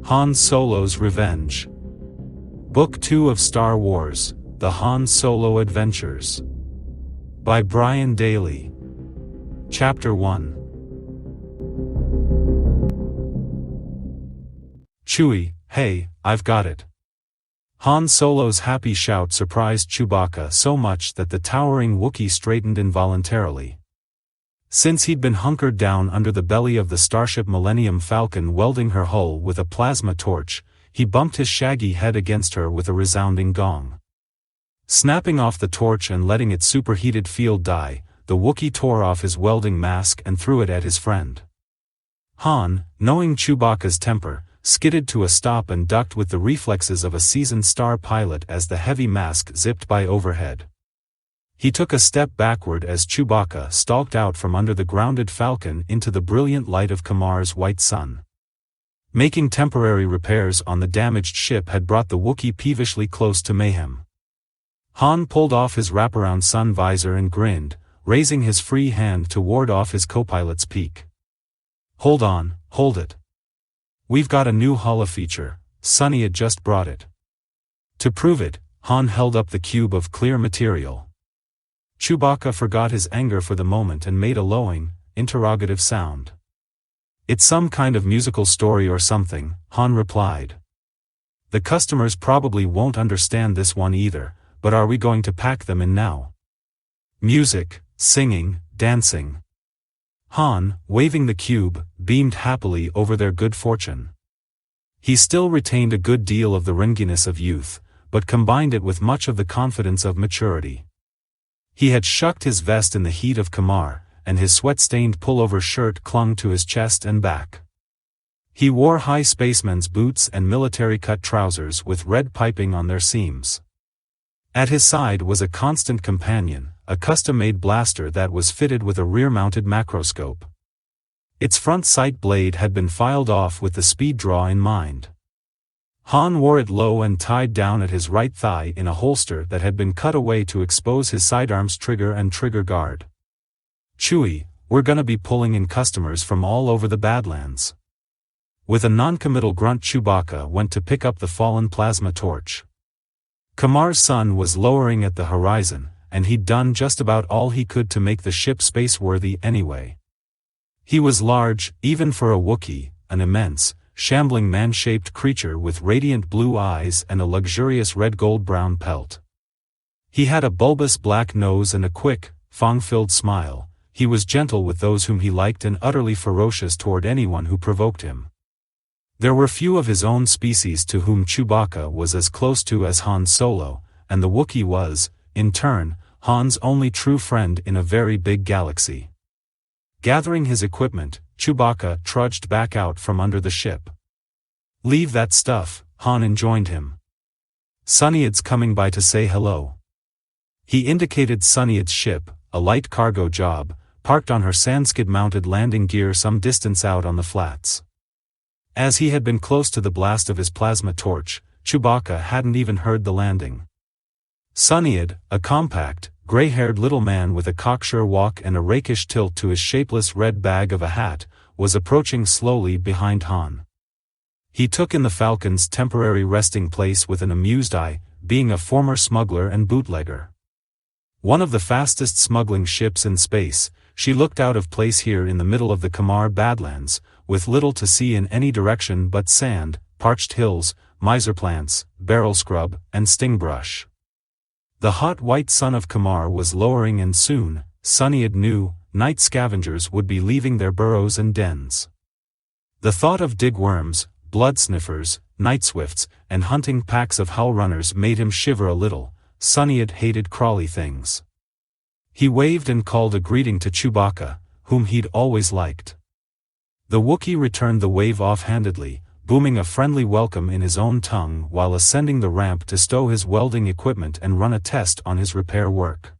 Han Solo's Revenge. Book 2 of Star Wars, The Han Solo Adventures. By Brian Daley. Chapter 1. Chewie, hey, I've got it. Han Solo's happy shout surprised Chewbacca so much that the towering Wookiee straightened involuntarily. Since he'd been hunkered down under the belly of the Starship Millennium Falcon welding her hull with a plasma torch, he bumped his shaggy head against her with a resounding gong. Snapping off the torch and letting its superheated field die, the Wookiee tore off his welding mask and threw it at his friend. Han, knowing Chewbacca's temper, skidded to a stop and ducked with the reflexes of a seasoned star pilot as the heavy mask zipped by overhead. He took a step backward as Chewbacca stalked out from under the grounded Falcon into the brilliant light of Kamar's white sun. Making temporary repairs on the damaged ship had brought the Wookiee peevishly close to mayhem. Han pulled off his wraparound sun visor and grinned, raising his free hand to ward off his co-pilot's peak. Hold on, hold it. We've got a new holofeature, Sonny had just brought it. To prove it, Han held up the cube of clear material. Chewbacca forgot his anger for the moment and made a lowing, interrogative sound. It's some kind of musical story or something, Han replied. The customers probably won't understand this one either, but are we going to pack them in now? Music, singing, dancing. Han, waving the cube, beamed happily over their good fortune. He still retained a good deal of the ringiness of youth, but combined it with much of the confidence of maturity. He had shucked his vest in the heat of Kamar, and his sweat-stained pullover shirt clung to his chest and back. He wore high spaceman's boots and military-cut trousers with red piping on their seams. At his side was a constant companion, a custom-made blaster that was fitted with a rear-mounted macroscope. Its front sight blade had been filed off with the speed draw in mind. Han wore it low and tied down at his right thigh in a holster that had been cut away to expose his sidearm's trigger and trigger guard. Chewie, we're gonna be pulling in customers from all over the Badlands. With a noncommittal grunt, Chewbacca went to pick up the fallen plasma torch. Kamar's sun was lowering at the horizon, and he'd done just about all he could to make the ship space-worthy anyway. He was large, even for a Wookiee, an immense, shambling man-shaped creature with radiant blue eyes and a luxurious red-gold-brown pelt. He had a bulbous black nose and a quick, fang-filled smile. He was gentle with those whom he liked and utterly ferocious toward anyone who provoked him. There were few of his own species to whom Chewbacca was as close to as Han Solo, and the Wookiee was, in turn, Han's only true friend in a very big galaxy. Gathering his equipment, Chewbacca trudged back out from under the ship. Leave that stuff, Han enjoined him. Sonnyad's coming by to say hello. He indicated Sonnyad's ship, a light cargo job, parked on her sandskid-mounted landing gear some distance out on the flats. As he had been close to the blast of his plasma torch, Chewbacca hadn't even heard the landing. Sonnyad, a compact, gray-haired little man with a cocksure walk and a rakish tilt to his shapeless red bag of a hat, was approaching slowly behind Han. He took in the Falcon's temporary resting place with an amused eye, being a former smuggler and bootlegger. One of the fastest smuggling ships in space, she looked out of place here in the middle of the Kamar Badlands, with little to see in any direction but sand, parched hills, miser plants, barrel scrub, and sting brush. The hot white sun of Kamar was lowering and soon, Sonnyad knew, night scavengers would be leaving their burrows and dens. The thought of digworms, blood sniffers, night swifts, and hunting packs of hull runners made him shiver a little. Sonnyad hated crawly things. He waved and called a greeting to Chewbacca, whom he'd always liked. The Wookiee returned the wave offhandedly, booming a friendly welcome in his own tongue while ascending the ramp to stow his welding equipment and run a test on his repair work.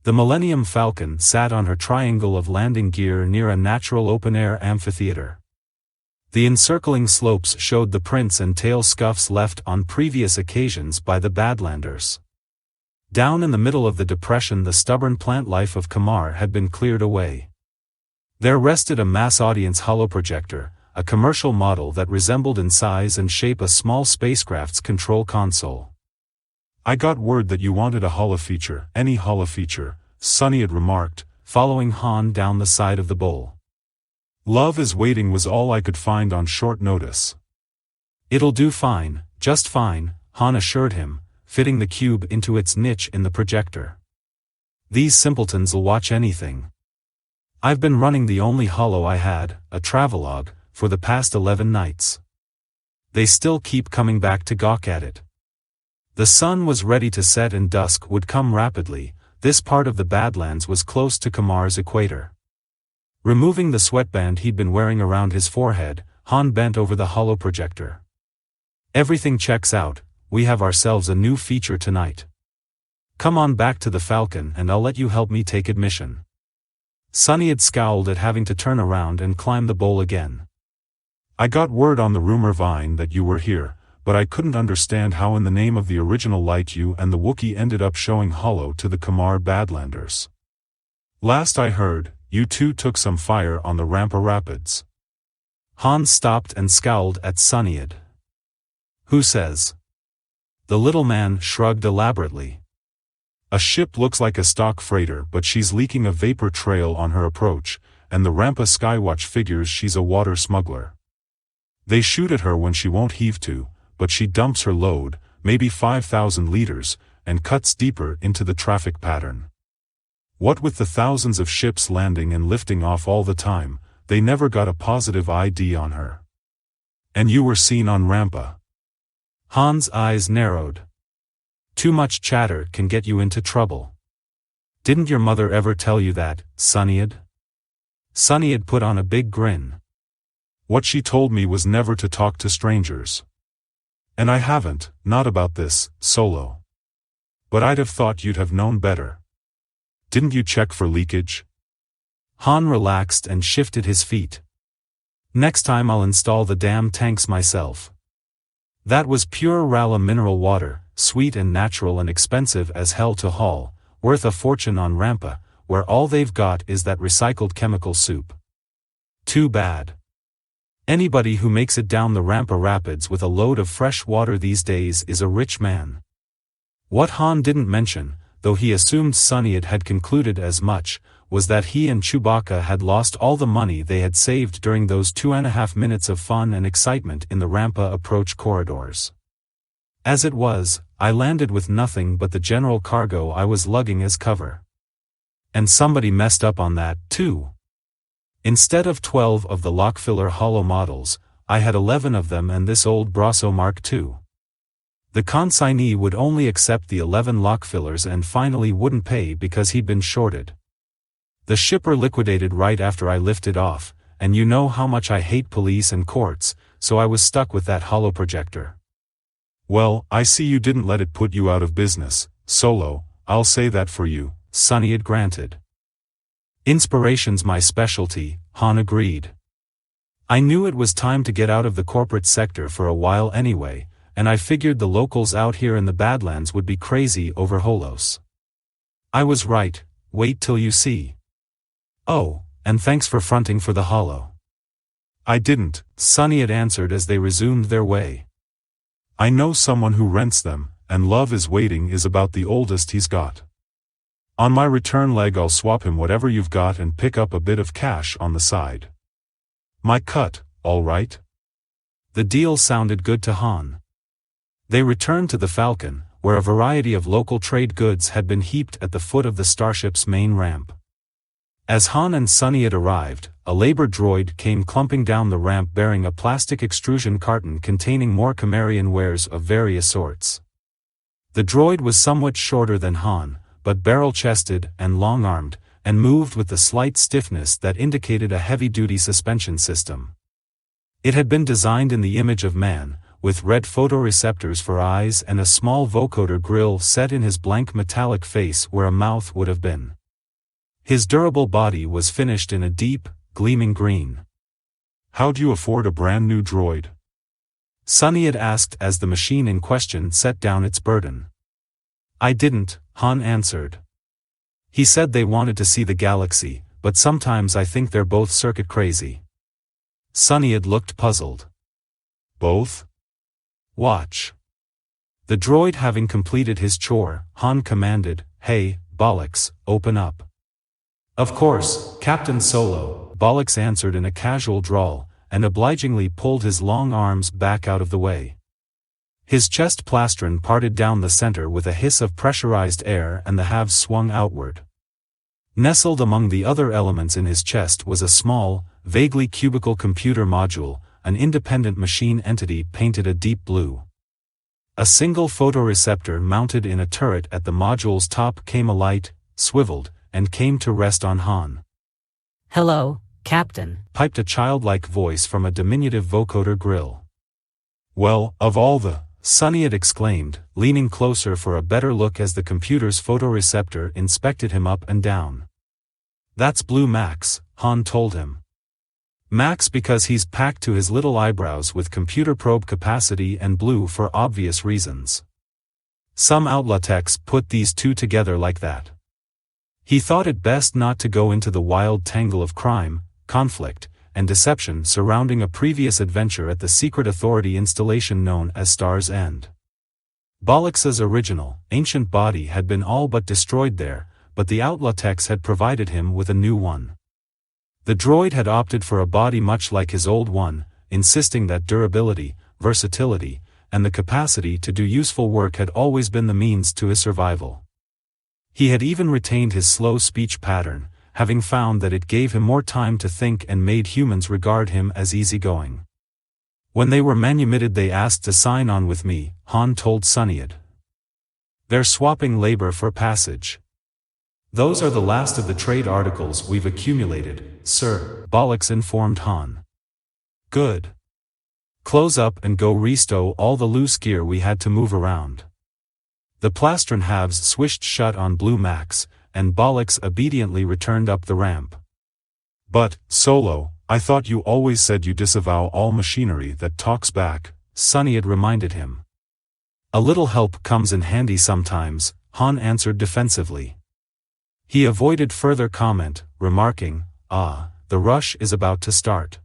The Millennium Falcon sat on her triangle of landing gear near a natural open-air amphitheater. The encircling slopes showed the prints and tail scuffs left on previous occasions by the Badlanders. Down in the middle of the depression, the stubborn plant life of Kamar had been cleared away. There rested a mass audience holoprojector, a commercial model that resembled in size and shape a small spacecraft's control console. "I got word that you wanted a holofeature, any holofeature," Sonny had remarked, following Han down the side of the bowl. "Love is Waiting was all I could find on short notice." "It'll do fine, just fine," Han assured him, fitting the cube into its niche in the projector. "These simpletons'll watch anything. I've been running the only holo I had, a travelogue, for the past 11 nights. They still keep coming back to gawk at it." The sun was ready to set and dusk would come rapidly. This part of the Badlands was close to Kamar's equator. Removing the sweatband he'd been wearing around his forehead, Han bent over the holoprojector. "Everything checks out, we have ourselves a new feature tonight. Come on back to the Falcon and I'll let you help me take admission." Sonny had scowled at having to turn around and climb the bowl again. "I got word on the rumor vine that you were here, but I couldn't understand how in the name of the original light you and the Wookiee ended up showing holo to the Kamar Badlanders. Last I heard, you two took some fire on the Rampa Rapids." Han stopped and scowled at Sonnyad. "Who says?" The little man shrugged elaborately. "A ship looks like a stock freighter, but she's leaking a vapor trail on her approach, and the Rampa Skywatch figures she's a water smuggler. They shoot at her when she won't heave to, but she dumps her load, maybe 5,000 liters, and cuts deeper into the traffic pattern. What with the thousands of ships landing and lifting off all the time, they never got a positive ID on her. And you were seen on Rampa." Han's eyes narrowed. "Too much chatter can get you into trouble. Didn't your mother ever tell you that, Sonnyad?" Sonnyad put on a big grin. "What she told me was never to talk to strangers. And I haven't, not about this, Solo. But I'd have thought you'd have known better. Didn't you check for leakage?" Han relaxed and shifted his feet. "Next time I'll install the damn tanks myself." That was pure Rala mineral water, sweet and natural and expensive as hell to haul, worth a fortune on Rampa, where all they've got is that recycled chemical soup. Too bad. Anybody who makes it down the Rampa Rapids with a load of fresh water these days is a rich man. What Han didn't mention, though he assumed Sonnyad had concluded as much, was that he and Chewbacca had lost all the money they had saved during those 2.5 minutes of fun and excitement in the Rampa approach corridors. As it was, I landed with nothing but the general cargo I was lugging as cover. And somebody messed up on that, too. Instead of 12 of the lockfiller holo models, I had 11 of them and this old Brasso Mark II. The consignee would only accept the 11 lockfillers and finally wouldn't pay because he'd been shorted. The shipper liquidated right after I lifted off, and you know how much I hate police and courts, so I was stuck with that holoprojector. "Well, I see you didn't let it put you out of business, Solo, I'll say that for you," Sonny had granted. "Inspiration's my specialty," Han agreed. "I knew it was time to get out of the corporate sector for a while anyway, and I figured the locals out here in the Badlands would be crazy over holos. I was right, wait till you see." "Oh, and thanks for fronting for the holo." "I didn't," Sonny had answered as they resumed their way. "I know someone who rents them, and Love is Waiting is about the oldest he's got. On my return leg I'll swap him whatever you've got and pick up a bit of cash on the side. My cut, all right?" The deal sounded good to Han. They returned to the Falcon, where a variety of local trade goods had been heaped at the foot of the starship's main ramp. As Han and Sonny had arrived, a labor droid came clumping down the ramp bearing a plastic extrusion carton containing more Camarian wares of various sorts. The droid was somewhat shorter than Han, but barrel-chested and long-armed, and moved with the slight stiffness that indicated a heavy-duty suspension system. It had been designed in the image of man, with red photoreceptors for eyes and a small vocoder grill set in his blank metallic face where a mouth would have been. His durable body was finished in a deep, gleaming green. "How'd you afford a brand new droid?" Sonny had asked as the machine in question set down its burden. "I didn't," Han answered. "He said they wanted to see the galaxy, but sometimes I think they're both circuit crazy." Sunnyad looked puzzled. Both? Watch. The droid having completed his chore, Han commanded, "Hey, Bollocks, open up." "Of course, Captain Solo," Bollocks answered in a casual drawl, and obligingly pulled his long arms back out of the way. His chest plastron parted down the center with a hiss of pressurized air and the halves swung outward. Nestled among the other elements in his chest was a small, vaguely cubical computer module, an independent machine entity painted a deep blue. A single photoreceptor mounted in a turret at the module's top came alight, swiveled, and came to rest on Han. "Hello, Captain," piped a childlike voice from a diminutive vocoder grill. "Well, of all the..." Sunnyad exclaimed, leaning closer for a better look as the computer's photoreceptor inspected him up and down. "That's Blue Max," Han told him. "Max because he's packed to his little eyebrows with computer probe capacity, and blue for obvious reasons. Some outlaw techs put these two together like that. He thought it best not to go into the wild tangle of crime, conflict, and deception surrounding a previous adventure at the secret authority installation known as Star's End. Bollocks's original, ancient body had been all but destroyed there, but the outlaw techs had provided him with a new one. The droid had opted for a body much like his old one, insisting that durability, versatility, and the capacity to do useful work had always been the means to his survival. He had even retained his slow speech pattern, having found that it gave him more time to think and made humans regard him as easygoing. "When they were manumitted they asked to sign on with me," Han told Sunnyad. "They're swapping labor for passage. Those are the last of the trade articles we've accumulated, sir," Bollocks informed Han. "Good. Close up and go restow all the loose gear we had to move around." The plastron halves swished shut on Blue Max, and Bollocks obediently returned up the ramp. "But, Solo, I thought you always said you disavow all machinery that talks back," Sunnyad reminded him. "A little help comes in handy sometimes," Han answered defensively. He avoided further comment, remarking, "The rush is about to start."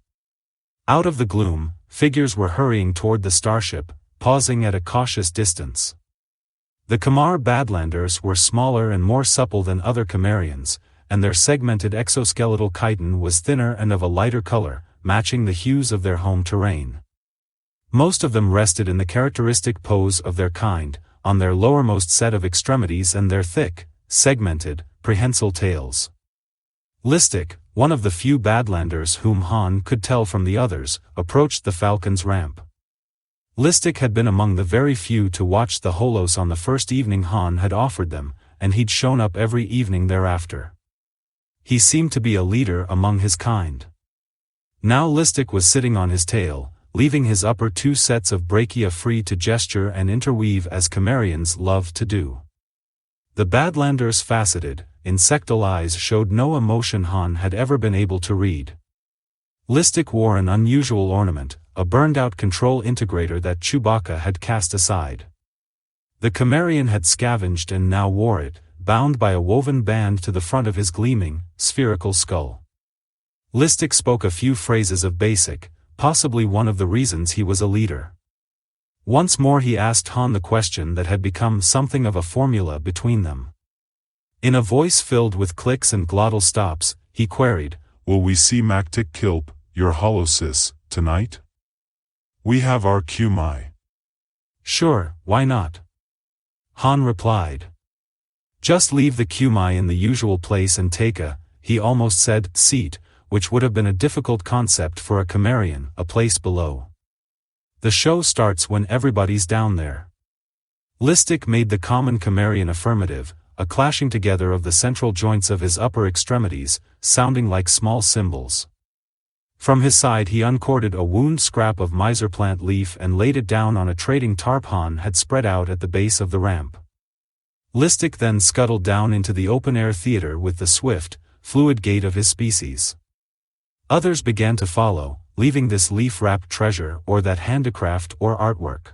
Out of the gloom, figures were hurrying toward the starship, pausing at a cautious distance. The Kamar Badlanders were smaller and more supple than other Kamarians, and their segmented exoskeletal chitin was thinner and of a lighter color, matching the hues of their home terrain. Most of them rested in the characteristic pose of their kind, on their lowermost set of extremities and their thick, segmented, prehensile tails. Listic, one of the few Badlanders whom Han could tell from the others, approached the Falcon's ramp. Listic had been among the very few to watch the Holos on the first evening Han had offered them, and he'd shown up every evening thereafter. He seemed to be a leader among his kind. Now Listic was sitting on his tail, leaving his upper two sets of brachia free to gesture and interweave as Kamarians love to do. The Badlander's faceted, insectal eyes showed no emotion Han had ever been able to read. Listic wore an unusual ornament, a burned-out control integrator that Chewbacca had cast aside. The Kamarian had scavenged and now wore it, bound by a woven band to the front of his gleaming, spherical skull. Listic spoke a few phrases of basic, possibly one of the reasons he was a leader. Once more he asked Han the question that had become something of a formula between them. In a voice filled with clicks and glottal stops, he queried, "Will we see Mactic Kilp, your holosis, tonight? We have our QMI." "Sure, why not?" Han replied. "Just leave the QMI in the usual place and take a," he almost said, "seat," which would have been a difficult concept for a Kamarian, a place below. "The show starts when everybody's down there." Listic made the common Kamarian affirmative, a clashing together of the central joints of his upper extremities, sounding like small cymbals. From his side he uncorded a wound scrap of miser plant leaf and laid it down on a trading tarp Han had spread out at the base of the ramp. Listic then scuttled down into the open-air theater with the swift, fluid gait of his species. Others began to follow, leaving this leaf-wrapped treasure or that handicraft or artwork.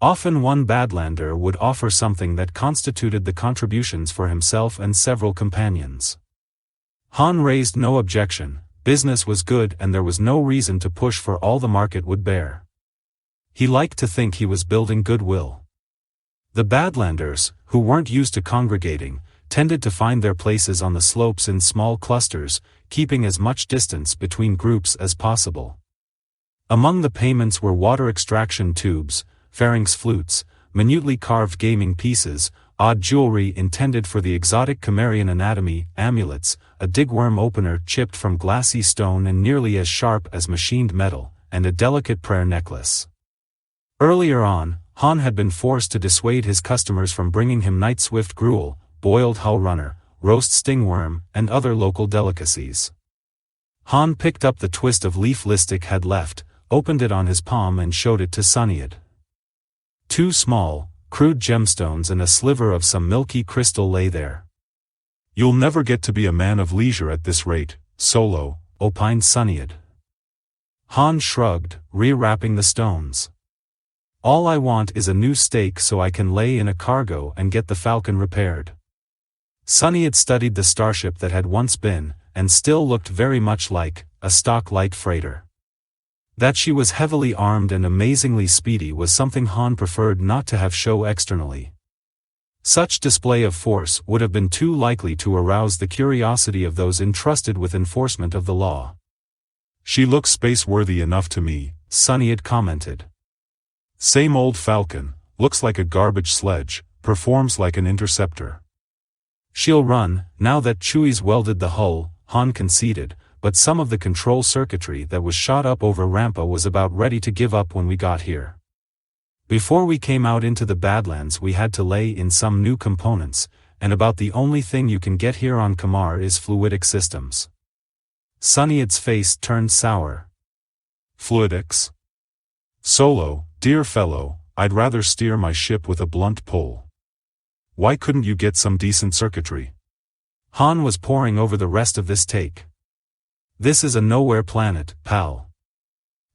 Often one Badlander would offer something that constituted the contributions for himself and several companions. Han raised no objection, Business was good and there was no reason to push for all the market would bear. He liked to think he was building goodwill. The Badlanders, who weren't used to congregating, tended to find their places on the slopes in small clusters, keeping as much distance between groups as possible. Among the payments were water extraction tubes, pharynx flutes, minutely carved gaming pieces, odd jewelry intended for the exotic Cimmerian anatomy, amulets, a digworm opener chipped from glassy stone and nearly as sharp as machined metal, and a delicate prayer necklace. Earlier on, Han had been forced to dissuade his customers from bringing him night swift gruel, boiled hull runner, roast stingworm, and other local delicacies. Han picked up the twist of leaf Listic had left, opened it on his palm and showed it to Sunnyid. 2 small, crude gemstones and a sliver of some milky crystal lay there. You'll never get to be a man of leisure at this rate, Solo, opined Sunnyid. Han shrugged, rewrapping the stones. All I want is a new stake so I can lay in a cargo and get the Falcon repaired. Sunnyid studied the starship that had once been, and still looked very much like, a stock light freighter. That she was heavily armed and amazingly speedy was something Han preferred not to have show externally. Such display of force would have been too likely to arouse the curiosity of those entrusted with enforcement of the law. She looks space-worthy enough to me, Sunnyid commented. Same old Falcon, looks like a garbage sledge, performs like an interceptor. She'll run, now that Chewie's welded the hull, Han conceded, but some of the control circuitry that was shot up over Rampa was about ready to give up when we got here. Before we came out into the Badlands we had to lay in some new components, and about the only thing you can get here on Kamar is fluidic systems. Sunnyid's face turned sour. Fluidics? Solo, dear fellow, I'd rather steer my ship with a blunt pole. Why couldn't you get some decent circuitry? Han was poring over the rest of this take. This is a nowhere planet, pal.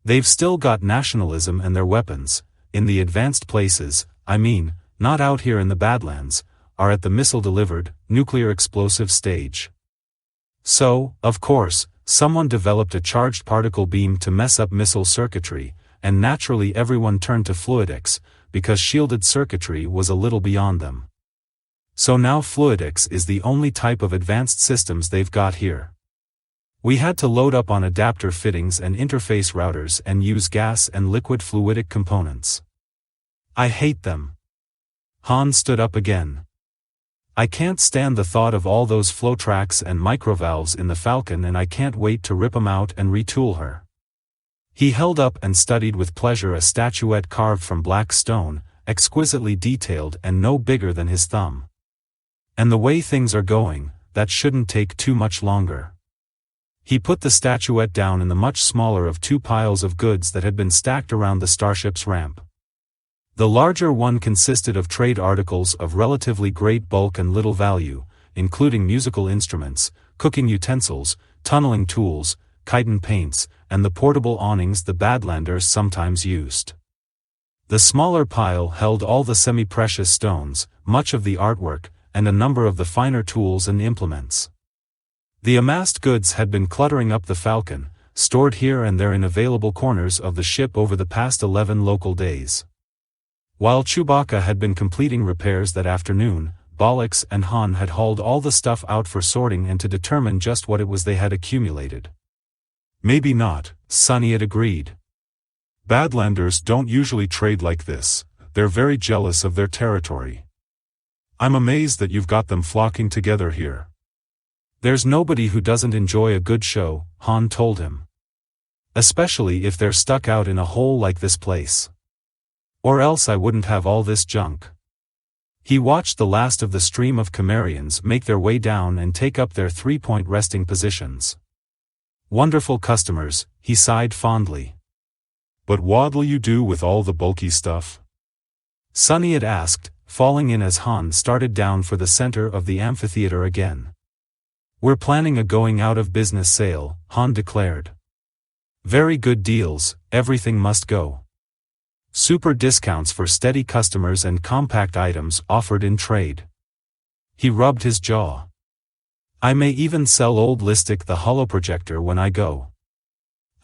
They've still got nationalism and their weapons, in the advanced places, I mean, not out here in the Badlands, are at the missile-delivered, nuclear explosive stage. So, of course, someone developed a charged particle beam to mess up missile circuitry, and naturally everyone turned to fluidics, because shielded circuitry was a little beyond them. So now fluidics is the only type of advanced systems they've got here. We had to load up on adapter fittings and interface routers and use gas and liquid fluidic components. I hate them. Han stood up again. I can't stand the thought of all those flow tracks and microvalves in the Falcon and I can't wait to rip 'em out and retool her. He held up and studied with pleasure a statuette carved from black stone, exquisitely detailed and no bigger than his thumb. And the way things are going, that shouldn't take too much longer. He put the statuette down in the much smaller of 2 piles of goods that had been stacked around the starship's ramp. The larger one consisted of trade articles of relatively great bulk and little value, including musical instruments, cooking utensils, tunneling tools, chitin paints, and the portable awnings the Badlanders sometimes used. The smaller pile held all the semi-precious stones, much of the artwork, and a number of the finer tools and implements. The amassed goods had been cluttering up the Falcon, stored here and there in available corners of the ship over the past 11 local days. While Chewbacca had been completing repairs that afternoon, Bollocks and Han had hauled all the stuff out for sorting and to determine just what it was they had accumulated. Maybe not, Sunny had agreed. Badlanders don't usually trade like this, they're very jealous of their territory. I'm amazed that you've got them flocking together here. There's nobody who doesn't enjoy a good show, Han told him. Especially if they're stuck out in a hole like this place. Or else I wouldn't have all this junk. He watched the last of the stream of Cimmerians make their way down and take up their 3-point resting positions. Wonderful customers, he sighed fondly. But what'll you do with all the bulky stuff? Sunny had asked, falling in as Han started down for the center of the amphitheater again. We're planning a going out of business sale, Han declared. Very good deals, everything must go. Super discounts for steady customers and compact items offered in trade. He rubbed his jaw. I may even sell old Listic the holoprojector when I go.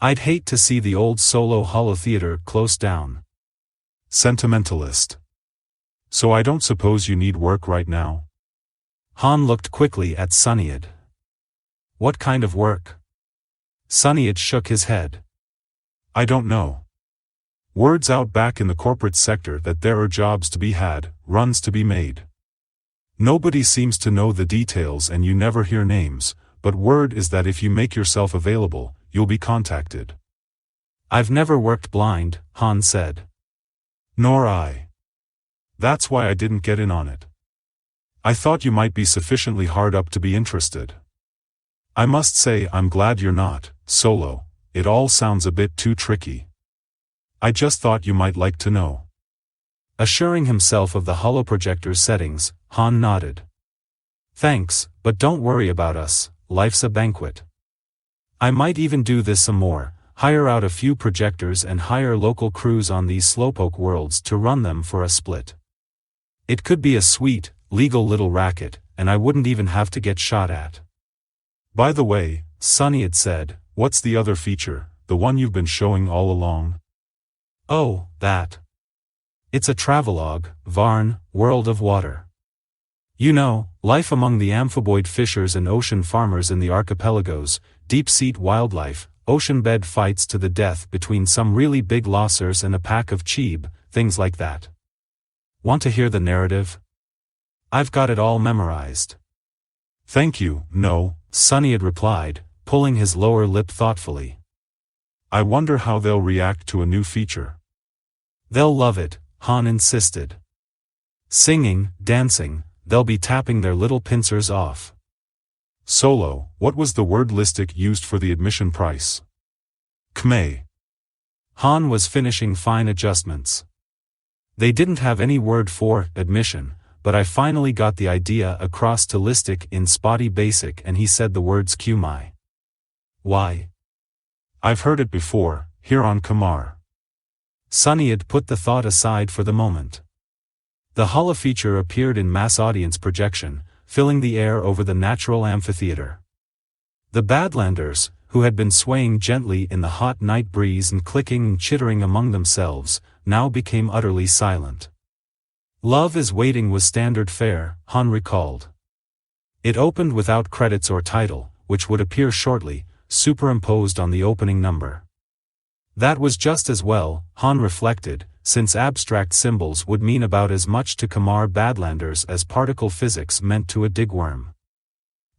I'd hate to see the old solo holotheater close down. Sentimentalist. So I don't suppose you need work right now? Han looked quickly at Sunnyid. What kind of work? Sunnyid shook his head. I don't know. Word's out back in the corporate sector that there are jobs to be had, runs to be made. Nobody seems to know the details and you never hear names, but word is that if you make yourself available, you'll be contacted. I've never worked blind, Han said. Nor I. That's why I didn't get in on it. I thought you might be sufficiently hard up to be interested. I must say I'm glad you're not, Solo. It all sounds a bit too tricky. I just thought you might like to know. Assuring himself of the holoprojector's settings, Han nodded. Thanks, but don't worry about us, life's a banquet. I might even do this some more, hire out a few projectors and hire local crews on these slowpoke worlds to run them for a split. It could be a sweet, legal little racket, and I wouldn't even have to get shot at. By the way, Sunny had said, what's the other feature, the one you've been showing all along? Oh, that. It's a travelogue, Varn, World of Water. You know, life among the amphiboid fishers and ocean farmers in the archipelagos, deep-sea wildlife, ocean bed fights to the death between some really big lossers and a pack of cheeb, things like that. Want to hear the narrative? I've got it all memorized. Thank you, no, Sunny had replied, pulling his lower lip thoughtfully. I wonder how they'll react to a new feature. They'll love it, Han insisted. Singing, dancing, they'll be tapping their little pincers off. Solo, what was the word Listic used for the admission price? Kmei. Han was finishing fine adjustments. They didn't have any word for admission, but I finally got the idea across to Listic in spotty basic and he said the words Qmai. Why? I've heard it before, here on Kamar. Sunny had put the thought aside for the moment. The holofeature appeared in mass audience projection, filling the air over the natural amphitheater. The Badlanders, who had been swaying gently in the hot night breeze and clicking and chittering among themselves, now became utterly silent. Love is Waiting was standard fare, Han recalled. It opened without credits or title, which would appear shortly, superimposed on the opening number. That was just as well, Han reflected, since abstract symbols would mean about as much to Kamar Badlanders as particle physics meant to a digworm.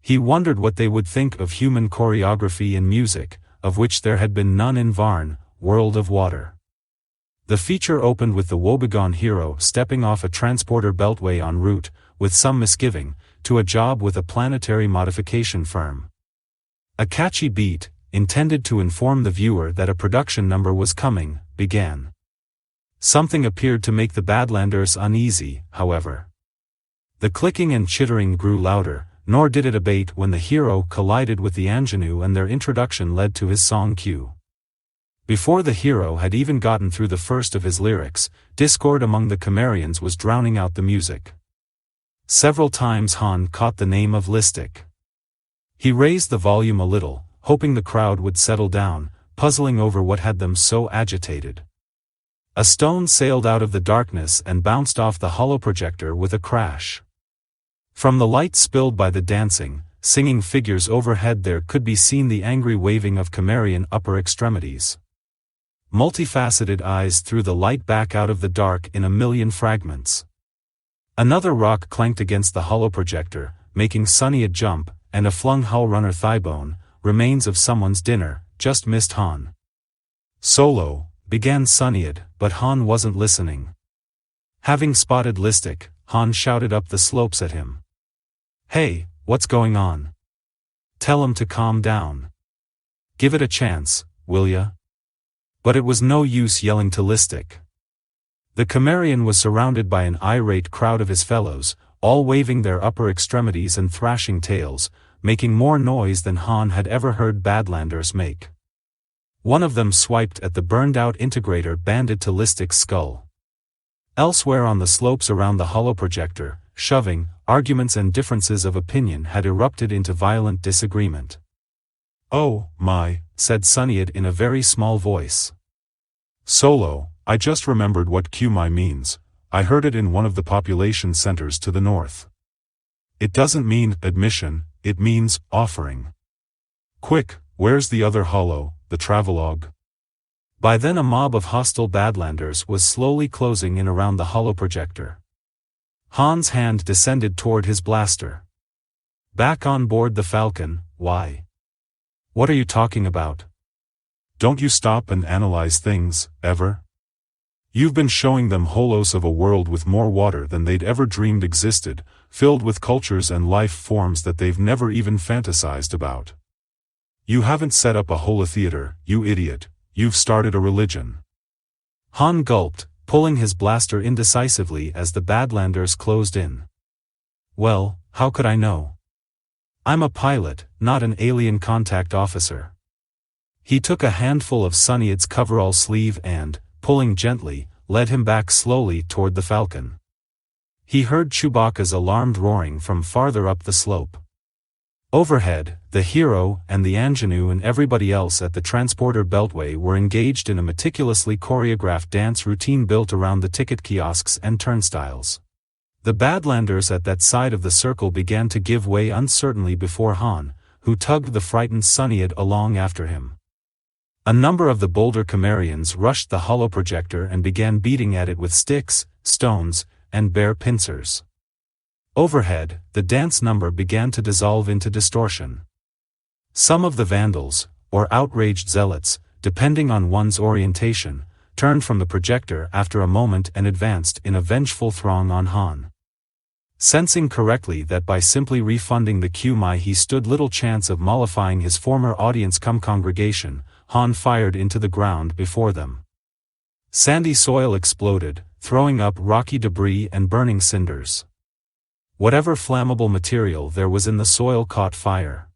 He wondered what they would think of human choreography and music, of which there had been none in Varn, World of Water. The feature opened with the woebegone hero stepping off a transporter beltway en route, with some misgiving, to a job with a planetary modification firm. A catchy beat, intended to inform the viewer that a production number was coming, began. Something appeared to make the Badlanders uneasy, however. The clicking and chittering grew louder, nor did it abate when the hero collided with the ingenue and their introduction led to his song cue. Before the hero had even gotten through the first of his lyrics, discord among the Kamarians was drowning out the music. Several times Han caught the name of Listic. He raised the volume a little, hoping the crowd would settle down, puzzling over what had them so agitated. A stone sailed out of the darkness and bounced off the holoprojector with a crash. From the light spilled by the dancing, singing figures overhead there could be seen the angry waving of Kamarian upper extremities. Multifaceted eyes threw the light back out of the dark in a million fragments. Another rock clanked against the holoprojector, making Sunny a jump, and a flung hull runner thighbone, remains of someone's dinner, just missed Han. Solo, began Sunnyid, but Han wasn't listening. Having spotted Listic, Han shouted up the slopes at him. Hey, what's going on? Tell him to calm down. Give it a chance, will ya? But it was no use yelling to Listic. The Kamarian was surrounded by an irate crowd of his fellows, all waving their upper extremities and thrashing tails, making more noise than Han had ever heard Badlanders make. One of them swiped at the burned-out integrator banded to Listic's skull. Elsewhere on the slopes around the holoprojector, shoving, arguments and differences of opinion had erupted into violent disagreement. "Oh, my," said Sunnyid in a very small voice. "Solo, I just remembered what QMI means. I heard it in one of the population centers to the north. It doesn't mean admission, it means offering. Quick, where's the other holo, the travelogue?" By then a mob of hostile Badlanders was slowly closing in around the holoprojector. Han's hand descended toward his blaster. "Back on board the Falcon, why? What are you talking about? Don't you stop and analyze things, ever? You've been showing them holos of a world with more water than they'd ever dreamed existed, filled with cultures and life forms that they've never even fantasized about. You haven't set up a holotheater, you idiot, you've started a religion." Han gulped, pulling his blaster indecisively as the Badlanders closed in. "Well, how could I know? I'm a pilot, not an alien contact officer." He took a handful of Sunyid's coverall sleeve and, pulling gently, led him back slowly toward the Falcon. He heard Chewbacca's alarmed roaring from farther up the slope. Overhead, the hero and the Anjanu and everybody else at the transporter beltway were engaged in a meticulously choreographed dance routine built around the ticket kiosks and turnstiles. The Badlanders at that side of the circle began to give way uncertainly before Han, who tugged the frightened Sunyid along after him. A number of the bolder Camarians rushed the holoprojector and began beating at it with sticks, stones, and bare pincers. Overhead, the dance number began to dissolve into distortion. Some of the vandals, or outraged zealots, depending on one's orientation, turned from the projector after a moment and advanced in a vengeful throng on Han. Sensing correctly that by simply refunding the QMI he stood little chance of mollifying his former audience-cum-congregation, Han fired into the ground before them. Sandy soil exploded, throwing up rocky debris and burning cinders. Whatever flammable material there was in the soil caught fire.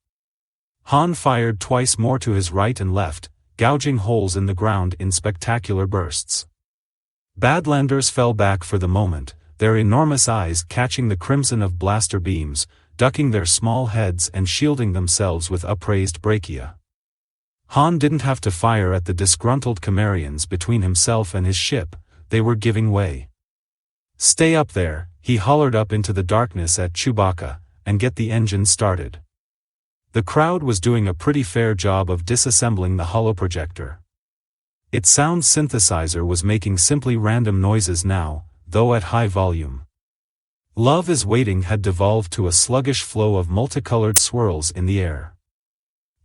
Han fired twice more to his right and left, gouging holes in the ground in spectacular bursts. Badlanders fell back for the moment, their enormous eyes catching the crimson of blaster beams, ducking their small heads and shielding themselves with upraised brachia. Han didn't have to fire at the disgruntled Camarians between himself and his ship, they were giving way. "Stay up there," he hollered up into the darkness at Chewbacca, "and get the engine started." The crowd was doing a pretty fair job of disassembling the holoprojector. Its sound synthesizer was making simply random noises now, though at high volume. Love is Waiting had devolved to a sluggish flow of multicolored swirls in the air.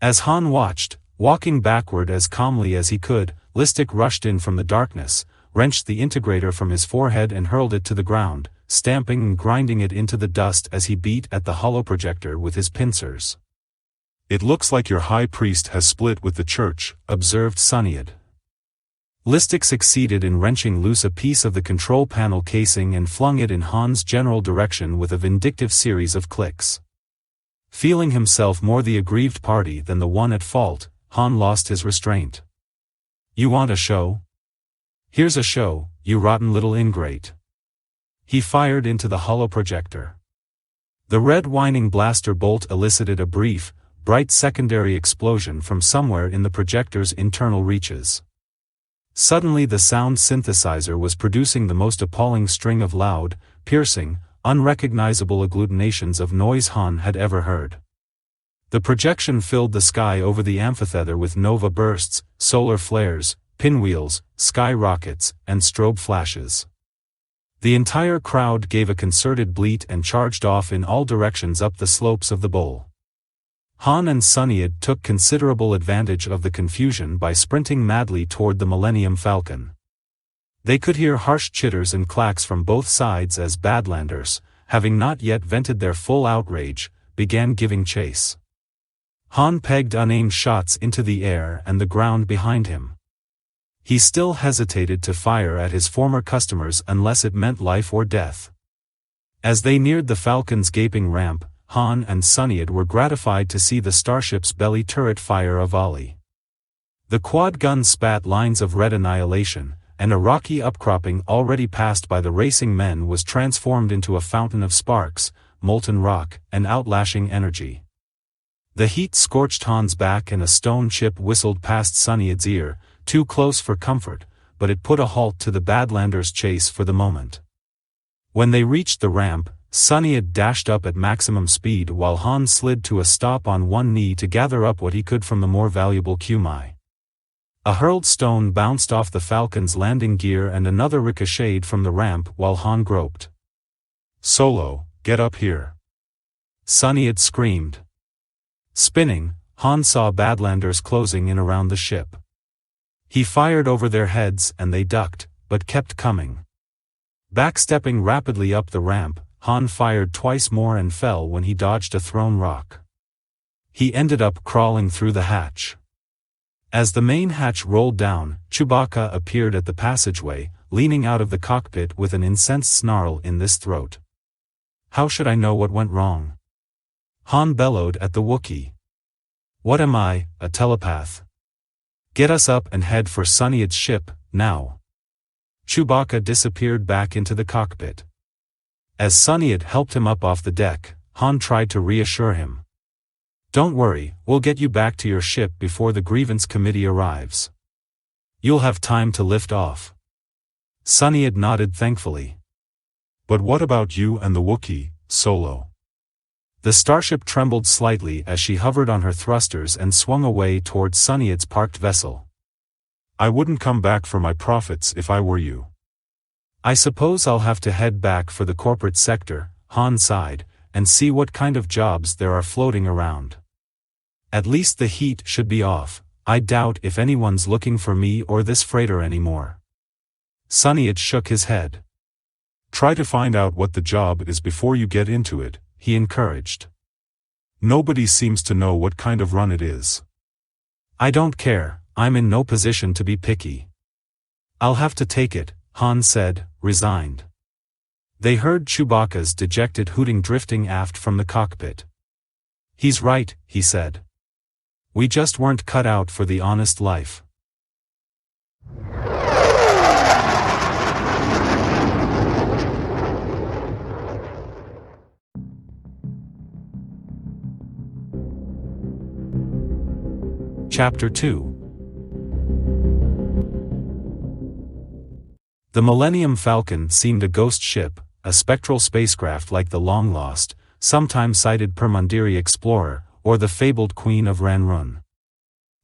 As Han watched, walking backward as calmly as he could, Listic rushed in from the darkness, wrenched the integrator from his forehead and hurled it to the ground, stamping and grinding it into the dust as he beat at the holoprojector with his pincers. "It looks like your high priest has split with the church," observed Sunyid. Listic succeeded in wrenching loose a piece of the control panel casing and flung it in Han's general direction with a vindictive series of clicks. Feeling himself more the aggrieved party than the one at fault, Han lost his restraint. "You want a show? Here's a show, you rotten little ingrate." He fired into the holoprojector. The red whining blaster bolt elicited a brief, bright secondary explosion from somewhere in the projector's internal reaches. Suddenly the sound synthesizer was producing the most appalling string of loud, piercing, unrecognizable agglutinations of noise Han had ever heard. The projection filled the sky over the amphitheater with nova bursts, solar flares, pinwheels, sky rockets, and strobe flashes. The entire crowd gave a concerted bleat and charged off in all directions up the slopes of the bowl. Han and Sunyid took considerable advantage of the confusion by sprinting madly toward the Millennium Falcon. They could hear harsh chitters and clacks from both sides as Badlanders, having not yet vented their full outrage, began giving chase. Han pegged unaimed shots into the air and the ground behind him. He still hesitated to fire at his former customers unless it meant life or death. As they neared the Falcon's gaping ramp, Han and Sunyid were gratified to see the starship's belly turret fire a volley. The quad gun spat lines of red annihilation, and a rocky upcropping already passed by the racing men was transformed into a fountain of sparks, molten rock, and outlashing energy. The heat scorched Han's back and a stone chip whistled past Sunnyid's ear, too close for comfort, but it put a halt to the Badlander's chase for the moment. When they reached the ramp, Sunnyd dashed up at maximum speed while Han slid to a stop on one knee to gather up what he could from the more valuable Kumai. A hurled stone bounced off the Falcon's landing gear and another ricocheted from the ramp while Han groped. "Solo, get up here!" Sunnyd screamed. Spinning, Han saw Badlanders closing in around the ship. He fired over their heads and they ducked, but kept coming. Backstepping rapidly up the ramp, Han fired twice more and fell when he dodged a thrown rock. He ended up crawling through the hatch. As the main hatch rolled down, Chewbacca appeared at the passageway, leaning out of the cockpit with an incensed snarl in his throat. "How should I know what went wrong?" Han bellowed at the Wookiee. "What am I, a telepath? Get us up and head for Sunnyd's ship, now." Chewbacca disappeared back into the cockpit. As Sunnyd helped him up off the deck, Han tried to reassure him. "Don't worry, we'll get you back to your ship before the grievance committee arrives. You'll have time to lift off." Sunnyd nodded thankfully. "But what about you and the Wookiee, Solo?" The starship trembled slightly as she hovered on her thrusters and swung away towards Sunnyd's parked vessel. "I wouldn't come back for my profits if I were you." "I suppose I'll have to head back for the corporate sector," Han sighed, "and see what kind of jobs there are floating around. At least the heat should be off. I doubt if anyone's looking for me or this freighter anymore." Sunnyd shook his head. "Try to find out what the job is before you get into it," he encouraged. "Nobody seems to know what kind of run it is." "I don't care, I'm in no position to be picky. I'll have to take it," Han said, resigned. They heard Chewbacca's dejected hooting drifting aft from the cockpit. "He's right," he said. "We just weren't cut out for the honest life." Chapter 2. The Millennium Falcon seemed a ghost ship, a spectral spacecraft like the long-lost, sometime sighted Permundiri explorer, or the fabled Queen of Ranrun.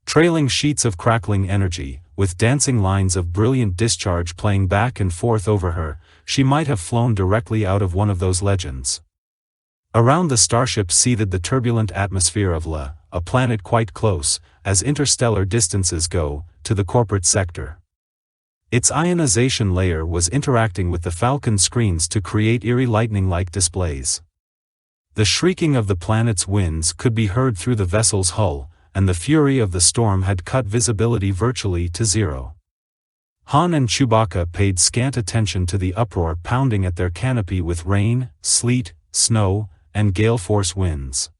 Trailing sheets of crackling energy, with dancing lines of brilliant discharge playing back and forth over her, she might have flown directly out of one of those legends. Around the starship seethed the turbulent atmosphere of La, a planet quite close, as interstellar distances go, to the corporate sector. Its ionization layer was interacting with the Falcon screens to create eerie lightning-like displays. The shrieking of the planet's winds could be heard through the vessel's hull, and the fury of the storm had cut visibility virtually to zero. Han and Chewbacca paid scant attention to the uproar pounding at their canopy with rain, sleet, snow, and gale-force winds.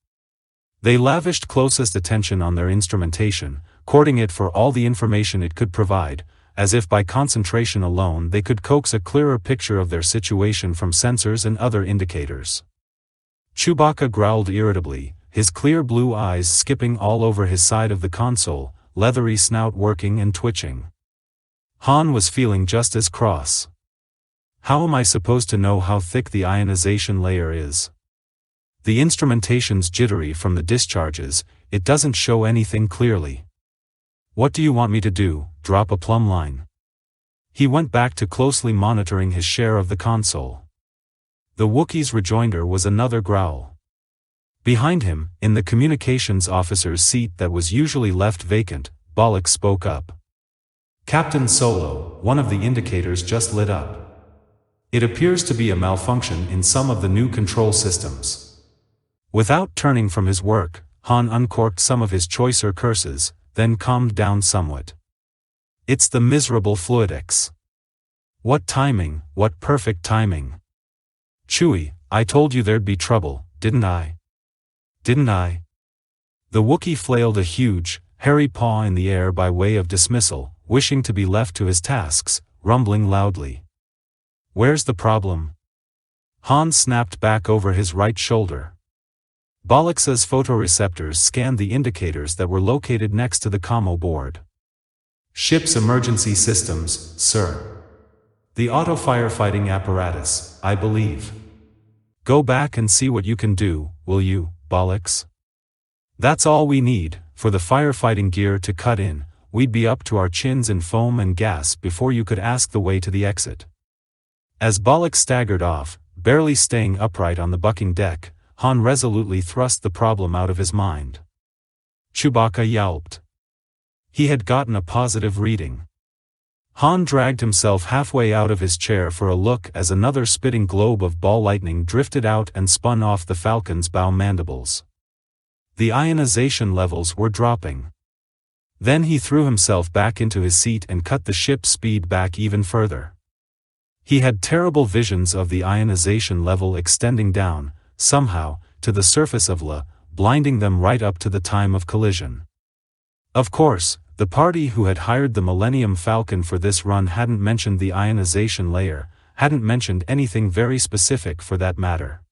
They lavished closest attention on their instrumentation, courting it for all the information it could provide, as if by concentration alone they could coax a clearer picture of their situation from sensors and other indicators. Chewbacca growled irritably, his clear blue eyes skipping all over his side of the console, leathery snout working and twitching. Han was feeling just as cross. "How am I supposed to know how thick the ionization layer is? The instrumentation's jittery from the discharges, it doesn't show anything clearly. What do you want me to do, drop a plumb line?" He went back to closely monitoring his share of the console. The Wookiee's rejoinder was another growl. Behind him, in the communications officer's seat that was usually left vacant, Bollock spoke up. "Captain Solo, one of the indicators just lit up. It appears to be a malfunction in some of the new control systems." Without turning from his work, Han uncorked some of his choicer curses, then calmed down somewhat. "It's the miserable fluidics. What timing, what perfect timing. Chewie, I told you there'd be trouble, didn't I? Didn't I?" The Wookiee flailed a huge, hairy paw in the air by way of dismissal, wishing to be left to his tasks, rumbling loudly. "Where's the problem?" Han snapped back over his right shoulder. Bollix's photoreceptors scanned the indicators that were located next to the commo board. "Ship's emergency systems, sir. The auto firefighting apparatus, I believe. Go back and see what you can do, will you, Bollix? That's all we need. For the firefighting gear to cut in, we'd be up to our chins in foam and gas before you could ask the way to the exit." As Bollix staggered off, barely staying upright on the bucking deck, Han resolutely thrust the problem out of his mind. Chewbacca yelped. He had gotten a positive reading. Han dragged himself halfway out of his chair for a look as another spitting globe of ball lightning drifted out and spun off the Falcon's bow mandibles. The ionization levels were dropping. Then he threw himself back into his seat and cut the ship's speed back even further. He had terrible visions of the ionization level extending down, somehow, to the surface of La, blinding them right up to the time of collision. Of course, the party who had hired the Millennium Falcon for this run hadn't mentioned the ionization layer, hadn't mentioned anything very specific for that matter.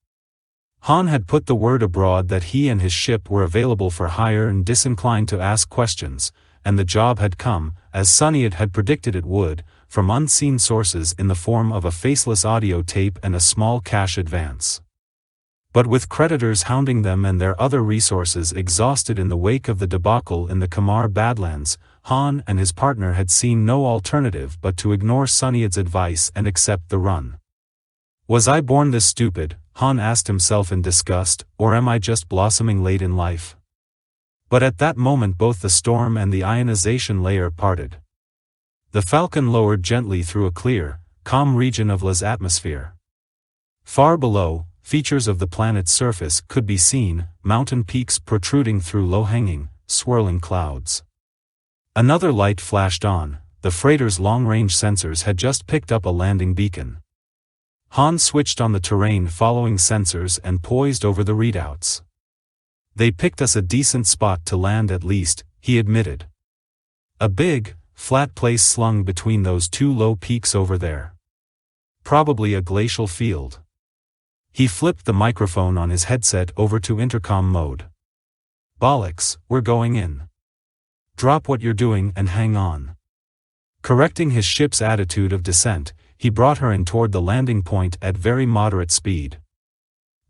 Han had put the word abroad that he and his ship were available for hire and disinclined to ask questions, and the job had come, as Sunnyid had predicted it would, from unseen sources in the form of a faceless audio tape and a small cash advance. But with creditors hounding them and their other resources exhausted in the wake of the debacle in the Kamar Badlands, Han and his partner had seen no alternative but to ignore Sunyid's advice and accept the run. Was I born this stupid, Han asked himself in disgust, or am I just blossoming late in life? But at that moment both the storm and the ionization layer parted. The Falcon lowered gently through a clear, calm region of La's atmosphere. Far below, features of the planet's surface could be seen, mountain peaks protruding through low-hanging, swirling clouds. Another light flashed on. The freighter's long-range sensors had just picked up a landing beacon. Han switched on the terrain-following sensors and poised over the readouts. "They picked us a decent spot to land at least," he admitted. "A big, flat place slung between those two low peaks over there. Probably a glacial field." He flipped the microphone on his headset over to intercom mode. "Bollix, we're going in. Drop what you're doing and hang on." Correcting his ship's attitude of descent, he brought her in toward the landing point at very moderate speed.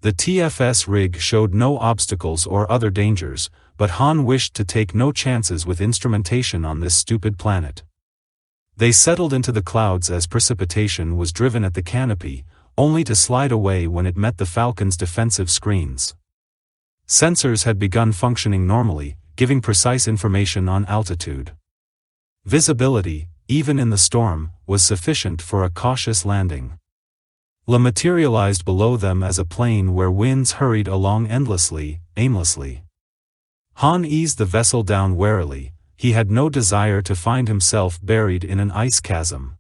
The TFS rig showed no obstacles or other dangers, but Han wished to take no chances with instrumentation on this stupid planet. They settled into the clouds as precipitation was driven at the canopy, only to slide away when it met the Falcon's defensive screens. Sensors had begun functioning normally, giving precise information on altitude. Visibility, even in the storm, was sufficient for a cautious landing. La materialized below them as a plain where winds hurried along endlessly, aimlessly. Han eased the vessel down warily. He had no desire to find himself buried in an ice chasm.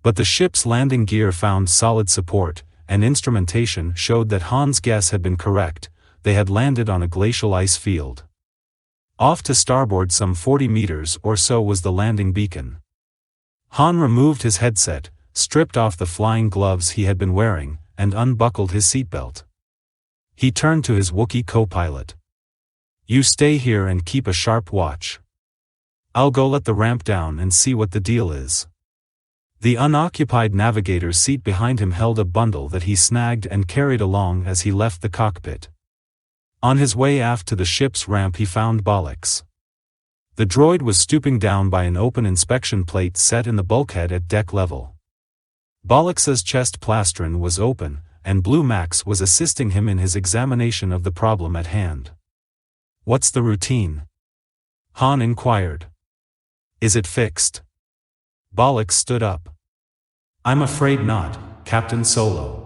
But the ship's landing gear found solid support, and instrumentation showed that Han's guess had been correct. They had landed on a glacial ice field. Off to starboard some 40 meters or so was the landing beacon. Han removed his headset, stripped off the flying gloves he had been wearing, and unbuckled his seatbelt. He turned to his Wookiee co-pilot. "You stay here and keep a sharp watch. I'll go let the ramp down and see what the deal is." The unoccupied navigator's seat behind him held a bundle that he snagged and carried along as he left the cockpit. On his way aft to the ship's ramp he found Bollix. The droid was stooping down by an open inspection plate set in the bulkhead at deck level. Bollix's chest plastron was open, and Blue Max was assisting him in his examination of the problem at hand. "What's the routine?" Han inquired. "Is it fixed?" Bollix stood up. "I'm afraid not, Captain Solo.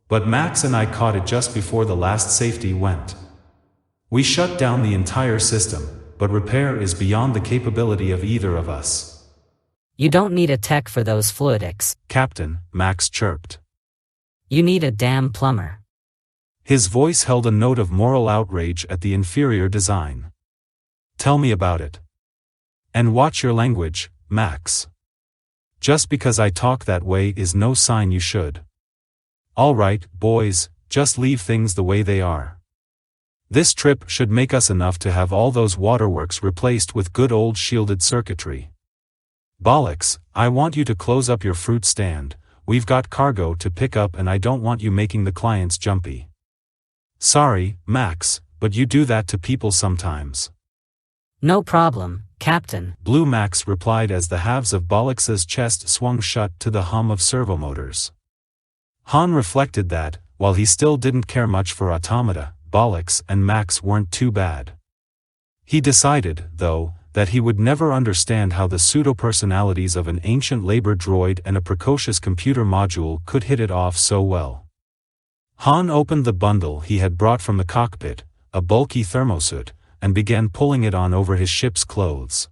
But Max and I caught it just before the last safety went. We shut down the entire system, but repair is beyond the capability of either of us." You don't need a tech for those fluidics, Captain, Max chirped. You need a damn plumber. His voice held a note of moral outrage at the inferior design. "Tell me about it. And watch your language, Max. Just because I talk that way is no sign you should." All right, boys, just leave things the way they are. This trip should make us enough to have all those waterworks replaced with good old shielded circuitry. Bollocks, I want you to close up your fruit stand. We've got cargo to pick up and I don't want you making the clients jumpy. Sorry, Max, but you do that to people sometimes. No problem, Captain. Blue Max replied as the halves of Bollocks's chest swung shut to the hum of servomotors. Han reflected that, while he still didn't care much for automata, Bollocks and Max weren't too bad. He decided, though, that he would never understand how the pseudo-personalities of an ancient labor droid and a precocious computer module could hit it off so well. Han opened the bundle he had brought from the cockpit, a bulky thermosuit, and began pulling it on over his ship's clothes.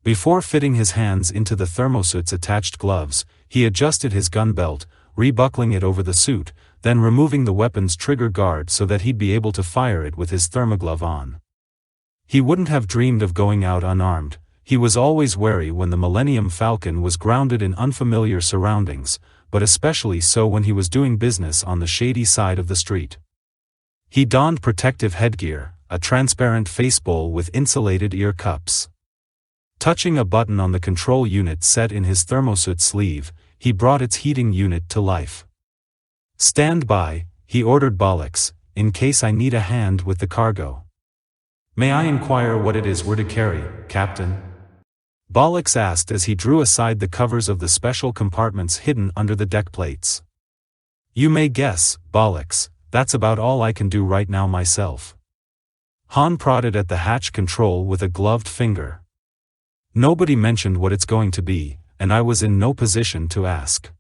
Before fitting his hands into the thermosuit's attached gloves, he adjusted his gun belt, rebuckling it over the suit, then removing the weapon's trigger guard so that he'd be able to fire it with his thermoglove on. He wouldn't have dreamed of going out unarmed. He was always wary when the Millennium Falcon was grounded in unfamiliar surroundings, but especially so when he was doing business on the shady side of the street. He donned protective headgear, a transparent face bowl with insulated ear cups. Touching a button on the control unit set in his thermosuit sleeve, he brought its heating unit to life. "Stand by," he ordered Bollocks, "in case I need a hand with the cargo." "May I inquire what it is we're to carry, Captain?" Bollocks asked as he drew aside the covers of the special compartments hidden under the deck plates. "You may guess, Bollocks, that's about all I can do right now myself." Han prodded at the hatch control with a gloved finger. "Nobody mentioned what it's going to be, and I was in no position to ask.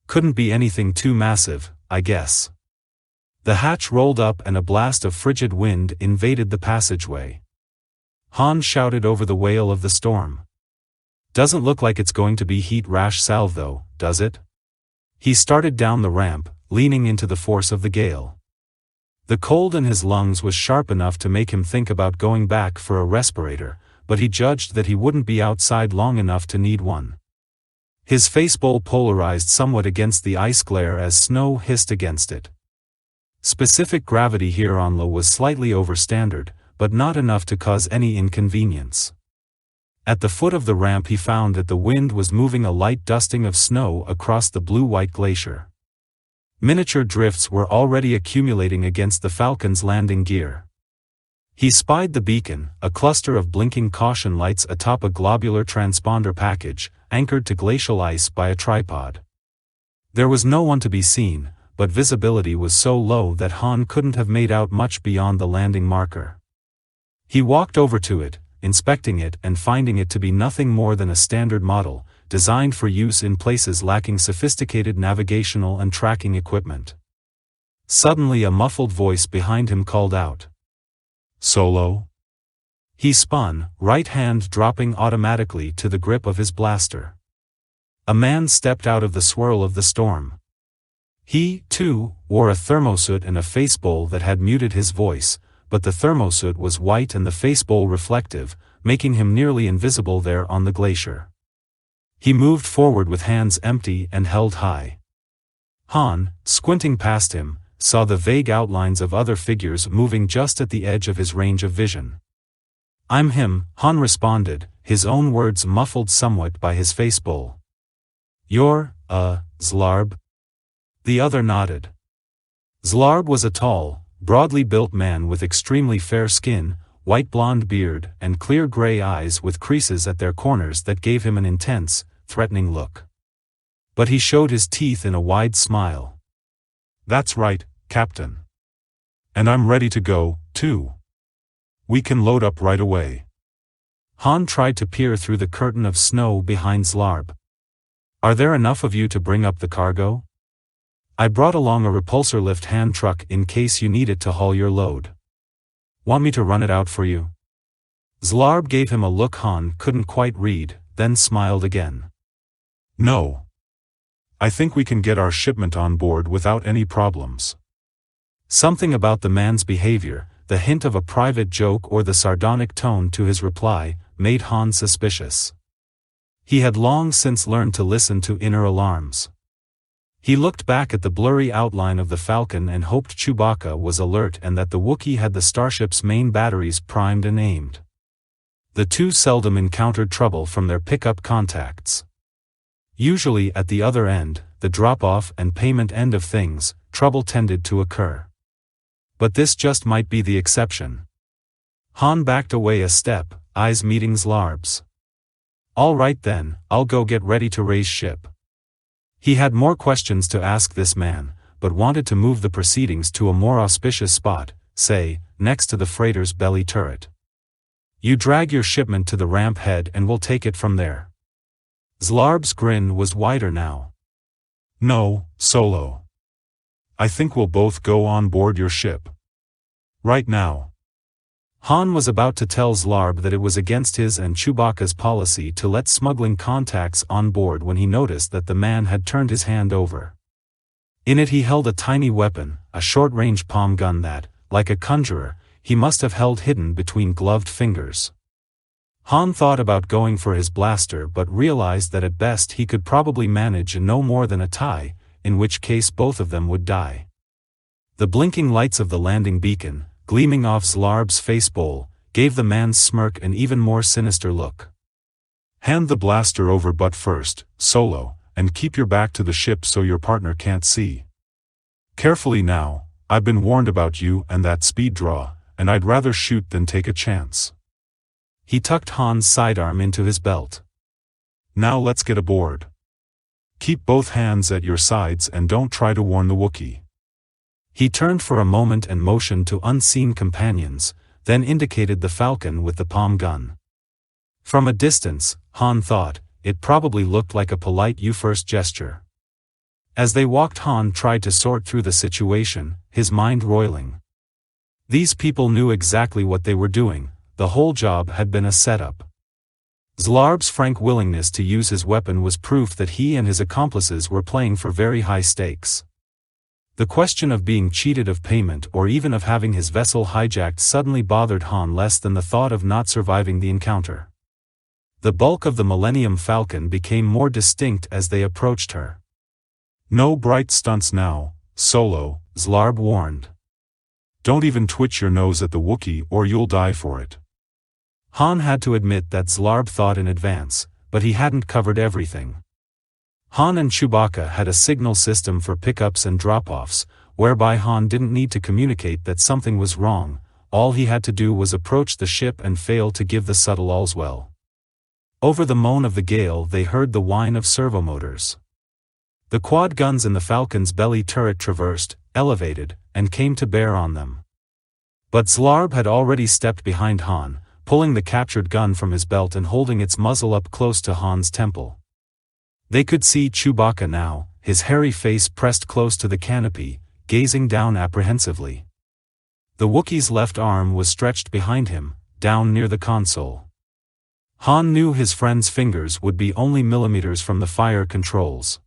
Couldn't be anything too massive, I guess." The hatch rolled up and a blast of frigid wind invaded the passageway. Han shouted over the wail of the storm. "Doesn't look like it's going to be heat rash salve though, does it?" He started down the ramp, leaning into the force of the gale. The cold in his lungs was sharp enough to make him think about going back for a respirator, but he judged that he wouldn't be outside long enough to need one. His facebowl polarized somewhat against the ice glare as snow hissed against it. Specific gravity here on Lo was slightly over standard, but not enough to cause any inconvenience. At the foot of the ramp he found that the wind was moving a light dusting of snow across the blue-white glacier. Miniature drifts were already accumulating against the Falcon's landing gear. He spied the beacon, a cluster of blinking caution lights atop a globular transponder package, anchored to glacial ice by a tripod. There was no one to be seen, but visibility was so low that Han couldn't have made out much beyond the landing marker. He walked over to it, inspecting it and finding it to be nothing more than a standard model, designed for use in places lacking sophisticated navigational and tracking equipment. Suddenly a muffled voice behind him called out, "Solo?" He spun, right hand dropping automatically to the grip of his blaster. A man stepped out of the swirl of the storm. He, too, wore a thermosuit and a facebowl that had muted his voice, but the thermosuit was white and the facebowl reflective, making him nearly invisible there on the glacier. He moved forward with hands empty and held high. Han, squinting past him, saw the vague outlines of other figures moving just at the edge of his range of vision. "I'm him," Han responded, his own words muffled somewhat by his facebowl. "You're, Zlarb?" The other nodded. Zlarb was a tall, broadly built man with extremely fair skin, white blonde beard, and clear gray eyes with creases at their corners that gave him an intense, threatening look. But he showed his teeth in a wide smile. "That's right, Captain. And I'm ready to go, too. We can load up right away." Han tried to peer through the curtain of snow behind Zlarb. "Are there enough of you to bring up the cargo? I brought along a repulsor lift hand truck in case you need it to haul your load. Want me to run it out for you?" Zlarb gave him a look Han couldn't quite read, then smiled again. "No. I think we can get our shipment on board without any problems." Something about the man's behavior, the hint of a private joke or the sardonic tone to his reply, made Han suspicious. He had long since learned to listen to inner alarms. He looked back at the blurry outline of the Falcon and hoped Chewbacca was alert and that the Wookiee had the starship's main batteries primed and aimed. The two seldom encountered trouble from their pickup contacts. Usually at the other end, the drop-off and payment end of things, trouble tended to occur. But this just might be the exception. Han backed away a step, eyes meeting Zlarb's. "All right then, I'll go get ready to raise ship." He had more questions to ask this man, but wanted to move the proceedings to a more auspicious spot, say, next to the freighter's belly turret. "You drag your shipment to the ramp head and we'll take it from there." Zlarb's grin was wider now. "No, Solo. I think we'll both go on board your ship. Right now." Han was about to tell Zlarb that it was against his and Chewbacca's policy to let smuggling contacts on board when he noticed that the man had turned his hand over. In it he held a tiny weapon, a short-range palm gun that, like a conjurer, he must have held hidden between gloved fingers. Han thought about going for his blaster but realized that at best he could probably manage no more than a tie, in which case both of them would die. The blinking lights of the landing beacon, gleaming off Zlarb's face bowl, gave the man's smirk an even more sinister look. "Hand the blaster over butt first, Solo, and keep your back to the ship so your partner can't see. Carefully now, I've been warned about you and that speed draw, and I'd rather shoot than take a chance." He tucked Han's sidearm into his belt. "Now let's get aboard. Keep both hands at your sides and don't try to warn the Wookiee." He turned for a moment and motioned to unseen companions, then indicated the Falcon with the palm gun. From a distance, Han thought, it probably looked like a polite "you first" gesture. As they walked, Han tried to sort through the situation, his mind roiling. These people knew exactly what they were doing, the whole job had been a setup. Zlarb's frank willingness to use his weapon was proof that he and his accomplices were playing for very high stakes. The question of being cheated of payment or even of having his vessel hijacked suddenly bothered Han less than the thought of not surviving the encounter. The bulk of the Millennium Falcon became more distinct as they approached her. "No bright stunts now, Solo," Zlarb warned. "Don't even twitch your nose at the Wookiee or you'll die for it." Han had to admit that Zlarb thought in advance, but he hadn't covered everything. Han and Chewbacca had a signal system for pickups and drop-offs, whereby Han didn't need to communicate that something was wrong, all he had to do was approach the ship and fail to give the subtle "all's well." Over the moan of the gale they heard the whine of servomotors. The quad guns in the Falcon's belly turret traversed, elevated, and came to bear on them. But Zlarb had already stepped behind Han, pulling the captured gun from his belt and holding its muzzle up close to Han's temple. They could see Chewbacca now, his hairy face pressed close to the canopy, gazing down apprehensively. The Wookiee's left arm was stretched behind him, down near the console. Han knew his friend's fingers would be only millimeters from the fire controls.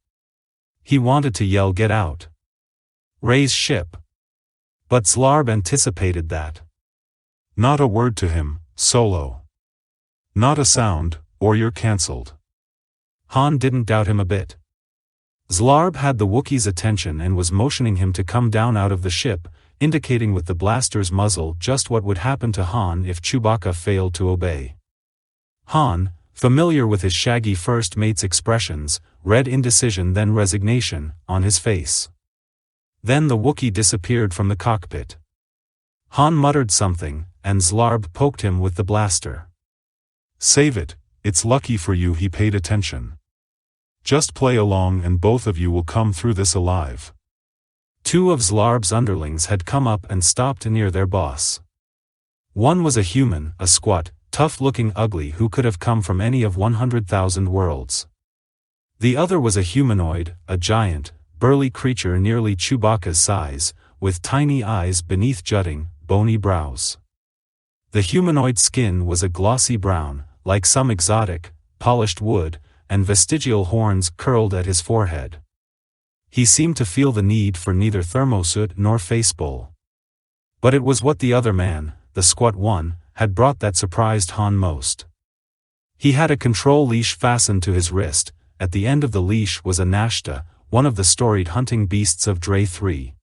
He wanted to yell, "Get out! Raise ship!" But Zlarb anticipated that. "Not a word to him, Solo. Not a sound, or you're cancelled." Han didn't doubt him a bit. Zlarb had the Wookiee's attention and was motioning him to come down out of the ship, indicating with the blaster's muzzle just what would happen to Han if Chewbacca failed to obey. Han, familiar with his shaggy first mate's expressions, read indecision then resignation on his face. Then the Wookiee disappeared from the cockpit. Han muttered something, and Zlarb poked him with the blaster. "Save it, it's lucky for you he paid attention. Just play along and both of you will come through this alive." Two of Zlarb's underlings had come up and stopped near their boss. One was a human, a squat, tough-looking ugly who could have come from any of 100,000 worlds. The other was a humanoid, a giant, burly creature nearly Chewbacca's size, with tiny eyes beneath jutting, bony brows. The humanoid skin was a glossy brown, like some exotic, polished wood, and vestigial horns curled at his forehead. He seemed to feel the need for neither thermosuit nor face bowl. But it was what the other man, the squat one, had brought that surprised Han most. He had a control leash fastened to his wrist. At the end of the leash was a nashta, one of the storied hunting beasts of Dre 3.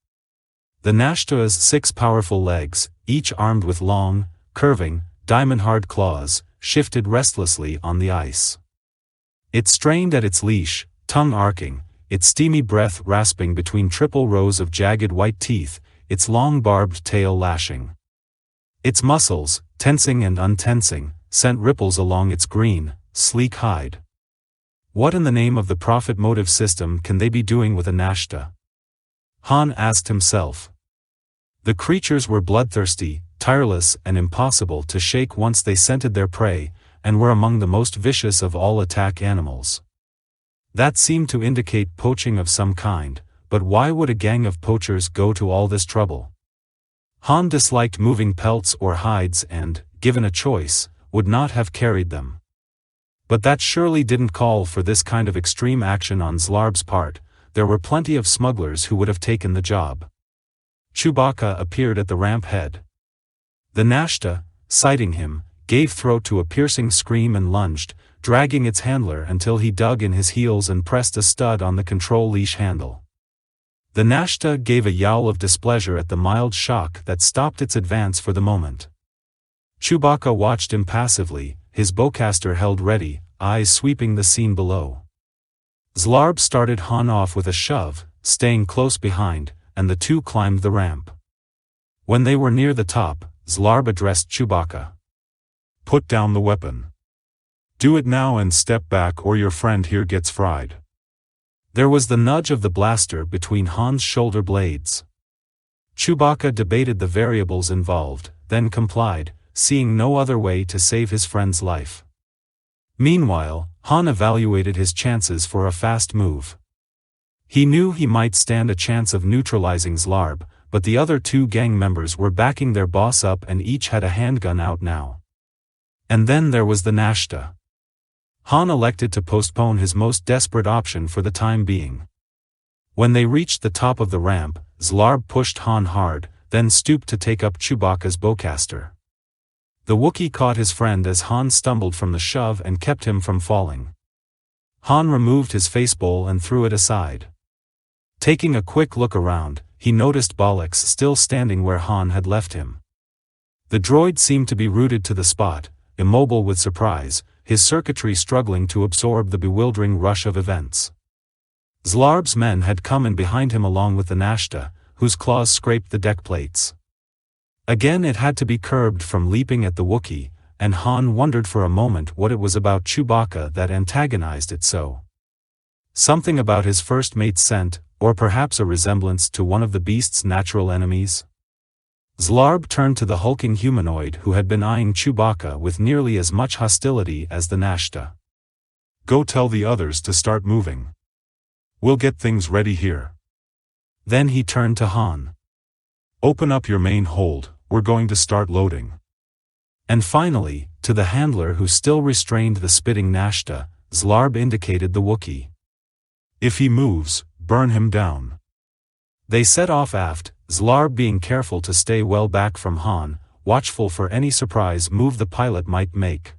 The Nashta's 6 powerful legs, each armed with long, curving, diamond-hard claws, shifted restlessly on the ice. It strained at its leash, tongue arcing, its steamy breath rasping between triple rows of jagged white teeth, its long barbed tail lashing. Its muscles, tensing and untensing, sent ripples along its green, sleek hide. What in the name of the profit motive system can they be doing with a Nashta? Han asked himself. The creatures were bloodthirsty, tireless and impossible to shake once they scented their prey, and were among the most vicious of all attack animals. That seemed to indicate poaching of some kind, but why would a gang of poachers go to all this trouble? Han disliked moving pelts or hides and, given a choice, would not have carried them. But that surely didn't call for this kind of extreme action on Zlarb's part. There were plenty of smugglers who would have taken the job. Chewbacca appeared at the ramp head. The Nashta, sighting him, gave throat to a piercing scream and lunged, dragging its handler until he dug in his heels and pressed a stud on the control leash handle. The Nashta gave a yowl of displeasure at the mild shock that stopped its advance for the moment. Chewbacca watched impassively, his bowcaster held ready, eyes sweeping the scene below. Zlarb started Han off with a shove, staying close behind, and the two climbed the ramp. When they were near the top, Zlarb addressed Chewbacca. Put down the weapon. Do it now and step back or your friend here gets fried. There was the nudge of the blaster between Han's shoulder blades. Chewbacca debated the variables involved, then complied, seeing no other way to save his friend's life. Meanwhile, Han evaluated his chances for a fast move. He knew he might stand a chance of neutralizing Zlarb, but the other 2 gang members were backing their boss up and each had a handgun out now. And then there was the Nashta. Han elected to postpone his most desperate option for the time being. When they reached the top of the ramp, Zlarb pushed Han hard, then stooped to take up Chewbacca's bowcaster. The Wookiee caught his friend as Han stumbled from the shove and kept him from falling. Han removed his facebowl and threw it aside. Taking a quick look around, he noticed Bollix still standing where Han had left him. The droid seemed to be rooted to the spot, immobile with surprise, his circuitry struggling to absorb the bewildering rush of events. Zlarb's men had come in behind him along with the Nashta, whose claws scraped the deck plates. Again it had to be curbed from leaping at the Wookiee, and Han wondered for a moment what it was about Chewbacca that antagonized it so. Something about his first mate's scent, or perhaps a resemblance to one of the beast's natural enemies? Zlarb turned to the hulking humanoid who had been eyeing Chewbacca with nearly as much hostility as the Nashta. Go tell the others to start moving. We'll get things ready here. Then he turned to Han. Open up your main hold, we're going to start loading. And finally, to the handler who still restrained the spitting Nashta, Zlarb indicated the Wookiee. If he moves, burn him down. They set off aft, Zlarb being careful to stay well back from Han, watchful for any surprise move the pilot might make.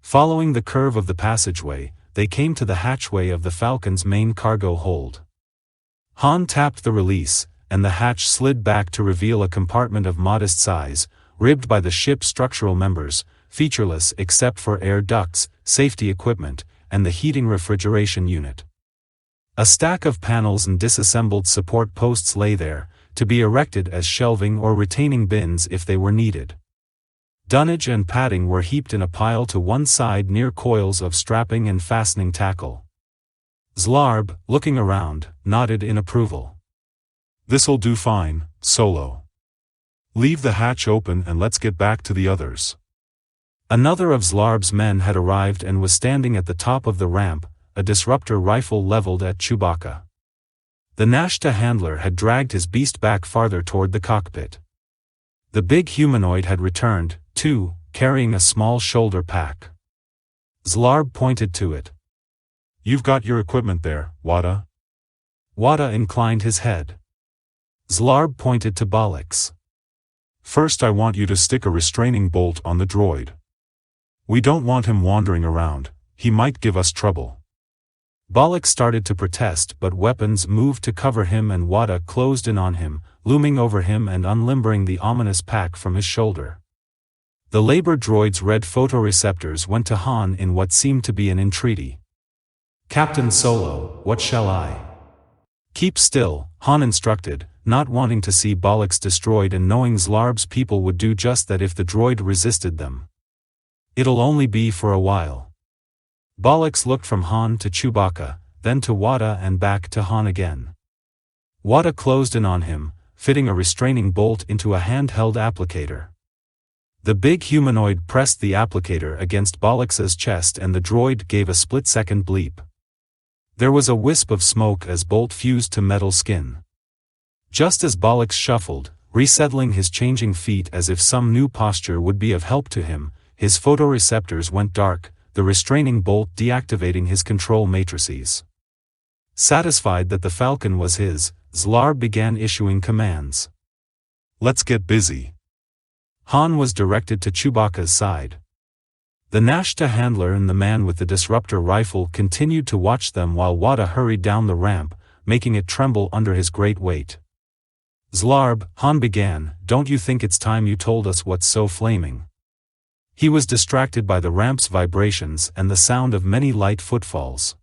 Following the curve of the passageway, they came to the hatchway of the Falcon's main cargo hold. Han tapped the release, and the hatch slid back to reveal a compartment of modest size, ribbed by the ship's structural members, featureless except for air ducts, safety equipment, and the heating refrigeration unit. A stack of panels and disassembled support posts lay there, to be erected as shelving or retaining bins if they were needed. Dunnage and padding were heaped in a pile to one side near coils of strapping and fastening tackle. Zlarb, looking around, nodded in approval. This'll do fine, Solo. Leave the hatch open and let's get back to the others. Another of Zlarb's men had arrived and was standing at the top of the ramp, a disruptor rifle leveled at Chewbacca. The Nashta handler had dragged his beast back farther toward the cockpit. The big humanoid had returned, too, carrying a small shoulder pack. Zlarb pointed to it. You've got your equipment there, Wada. Wada inclined his head. Zlarb pointed to Bollix. First I want you to stick a restraining bolt on the droid. We don't want him wandering around, he might give us trouble. Bollock started to protest, but weapons moved to cover him and Wada closed in on him, looming over him and unlimbering the ominous pack from his shoulder. The labor droid's red photoreceptors went to Han in what seemed to be an entreaty. "Captain Solo, what shall I?" "Keep still," Han instructed, not wanting to see Bollock's destroyed and knowing Zlarb's people would do just that if the droid resisted them. "It'll only be for a while." Bollock looked from Han to Chewbacca, then to Wada and back to Han again. Wada closed in on him, fitting a restraining bolt into a handheld applicator. The big humanoid pressed the applicator against Bollock's chest and the droid gave a split-second bleep. There was a wisp of smoke as bolt fused to metal skin. Just as Bollock shuffled, resettling his changing feet as if some new posture would be of help to him, his photoreceptors went dark, the restraining bolt deactivating his control matrices. Satisfied that the Falcon was his, Zlarb began issuing commands. "Let's get busy." Han was directed to Chewbacca's side. The Nashta handler and the man with the disruptor rifle continued to watch them while Wada hurried down the ramp, making it tremble under his great weight. "Zlarb," Han began, "don't you think it's time you told us what's so flaming?" He was distracted by the ramp's vibrations and the sound of many light footfalls.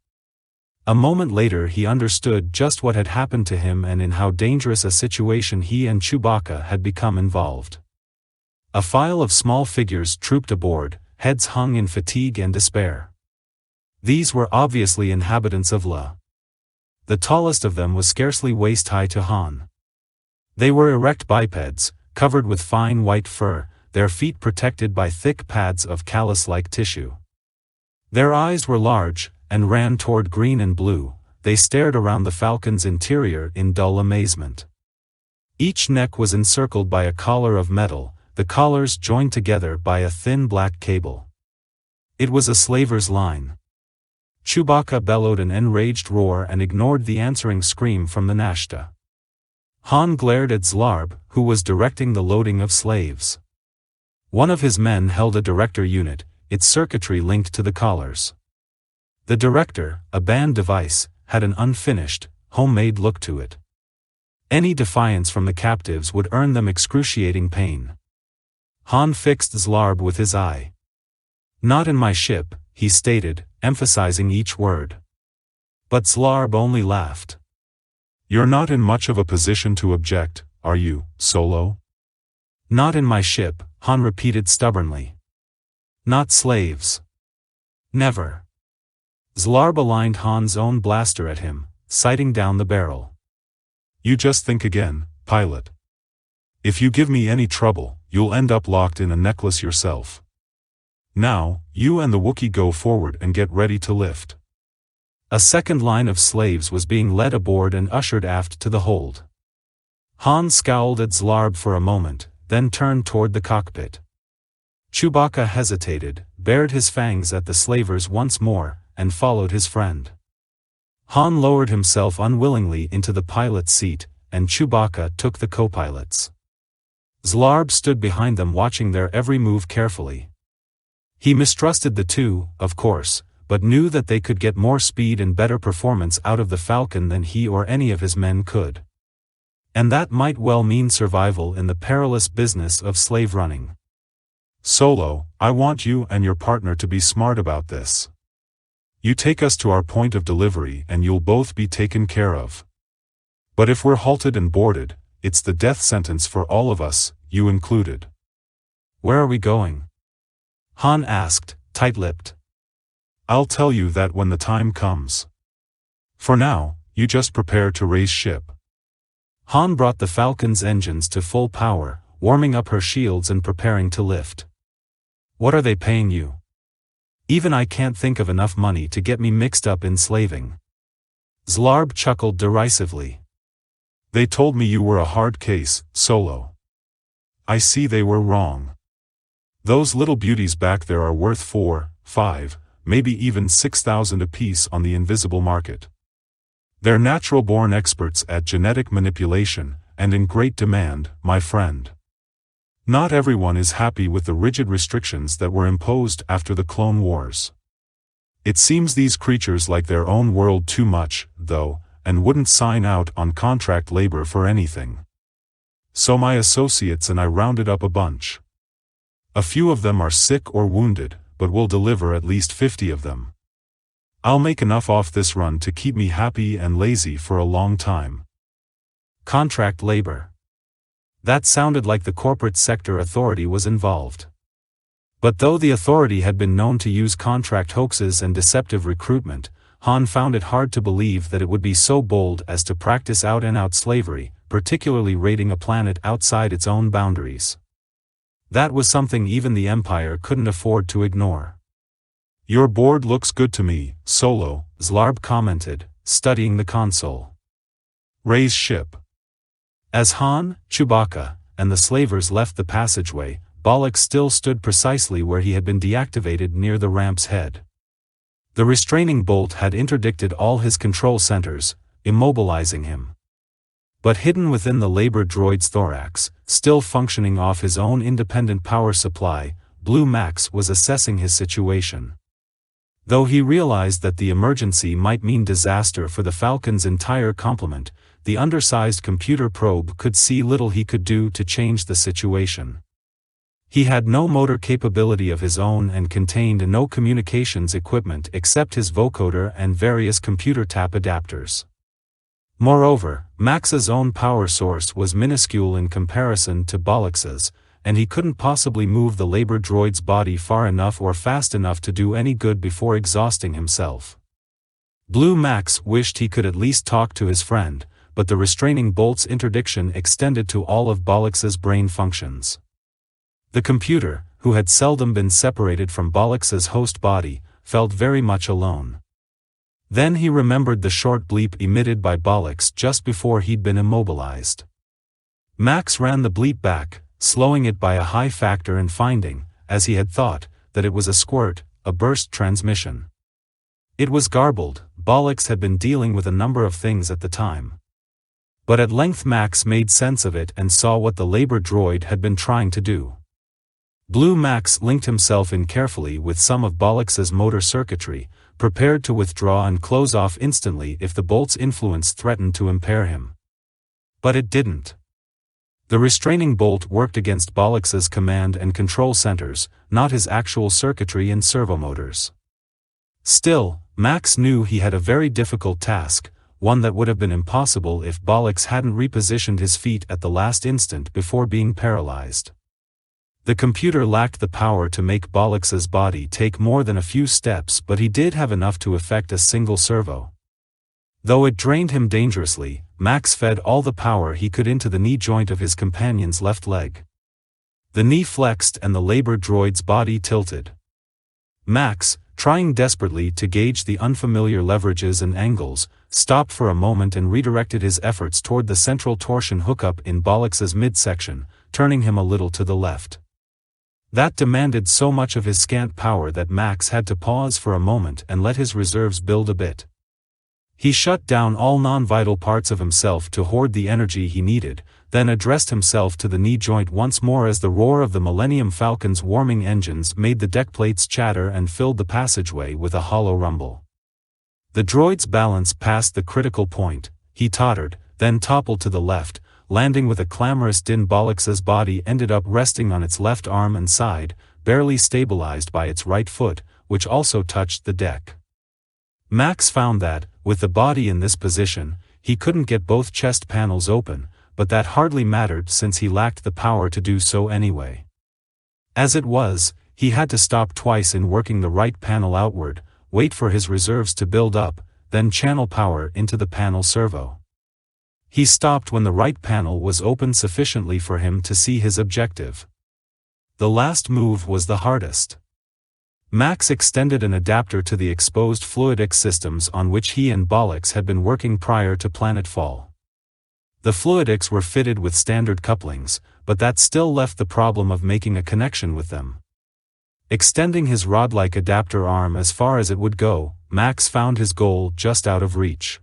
A moment later he understood just what had happened to him and in how dangerous a situation he and Chewbacca had become involved. A file of small figures trooped aboard, heads hung in fatigue and despair. These were obviously inhabitants of La. The tallest of them was scarcely waist-high to Han. They were erect bipeds, covered with fine white fur, their feet protected by thick pads of callus-like tissue. Their eyes were large, and ran toward green and blue. They stared around the Falcon's interior in dull amazement. Each neck was encircled by a collar of metal, the collars joined together by a thin black cable. It was a slaver's line. Chewbacca bellowed an enraged roar and ignored the answering scream from the Nashta. Han glared at Zlarb, who was directing the loading of slaves. One of his men held a director unit, its circuitry linked to the collars. The director, a band device, had an unfinished, homemade look to it. Any defiance from the captives would earn them excruciating pain. Han fixed Zlarb with his eye. "Not in my ship," he stated, emphasizing each word. But Zlarb only laughed. "You're not in much of a position to object, are you, Solo?" "Not in my ship," Han repeated stubbornly. "Not slaves. Never." Zlarb aligned Han's own blaster at him, sighting down the barrel. "You just think again, pilot. If you give me any trouble, you'll end up locked in a necklace yourself. Now, you and the Wookiee go forward and get ready to lift." A second line of slaves was being led aboard and ushered aft to the hold. Han scowled at Zlarb for a moment, then turned toward the cockpit. Chewbacca hesitated, bared his fangs at the slavers once more, and followed his friend. Han lowered himself unwillingly into the pilot's seat, and Chewbacca took the co-pilot's. Zlarb stood behind them watching their every move carefully. He mistrusted the two, of course, but knew that they could get more speed and better performance out of the Falcon than he or any of his men could. And that might well mean survival in the perilous business of slave running. "Solo, I want you and your partner to be smart about this. You take us to our point of delivery and you'll both be taken care of. But if we're halted and boarded, it's the death sentence for all of us, you included." "Where are we going?" Han asked, tight-lipped. "I'll tell you that when the time comes. For now, you just prepare to raise ship." Han brought the Falcon's engines to full power, warming up her shields and preparing to lift. "What are they paying you? Even I can't think of enough money to get me mixed up in slaving." Zlarb chuckled derisively. "They told me you were a hard case, Solo. I see they were wrong. Those little beauties back there are worth 4, 5, maybe even 6,000 apiece on the invisible market. They're natural-born experts at genetic manipulation, and in great demand, my friend. Not everyone is happy with the rigid restrictions that were imposed after the Clone Wars. It seems these creatures like their own world too much, though, and wouldn't sign out on contract labor for anything. So my associates and I rounded up a bunch. A few of them are sick or wounded, but we'll deliver at least 50 of them. I'll make enough off this run to keep me happy and lazy for a long time. Contract labor. That sounded like the corporate sector authority was involved. But though the authority had been known to use contract hoaxes and deceptive recruitment, Han found it hard to believe that it would be so bold as to practice out-and-out slavery, particularly raiding a planet outside its own boundaries. That was something even the Empire couldn't afford to ignore. Your board looks good to me, Solo, Zlarb commented, studying the console. Ray's ship. As Han, Chewbacca, and the slavers left the passageway, Bollock still stood precisely where he had been deactivated near the ramp's head. The restraining bolt had interdicted all his control centers, immobilizing him. But hidden within the labor droid's thorax, still functioning off his own independent power supply, Blue Max was assessing his situation. Though he realized that the emergency might mean disaster for the Falcon's entire complement, the undersized computer probe could see little he could do to change the situation. He had no motor capability of his own and contained no communications equipment except his vocoder and various computer tap adapters. Moreover, Max's own power source was minuscule in comparison to Bollock's, and he couldn't possibly move the labor droid's body far enough or fast enough to do any good before exhausting himself. Blue Max wished he could at least talk to his friend, but the restraining bolt's interdiction extended to all of Bollock's brain functions. The computer, who had seldom been separated from Bollock's host body, felt very much alone. Then he remembered the short bleep emitted by Bollock's just before he'd been immobilized. Max ran the bleep back, slowing it by a high factor and finding, as he had thought, that it was a burst transmission. It was garbled. Bollock's had been dealing with a number of things at the time. But at length Max made sense of it and saw what the labor droid had been trying to do. Blue Max linked himself in carefully with some of Bollock's motor circuitry, prepared to withdraw and close off instantly if the bolt's influence threatened to impair him. But it didn't. The restraining bolt worked against Bollock's command and control centers, not his actual circuitry and servomotors. Still, Max knew he had a very difficult task, one that would have been impossible if Bollock hadn't repositioned his feet at the last instant before being paralyzed. The computer lacked the power to make Bollock's body take more than a few steps, but he did have enough to effect a single servo. Though it drained him dangerously, Max fed all the power he could into the knee joint of his companion's left leg. The knee flexed and the labor droid's body tilted. Max, trying desperately to gauge the unfamiliar leverages and angles, stopped for a moment and redirected his efforts toward the central torsion hookup in Bollock's midsection, turning him a little to the left. That demanded so much of his scant power that Max had to pause for a moment and let his reserves build a bit. He shut down all non-vital parts of himself to hoard the energy he needed, then addressed himself to the knee joint once more as the roar of the Millennium Falcon's warming engines made the deck plates chatter and filled the passageway with a hollow rumble. The droid's balance passed the critical point, he tottered, then toppled to the left, landing with a clamorous din. Bollock's body ended up resting on its left arm and side, barely stabilized by its right foot, which also touched the deck. Max found that, with the body in this position, he couldn't get both chest panels open, but that hardly mattered since he lacked the power to do so anyway. As it was, he had to stop twice in working the right panel outward, wait for his reserves to build up, then channel power into the panel servo. He stopped when the right panel was open sufficiently for him to see his objective. The last move was the hardest. Max extended an adapter to the exposed fluidic systems on which he and Bollock had been working prior to planetfall. The fluidics were fitted with standard couplings, but that still left the problem of making a connection with them. Extending his rod-like adapter arm as far as it would go, Max found his goal just out of reach.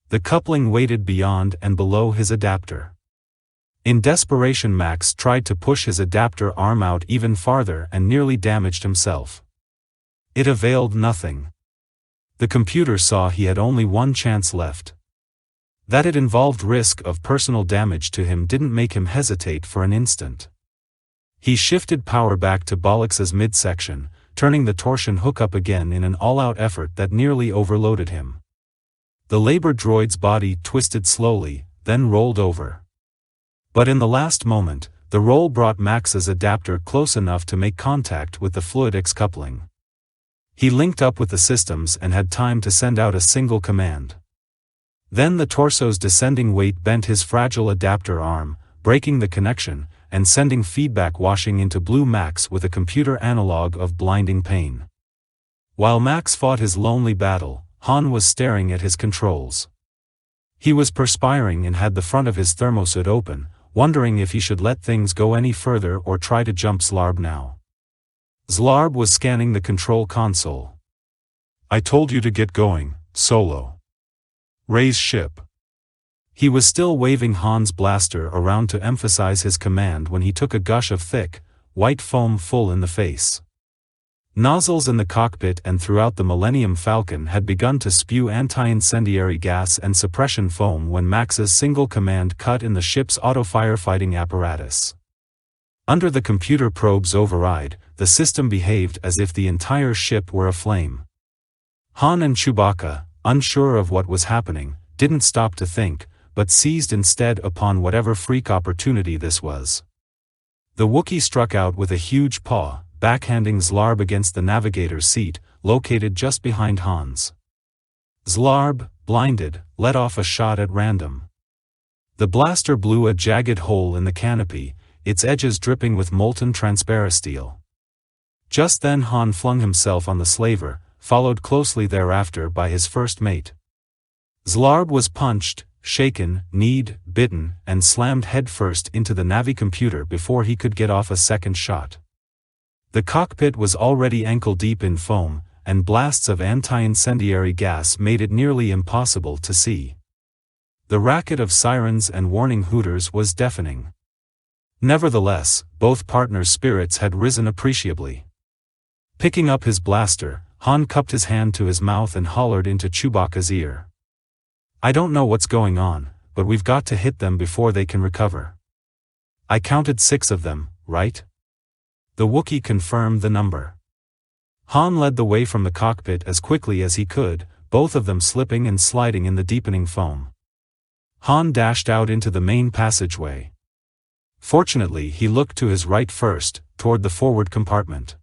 The coupling waited beyond and below his adapter. In desperation, Max tried to push his adapter arm out even farther and nearly damaged himself. It availed nothing. The computer saw he had only one chance left. That it involved risk of personal damage to him didn't make him hesitate for an instant. He shifted power back to Bollocks's midsection, turning the torsion hook up again in an all-out effort that nearly overloaded him. The labor droid's body twisted slowly, then rolled over. But in the last moment, the roll brought Max's adapter close enough to make contact with the fluidics coupling. He linked up with the systems and had time to send out a single command. Then the torso's descending weight bent his fragile adapter arm, breaking the connection, and sending feedback washing into Blue Max with a computer analog of blinding pain. While Max fought his lonely battle, Han was staring at his controls. He was perspiring and had the front of his thermosuit open, wondering if he should let things go any further or try to jump Zlarb now. Zlarb was scanning the control console. I told you to get going, Solo. Raise ship. He was still waving Han's blaster around to emphasize his command when he took a gush of thick, white foam full in the face. Nozzles in the cockpit and throughout the Millennium Falcon had begun to spew anti-incendiary gas and suppression foam when Max's single command cut in the ship's auto-firefighting apparatus. Under the computer probe's override, the system behaved as if the entire ship were aflame. Han and Chewbacca, unsure of what was happening, didn't stop to think, but seized instead upon whatever freak opportunity this was. The Wookiee struck out with a huge paw, backhanding Zlarb against the navigator's seat, located just behind Han's. Zlarb, blinded, let off a shot at random. The blaster blew a jagged hole in the canopy, its edges dripping with molten transparasteel. Just then Han flung himself on the slaver, followed closely thereafter by his first mate. Zlarb was punched, shaken, kneed, bitten, and slammed headfirst into the Navi computer before he could get off a second shot. The cockpit was already ankle-deep in foam, and blasts of anti-incendiary gas made it nearly impossible to see. The racket of sirens and warning hooters was deafening. Nevertheless, both partners' spirits had risen appreciably. Picking up his blaster, Han cupped his hand to his mouth and hollered into Chewbacca's ear. I don't know what's going on, but we've got to hit them before they can recover. I counted 6 of them, right? The Wookiee confirmed the number. Han led the way from the cockpit as quickly as he could, both of them slipping and sliding in the deepening foam. Han dashed out into the main passageway. Fortunately, he looked to his right first, toward the forward compartment.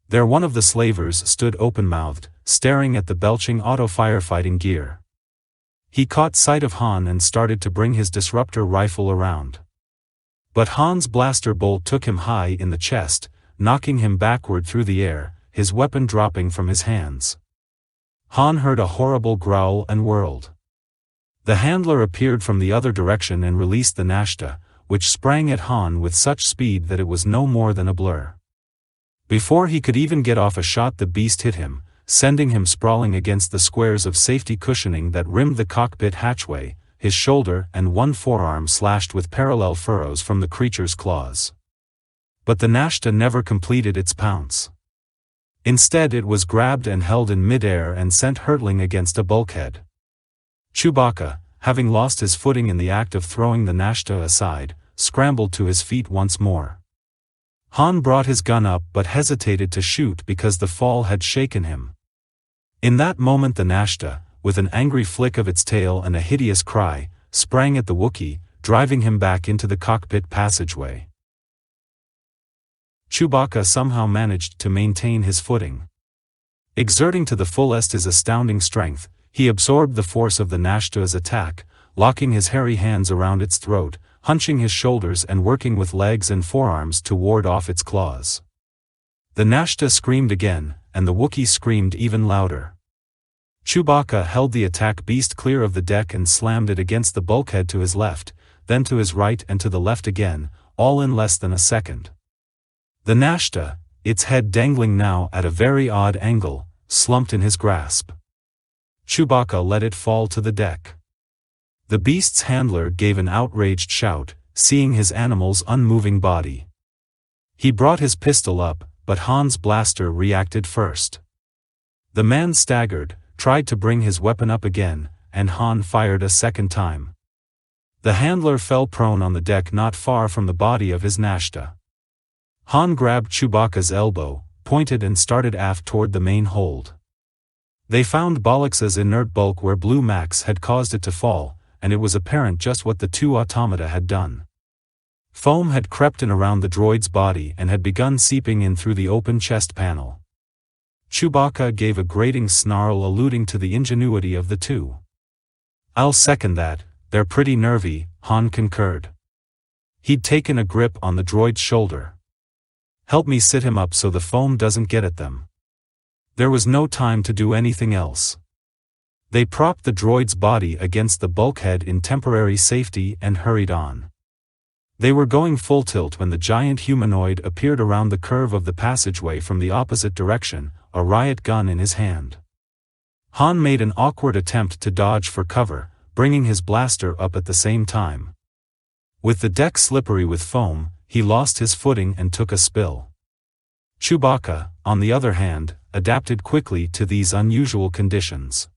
There one of the slavers stood open-mouthed, staring at the belching auto-firefighting gear. He caught sight of Han and started to bring his disruptor rifle around. But Han's blaster bolt took him high in the chest, knocking him backward through the air, his weapon dropping from his hands. Han heard a horrible growl and whirled. The handler appeared from the other direction and released the Nashta, which sprang at Han with such speed that it was no more than a blur. Before he could even get off a shot, the beast hit him, sending him sprawling against the squares of safety cushioning that rimmed the cockpit hatchway, his shoulder and one forearm slashed with parallel furrows from the creature's claws. But the Nashta never completed its pounce. Instead, it was grabbed and held in midair and sent hurtling against a bulkhead. Chewbacca, having lost his footing in the act of throwing the Nashta aside, scrambled to his feet once more. Han brought his gun up but hesitated to shoot because the fall had shaken him. In that moment the Nashta, with an angry flick of its tail and a hideous cry, sprang at the Wookiee, driving him back into the cockpit passageway. Chewbacca somehow managed to maintain his footing. Exerting to the fullest his astounding strength, he absorbed the force of the Nashta's attack, locking his hairy hands around its throat, hunching his shoulders and working with legs and forearms to ward off its claws. The Nashta screamed again, and the Wookiee screamed even louder. Chewbacca held the attack beast clear of the deck and slammed it against the bulkhead to his left, then to his right and to the left again, all in less than a second. The Nashta, its head dangling now at a very odd angle, slumped in his grasp. Chewbacca let it fall to the deck. The beast's handler gave an outraged shout, seeing his animal's unmoving body. He brought his pistol up, but Han's blaster reacted first. The man staggered, tried to bring his weapon up again, and Han fired a second time. The handler fell prone on the deck not far from the body of his Nashta. Han grabbed Chewbacca's elbow, pointed and started aft toward the main hold. They found Bollix's inert bulk where Blue Max had caused it to fall, and it was apparent just what the two automata had done. Foam had crept in around the droid's body and had begun seeping in through the open chest panel. Chewbacca gave a grating snarl alluding to the ingenuity of the two. "I'll second that, they're pretty nervy," Han concurred. He'd taken a grip on the droid's shoulder. "Help me sit him up so the foam doesn't get at them." There was no time to do anything else. They propped the droid's body against the bulkhead in temporary safety and hurried on. They were going full tilt when the giant humanoid appeared around the curve of the passageway from the opposite direction, a riot gun in his hand. Han made an awkward attempt to dodge for cover, bringing his blaster up at the same time. With the deck slippery with foam, he lost his footing and took a spill. Chewbacca, on the other hand, adapted quickly to these unusual conditions.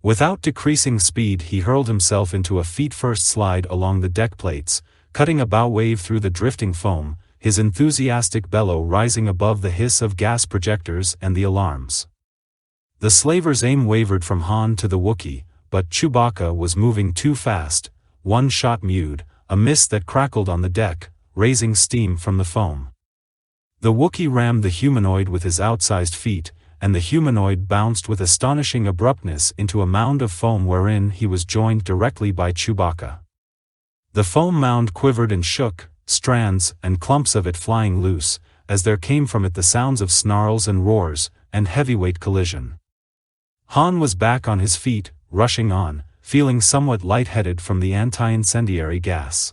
Without decreasing speed, he hurled himself into a feet-first slide along the deck plates, cutting a bow wave through the drifting foam, his enthusiastic bellow rising above the hiss of gas projectors and the alarms. The slaver's aim wavered from Han to the Wookiee, but Chewbacca was moving too fast, one shot mewed, a mist that crackled on the deck, raising steam from the foam. The Wookiee rammed the humanoid with his outsized feet, and the humanoid bounced with astonishing abruptness into a mound of foam wherein he was joined directly by Chewbacca. The foam mound quivered and shook, strands and clumps of it flying loose, as there came from it the sounds of snarls and roars, and heavyweight collision. Han was back on his feet, rushing on, feeling somewhat lightheaded from the anti-incendiary gas.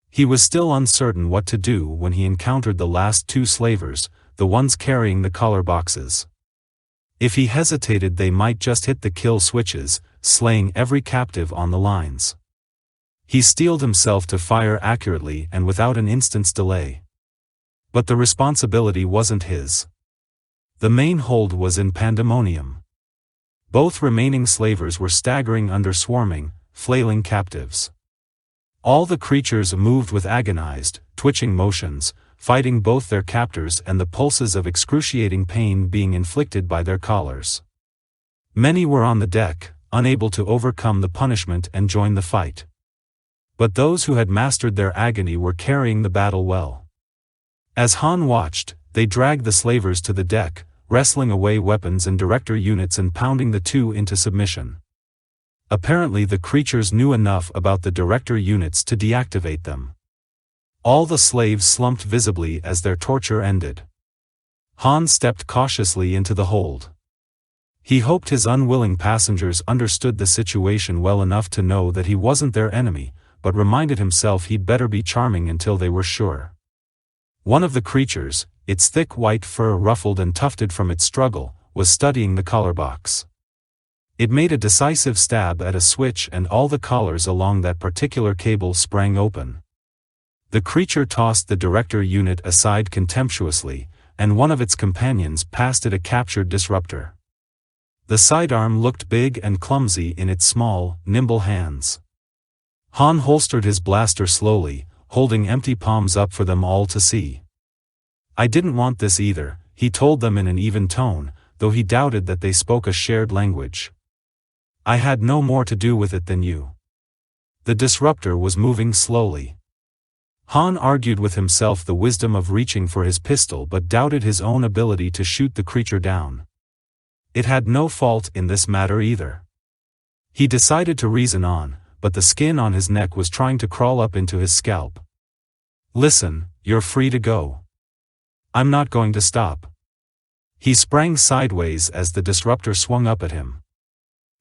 He was still uncertain what to do when he encountered the last two slavers, the ones carrying the collar boxes. If he hesitated, they might just hit the kill switches, slaying every captive on the lines. He steeled himself to fire accurately and without an instant's delay. But the responsibility wasn't his. The main hold was in pandemonium. Both remaining slavers were staggering under swarming, flailing captives. All the creatures moved with agonized, twitching motions, fighting both their captors and the pulses of excruciating pain being inflicted by their collars. Many were on the deck, unable to overcome the punishment and join the fight. But those who had mastered their agony were carrying the battle well. As Han watched, they dragged the slavers to the deck, wrestling away weapons and director units and pounding the two into submission. Apparently the creatures knew enough about the director units to deactivate them. All the slaves slumped visibly as their torture ended. Han stepped cautiously into the hold. He hoped his unwilling passengers understood the situation well enough to know that he wasn't their enemy, but reminded himself he'd better be charming until they were sure. One of the creatures, its thick white fur ruffled and tufted from its struggle, was studying the collar box. It made a decisive stab at a switch and all the collars along that particular cable sprang open. The creature tossed the director unit aside contemptuously, and one of its companions passed it a captured disruptor. The sidearm looked big and clumsy in its small, nimble hands. Han holstered his blaster slowly, holding empty palms up for them all to see. "I didn't want this either," he told them in an even tone, though he doubted that they spoke a shared language. "I had no more to do with it than you." The disruptor was moving slowly. Han argued with himself the wisdom of reaching for his pistol but doubted his own ability to shoot the creature down. It had no fault in this matter either. He decided to reason on, but the skin on his neck was trying to crawl up into his scalp. "Listen, you're free to go. I'm not going to stop." He sprang sideways as the disruptor swung up at him.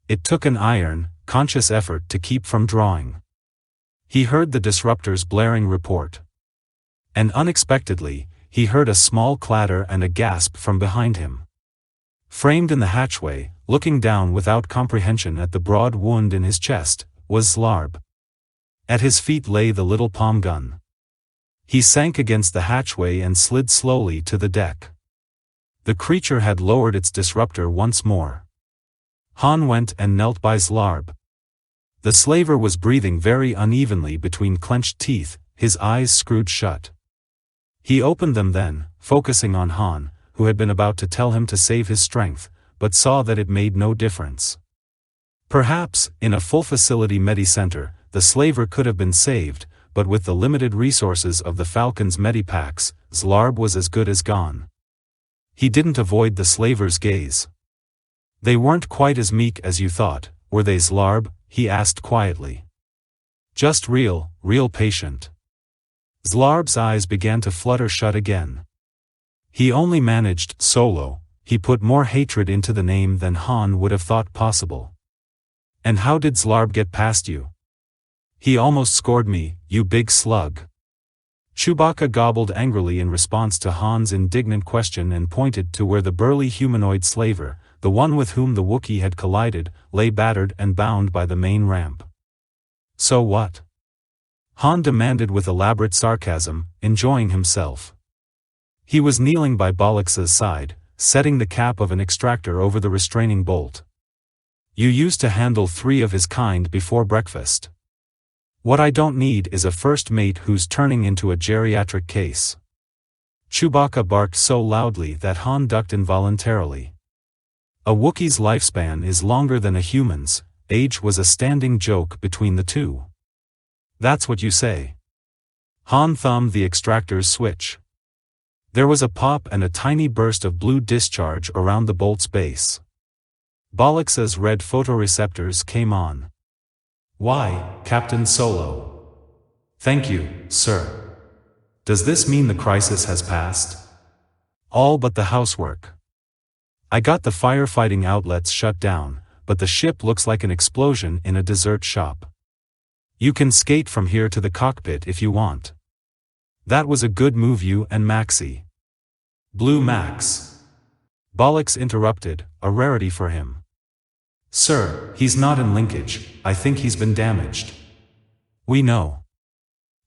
It took an iron, conscious effort to keep from drawing. He heard the disruptor's blaring report. And unexpectedly, he heard a small clatter and a gasp from behind him. Framed in the hatchway, looking down without comprehension at the broad wound in his chest, was Zlarb. At his feet lay the little palm gun. He sank against the hatchway and slid slowly to the deck. The creature had lowered its disruptor once more. Han went and knelt by Zlarb. The slaver was breathing very unevenly between clenched teeth, his eyes screwed shut. He opened them then, focusing on Han, who had been about to tell him to save his strength, but saw that it made no difference. Perhaps, in a full-facility medicenter, the slaver could have been saved, but with the limited resources of the Falcon's medipacks, Zlarb was as good as gone. He didn't avoid the slaver's gaze. "They weren't quite as meek as you thought, were they, Zlarb?" he asked quietly. "Just real patient." Zlarb's eyes began to flutter shut again. He only managed Solo. He put more hatred into the name than Han would have thought possible. "And how did Zlarb get past you?" "He almost scored me, you big slug." Chewbacca gobbled angrily in response to Han's indignant question and pointed to where the burly humanoid slaver, the one with whom the Wookiee had collided, lay battered and bound by the main ramp. "So what?" Han demanded with elaborate sarcasm, enjoying himself. He was kneeling by Bollix's side, setting the cap of an extractor over the restraining bolt. "You used to handle 3 of his kind before breakfast. What I don't need is a first mate who's turning into a geriatric case." Chewbacca barked so loudly that Han ducked involuntarily. A Wookiee's lifespan is longer than a human's. Age was a standing joke between the two. "That's what you say." Han thumbed the extractor's switch. There was a pop and a tiny burst of blue discharge around the bolt's base. Bollix's red photoreceptors came on. "Why, Captain Solo." "Thank you, sir. Does this mean the crisis has passed?" "All but the housework. I got the firefighting outlets shut down, but the ship looks like an explosion in a dessert shop. You can skate from here to the cockpit if you want." "That was a good move, you and Maxie." "Blue Max." Bollix interrupted, a rarity for him. "Sir, he's not in linkage. I think he's been damaged." "We know.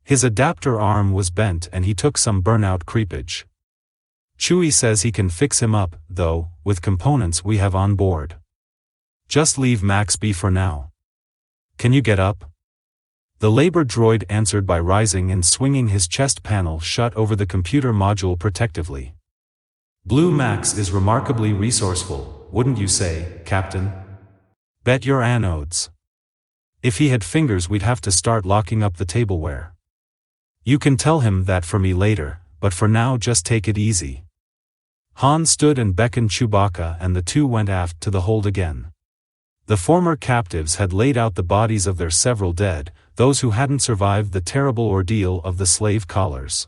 His adapter arm was bent and he took some burnout creepage. Chewie says he can fix him up, though, with components we have on board. Just leave Max be for now. Can you get up?" The labor droid answered by rising and swinging his chest panel shut over the computer module protectively. "Blue Max is remarkably resourceful, wouldn't you say, Captain?" "Bet your anodes. If he had fingers we'd have to start locking up the tableware." "You can tell him that for me later, but for now just take it easy." Han stood and beckoned Chewbacca and the two went aft to the hold again. The former captives had laid out the bodies of their several dead, those who hadn't survived the terrible ordeal of the slave collars.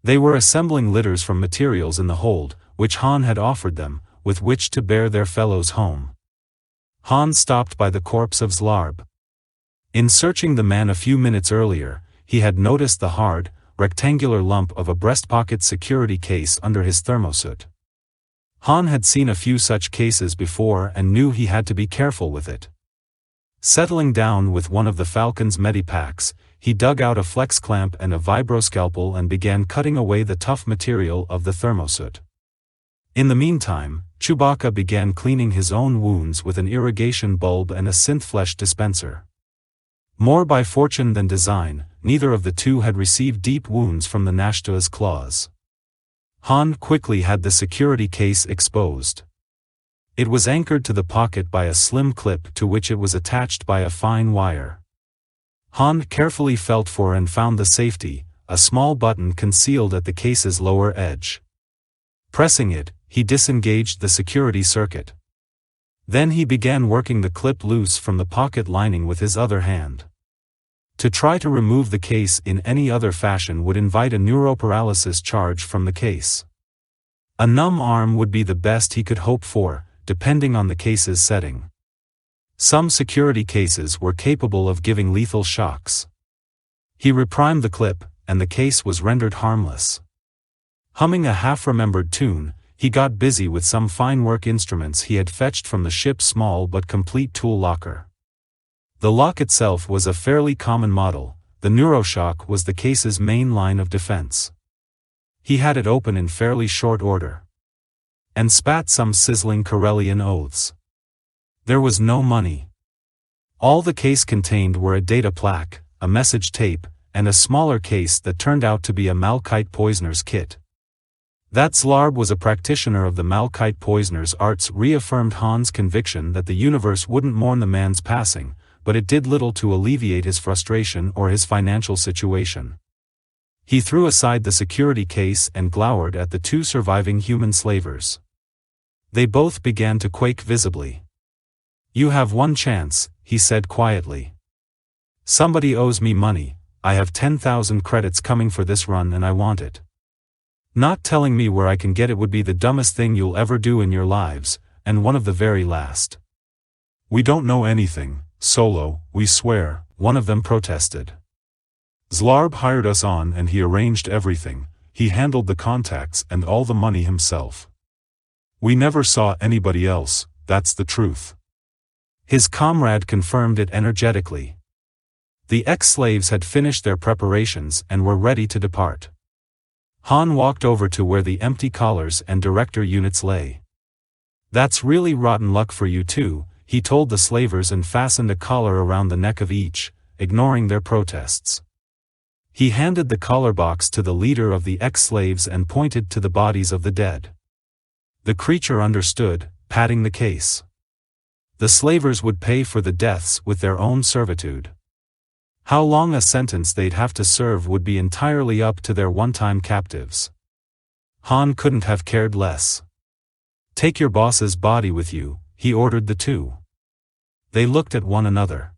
They were assembling litters from materials in the hold, which Han had offered them, with which to bear their fellows home. Han stopped by the corpse of Zlarb. In searching the man a few minutes earlier, he had noticed the hard, rectangular lump of a breastpocket security case under his thermosuit. Han had seen a few such cases before and knew he had to be careful with it. Settling down with one of the Falcon's medipacks, he dug out a flex clamp and a vibroscalpel and began cutting away the tough material of the thermosuit. In the meantime, Chewbacca began cleaning his own wounds with an irrigation bulb and a synth-flesh dispenser. More by fortune than design, neither of the two had received deep wounds from the Nashta's claws. Han quickly had the security case exposed. It was anchored to the pocket by a slim clip to which it was attached by a fine wire. Han carefully felt for and found the safety, a small button concealed at the case's lower edge. Pressing it, he disengaged the security circuit. Then he began working the clip loose from the pocket lining with his other hand. To try to remove the case in any other fashion would invite a neuroparalysis charge from the case. A numb arm would be the best he could hope for, depending on the case's setting. Some security cases were capable of giving lethal shocks. He reprimed the clip, and the case was rendered harmless. Humming a half-remembered tune, he got busy with some fine work instruments he had fetched from the ship's small but complete tool locker. The lock itself was a fairly common model. The neuroshock was the case's main line of defense. He had it open in fairly short order. and spat some sizzling Corellian oaths. There was no money. All the case contained were a data plaque, a message tape, and a smaller case that turned out to be a Malkite poisoner's kit. That Zlarb was a practitioner of the Malkite poisoner's arts reaffirmed Han's conviction that the universe wouldn't mourn the man's passing, but it did little to alleviate his frustration or his financial situation. He threw aside the security case and glowered at the two surviving human slavers. They both began to quake visibly. "You have one chance," he said quietly. "Somebody owes me money. I have 10,000 credits coming for this run and I want it. Not telling me where I can get it would be the dumbest thing you'll ever do in your lives, and one of the very last." "We don't know anything, Solo, we swear," one of them protested. "Zlarb hired us on and he arranged everything, he handled the contacts and all the money himself. We never saw anybody else, that's the truth." His comrade confirmed it energetically. The ex-slaves had finished their preparations and were ready to depart. Han walked over to where the empty collars and director units lay. "That's really rotten luck for you two," he told the slavers and fastened a collar around the neck of each, ignoring their protests. He handed the collar box to the leader of the ex-slaves and pointed to the bodies of the dead. The creature understood, patting the case. The slavers would pay for the deaths with their own servitude. How long a sentence they'd have to serve would be entirely up to their one-time captives. Han couldn't have cared less. "Take your boss's body with you," he ordered the two. They looked at one another.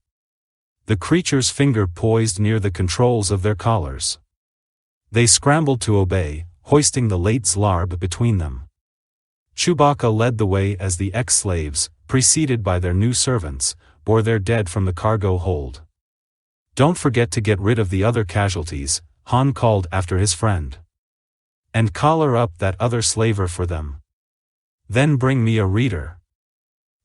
The creature's finger poised near the controls of their collars. They scrambled to obey, hoisting the late Zlarb between them. Chewbacca led the way as the ex-slaves, preceded by their new servants, bore their dead from the cargo hold. "Don't forget to get rid of the other casualties," Han called after his friend. "And collar up that other slaver for them. Then bring me a reader."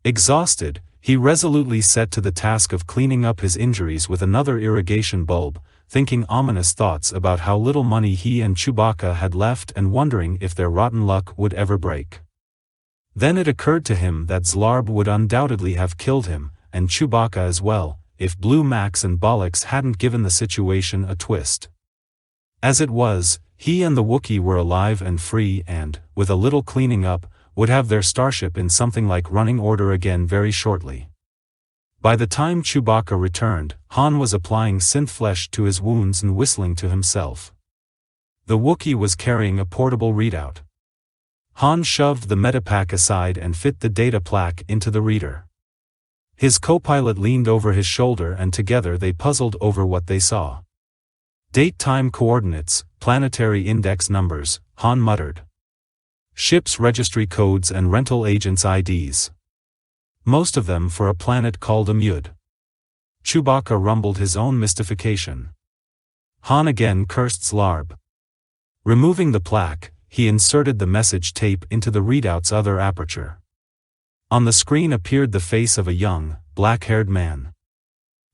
Exhausted, he resolutely set to the task of cleaning up his injuries with another irrigation bulb, thinking ominous thoughts about how little money he and Chewbacca had left and wondering if their rotten luck would ever break. Then it occurred to him that Zlarb would undoubtedly have killed him, and Chewbacca as well, if Blue Max and Bollocks hadn't given the situation a twist. As it was, he and the Wookiee were alive and free and, with a little cleaning up, would have their starship in something like running order again very shortly. By the time Chewbacca returned, Han was applying synth flesh to his wounds and whistling to himself. The Wookiee was carrying a portable readout. Han shoved the metapack aside and fit the data plaque into the reader. His co-pilot leaned over his shoulder and together they puzzled over what they saw. "Date-time coordinates, planetary index numbers," Han muttered. "Ship's registry codes and rental agents' IDs. Most of them for a planet called Amud." Chewbacca rumbled his own mystification. Han again cursed Zlarb. Removing the plaque, he inserted the message tape into the readout's other aperture. On the screen appeared the face of a young, black-haired man.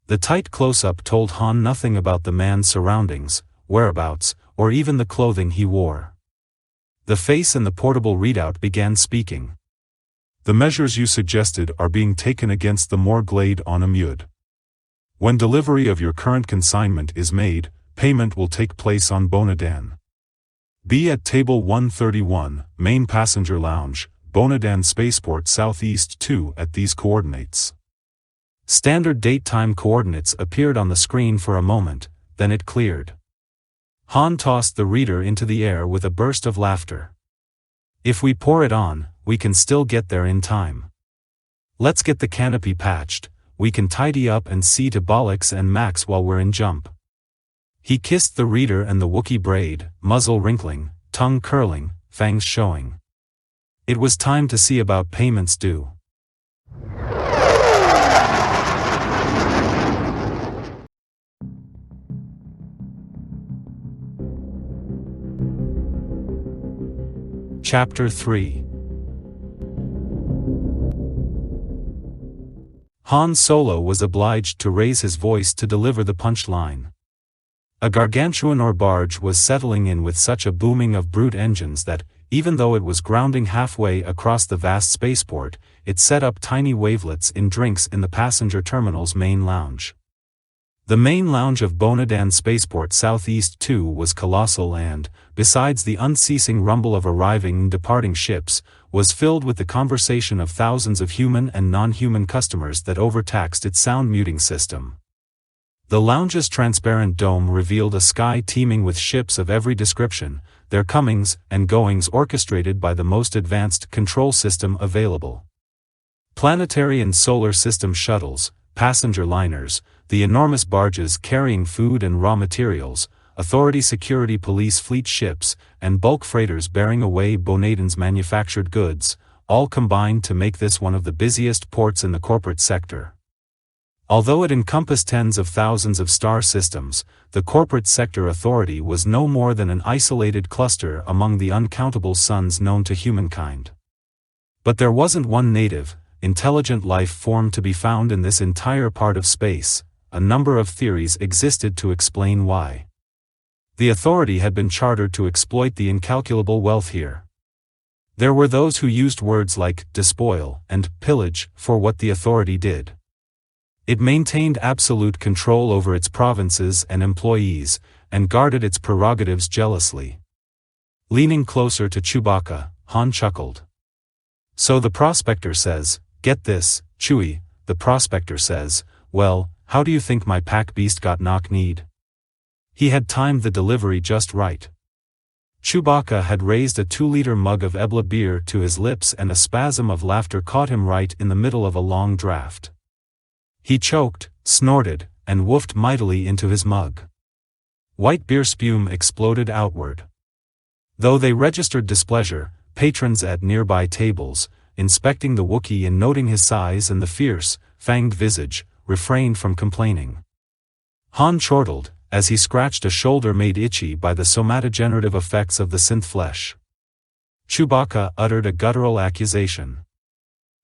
The tight close-up told Han nothing about the man's surroundings, whereabouts, or even the clothing he wore. The face in the portable readout began speaking. "The measures you suggested are being taken against the Morglade on Amud. When delivery of your current consignment is made, payment will take place on Bonadan. Be at Table 131, Main Passenger Lounge, Bonadan Spaceport Southeast 2 at these coordinates." Standard date-time coordinates appeared on the screen for a moment, then it cleared. Han tossed the reader into the air with a burst of laughter. "If we pour it on, we can still get there in time. Let's get the canopy patched, we can tidy up and see to Bollocks and Max while we're in jump." He kissed the reader and the Wookiee braid, muzzle wrinkling, tongue curling, fangs showing. It was time to see about payments due. Chapter 3. Han Solo was obliged to raise his voice to deliver the punchline. A gargantuan or barge was settling in with such a booming of brute engines that, Even though it was grounding halfway across the vast spaceport, it set up tiny wavelets in drinks in the passenger terminal's main lounge. The main lounge of Bonadan Spaceport Southeast 2 was colossal and, besides the unceasing rumble of arriving and departing ships, was filled with the conversation of thousands of human and non-human customers that overtaxed its sound muting system. The lounge's transparent dome revealed a sky teeming with ships of every description, their comings and goings orchestrated by the most advanced control system available. Planetary and solar system shuttles, passenger liners, the enormous barges carrying food and raw materials, authority security police fleet ships, and bulk freighters bearing away Bonadan's manufactured goods, all combined to make this one of the busiest ports in the corporate sector. Although it encompassed tens of thousands of star systems, the corporate sector authority was no more than an isolated cluster among the uncountable suns known to humankind. But there wasn't one native, intelligent life form to be found in this entire part of space. A number of theories existed to explain why. The authority had been chartered to exploit the incalculable wealth here. There were those who used words like despoil and pillage for what the authority did. It maintained absolute control over its provinces and employees, and guarded its prerogatives jealously. Leaning closer to Chewbacca, Han chuckled. So the prospector says, "Get this, Chewie," the prospector says, "Well, how do you think my pack beast got knock-kneed?" He had timed the delivery just right. Chewbacca had raised a 2-liter mug of Ebla beer to his lips and a spasm of laughter caught him right in the middle of a long draft. He choked, snorted, and woofed mightily into his mug. White beer spume exploded outward. Though they registered displeasure, patrons at nearby tables, inspecting the Wookiee and noting his size and the fierce, fanged visage, refrained from complaining. Han chortled, as he scratched a shoulder made itchy by the somatogenerative effects of the synth flesh. Chewbacca uttered a guttural accusation.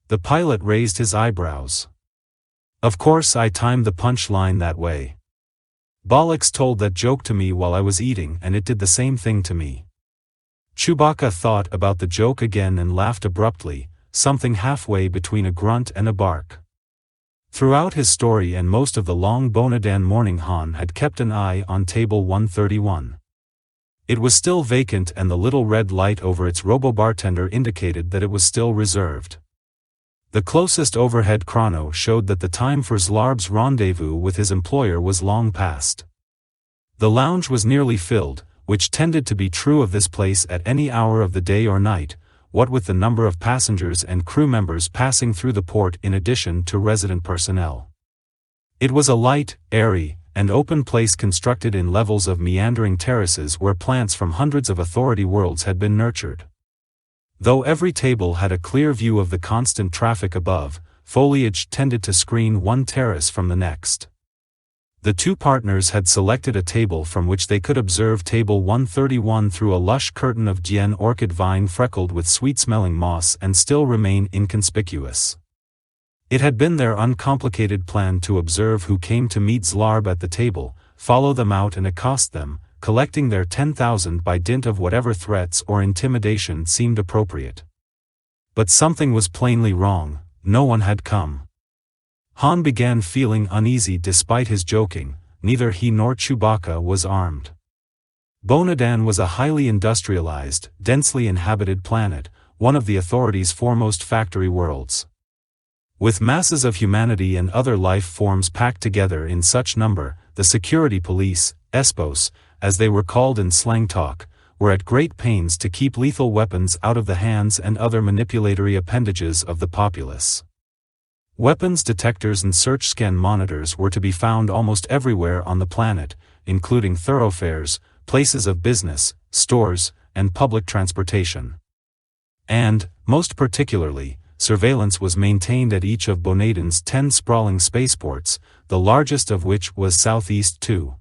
The pilot raised his eyebrows. "Of course I timed the punch line that way. Bollocks told that joke to me while I was eating and it did the same thing to me." Chewbacca thought about the joke again and laughed abruptly, something halfway between a grunt and a bark. Throughout his story and most of the long Bonadan morning, Han had kept an eye on table 131. It was still vacant and the little red light over its robo-bartender indicated that it was still reserved. The closest overhead chrono showed that the time for Zlarb's rendezvous with his employer was long past. The lounge was nearly filled, which tended to be true of this place at any hour of the day or night, what with the number of passengers and crew members passing through the port in addition to resident personnel. It was a light, airy, and open place constructed in levels of meandering terraces where plants from hundreds of authority worlds had been nurtured. Though every table had a clear view of the constant traffic above, foliage tended to screen one terrace from the next. The two partners had selected a table from which they could observe table 131 through a lush curtain of Dien orchid vine freckled with sweet-smelling moss and still remain inconspicuous. It had been their uncomplicated plan to observe who came to meet Zlarb at the table, follow them out and accost them, collecting their 10,000 by dint of whatever threats or intimidation seemed appropriate. But something was plainly wrong, no one had come. Han began feeling uneasy despite his joking, neither he nor Chewbacca was armed. Bonadan was a highly industrialized, densely inhabited planet, one of the authority's foremost factory worlds. With masses of humanity and other life forms packed together in such number, the security police, ESPOS, as they were called in slang talk, were at great pains to keep lethal weapons out of the hands and other manipulatory appendages of the populace. Weapons detectors and search scan monitors were to be found almost everywhere on the planet, including thoroughfares, places of business, stores, and public transportation. And, most particularly, surveillance was maintained at each of Bonadan's 10 sprawling spaceports, the largest of which was Southeast 2.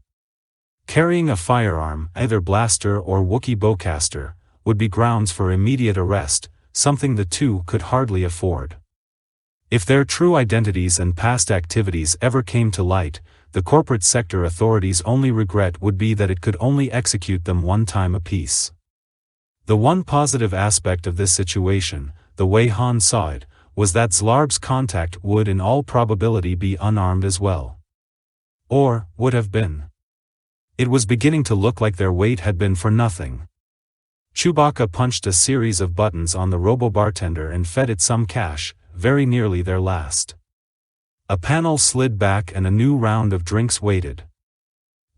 Carrying a firearm, either blaster or Wookiee bowcaster, would be grounds for immediate arrest, something the two could hardly afford. If their true identities and past activities ever came to light, the corporate sector authorities' only regret would be that it could only execute them one time apiece. The one positive aspect of this situation, the way Han saw it, was that Zlarb's contact would in all probability be unarmed as well. Or, would have been. It was beginning to look like their wait had been for nothing. Chewbacca punched a series of buttons on the robo-bartender and fed it some cash, very nearly their last. A panel slid back and a new round of drinks waited.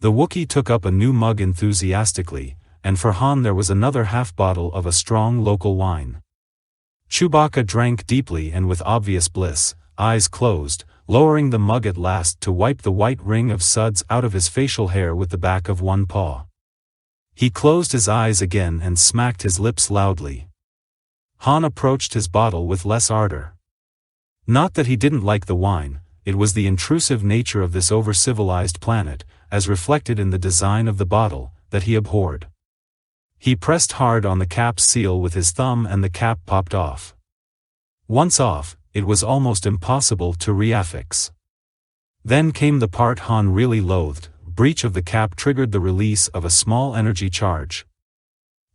The Wookiee took up a new mug enthusiastically, and for Han there was another half bottle of a strong local wine. Chewbacca drank deeply and with obvious bliss, eyes closed, lowering the mug at last to wipe the white ring of suds out of his facial hair with the back of one paw. He closed his eyes again and smacked his lips loudly. Han approached his bottle with less ardor. Not that he didn't like the wine, it was the intrusive nature of this over-civilized planet, as reflected in the design of the bottle, that he abhorred. He pressed hard on the cap's seal with his thumb and the cap popped off. Once off, it was almost impossible to reaffix. Then came the part Han really loathed. Breach of the cap triggered the release of a small energy charge.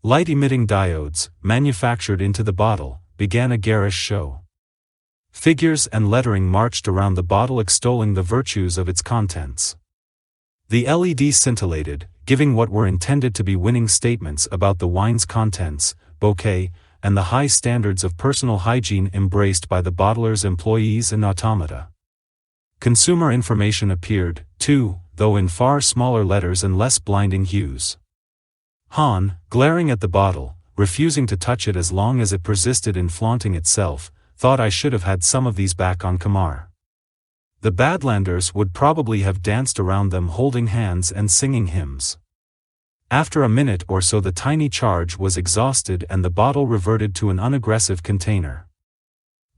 Light-emitting diodes, manufactured into the bottle, began a garish show. Figures and lettering marched around the bottle extolling the virtues of its contents. The LED scintillated, giving what were intended to be winning statements about the wine's contents, bouquet, and the high standards of personal hygiene embraced by the bottler's employees and automata. Consumer information appeared, too, though in far smaller letters and less blinding hues. Han, glaring at the bottle, refusing to touch it as long as it persisted in flaunting itself, thought I should have had some of these back on Kamar. The Badlanders would probably have danced around them holding hands and singing hymns. After a minute or so the tiny charge was exhausted and the bottle reverted to an unaggressive container.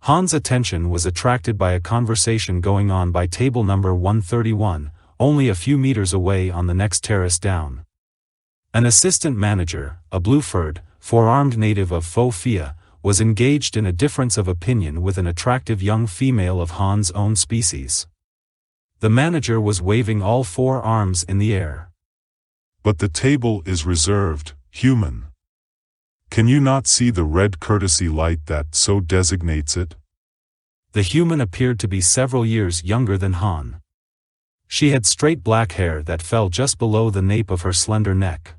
Han's attention was attracted by a conversation going on by table number 131, only a few meters away on the next terrace down. An assistant manager, a blue-furred, four-armed native of Fofia, was engaged in a difference of opinion with an attractive young female of Han's own species. The manager was waving all four arms in the air. But the table is reserved, human. Can you not see the red courtesy light that so designates it? The human appeared to be several years younger than Han. She had straight black hair that fell just below the nape of her slender neck.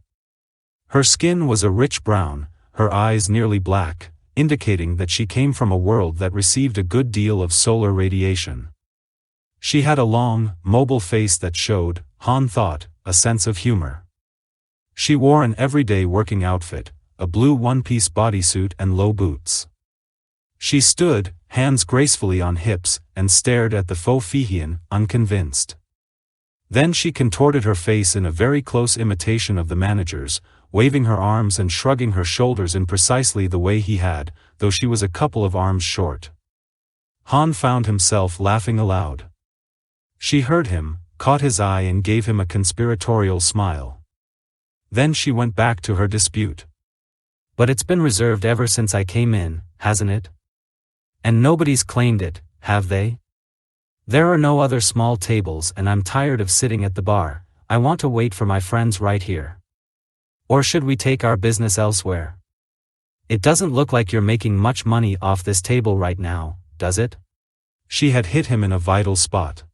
Her skin was a rich brown, her eyes nearly black, indicating that she came from a world that received a good deal of solar radiation. She had a long, mobile face that showed, Han thought, a sense of humor. She wore an everyday working outfit, a blue one-piece bodysuit and low boots. She stood, hands gracefully on hips, and stared at the Fofian, unconvinced. Then she contorted her face in a very close imitation of the manager's, waving her arms and shrugging her shoulders in precisely the way he had, though she was a couple of arms short. Han found himself laughing aloud. She heard him, caught his eye and gave him a conspiratorial smile. Then she went back to her dispute. But it's been reserved ever since I came in, hasn't it? And nobody's claimed it, have they? There are no other small tables and I'm tired of sitting at the bar. I want to wait for my friends right here. Or should we take our business elsewhere? It doesn't look like you're making much money off this table right now, does it? She had hit him in a vital spot.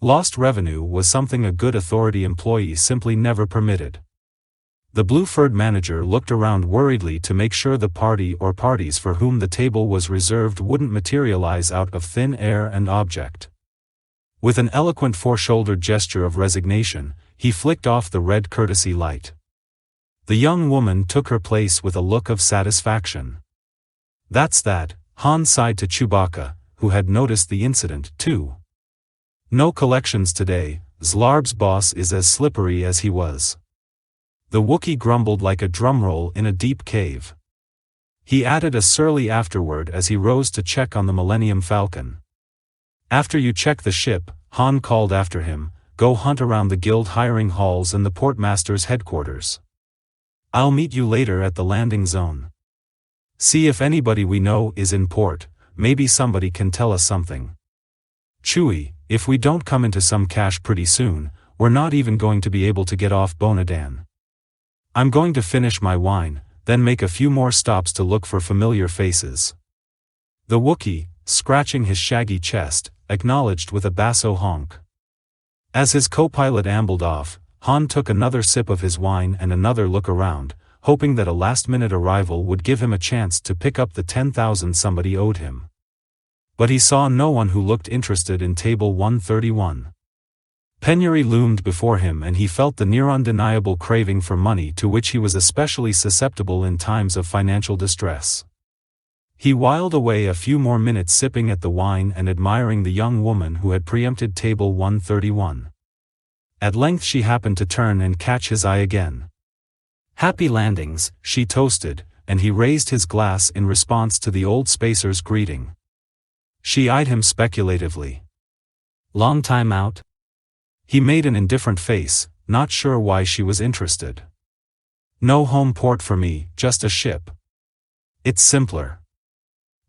Lost revenue was something a good authority employee simply never permitted. The blue-furred manager looked around worriedly to make sure the party or parties for whom the table was reserved wouldn't materialize out of thin air and object. With an eloquent four-shouldered gesture of resignation, he flicked off the red courtesy light. The young woman took her place with a look of satisfaction. That's that, Han sighed to Chewbacca, who had noticed the incident, too. No collections today, Zlarb's boss is as slippery as he was. The Wookiee grumbled like a drumroll in a deep cave. He added a surly afterword as he rose to check on the Millennium Falcon. After you check the ship, Han called after him, go hunt around the guild hiring halls and the portmaster's headquarters. I'll meet you later at the landing zone. See if anybody we know is in port, maybe somebody can tell us something. Chewie, if we don't come into some cash pretty soon, we're not even going to be able to get off Bonadan. I'm going to finish my wine, then make a few more stops to look for familiar faces. The Wookiee, scratching his shaggy chest, acknowledged with a basso honk. As his co-pilot ambled off, Han took another sip of his wine and another look around, hoping that a last-minute arrival would give him a chance to pick up the 10,000 somebody owed him. But he saw no one who looked interested in table 131. Penury loomed before him and he felt the near-undeniable craving for money to which he was especially susceptible in times of financial distress. He whiled away a few more minutes sipping at the wine and admiring the young woman who had preempted table 131. At length she happened to turn and catch his eye again. "Happy landings," she toasted, and he raised his glass in response to the old spacer's greeting. She eyed him speculatively. "Long time out?" He made an indifferent face, not sure why she was interested. "No home port for me, just a ship. It's simpler."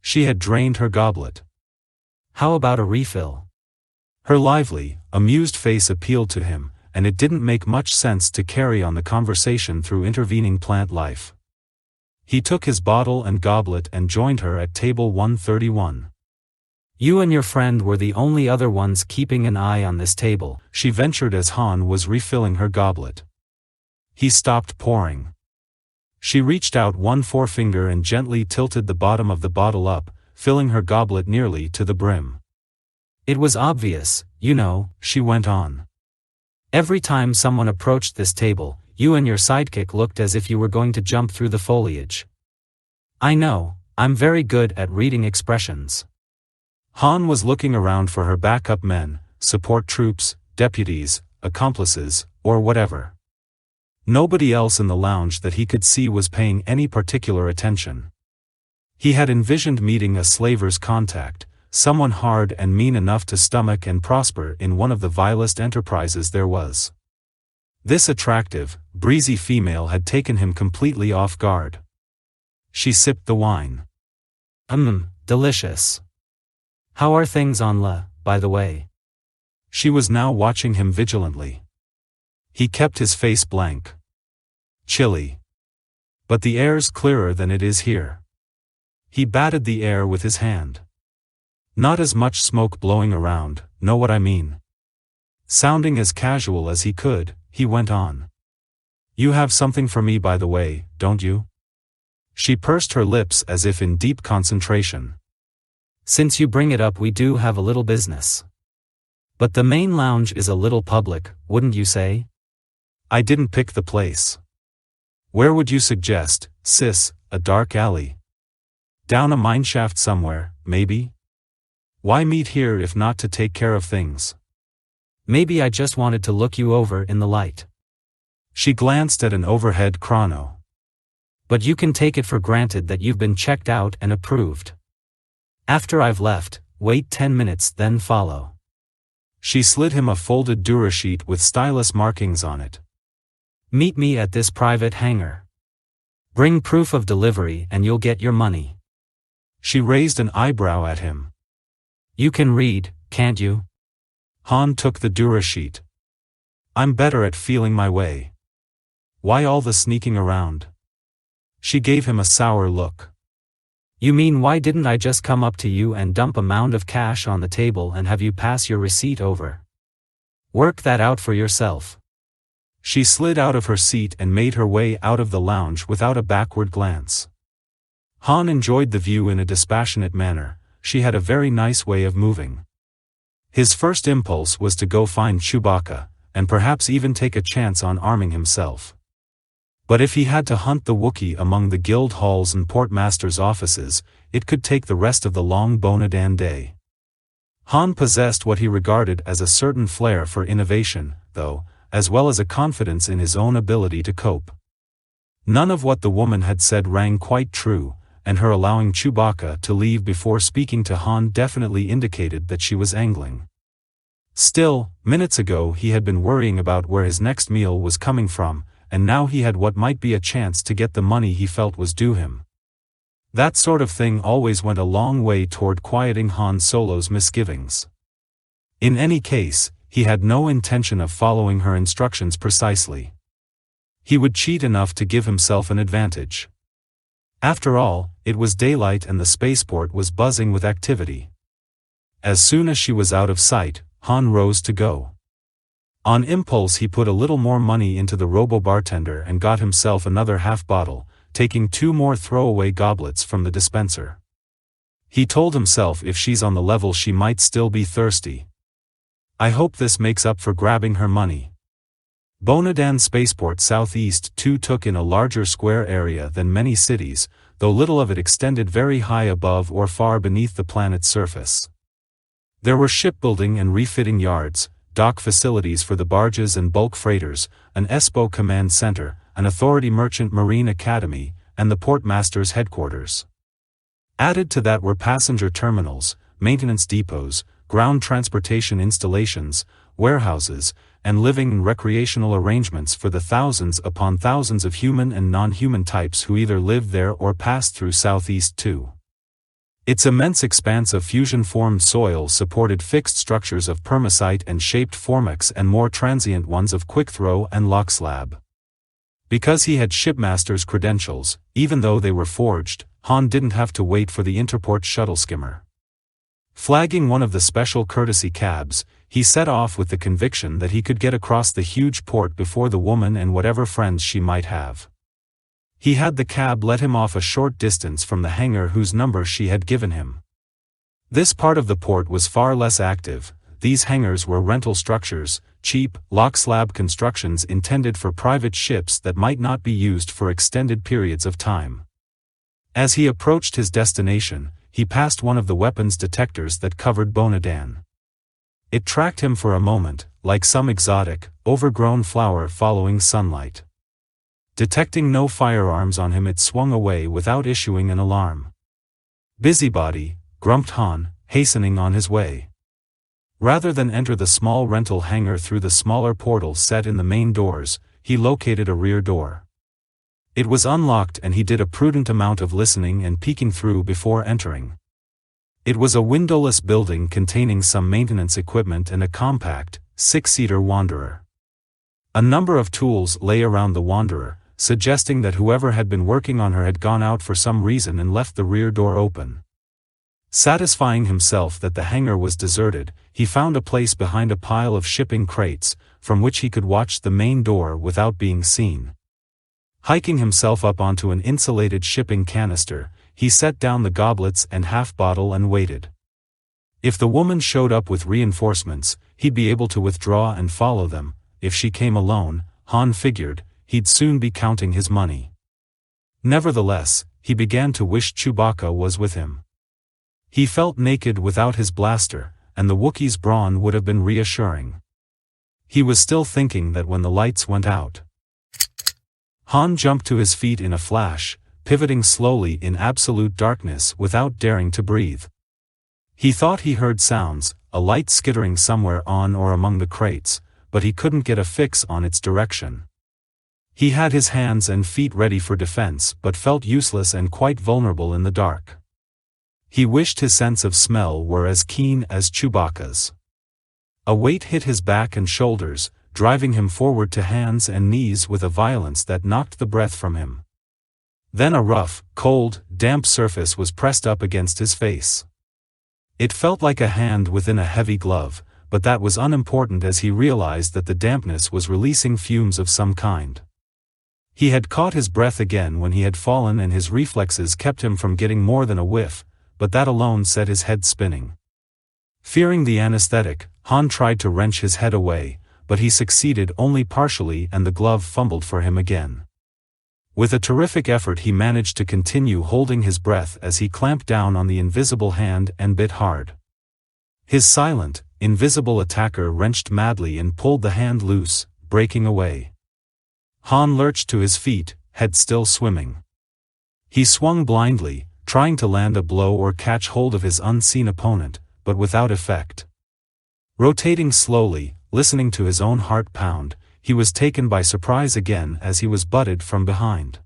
She had drained her goblet. "How about a refill?" Her lively, amused face appealed to him, and it didn't make much sense to carry on the conversation through intervening plant life. He took his bottle and goblet and joined her at table 131. "You and your friend were the only other ones keeping an eye on this table," she ventured as Han was refilling her goblet. He stopped pouring. She reached out one forefinger and gently tilted the bottom of the bottle up, filling her goblet nearly to the brim. "It was obvious, you know," she went on. "Every time someone approached this table, you and your sidekick looked as if you were going to jump through the foliage. I know, I'm very good at reading expressions." Han was looking around for her backup men, support troops, deputies, accomplices, or whatever. Nobody else in the lounge that he could see was paying any particular attention. He had envisioned meeting a slaver's contact, someone hard and mean enough to stomach and prosper in one of the vilest enterprises there was. This attractive, breezy female had taken him completely off guard. She sipped the wine. Delicious. How are things on La, by the way?" She was now watching him vigilantly. He kept his face blank. "Chilly. But the air's clearer than it is here." He batted the air with his hand. "Not as much smoke blowing around, know what I mean?" Sounding as casual as he could, he went on. "You have something for me by the way, don't you?" She pursed her lips as if in deep concentration. "Since you bring it up, we do have a little business. But the main lounge is a little public, wouldn't you say?" "I didn't pick the place." "Where would you suggest, sis? A dark alley? Down a mineshaft somewhere, maybe? Why meet here if not to take care of things?" "Maybe I just wanted to look you over in the light." She glanced at an overhead chrono. "But you can take it for granted that you've been checked out and approved. After I've left, wait 10 minutes then follow." She slid him a folded Dura sheet with stylus markings on it. "Meet me at this private hangar. Bring proof of delivery and you'll get your money." She raised an eyebrow at him. "You can read, can't you?" Han took the Dura sheet. "I'm better at feeling my way. Why all the sneaking around?" She gave him a sour look. "You mean why didn't I just come up to you and dump a mound of cash on the table and have you pass your receipt over? Work that out for yourself." She slid out of her seat and made her way out of the lounge without a backward glance. Han enjoyed the view in a dispassionate manner. She had a very nice way of moving. His first impulse was to go find Chewbacca, and perhaps even take a chance on arming himself. But if he had to hunt the Wookiee among the guild halls and portmaster's offices, it could take the rest of the long Bonadan day. Han possessed what he regarded as a certain flair for innovation, though, as well as a confidence in his own ability to cope. None of what the woman had said rang quite true, and her allowing Chewbacca to leave before speaking to Han definitely indicated that she was angling. Still, minutes ago he had been worrying about where his next meal was coming from, and now he had what might be a chance to get the money he felt was due him. That sort of thing always went a long way toward quieting Han Solo's misgivings. In any case, he had no intention of following her instructions precisely. He would cheat enough to give himself an advantage. After all, it was daylight and the spaceport was buzzing with activity. As soon as she was out of sight, Han rose to go. On impulse he put a little more money into the robo-bartender and got himself another half bottle, taking 2 more throwaway goblets from the dispenser. He told himself if she's on the level she might still be thirsty. I hope this makes up for grabbing her money. Bonadan Spaceport Southeast 2 took in a larger square area than many cities, though little of it extended very high above or far beneath the planet's surface. There were shipbuilding and refitting yards, dock facilities for the barges and bulk freighters, an ESPO command center, an Authority Merchant Marine Academy, and the Portmaster's headquarters. Added to that were passenger terminals, maintenance depots, ground transportation installations, warehouses, and living and recreational arrangements for the thousands upon thousands of human and non-human types who either lived there or passed through Southeast 2. Its immense expanse of fusion-formed soil supported fixed structures of permasite and shaped formex and more transient ones of quick-throw and lock slab. Because he had shipmaster's credentials, even though they were forged, Han didn't have to wait for the Interport shuttle skimmer. Flagging one of the special courtesy cabs, he set off with the conviction that he could get across the huge port before the woman and whatever friends she might have. He had the cab let him off a short distance from the hangar whose number she had given him. This part of the port was far less active. These hangars were rental structures, cheap, lock-slab constructions intended for private ships that might not be used for extended periods of time. As he approached his destination, he passed one of the weapons detectors that covered Bonadan. It tracked him for a moment, like some exotic, overgrown flower following sunlight. Detecting no firearms on him, it swung away without issuing an alarm. Busybody, grumped Han, hastening on his way. Rather than enter the small rental hangar through the smaller portal set in the main doors, he located a rear door. It was unlocked and he did a prudent amount of listening and peeking through before entering. It was a windowless building containing some maintenance equipment and a compact, 6-seater Wanderer. A number of tools lay around the Wanderer, suggesting that whoever had been working on her had gone out for some reason and left the rear door open. Satisfying himself that the hangar was deserted, he found a place behind a pile of shipping crates, from which he could watch the main door without being seen. Hiking himself up onto an insulated shipping canister, he set down the goblets and half bottle and waited. If the woman showed up with reinforcements, he'd be able to withdraw and follow them. If she came alone, Han figured, he'd soon be counting his money. Nevertheless, he began to wish Chewbacca was with him. He felt naked without his blaster, and the Wookiee's brawn would have been reassuring. He was still thinking that when the lights went out. Han jumped to his feet in a flash, pivoting slowly in absolute darkness without daring to breathe. He thought he heard sounds, a light skittering somewhere on or among the crates, but he couldn't get a fix on its direction. He had his hands and feet ready for defense but felt useless and quite vulnerable in the dark. He wished his sense of smell were as keen as Chewbacca's. A weight hit his back and shoulders, driving him forward to hands and knees with a violence that knocked the breath from him. Then a rough, cold, damp surface was pressed up against his face. It felt like a hand within a heavy glove, but that was unimportant as he realized that the dampness was releasing fumes of some kind. He had caught his breath again when he had fallen and his reflexes kept him from getting more than a whiff, but that alone set his head spinning. Fearing the anesthetic, Han tried to wrench his head away, but he succeeded only partially and the glove fumbled for him again. With a terrific effort he managed to continue holding his breath as he clamped down on the invisible hand and bit hard. His silent, invisible attacker wrenched madly and pulled the hand loose, breaking away. Han lurched to his feet, head still swimming. He swung blindly, trying to land a blow or catch hold of his unseen opponent, but without effect. Rotating slowly, listening to his own heart pound, he was taken by surprise again as he was butted from behind.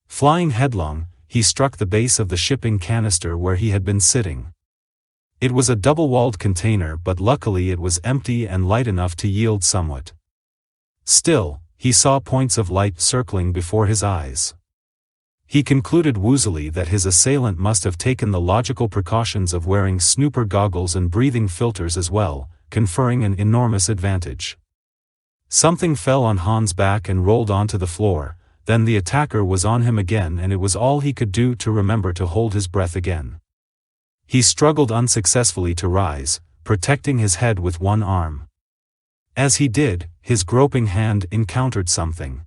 Flying headlong, he struck the base of the shipping canister where he had been sitting. It was a double-walled container, but luckily it was empty and light enough to yield somewhat. Still, he saw points of light circling before his eyes. He concluded woozily that his assailant must have taken the logical precautions of wearing snooper goggles and breathing filters as well, conferring an enormous advantage. Something fell on Han's back and rolled onto the floor, then the attacker was on him again, and it was all he could do to remember to hold his breath again. He struggled unsuccessfully to rise, protecting his head with one arm. As he did, his groping hand encountered something.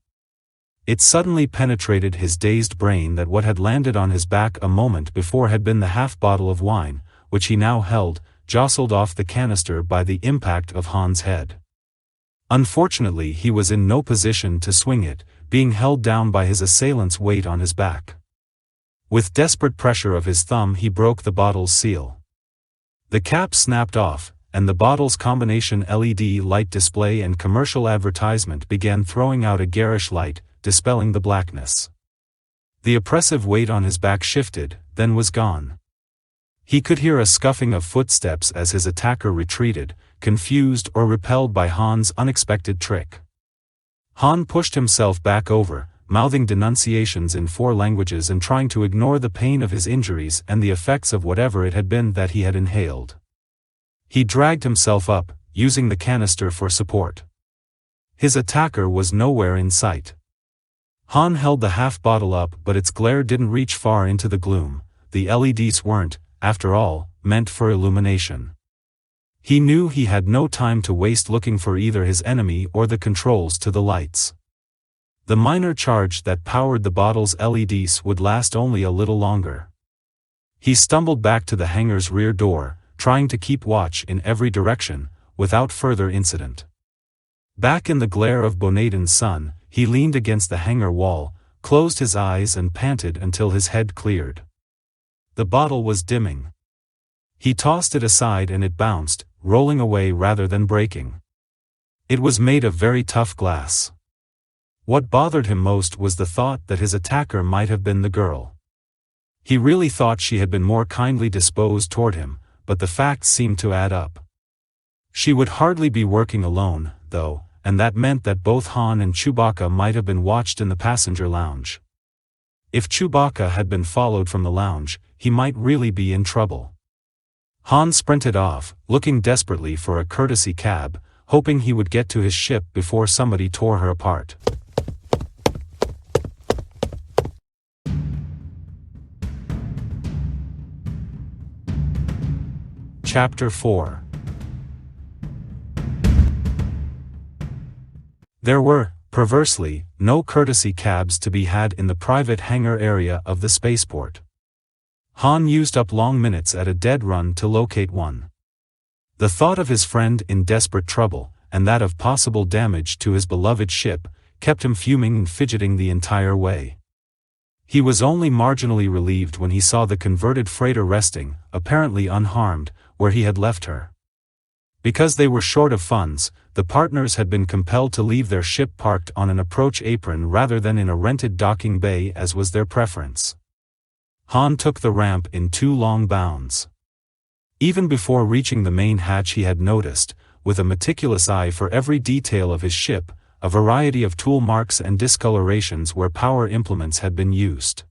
It suddenly penetrated his dazed brain that what had landed on his back a moment before had been the half bottle of wine, which he now held, jostled off the canister by the impact of Han's head. Unfortunately, he was in no position to swing it, being held down by his assailant's weight on his back. With desperate pressure of his thumb, he broke the bottle's seal. The cap snapped off, and the bottle's combination LED light display and commercial advertisement began throwing out a garish light, dispelling the blackness. The oppressive weight on his back shifted, then was gone. He could hear a scuffing of footsteps as his attacker retreated, confused or repelled by Han's unexpected trick. Han pushed himself back over, mouthing denunciations in 4 languages and trying to ignore the pain of his injuries and the effects of whatever it had been that he had inhaled. He dragged himself up, using the canister for support. His attacker was nowhere in sight. Han held the half bottle up, but its glare didn't reach far into the gloom. The LEDs weren't, after all, meant for illumination. He knew he had no time to waste looking for either his enemy or the controls to the lights. The minor charge that powered the bottle's LEDs would last only a little longer. He stumbled back to the hangar's rear door, trying to keep watch in every direction, without further incident. Back in the glare of Bonaden's sun, he leaned against the hangar wall, closed his eyes and panted until his head cleared. The bottle was dimming. He tossed it aside and it bounced, rolling away rather than breaking. It was made of very tough glass. What bothered him most was the thought that his attacker might have been the girl. He really thought she had been more kindly disposed toward him, but the facts seemed to add up. She would hardly be working alone, though, and that meant that both Han and Chewbacca might have been watched in the passenger lounge. If Chewbacca had been followed from the lounge, he might really be in trouble. Han sprinted off, looking desperately for a courtesy cab, hoping he would get to his ship before somebody tore her apart. Chapter 4. There were, perversely, no courtesy cabs to be had in the private hangar area of the spaceport. Han used up long minutes at a dead run to locate one. The thought of his friend in desperate trouble, and that of possible damage to his beloved ship, kept him fuming and fidgeting the entire way. He was only marginally relieved when he saw the converted freighter resting, apparently unharmed, where he had left her. Because they were short of funds, the partners had been compelled to leave their ship parked on an approach apron rather than in a rented docking bay as was their preference. Han took the ramp in 2 long bounds. Even before reaching the main hatch he had noticed, with a meticulous eye for every detail of his ship, a variety of tool marks and discolorations where power implements had been used.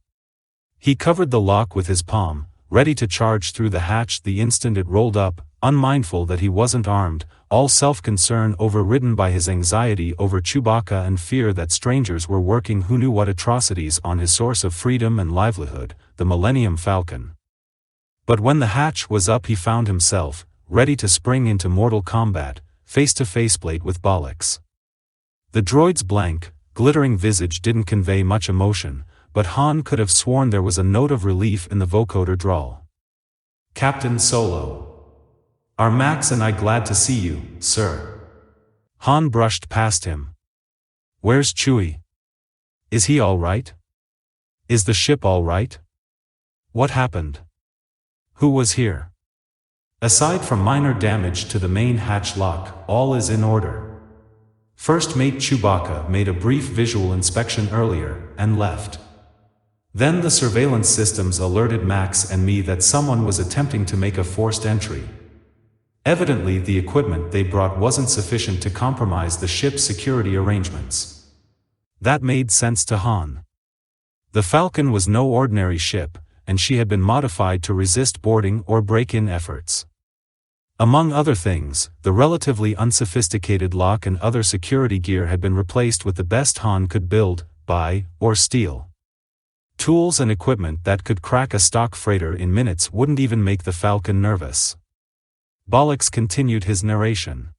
He covered the lock with his palm, ready to charge through the hatch the instant it rolled up, unmindful that he wasn't armed, all self-concern overridden by his anxiety over Chewbacca and fear that strangers were working who knew what atrocities on his source of freedom and livelihood, the Millennium Falcon. But when the hatch was up he found himself, ready to spring into mortal combat, face-to-face blade with Bollocks. The droid's blank, glittering visage didn't convey much emotion, but Han could have sworn there was a note of relief in the vocoder drawl. "Captain Solo. Are Max and I glad to see you, sir." Han brushed past him. "Where's Chewie? Is he all right? Is the ship all right? What happened? Who was here?" "Aside from minor damage to the main hatch lock, all is in order. First Mate Chewbacca made a brief visual inspection earlier, and left. Then the surveillance systems alerted Max and me that someone was attempting to make a forced entry. Evidently the equipment they brought wasn't sufficient to compromise the ship's security arrangements." That made sense to Han. The Falcon was no ordinary ship, and she had been modified to resist boarding or break-in efforts. Among other things, the relatively unsophisticated lock and other security gear had been replaced with the best Han could build, buy, or steal. Tools and equipment that could crack a stock freighter in minutes wouldn't even make the Falcon nervous. Bollocks continued his narration.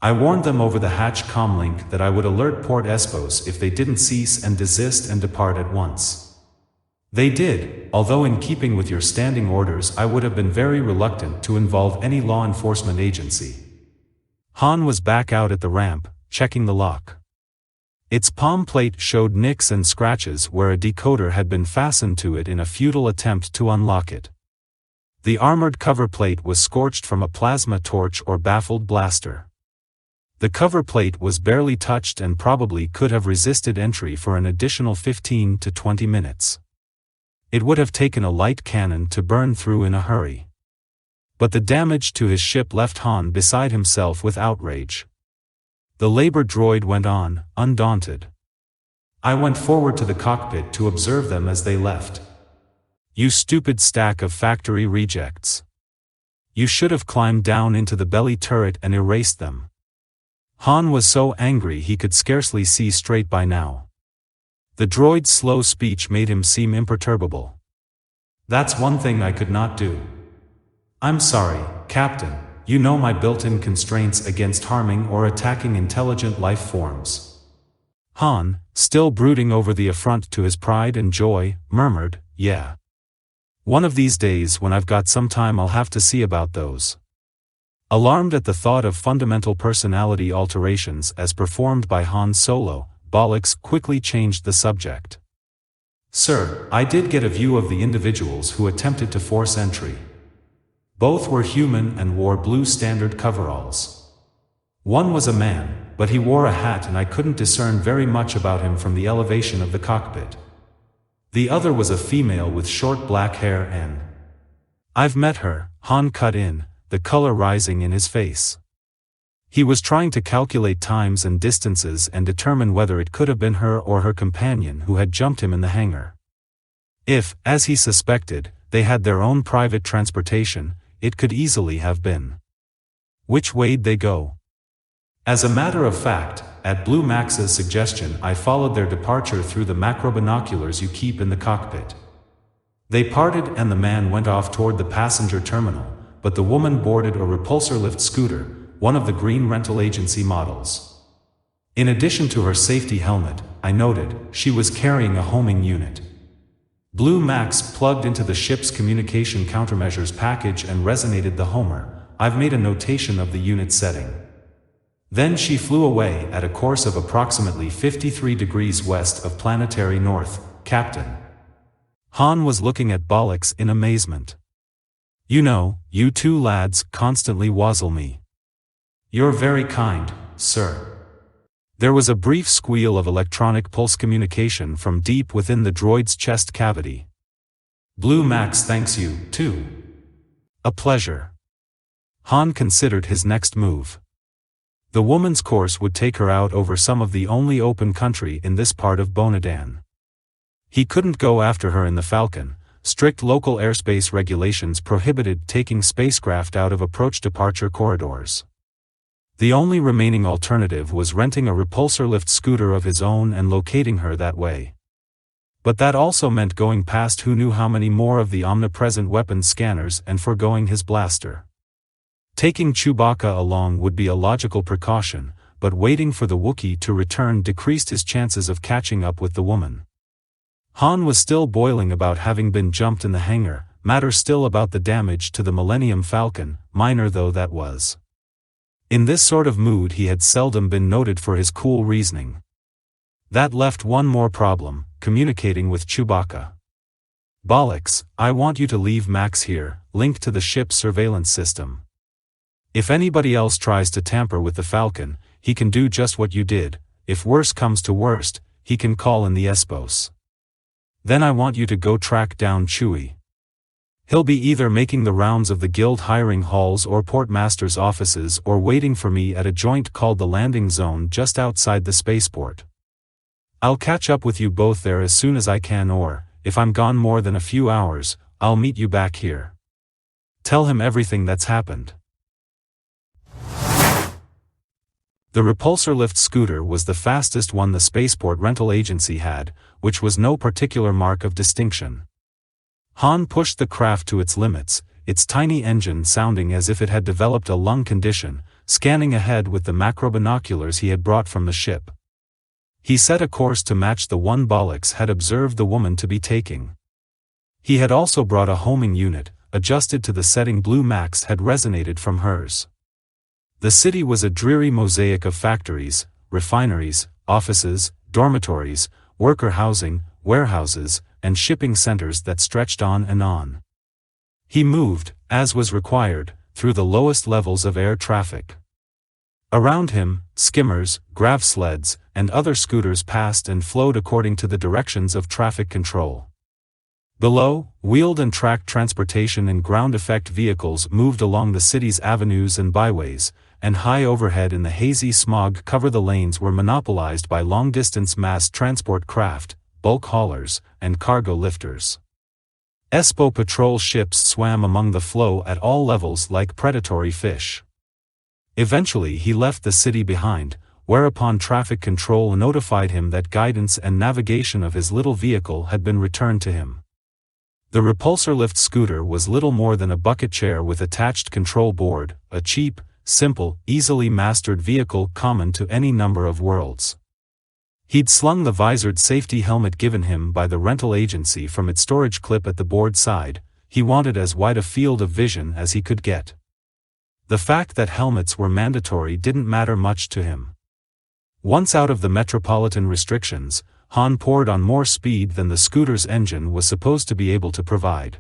I warned them over the hatch comlink that I would alert Port Espos if they didn't cease and desist and depart at once. They did, although in keeping with your standing orders I would have been very reluctant to involve any law enforcement agency. Han was back out at the ramp, checking the lock. Its palm plate showed nicks and scratches where a decoder had been fastened to it in a futile attempt to unlock it. The armored cover plate was scorched from a plasma torch or baffled blaster. The cover plate was barely touched and probably could have resisted entry for an additional 15 to 20 minutes. It would have taken a light cannon to burn through in a hurry. But the damage to his ship left Han beside himself with outrage. The labor droid went on, undaunted. I went forward to the cockpit to observe them as they left. You stupid stack of factory rejects. You should have climbed down into the belly turret and erased them. Han was so angry he could scarcely see straight by now. The droid's slow speech made him seem imperturbable. That's one thing I could not do. I'm sorry, Captain, you know my built-in constraints against harming or attacking intelligent life forms. Han, still brooding over the affront to his pride and joy, murmured, yeah. One of these days when I've got some time I'll have to see about those. Alarmed at the thought of fundamental personality alterations as performed by Han Solo, Bollocks quickly changed the subject. Sir, I did get a view of the individuals who attempted to force entry. Both were human and wore blue standard coveralls. One was a man, but he wore a hat and I couldn't discern very much about him from the elevation of the cockpit. The other was a female with short black hair and... I've met her, Han cut in, the color rising in his face. He was trying to calculate times and distances and determine whether it could have been her or her companion who had jumped him in the hangar. If, as he suspected, they had their own private transportation, it could easily have been. Which way'd they go? As a matter of fact, at Blue Max's suggestion I followed their departure through the macrobinoculars you keep in the cockpit. They parted and the man went off toward the passenger terminal, but the woman boarded a repulsor lift scooter, one of the green rental agency models. In addition to her safety helmet, I noted, she was carrying a homing unit. Blue Max plugged into the ship's communication countermeasures package and resonated the Homer. I've made a notation of the unit setting. Then she flew away at a course of approximately 53 degrees west of planetary north, Captain. Han was looking at Bollocks in amazement. You know, you two lads constantly wazzle me. You're very kind, sir. There was a brief squeal of electronic pulse communication from deep within the droid's chest cavity. Blue Max thanks you, too. A pleasure. Han considered his next move. The woman's course would take her out over some of the only open country in this part of Bonadan. He couldn't go after her in the Falcon. Strict local airspace regulations prohibited taking spacecraft out of approach-departure corridors. The only remaining alternative was renting a repulsor lift scooter of his own and locating her that way. But that also meant going past who knew how many more of the omnipresent weapons scanners and foregoing his blaster. Taking Chewbacca along would be a logical precaution, but waiting for the Wookiee to return decreased his chances of catching up with the woman. Han was still boiling about having been jumped in the hangar, matter still about the damage to the Millennium Falcon, minor though that was. In this sort of mood he had seldom been noted for his cool reasoning. That left one more problem, communicating with Chewbacca. Bollocks, I want you to leave Max here, linked to the ship's surveillance system. If anybody else tries to tamper with the Falcon, he can do just what you did. If worse comes to worst, he can call in the Espos. Then I want you to go track down Chewie. He'll be either making the rounds of the guild hiring halls or portmaster's offices or waiting for me at a joint called the landing zone just outside the spaceport. I'll catch up with you both there as soon as I can, or, if I'm gone more than a few hours, I'll meet you back here. Tell him everything that's happened. The repulsor lift scooter was the fastest one the spaceport rental agency had, which was no particular mark of distinction. Han pushed the craft to its limits, its tiny engine sounding as if it had developed a lung condition, scanning ahead with the macro binoculars he had brought from the ship. He set a course to match the one Bollocks had observed the woman to be taking. He had also brought a homing unit, adjusted to the setting Blue Max had resonated from hers. The city was a dreary mosaic of factories, refineries, offices, dormitories, worker housing, warehouses, and shipping centers that stretched on and on. He moved, as was required, through the lowest levels of air traffic. Around him, skimmers, grav sleds, and other scooters passed and flowed according to the directions of traffic control. Below, wheeled and tracked transportation and ground effect vehicles moved along the city's avenues and byways, and high overhead in the hazy smog cover the lanes were monopolized by long-distance mass transport craft, bulk haulers, and cargo lifters. Espo patrol ships swam among the flow at all levels like predatory fish. Eventually he left the city behind, whereupon traffic control notified him that guidance and navigation of his little vehicle had been returned to him. The repulsor lift scooter was little more than a bucket chair with attached control board, a cheap, simple, easily mastered vehicle common to any number of worlds. He'd slung the visored safety helmet given him by the rental agency from its storage clip at the board side. He wanted as wide a field of vision as he could get. The fact that helmets were mandatory didn't matter much to him. Once out of the metropolitan restrictions, Han poured on more speed than the scooter's engine was supposed to be able to provide.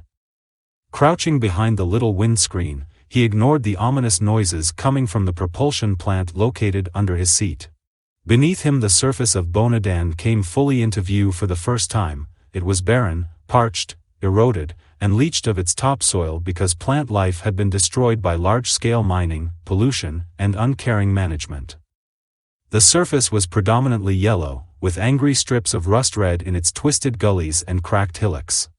Crouching behind the little windscreen, he ignored the ominous noises coming from the propulsion plant located under his seat. Beneath him the surface of Bonadan came fully into view for the first time. It was barren, parched, eroded, and leached of its topsoil because plant life had been destroyed by large-scale mining, pollution, and uncaring management. The surface was predominantly yellow, with angry strips of rust red in its twisted gullies and cracked hillocks.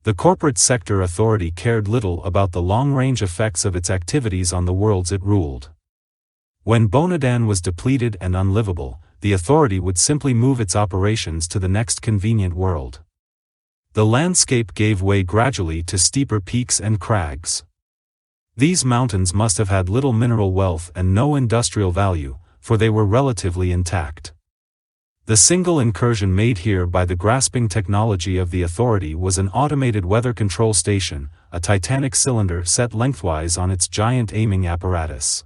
The corporate sector authority cared little about the long-range effects of its activities on the worlds it ruled. When Bonadan was depleted and unlivable, the authority would simply move its operations to the next convenient world. The landscape gave way gradually to steeper peaks and crags. These mountains must have had little mineral wealth and no industrial value, for they were relatively intact. The single incursion made here by the grasping technology of the authority was an automated weather control station, a titanic cylinder set lengthwise on its giant aiming apparatus.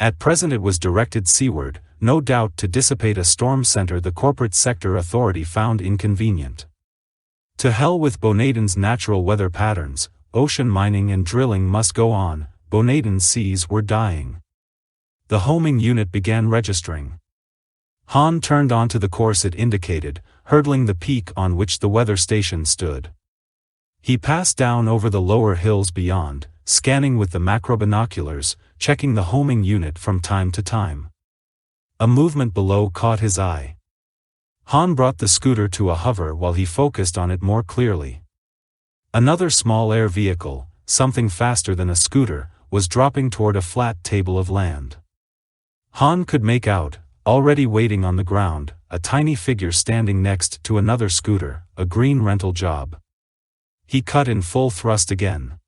At present it was directed seaward, no doubt to dissipate a storm center the corporate sector authority found inconvenient. To hell with Bonadan's natural weather patterns, ocean mining and drilling must go on, Bonadan's seas were dying. The homing unit began registering. Han turned onto the course it indicated, hurdling the peak on which the weather station stood. He passed down over the lower hills beyond, scanning with the macro binoculars, checking the homing unit from time to time. A movement below caught his eye. Han brought the scooter to a hover while he focused on it more clearly. Another small air vehicle, something faster than a scooter, was dropping toward a flat table of land. Han could make out, already waiting on the ground, a tiny figure standing next to another scooter, a green rental job. He cut in full thrust again.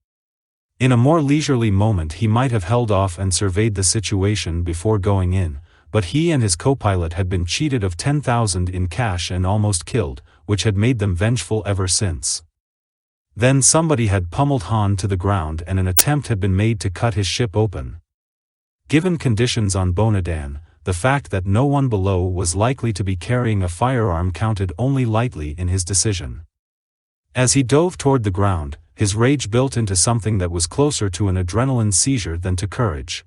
In a more leisurely moment he might have held off and surveyed the situation before going in, but he and his co-pilot had been cheated of 10,000 in cash and almost killed, which had made them vengeful ever since. Then somebody had pummeled Han to the ground and an attempt had been made to cut his ship open. Given conditions on Bonadan, the fact that no one below was likely to be carrying a firearm counted only lightly in his decision. As he dove toward the ground, his rage built into something that was closer to an adrenaline seizure than to courage.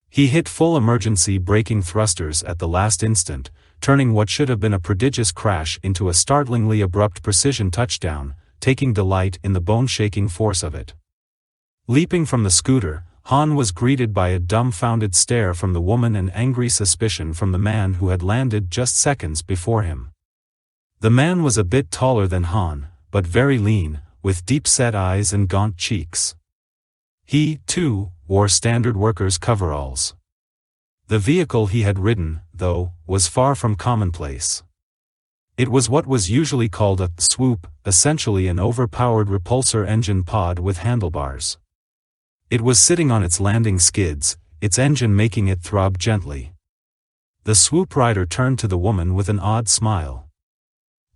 He hit full emergency braking thrusters at the last instant, turning what should have been a prodigious crash into a startlingly abrupt precision touchdown, taking delight in the bone-shaking force of it. Leaping from the scooter, Han was greeted by a dumbfounded stare from the woman and angry suspicion from the man who had landed just seconds before him. The man was a bit taller than Han, but very lean, with deep-set eyes and gaunt cheeks. He, too, wore standard workers' coveralls. The vehicle he had ridden, though, was far from commonplace. It was what was usually called a swoop, essentially an overpowered repulsor engine pod with handlebars. It was sitting on its landing skids, its engine making it throb gently. The swoop rider turned to the woman with an odd smile.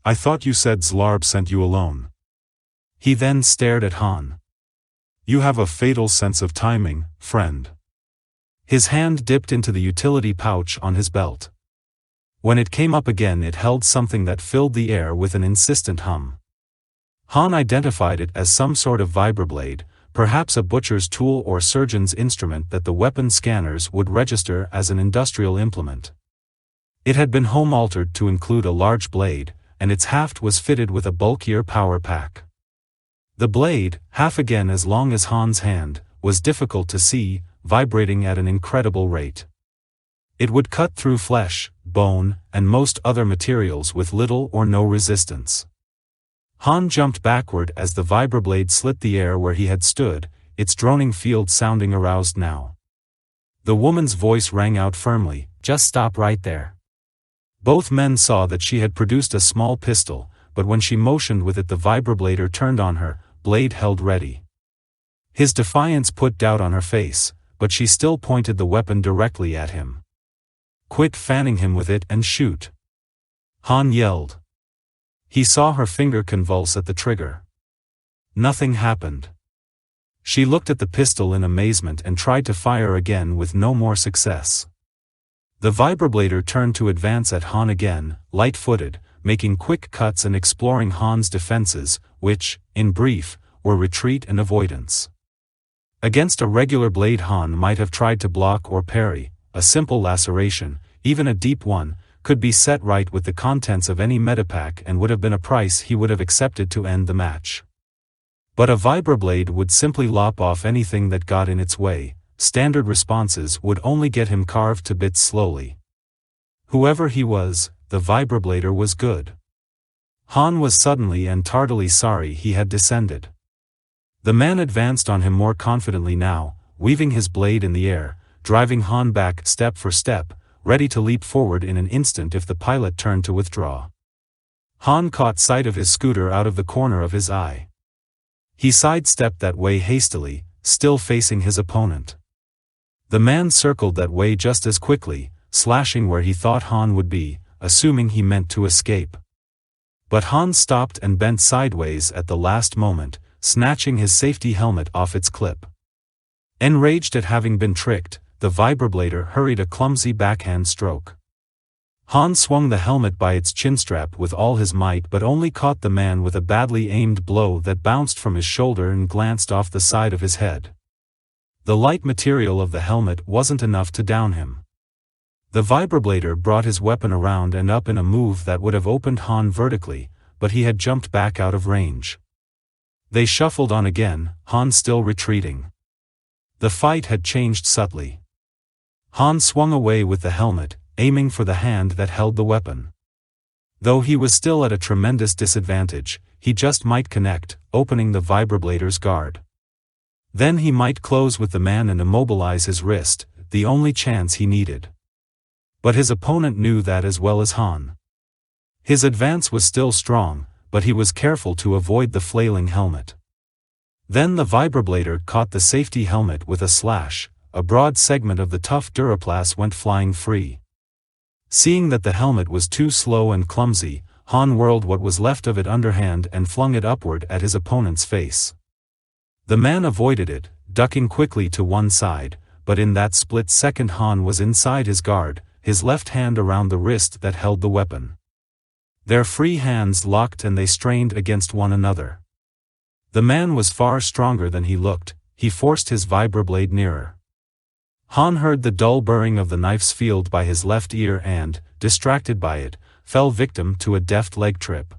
"I thought you said Zlarb sent you alone." He then stared at Han. "You have a fatal sense of timing, friend." His hand dipped into the utility pouch on his belt. When it came up again, it held something that filled the air with an insistent hum. Han identified it as some sort of vibroblade, perhaps a butcher's tool or surgeon's instrument that the weapon scanners would register as an industrial implement. It had been home-altered to include a large blade, and its haft was fitted with a bulkier power pack. The blade, half again as long as Han's hand, was difficult to see, vibrating at an incredible rate. It would cut through flesh, bone, and most other materials with little or no resistance. Han jumped backward as the vibroblade slit the air where he had stood, its droning field sounding aroused now. The woman's voice rang out firmly, "Just stop right there." Both men saw that she had produced a small pistol, but when she motioned with it, the vibroblader turned on her, blade held ready. His defiance put doubt on her face, but she still pointed the weapon directly at him. "Quit fanning him with it and shoot," Han yelled. He saw her finger convulse at the trigger. Nothing happened. She looked at the pistol in amazement and tried to fire again with no more success. The vibroblader turned to advance at Han again, light-footed, making quick cuts and exploring Han's defenses, which, in brief, were retreat and avoidance. Against a regular blade, Han might have tried to block or parry. A simple laceration, even a deep one, could be set right with the contents of any medipack and would have been a price he would have accepted to end the match. But a vibroblade would simply lop off anything that got in its way. Standard responses would only get him carved to bits slowly. Whoever he was, the vibroblader was good. Han was suddenly and tardily sorry he had descended. The man advanced on him more confidently now, weaving his blade in the air, driving Han back step for step, ready to leap forward in an instant if the pilot turned to withdraw. Han caught sight of his scooter out of the corner of his eye. He sidestepped that way hastily, still facing his opponent. The man circled that way just as quickly, slashing where he thought Han would be, assuming he meant to escape. But Han stopped and bent sideways at the last moment, snatching his safety helmet off its clip. Enraged at having been tricked, the vibroblader hurried a clumsy backhand stroke. Han swung the helmet by its chinstrap with all his might but only caught the man with a badly aimed blow that bounced from his shoulder and glanced off the side of his head. The light material of the helmet wasn't enough to down him. The vibroblader brought his weapon around and up in a move that would have opened Han vertically, but he had jumped back out of range. They shuffled on again, Han still retreating. The fight had changed subtly. Han swung away with the helmet, aiming for the hand that held the weapon. Though he was still at a tremendous disadvantage, he just might connect, opening the vibroblader's guard. Then he might close with the man and immobilize his wrist, the only chance he needed. But his opponent knew that as well as Han. His advance was still strong, but he was careful to avoid the flailing helmet. Then the vibroblader caught the safety helmet with a slash, a broad segment of the tough duraplast went flying free. Seeing that the helmet was too slow and clumsy, Han whirled what was left of it underhand and flung it upward at his opponent's face. The man avoided it, ducking quickly to one side, but in that split second Han was inside his guard, his left hand around the wrist that held the weapon. Their free hands locked and they strained against one another. The man was far stronger than he looked. He forced his vibroblade nearer. Han heard the dull burring of the knife's field by his left ear and, distracted by it, fell victim to a deft leg trip.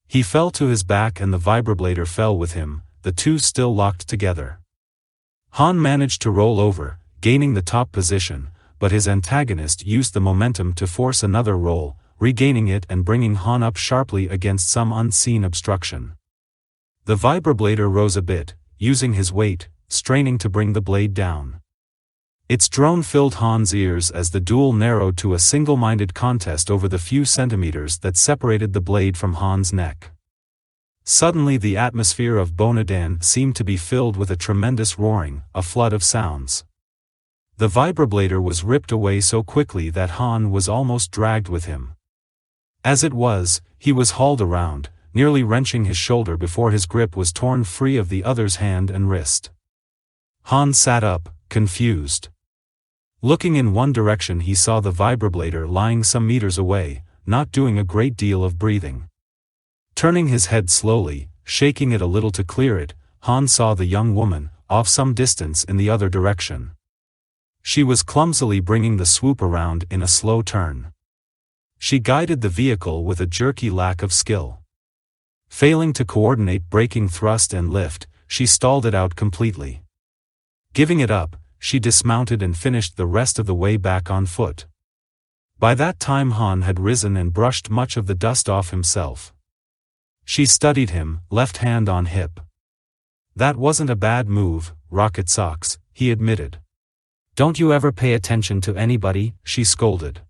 He fell to his back and the vibroblader fell with him, the two still locked together. Han managed to roll over, gaining the top position, but his antagonist used the momentum to force another roll, regaining it and bringing Han up sharply against some unseen obstruction. The vibrablader rose a bit, using his weight, straining to bring the blade down. Its drone filled Han's ears as the duel narrowed to a single-minded contest over the few centimeters that separated the blade from Han's neck. Suddenly the atmosphere of Bonadan seemed to be filled with a tremendous roaring, a flood of sounds. The vibrablader was ripped away so quickly that Han was almost dragged with him. As it was, he was hauled around, nearly wrenching his shoulder before his grip was torn free of the other's hand and wrist. Han sat up, confused. Looking in one direction he saw the vibrablader lying some meters away, not doing a great deal of breathing. Turning his head slowly, shaking it a little to clear it, Han saw the young woman, off some distance in the other direction. She was clumsily bringing the swoop around in a slow turn. She guided the vehicle with a jerky lack of skill. Failing to coordinate braking thrust and lift, she stalled it out completely. Giving it up, she dismounted and finished the rest of the way back on foot. By that time Han had risen and brushed much of the dust off himself. She studied him, left hand on hip. That wasn't a bad move, Rocket Socks, he admitted. Don't you ever pay attention to anybody, she scolded.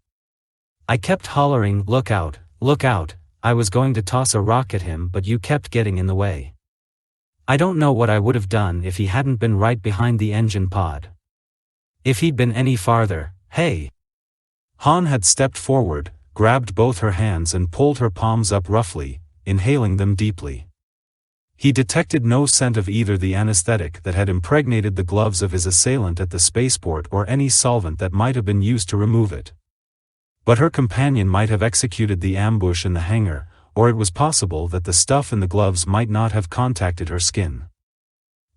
I kept hollering, look out, look out. I was going to toss a rock at him but you kept getting in the way. I don't know what I would have done if he hadn't been right behind the engine pod. If he'd been any farther, hey! Han had stepped forward, grabbed both her hands and pulled her palms up roughly, inhaling them deeply. He detected no scent of either the anesthetic that had impregnated the gloves of his assailant at the spaceport or any solvent that might have been used to remove it. But her companion might have executed the ambush in the hangar, or it was possible that the stuff in the gloves might not have contacted her skin.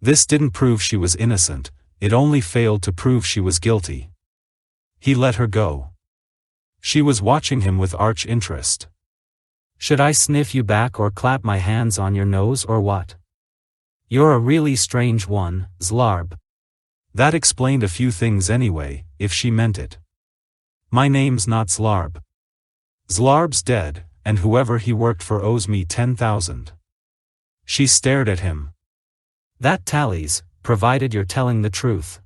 This didn't prove she was innocent, it only failed to prove she was guilty. He let her go. She was watching him with arch interest. Should I sniff you back or clap my hands on your nose or what? You're a really strange one, Zlarb. That explained a few things anyway, if she meant it. My name's not Zlarb. Zlarb's dead, and whoever he worked for owes me 10,000. She stared at him. That tallies, provided you're telling the truth.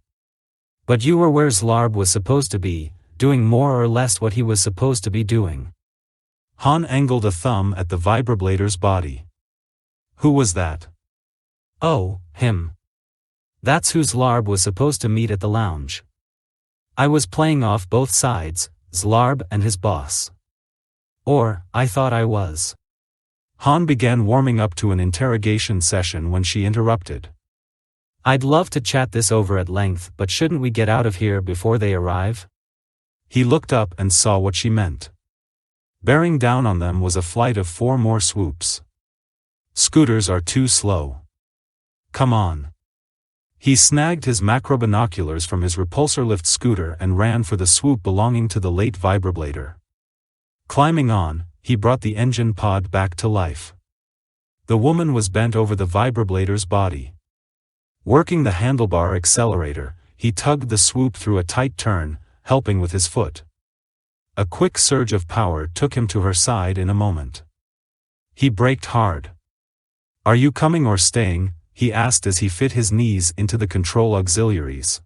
But you were where Zlarb was supposed to be, doing more or less what he was supposed to be doing. Han angled a thumb at the vibrablader's body. Who was that? Oh, him. That's who Zlarb was supposed to meet at the lounge. I was playing off both sides, Zlarb and his boss. Or, I thought I was. Han began warming up to an interrogation session when she interrupted. I'd love to chat this over at length, but shouldn't we get out of here before they arrive? He looked up and saw what she meant. Bearing down on them was a flight of 4 more swoops. Scooters are too slow. Come on. He snagged his macro binoculars from his repulsor lift scooter and ran for the swoop belonging to the late vibrablader. Climbing on, he brought the engine pod back to life. The woman was bent over the vibrablader's body. Working the handlebar accelerator, he tugged the swoop through a tight turn, helping with his foot. A quick surge of power took him to her side in a moment. He braked hard. Are you coming or staying? He asked as he fit his knees into the control auxiliaries.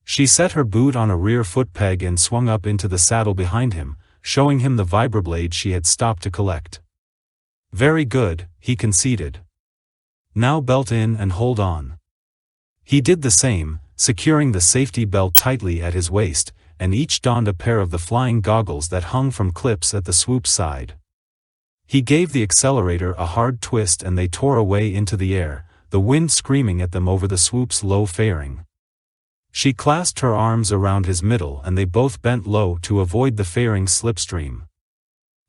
She set her boot on a rear foot peg and swung up into the saddle behind him, showing him the vibroblade she had stopped to collect. Very good, he conceded. Now belt in and hold on. He did the same, securing the safety belt tightly at his waist, and each donned a pair of the flying goggles that hung from clips at the swoop side. He gave the accelerator a hard twist and they tore away into the air, the wind screaming at them over the swoop's low fairing. She clasped her arms around his middle and they both bent low to avoid the fairing slipstream.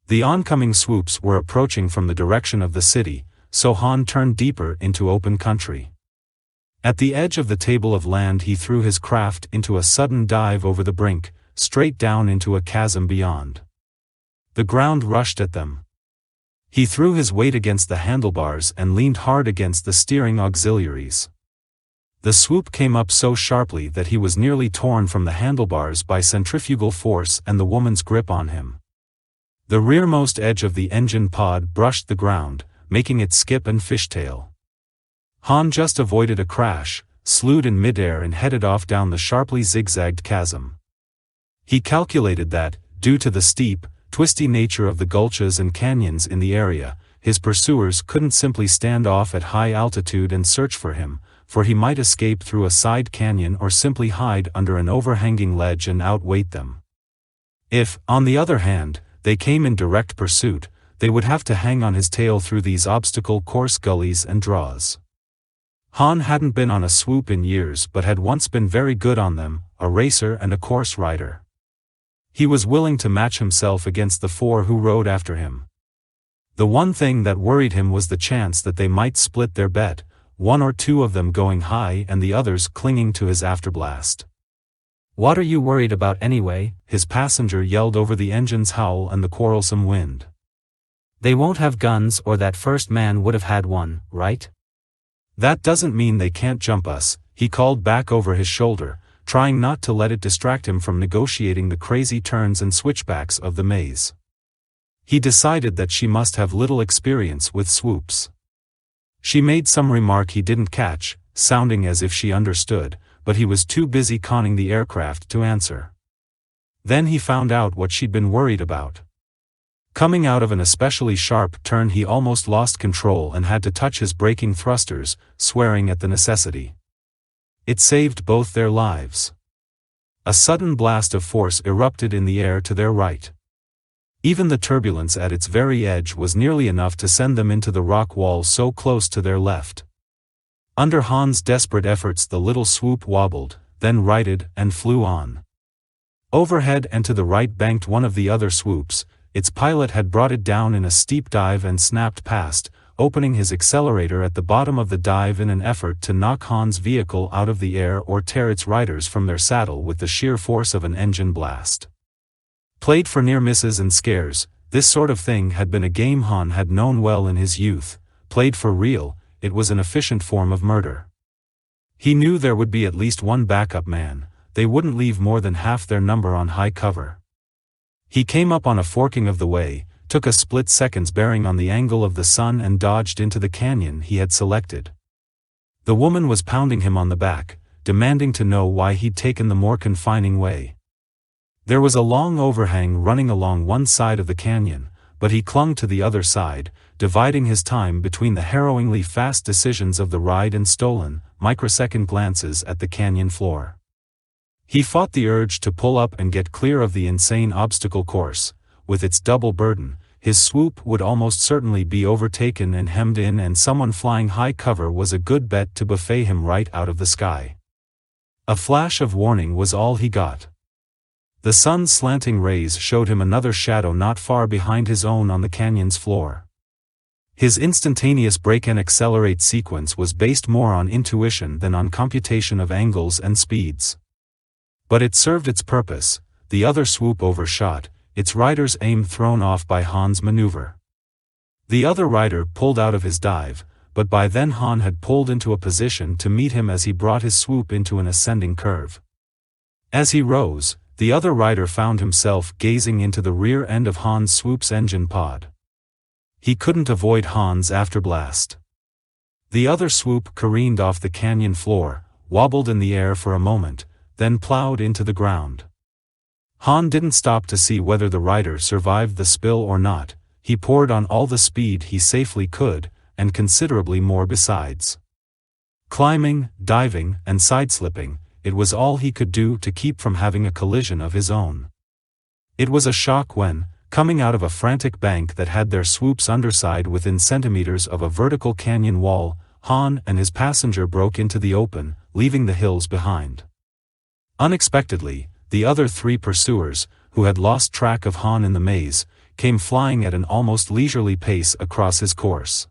The oncoming swoops were approaching from the direction of the city, so Han turned deeper into open country. At the edge of the table of land he threw his craft into a sudden dive over the brink, straight down into a chasm beyond. The ground rushed at them. He threw his weight against the handlebars and leaned hard against the steering auxiliaries. The swoop came up so sharply that he was nearly torn from the handlebars by centrifugal force and the woman's grip on him. The rearmost edge of the engine pod brushed the ground, making it skip and fishtail. Han just avoided a crash, slewed in midair and headed off down the sharply zigzagged chasm. He calculated that, due to the steep, twisty nature of the gulches and canyons in the area, his pursuers couldn't simply stand off at high altitude and search for him, for he might escape through a side canyon or simply hide under an overhanging ledge and outwait them. If, on the other hand, they came in direct pursuit, they would have to hang on his tail through these obstacle-course gullies and draws. Han hadn't been on a swoop in years but had once been very good on them, a racer and a course rider. He was willing to match himself against the four who rode after him. The one thing that worried him was the chance that they might split their bet, one or two of them going high and the others clinging to his afterblast. "What are you worried about anyway?" his passenger yelled over the engine's howl and the quarrelsome wind. "They won't have guns, or that first man would have had one, right?" "That doesn't mean they can't jump us," he called back over his shoulder, trying not to let it distract him from negotiating the crazy turns and switchbacks of the maze. He decided that she must have little experience with swoops. She made some remark he didn't catch, sounding as if she understood, but he was too busy conning the aircraft to answer. Then he found out what she'd been worried about. Coming out of an especially sharp turn, he almost lost control and had to touch his braking thrusters, swearing at the necessity. It saved both their lives. A sudden blast of force erupted in the air to their right. Even the turbulence at its very edge was nearly enough to send them into the rock wall so close to their left. Under Han's desperate efforts, the little swoop wobbled, then righted and flew on. Overhead and to the right banked one of the other swoops. Its pilot had brought it down in a steep dive and snapped past, opening his accelerator at the bottom of the dive in an effort to knock Han's vehicle out of the air or tear its riders from their saddle with the sheer force of an engine blast. Played for near misses and scares, this sort of thing had been a game Han had known well in his youth. Played for real, it was an efficient form of murder. He knew there would be at least one backup man. They wouldn't leave more than half their number on high cover. He came up on a forking of the way, took a split second's bearing on the angle of the sun and dodged into the canyon he had selected. The woman was pounding him on the back, demanding to know why he'd taken the more confining way. There was a long overhang running along one side of the canyon, but he clung to the other side, dividing his time between the harrowingly fast decisions of the ride and stolen, microsecond glances at the canyon floor. He fought the urge to pull up and get clear of the insane obstacle course. With its double burden, his swoop would almost certainly be overtaken and hemmed in, and someone flying high cover was a good bet to buffet him right out of the sky. A flash of warning was all he got. The sun's slanting rays showed him another shadow not far behind his own on the canyon's floor. His instantaneous brake and accelerate sequence was based more on intuition than on computation of angles and speeds. But it served its purpose. The other swoop overshot, its rider's aim thrown off by Han's maneuver. The other rider pulled out of his dive, but by then Han had pulled into a position to meet him as he brought his swoop into an ascending curve. As he rose, the other rider found himself gazing into the rear end of Han's swoop's engine pod. He couldn't avoid Han's afterblast. The other swoop careened off the canyon floor, wobbled in the air for a moment, then plowed into the ground. Han didn't stop to see whether the rider survived the spill or not. He poured on all the speed he safely could, and considerably more besides. Climbing, diving, and sideslipping, it was all he could do to keep from having a collision of his own. It was a shock when, coming out of a frantic bank that had their swoop's underside within centimeters of a vertical canyon wall, Han and his passenger broke into the open, leaving the hills behind. Unexpectedly, the other three pursuers, who had lost track of Han in the maze, came flying at an almost leisurely pace across his course.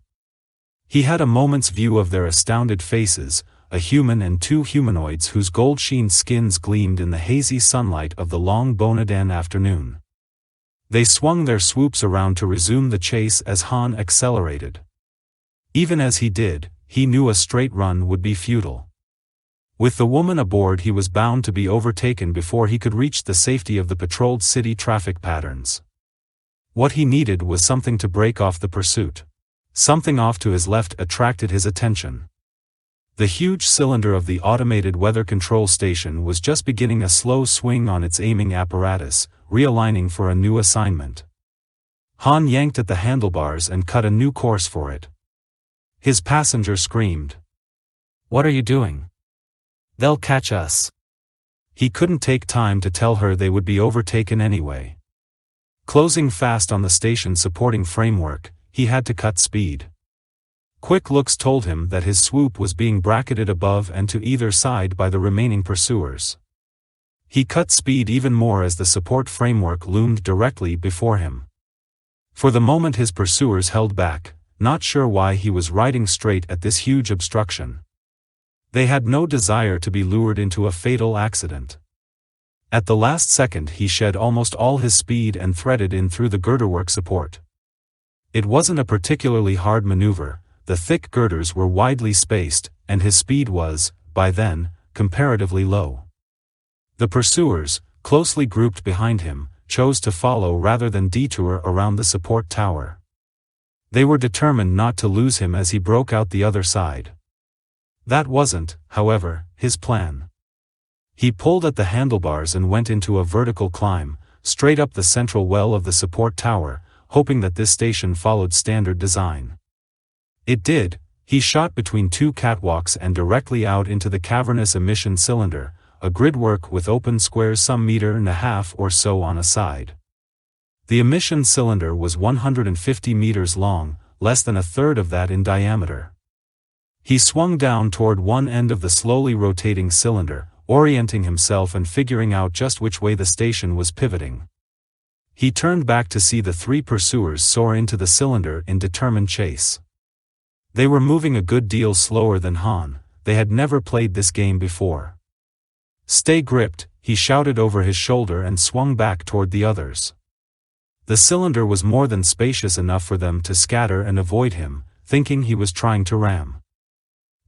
He had a moment's view of their astounded faces, a human and two humanoids whose gold-sheen skins gleamed in the hazy sunlight of the long Bonadan afternoon. They swung their swoops around to resume the chase as Han accelerated. Even as he did, he knew a straight run would be futile. With the woman aboard, he was bound to be overtaken before he could reach the safety of the patrolled city traffic patterns. What he needed was something to break off the pursuit. Something off to his left attracted his attention. The huge cylinder of the automated weather control station was just beginning a slow swing on its aiming apparatus, realigning for a new assignment. Han yanked at the handlebars and cut a new course for it. His passenger screamed. "What are you doing? They'll catch us." He couldn't take time to tell her they would be overtaken anyway. Closing fast on the station's supporting framework, he had to cut speed. Quick looks told him that his swoop was being bracketed above and to either side by the remaining pursuers. He cut speed even more as the support framework loomed directly before him. For the moment his pursuers held back, not sure why he was riding straight at this huge obstruction. They had no desire to be lured into a fatal accident. At the last second he shed almost all his speed and threaded in through the girderwork support. It wasn't a particularly hard maneuver. The thick girders were widely spaced, and his speed was, by then, comparatively low. The pursuers, closely grouped behind him, chose to follow rather than detour around the support tower. They were determined not to lose him as he broke out the other side. That wasn't, however, his plan. He pulled at the handlebars and went into a vertical climb, straight up the central well of the support tower, hoping that this station followed standard design. It did. He shot between two catwalks and directly out into the cavernous emission cylinder, a gridwork with open squares some meter and a half or so on a side. The emission cylinder was 150 meters long, less than a third of that in diameter. He swung down toward one end of the slowly rotating cylinder, orienting himself and figuring out just which way the station was pivoting. He turned back to see the three pursuers soar into the cylinder in determined chase. They were moving a good deal slower than Han. They had never played this game before. "Stay gripped," he shouted over his shoulder and swung back toward the others. The cylinder was more than spacious enough for them to scatter and avoid him, thinking he was trying to ram.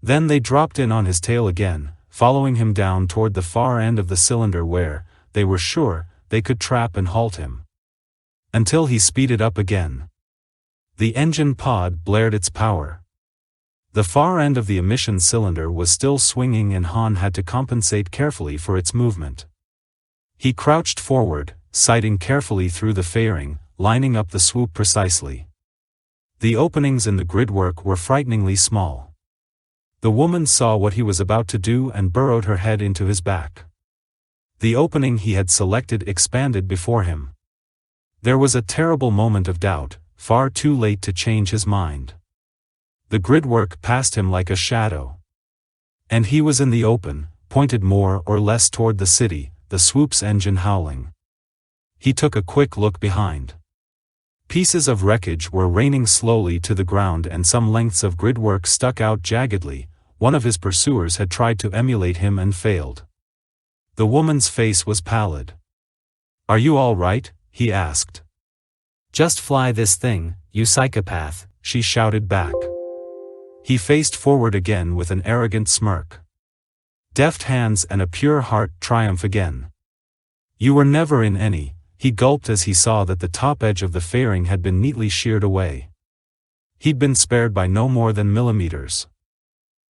Then they dropped in on his tail again, following him down toward the far end of the cylinder where, they were sure, they could trap and halt him. Until he speeded up again. The engine pod blared its power. The far end of the emission cylinder was still swinging and Han had to compensate carefully for its movement. He crouched forward, sighting carefully through the fairing, lining up the swoop precisely. The openings in the gridwork were frighteningly small. The woman saw what he was about to do and burrowed her head into his back. The opening he had selected expanded before him. There was a terrible moment of doubt, far too late to change his mind. The gridwork passed him like a shadow. And he was in the open, pointed more or less toward the city, the swoop's engine howling. He took a quick look behind. Pieces of wreckage were raining slowly to the ground and some lengths of gridwork stuck out jaggedly. One of his pursuers had tried to emulate him and failed. The woman's face was pallid. "Are you all right?" he asked. "Just fly this thing, you psychopath," she shouted back. He faced forward again with an arrogant smirk. Deft hands and a pure heart triumph again. "You were never in any," he gulped as he saw that the top edge of the fairing had been neatly sheared away. He'd been spared by no more than millimeters.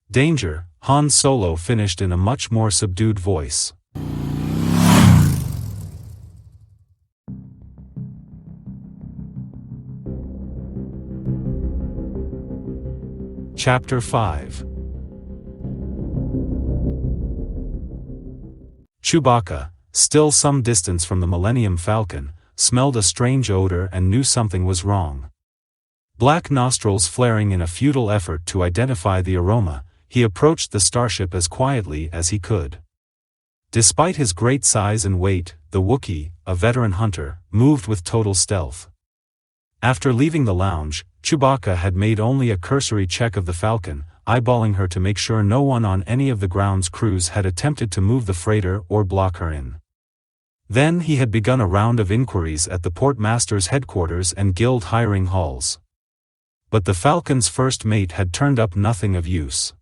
"Danger," Han Solo finished in a much more subdued voice. Chapter 5. Chewbacca, still some distance from the Millennium Falcon, smelled a strange odor and knew something was wrong. Black nostrils flaring in a futile effort to identify the aroma, he approached the starship as quietly as he could. Despite his great size and weight, the Wookiee, a veteran hunter, moved with total stealth. After leaving the lounge, Chewbacca had made only a cursory check of the Falcon, eyeballing her to make sure no one on any of the ground's crews had attempted to move the freighter or block her in. Then he had begun a round of inquiries at the Portmaster's headquarters and guild hiring halls. But the Falcon's first mate had turned up nothing of use.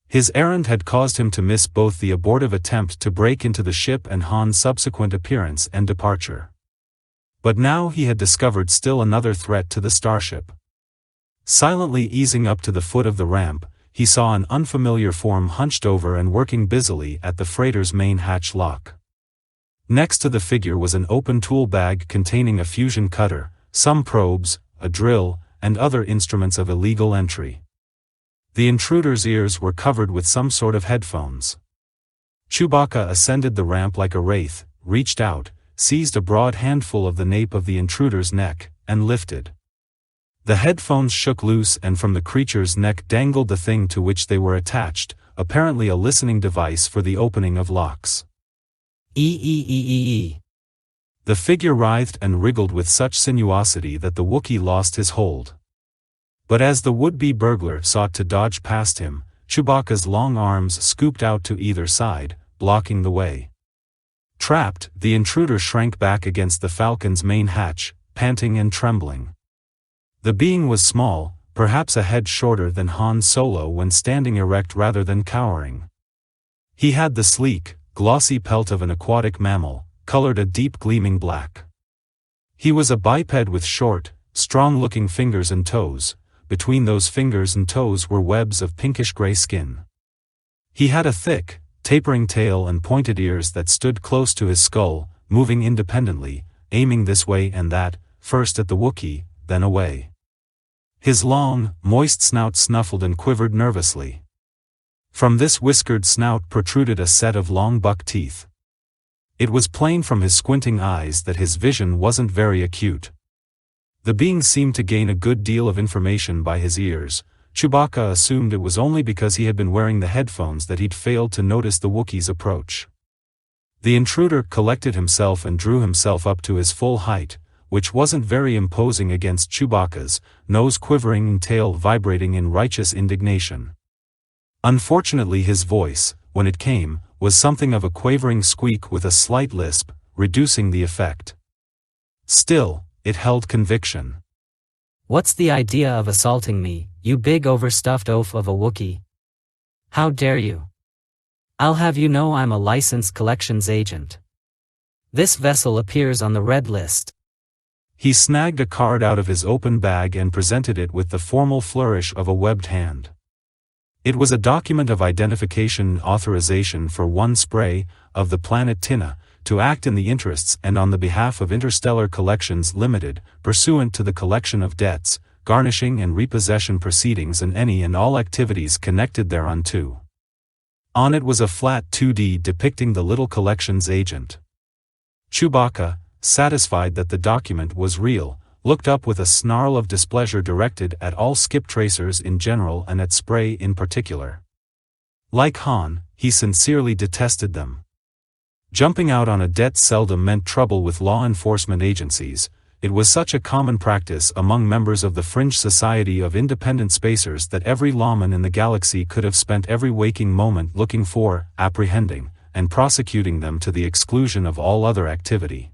His errand had caused him to miss both the abortive attempt to break into the ship and Han's subsequent appearance and departure. But now he had discovered still another threat to the starship. Silently easing up to the foot of the ramp, he saw an unfamiliar form hunched over and working busily at the freighter's main hatch lock. Next to the figure was an open tool bag containing a fusion cutter, some probes, a drill, and other instruments of illegal entry. The intruder's ears were covered with some sort of headphones. Chewbacca ascended the ramp like a wraith, reached out, seized a broad handful of the nape of the intruder's neck, and lifted. The headphones shook loose and from the creature's neck dangled the thing to which they were attached, apparently a listening device for the opening of locks. Eeeeee. The figure writhed and wriggled with such sinuosity that the Wookiee lost his hold. But as the would-be burglar sought to dodge past him, Chewbacca's long arms scooped out to either side, blocking the way. Trapped, the intruder shrank back against the Falcon's main hatch, panting and trembling. The being was small, perhaps a head shorter than Han Solo when standing erect rather than cowering. He had the sleek, glossy pelt of an aquatic mammal, colored a deep gleaming black. He was a biped with short, strong-looking fingers and toes. Between those fingers and toes were webs of pinkish-gray skin. He had a thick, tapering tail and pointed ears that stood close to his skull, moving independently, aiming this way and that, first at the Wookiee, then away. His long, moist snout snuffled and quivered nervously. From this whiskered snout protruded a set of long buck teeth. It was plain from his squinting eyes that his vision wasn't very acute. The being seemed to gain a good deal of information by his ears. Chewbacca assumed it was only because he had been wearing the headphones that he'd failed to notice the Wookiee's approach. The intruder collected himself and drew himself up to his full height, which wasn't very imposing against Chewbacca's, nose quivering and tail vibrating in righteous indignation. Unfortunately his voice, when it came, was something of a quavering squeak with a slight lisp, reducing the effect. Still, it held conviction. What's the idea of assaulting me, you big overstuffed oaf of a Wookiee? How dare you? I'll have you know I'm a licensed collections agent. This vessel appears on the red list. He snagged a card out of his open bag and presented it with the formal flourish of a webbed hand. It was a document of identification and authorization for one Spray, of the planet Tinna, to act in the interests and on the behalf of Interstellar Collections Limited, pursuant to the collection of debts, garnishing and repossession proceedings and any and all activities connected thereunto. On it was a flat 2D depicting the little collections agent. Chewbacca, satisfied that the document was real, looked up with a snarl of displeasure directed at all skip tracers in general and at Spray in particular. Like Han, he sincerely detested them. Jumping out on a debt seldom meant trouble with law enforcement agencies. It was such a common practice among members of the fringe society of independent spacers that every lawman in the galaxy could have spent every waking moment looking for, apprehending, and prosecuting them to the exclusion of all other activity.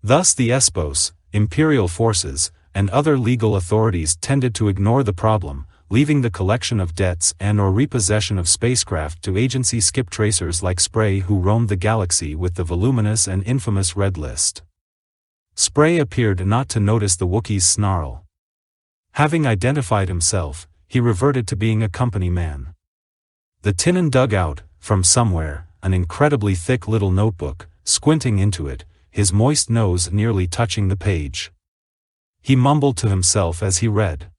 Thus the Espos, imperial forces, and other legal authorities tended to ignore the problem, leaving the collection of debts and/or repossession of spacecraft to agency skip tracers like Spray who roamed the galaxy with the voluminous and infamous Red List. Spray appeared not to notice the Wookiee's snarl. Having identified himself, he reverted to being a company man. The Tinnan dug out, from somewhere, an incredibly thick little notebook, squinting into it, his moist nose nearly touching the page. He mumbled to himself as he read.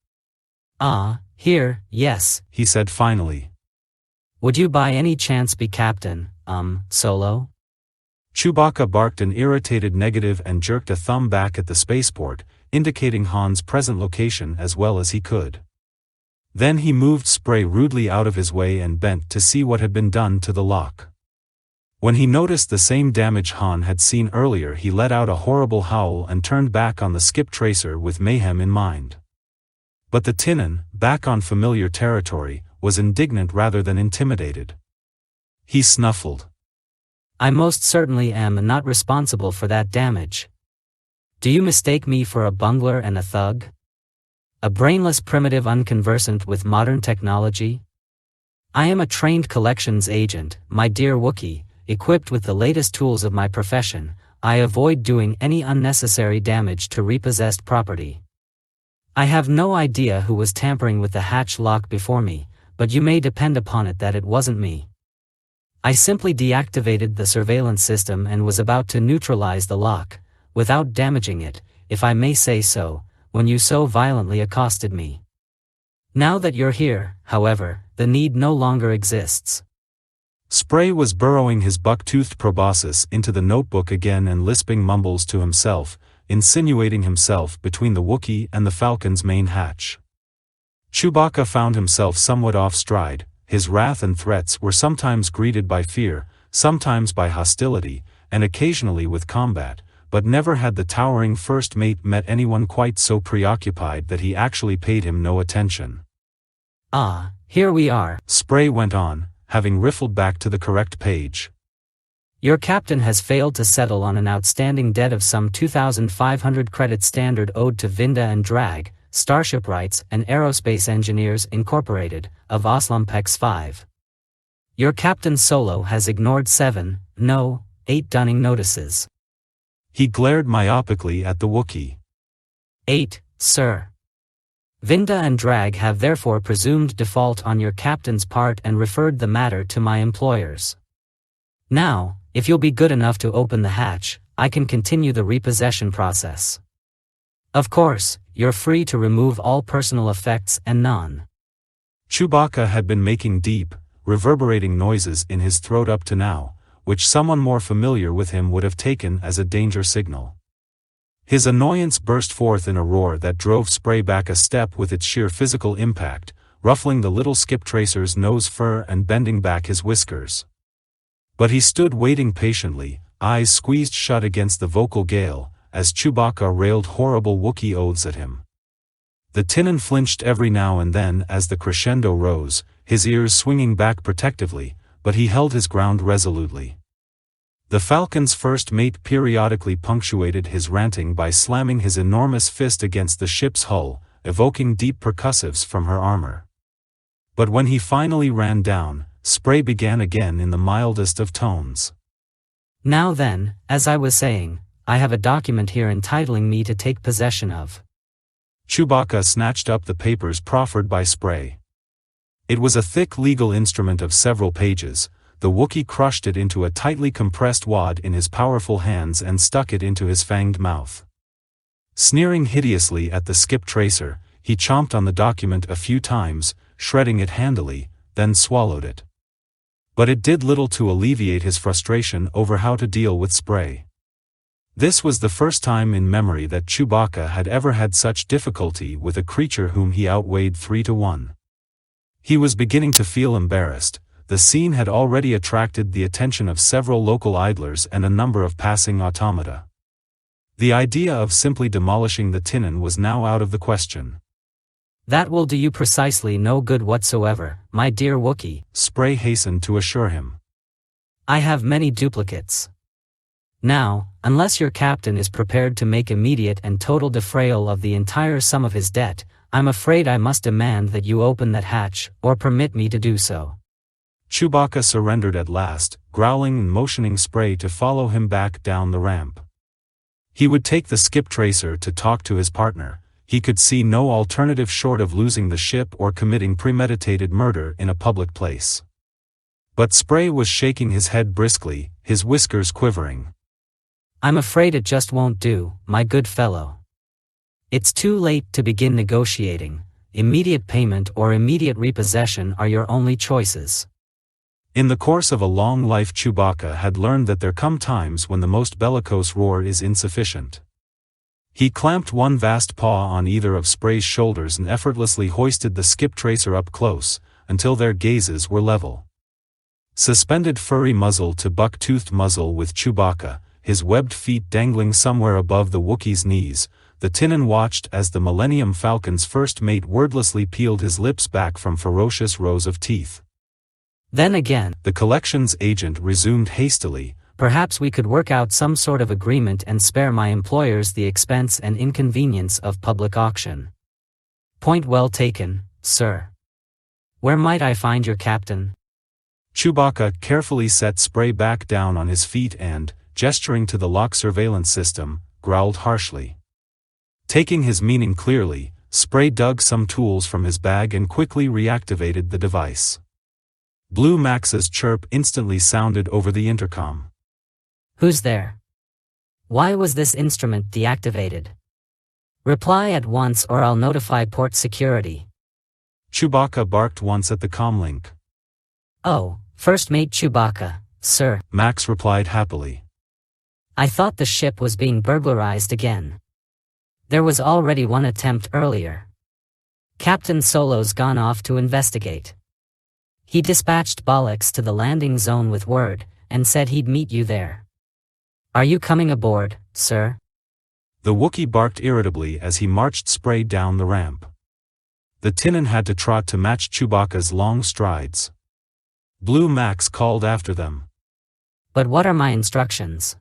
Here, yes, he said finally. Would you by any chance be Captain, Solo? Chewbacca barked an irritated negative and jerked a thumb back at the spaceport, indicating Han's present location as well as he could. Then he moved Spray rudely out of his way and bent to see what had been done to the lock. When he noticed the same damage Han had seen earlier, he let out a horrible howl and turned back on the skip tracer with mayhem in mind. But the Tinnan, back on familiar territory, was indignant rather than intimidated. He snuffled. I most certainly am not responsible for that damage. Do you mistake me for a bungler and a thug? A brainless primitive unconversant with modern technology? I am a trained collections agent, my dear Wookiee, equipped with the latest tools of my profession. I avoid doing any unnecessary damage to repossessed property. I have no idea who was tampering with the hatch lock before me, but you may depend upon it that it wasn't me. I simply deactivated the surveillance system and was about to neutralize the lock, without damaging it, if I may say so, when you so violently accosted me. Now that you're here, however, the need no longer exists. Spray was burrowing his buck-toothed proboscis into the notebook again and lisping mumbles to himself, insinuating himself between the Wookiee and the Falcon's main hatch. Chewbacca found himself somewhat off stride. His wrath and threats were sometimes greeted by fear, sometimes by hostility, and occasionally with combat, but never had the towering first mate met anyone quite so preoccupied that he actually paid him no attention. Ah, here we are, Spray went on, having riffled back to the correct page. Your captain has failed to settle on an outstanding debt of some 2,500 credits standard owed to Vinda and Drag, Starship Rights and Aerospace Engineers Incorporated, of Oslampex 5. Your Captain Solo has ignored 8 dunning notices. He glared myopically at the Wookiee. 8, sir. Vinda and Drag have therefore presumed default on your captain's part and referred the matter to my employers. Now, if you'll be good enough to open the hatch, I can continue the repossession process. Of course, you're free to remove all personal effects and none. Chewbacca had been making deep, reverberating noises in his throat up to now, which someone more familiar with him would have taken as a danger signal. His annoyance burst forth in a roar that drove Spray back a step with its sheer physical impact, ruffling the little skip tracer's nose fur and bending back his whiskers. But he stood waiting patiently, eyes squeezed shut against the vocal gale, as Chewbacca railed horrible Wookiee oaths at him. The Tinnin flinched every now and then as the crescendo rose, his ears swinging back protectively, but he held his ground resolutely. The Falcon's first mate periodically punctuated his ranting by slamming his enormous fist against the ship's hull, evoking deep percussives from her armor. But when he finally ran down, Spray began again in the mildest of tones. Now then, as I was saying, I have a document here entitling me to take possession of. Chewbacca snatched up the papers proffered by Spray. It was a thick legal instrument of several pages. The Wookiee crushed it into a tightly compressed wad in his powerful hands and stuck it into his fanged mouth. Sneering hideously at the skip tracer, he chomped on the document a few times, shredding it handily, then swallowed it. But it did little to alleviate his frustration over how to deal with Spray. This was the first time in memory that Chewbacca had ever had such difficulty with a creature whom he outweighed 3-1. He was beginning to feel embarrassed. The scene had already attracted the attention of several local idlers and a number of passing automata. The idea of simply demolishing the Tinnin was now out of the question. That will do you precisely no good whatsoever, my dear Wookiee, Spray hastened to assure him. I have many duplicates. Now, unless your captain is prepared to make immediate and total defrayal of the entire sum of his debt, I'm afraid I must demand that you open that hatch, or permit me to do so. Chewbacca surrendered at last, growling and motioning Spray to follow him back down the ramp. He would take the skip tracer to talk to his partner. He could see no alternative short of losing the ship or committing premeditated murder in a public place. But Spray was shaking his head briskly, his whiskers quivering. I'm afraid it just won't do, my good fellow. It's too late to begin negotiating. Immediate payment or immediate repossession are your only choices. In the course of a long life, Chewbacca had learned that there come times when the most bellicose roar is insufficient. He clamped one vast paw on either of Spray's shoulders and effortlessly hoisted the skip tracer up close, until their gazes were level. Suspended furry muzzle to buck-toothed muzzle with Chewbacca, his webbed feet dangling somewhere above the Wookiee's knees, the Tinnin watched as the Millennium Falcon's first mate wordlessly peeled his lips back from ferocious rows of teeth. Then again, the collections agent resumed hastily, perhaps we could work out some sort of agreement and spare my employers the expense and inconvenience of public auction. Point well taken, sir. Where might I find your captain? Chewbacca carefully set Spray back down on his feet and, gesturing to the lock surveillance system, growled harshly. Taking his meaning clearly, Spray dug some tools from his bag and quickly reactivated the device. Blue Max's chirp instantly sounded over the intercom. Who's there? Why was this instrument deactivated? Reply at once or I'll notify port security. Chewbacca barked once at the comlink. Oh, First Mate Chewbacca, sir, Max replied happily. I thought the ship was being burglarized again. There was already one attempt earlier. Captain Solo's gone off to investigate. He dispatched Bollocks to the landing zone with word, and said he'd meet you there. Are you coming aboard, sir? The Wookiee barked irritably as he marched Spray down the ramp. The Tinnin had to trot to match Chewbacca's long strides. Blue Max called after them. But what are my instructions?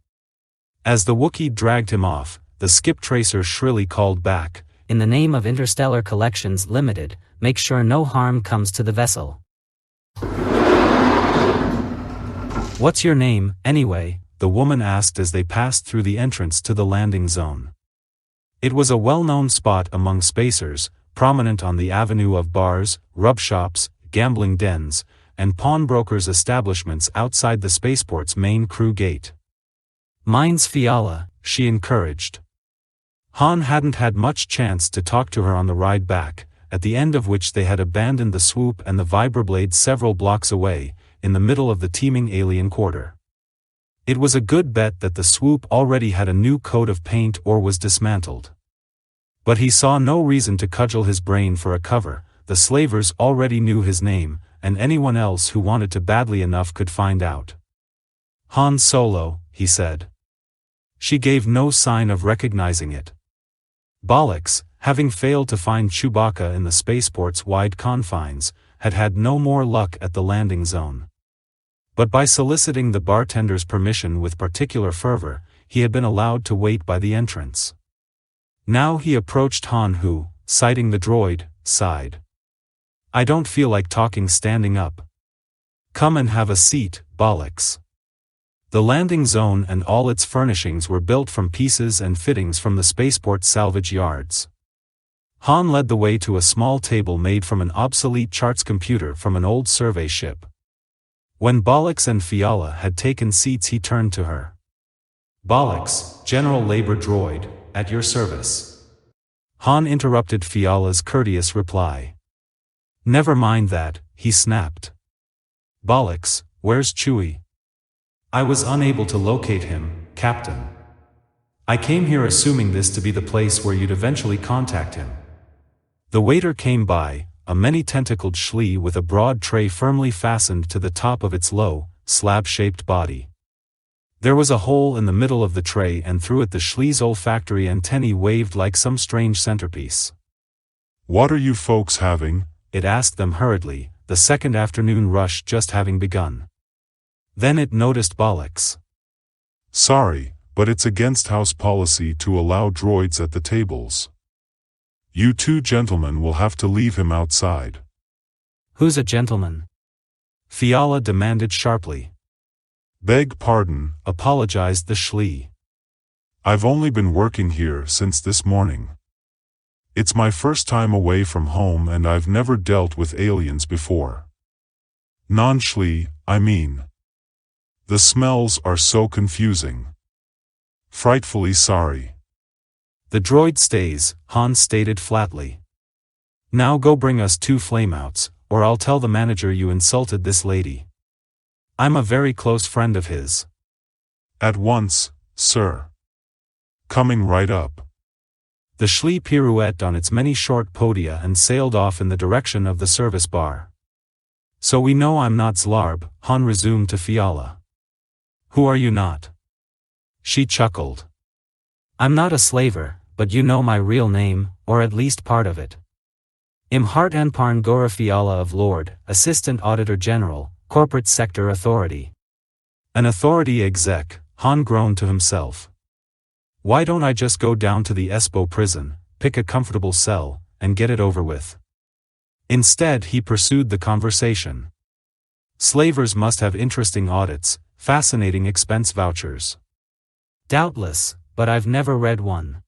As the Wookiee dragged him off, the skip tracer shrilly called back. In the name of Interstellar Collections Limited, make sure no harm comes to the vessel. What's your name, anyway? The woman asked as they passed through the entrance to the landing zone. It was a well-known spot among spacers, prominent on the avenue of bars, rub shops, gambling dens, and pawnbrokers' establishments outside the spaceport's main crew gate. Mine's Fiala, she encouraged. Han hadn't had much chance to talk to her on the ride back, at the end of which they had abandoned the swoop and the vibroblade several blocks away, in the middle of the teeming alien quarter. It was a good bet that the swoop already had a new coat of paint or was dismantled. But he saw no reason to cudgel his brain for a cover. The slavers already knew his name, and anyone else who wanted to badly enough could find out. Han Solo, he said. She gave no sign of recognizing it. Bollocks, having failed to find Chewbacca in the spaceport's wide confines, had had no more luck at the landing zone. But by soliciting the bartender's permission with particular fervor, he had been allowed to wait by the entrance. Now he approached Han who, sighting the droid, sighed. I don't feel like talking standing up. Come and have a seat, Bollocks. The landing zone and all its furnishings were built from pieces and fittings from the spaceport salvage yards. Han led the way to a small table made from an obsolete charts computer from an old survey ship. When Bollocks and Fiala had taken seats, he turned to her. Bollocks, General Labor Droid, at your service. Han interrupted Fiala's courteous reply. Never mind that, he snapped. Bollocks, where's Chewie? I was unable to locate him, Captain. I came here assuming this to be the place where you'd eventually contact him. The waiter came by, a many-tentacled Schlee with a broad tray firmly fastened to the top of its low, slab-shaped body. There was a hole in the middle of the tray and through it the Schlee's olfactory antennae waved like some strange centerpiece. What are you folks having? It asked them hurriedly, the second afternoon rush just having begun. Then it noticed Bollocks. Sorry, but it's against house policy to allow droids at the tables. You two gentlemen will have to leave him outside. Who's a gentleman? Fiala demanded sharply. Beg pardon, apologized the Schlee. I've only been working here since this morning. It's my first time away from home and I've never dealt with aliens before. Non-Schlee, I mean. The smells are so confusing. Frightfully sorry. The droid stays, Han stated flatly. Now go bring us 2 flameouts, or I'll tell the manager you insulted this lady. I'm a very close friend of his. At once, sir. Coming right up. The Schlee pirouetted on its many short podia and sailed off in the direction of the service bar. So we know I'm not Zlarb, Han resumed to Fiala. Who are you not? She chuckled. I'm not a slaver, but you know my real name, or at least part of it. Imhart Anparn Gora Fiala of Lord, Assistant Auditor General, Corporate Sector Authority. An authority exec, Han groaned to himself. Why don't I just go down to the Espo prison, pick a comfortable cell, and get it over with? Instead he pursued the conversation. Slavers must have interesting audits, fascinating expense vouchers. Doubtless, but I've never read one.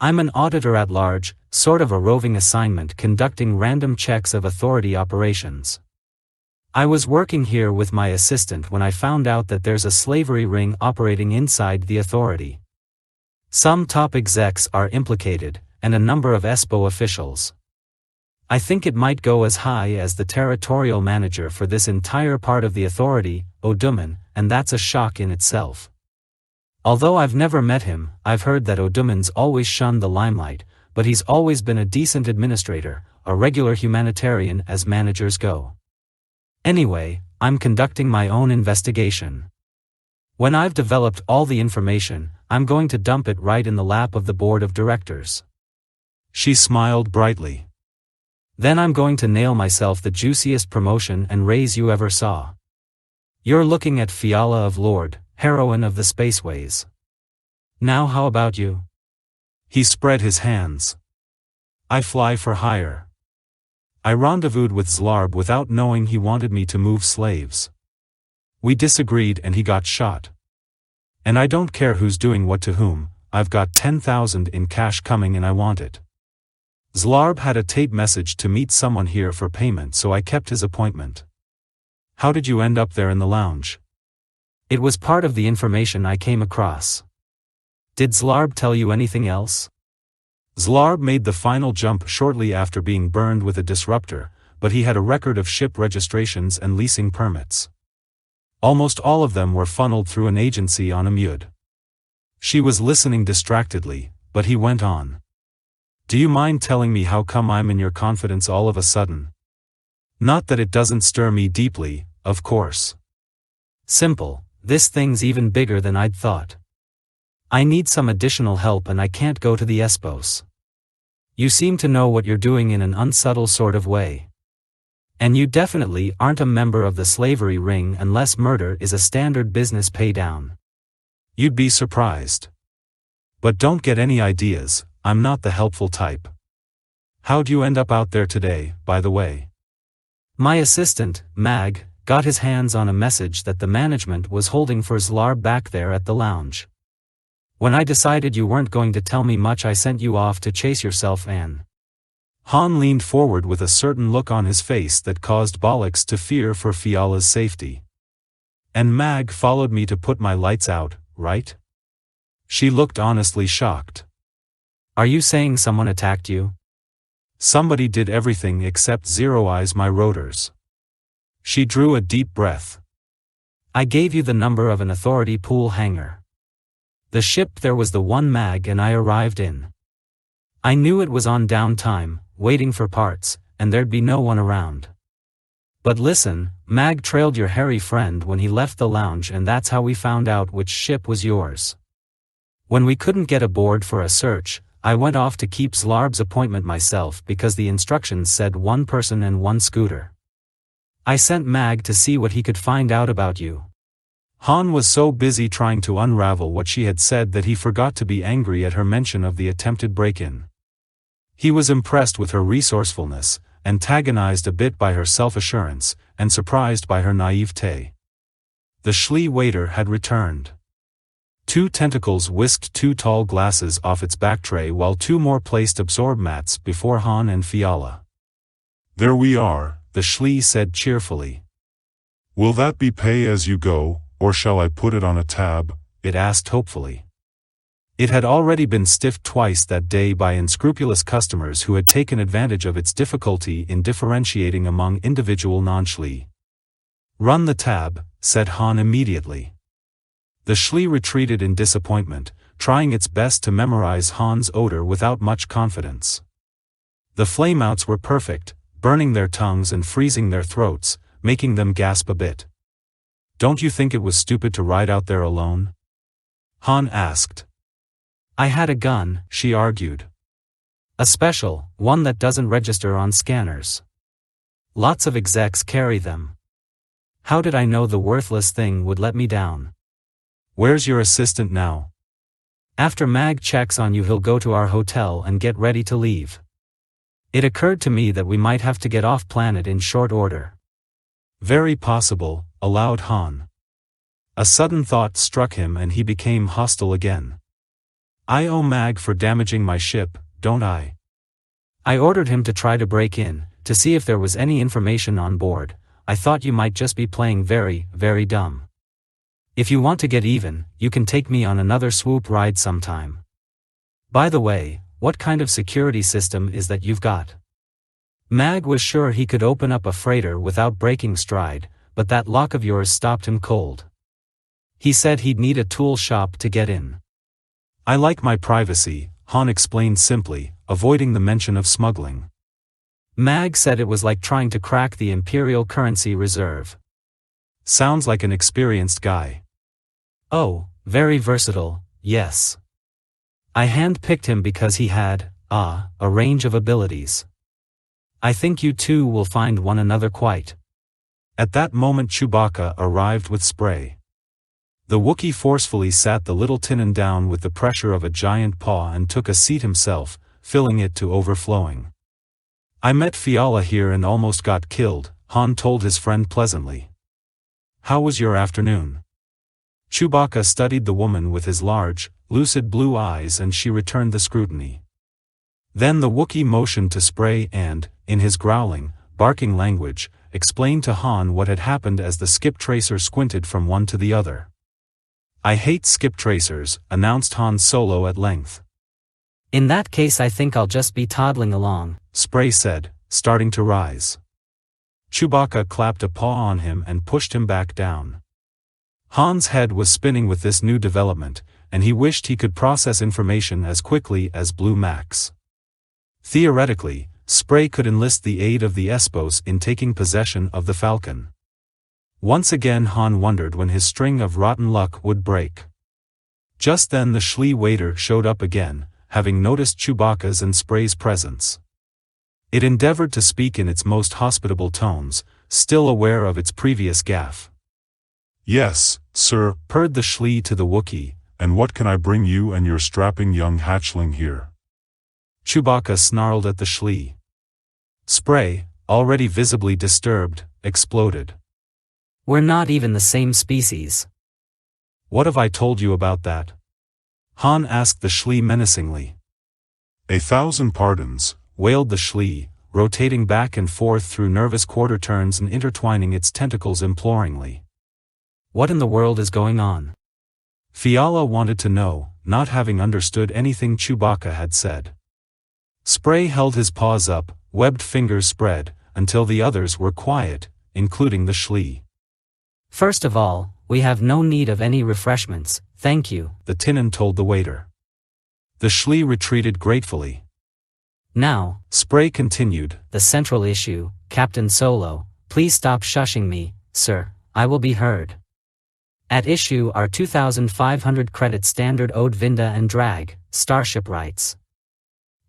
I'm an auditor at large, sort of a roving assignment conducting random checks of authority operations. I was working here with my assistant when I found out that there's a slavery ring operating inside the authority. Some top execs are implicated, and a number of ESPO officials. I think it might go as high as the territorial manager for this entire part of the authority, Oduman, and that's a shock in itself. Although I've never met him, I've heard that Oduman's always shunned the limelight, but he's always been a decent administrator, a regular humanitarian as managers go. Anyway, I'm conducting my own investigation. When I've developed all the information, I'm going to dump it right in the lap of the board of directors. She smiled brightly. Then I'm going to nail myself the juiciest promotion and raise you ever saw. You're looking at Fiala of Lord, heroine of the spaceways. Now how about you? He spread his hands. I fly for hire. I rendezvoused with Zlarb without knowing he wanted me to move slaves. We disagreed and he got shot. And I don't care who's doing what to whom, I've got 10,000 in cash coming and I want it. Zlarb had a tape message to meet someone here for payment, so I kept his appointment. How did you end up there in the lounge? It was part of the information I came across. Did Zlarb tell you anything else? Zlarb made the final jump shortly after being burned with a disruptor, but he had a record of ship registrations and leasing permits. Almost all of them were funneled through an agency on Amud. She was listening distractedly, but he went on. Do you mind telling me how come I'm in your confidence all of a sudden? Not that it doesn't stir me deeply, of course. Simple, this thing's even bigger than I'd thought. I need some additional help and I can't go to the ESPOs. You seem to know what you're doing in an unsubtle sort of way. And you definitely aren't a member of the slavery ring unless murder is a standard business paydown. You'd be surprised. But don't get any ideas, I'm not the helpful type. How'd you end up out there today, by the way? My assistant, Mag, got his hands on a message that the management was holding for Zlarb back there at the lounge. When I decided you weren't going to tell me much, I sent you off to chase yourself, Anne. Han leaned forward with a certain look on his face that caused Bollocks to fear for Fiala's safety. And Mag followed me to put my lights out, right? She looked honestly shocked. Are you saying someone attacked you? Somebody did everything except zero-eyes my rotors. She drew a deep breath. I gave you the number of an authority pool hangar. The ship there was the one Mag and I arrived in. I knew it was on downtime, waiting for parts, and there'd be no one around. But listen, Mag trailed your hairy friend when he left the lounge, and that's how we found out which ship was yours. When we couldn't get aboard for a search, I went off to keep Zlarb's appointment myself because the instructions said one person and one scooter. I sent Mag to see what he could find out about you. Han was so busy trying to unravel what she had said that he forgot to be angry at her mention of the attempted break-in. He was impressed with her resourcefulness, antagonized a bit by her self-assurance, and surprised by her naivete. The Schlee waiter had returned. 2 tentacles whisked 2 tall glasses off its back tray while 2 more placed absorb mats before Han and Fiala. There we are, the Schlee said cheerfully. Will that be pay as you go, or shall I put it on a tab? It asked hopefully. It had already been stiffed twice that day by unscrupulous customers who had taken advantage of its difficulty in differentiating among individual non-Schlee. Run the tab, said Han immediately. The Schlee retreated in disappointment, trying its best to memorize Han's odor without much confidence. The flameouts were perfect, burning their tongues and freezing their throats, making them gasp a bit. Don't you think it was stupid to ride out there alone? Han asked. I had a gun, she argued. A special, one that doesn't register on scanners. Lots of execs carry them. How did I know the worthless thing would let me down? Where's your assistant now? After Mag checks on you, he'll go to our hotel and get ready to leave. It occurred to me that we might have to get off planet in short order. Very possible, allowed Han. A sudden thought struck him and he became hostile again. I owe Mag for damaging my ship, don't I? I ordered him to try to break in, to see if there was any information on board. I thought you might just be playing very, very dumb. If you want to get even, you can take me on another swoop ride sometime. By the way, what kind of security system is that you've got? Mag was sure he could open up a freighter without breaking stride, but that lock of yours stopped him cold. He said he'd need a tool shop to get in. I like my privacy, Han explained simply, avoiding the mention of smuggling. Mag said it was like trying to crack the Imperial currency reserve. Sounds like an experienced guy. Oh, very versatile, yes. I hand-picked him because he had, a range of abilities. I think you two will find one another quite. At that moment Chewbacca arrived with spray. The Wookiee forcefully sat the little Tinnin down with the pressure of a giant paw and took a seat himself, filling it to overflowing. I met Fiala here and almost got killed, Han told his friend pleasantly. How was your afternoon? Chewbacca studied the woman with his large, lucid blue eyes and she returned the scrutiny. Then the Wookiee motioned to spray and, in his growling, barking language, explained to Han what had happened as the skip tracer squinted from one to the other. I hate skip tracers, announced Han Solo at length. In that case I think I'll just be toddling along, Spray said, starting to rise. Chewbacca clapped a paw on him and pushed him back down. Han's head was spinning with this new development, and he wished he could process information as quickly as Blue Max. Theoretically, Spray could enlist the aid of the Espos in taking possession of the Falcon. Once again Han wondered when his string of rotten luck would break. Just then the Shlee waiter showed up again, having noticed Chewbacca's and Spray's presence. It endeavored to speak in its most hospitable tones, still aware of its previous gaffe. Yes, sir, purred the Shlee to the Wookiee. And what can I bring you and your strapping young hatchling here? Chewbacca snarled at the Shlee. Spray, already visibly disturbed, exploded. We're not even the same species. What have I told you about that? Han asked the Shlee menacingly. 1,000 pardons, wailed the Shlee, rotating back and forth through nervous quarter turns and intertwining its tentacles imploringly. What in the world is going on? Fiala wanted to know, not having understood anything Chewbacca had said. Spray held his paws up, webbed fingers spread, until the others were quiet, including the Shlee. First of all, we have no need of any refreshments, thank you, the Tinnin told the waiter. The Shlee retreated gratefully. Now, Spray continued, the central issue, Captain Solo, please stop shushing me, sir, I will be heard. At issue are 2,500 credits standard owed Vinda and Drag, Starship rights.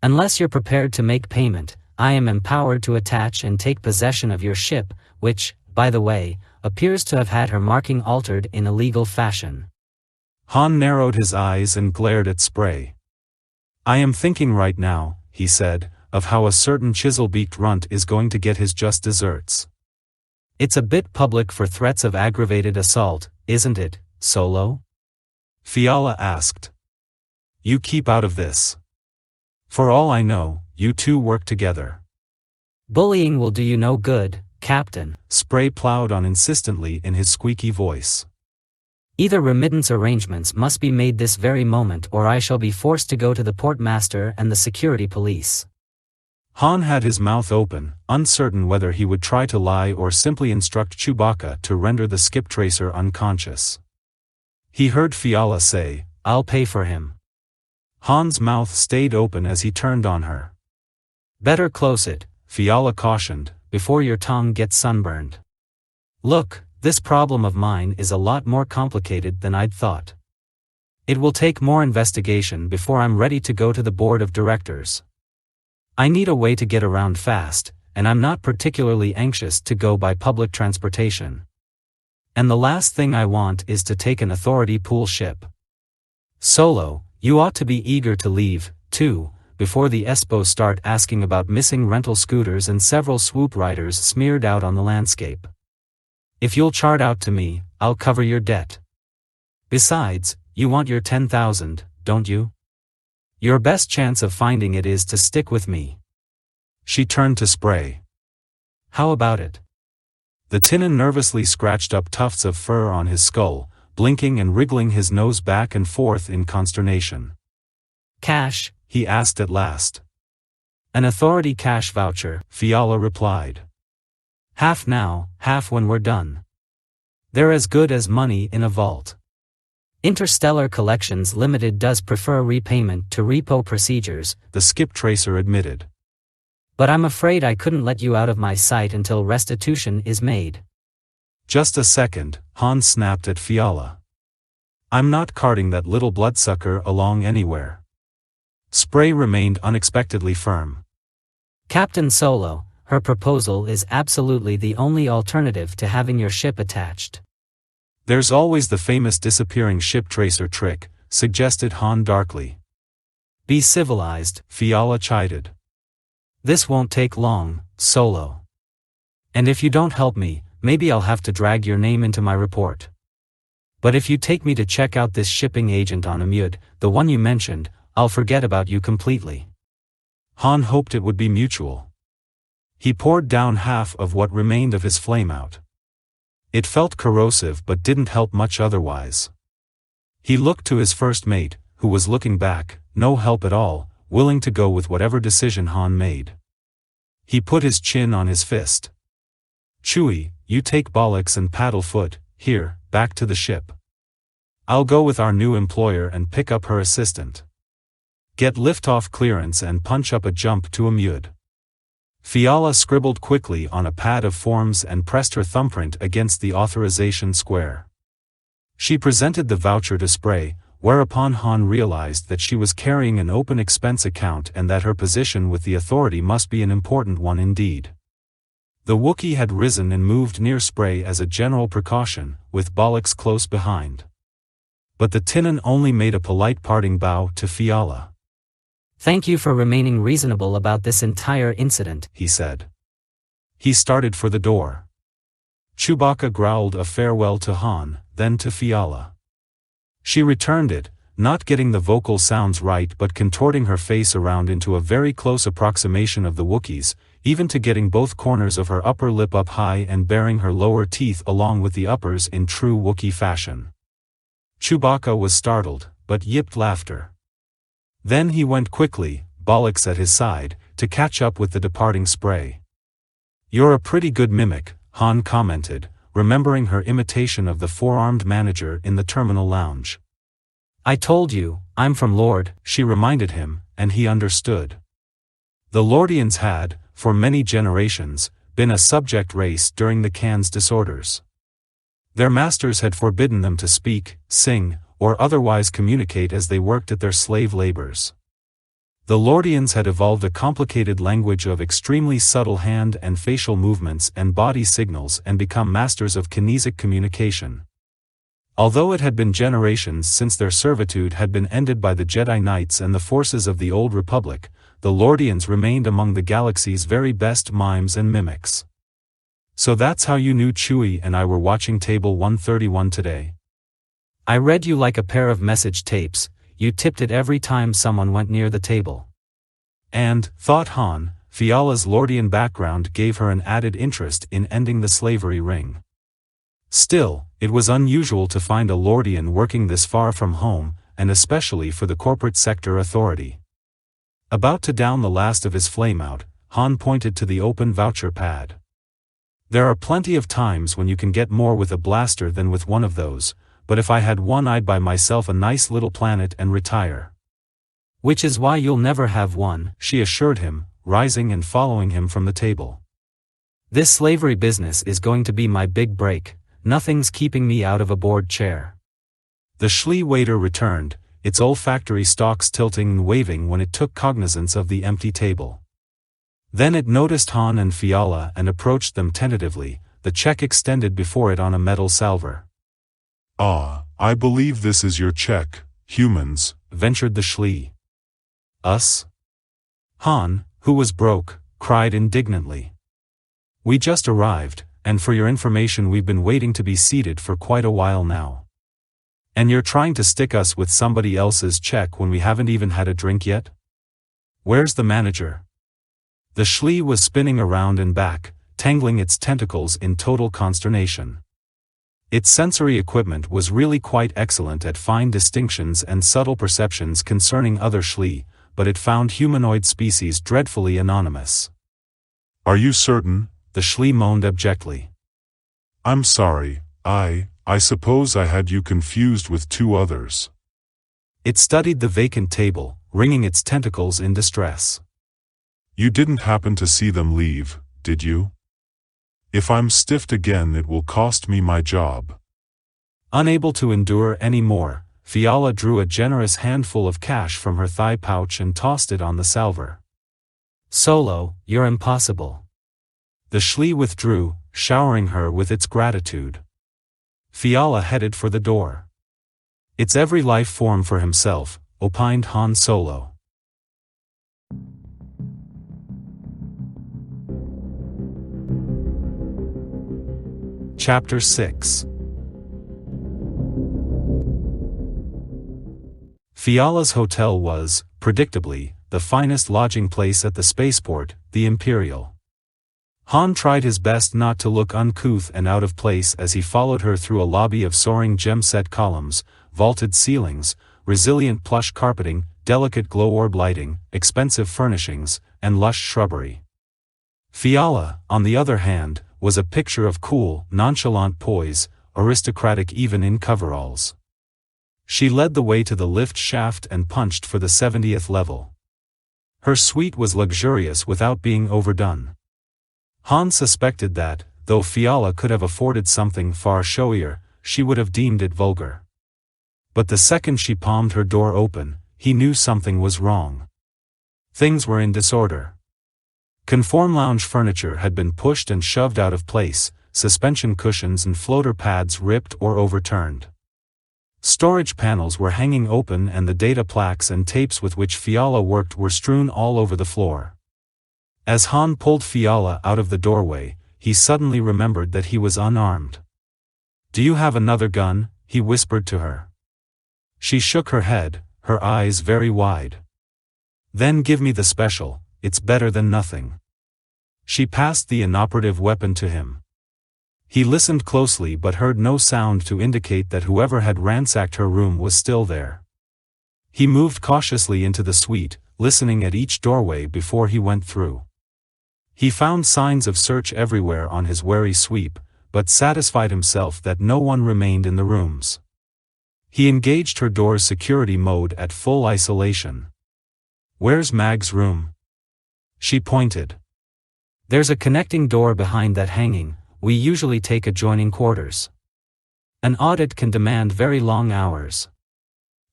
Unless you're prepared to make payment, I am empowered to attach and take possession of your ship, which, by the way, appears to have had her marking altered in a legal fashion. Han narrowed his eyes and glared at Spray. I am thinking right now, he said, of how a certain chisel-beaked runt is going to get his just desserts. It's a bit public for threats of aggravated assault, isn't it, Solo? Fiala asked. You keep out of this. For all I know, you two work together. Bullying will do you no good, Captain, Spray plowed on insistently in his squeaky voice. Either remittance arrangements must be made this very moment or I shall be forced to go to the portmaster and the security police. Han had his mouth open, uncertain whether he would try to lie or simply instruct Chewbacca to render the skip tracer unconscious. He heard Fiala say, I'll pay for him. Han's mouth stayed open as he turned on her. Better close it, Fiala cautioned, before your tongue gets sunburned. Look, this problem of mine is a lot more complicated than I'd thought. It will take more investigation before I'm ready to go to the board of directors. I need a way to get around fast, and I'm not particularly anxious to go by public transportation. And the last thing I want is to take an authority pool ship. Solo, you ought to be eager to leave, too, before the Espo start asking about missing rental scooters and several swoop riders smeared out on the landscape. If you'll chart out to me, I'll cover your debt. Besides, you want your 10,000, don't you? Your best chance of finding it is to stick with me. She turned to Spray. How about it? The Tinnin nervously scratched up tufts of fur on his skull, blinking and wriggling his nose back and forth in consternation. Cash, he asked at last. An authority cash voucher, Fiala replied. Half now, half when we're done. They're as good as money in a vault. Interstellar Collections Limited does prefer repayment to repo procedures, the skip tracer admitted. But I'm afraid I couldn't let you out of my sight until restitution is made. Just a second, Han snapped at Fiala. I'm not carting that little bloodsucker along anywhere. Spray remained unexpectedly firm. Captain Solo, her proposal is absolutely the only alternative to having your ship attached. There's always the famous disappearing ship tracer trick, suggested Han darkly. Be civilized, Fiala chided. This won't take long, Solo. And if you don't help me, maybe I'll have to drag your name into my report. But if you take me to check out this shipping agent on Amud, the one you mentioned, I'll forget about you completely. Han hoped it would be mutual. He poured down half of what remained of his flameout. It felt corrosive but didn't help much otherwise. He looked to his first mate, who was looking back, no help at all, willing to go with whatever decision Han made. He put his chin on his fist. Chewie, you take Bollocks and Paddlefoot, here, back to the ship. I'll go with our new employer and pick up her assistant. Get liftoff clearance and punch up a jump to Amud. Fiala scribbled quickly on a pad of forms and pressed her thumbprint against the authorization square. She presented the voucher to Spray, whereupon Han realized that she was carrying an open expense account and that her position with the authority must be an important one indeed. The Wookiee had risen and moved near Spray as a general precaution, with Bollocks close behind. But the Tinnin only made a polite parting bow to Fiala. Thank you for remaining reasonable about this entire incident, he said. He started for the door. Chewbacca growled a farewell to Han, then to Fiala. She returned it, not getting the vocal sounds right but contorting her face around into a very close approximation of the Wookiees, even to getting both corners of her upper lip up high and baring her lower teeth along with the uppers in true Wookiee fashion. Chewbacca was startled, but yipped laughter. Then he went quickly, Bollocks at his side, to catch up with the departing Spray. You're a pretty good mimic, Han commented, remembering her imitation of the four-armed manager in the terminal lounge. I told you, I'm from Lord, she reminded him, and he understood. The Lordians had, for many generations, been a subject race during the Khan's disorders. Their masters had forbidden them to speak, sing, or otherwise communicate as they worked at their slave labors. The Lordians had evolved a complicated language of extremely subtle hand and facial movements and body signals and become masters of kinesic communication. Although it had been generations since their servitude had been ended by the Jedi Knights and the forces of the Old Republic, the Lordians remained among the galaxy's very best mimes and mimics. So that's how you knew Chewie and I were watching Table 131 today. I read you like a pair of message tapes, you tipped it every time someone went near the table. And, thought Han, Fiala's Lordian background gave her an added interest in ending the slavery ring. Still, it was unusual to find a Lordian working this far from home, and especially for the corporate sector authority. About to down the last of his flameout, Han pointed to the open voucher pad. There are plenty of times when you can get more with a blaster than with one of those, but if I had one I'd buy myself a nice little planet and retire. Which is why you'll never have one, she assured him, rising and following him from the table. This slavery business is going to be my big break, nothing's keeping me out of a board chair. The Schley waiter returned, its olfactory stalks tilting and waving when it took cognizance of the empty table. Then it noticed Han and Fiala and approached them tentatively, the check extended before it on a metal salver. Ah, I believe this is your check, humans, ventured the Schley. Us? Han, who was broke, cried indignantly. We just arrived, and for your information we've been waiting to be seated for quite a while now. And you're trying to stick us with somebody else's check when we haven't even had a drink yet? Where's the manager? The Schlee was spinning around and back, tangling its tentacles in total consternation. Its sensory equipment was really quite excellent at fine distinctions and subtle perceptions concerning other Schlee, but it found humanoid species dreadfully anonymous. Are you certain? The Schlee moaned abjectly. I'm sorry, I suppose I had you confused with two others. It studied the vacant table, wringing its tentacles in distress. You didn't happen to see them leave, did you? If I'm stiffed again it will cost me my job. Unable to endure any more, Fiala drew a generous handful of cash from her thigh pouch and tossed it on the salver. Solo, you're impossible. The Schlee withdrew, showering her with its gratitude. Fiala headed for the door. It's every life form for himself, opined Han Solo. Chapter 6. Fiala's hotel was, predictably, the finest lodging place at the spaceport, the Imperial. Han tried his best not to look uncouth and out of place as he followed her through a lobby of soaring gem-set columns, vaulted ceilings, resilient plush carpeting, delicate glow-orb lighting, expensive furnishings, and lush shrubbery. Fiala, on the other hand, was a picture of cool, nonchalant poise, aristocratic even in coveralls. She led the way to the lift shaft and punched for the 70th level. Her suite was luxurious without being overdone. Han suspected that, though Fiala could have afforded something far showier, she would have deemed it vulgar. But the second she palmed her door open, he knew something was wrong. Things were in disorder. Conform lounge furniture had been pushed and shoved out of place, suspension cushions and floater pads ripped or overturned. Storage panels were hanging open and the data plaques and tapes with which Fiala worked were strewn all over the floor. As Han pulled Fiala out of the doorway, he suddenly remembered that he was unarmed. "Do you have another gun?" he whispered to her. She shook her head, her eyes very wide. "Then give me the special, it's better than nothing." She passed the inoperative weapon to him. He listened closely but heard no sound to indicate that whoever had ransacked her room was still there. He moved cautiously into the suite, listening at each doorway before he went through. He found signs of search everywhere on his wary sweep, but satisfied himself that no one remained in the rooms. He engaged her door's security mode at full isolation. "Where's Mag's room?" She pointed. "There's a connecting door behind that hanging, we usually take adjoining quarters. An audit can demand very long hours."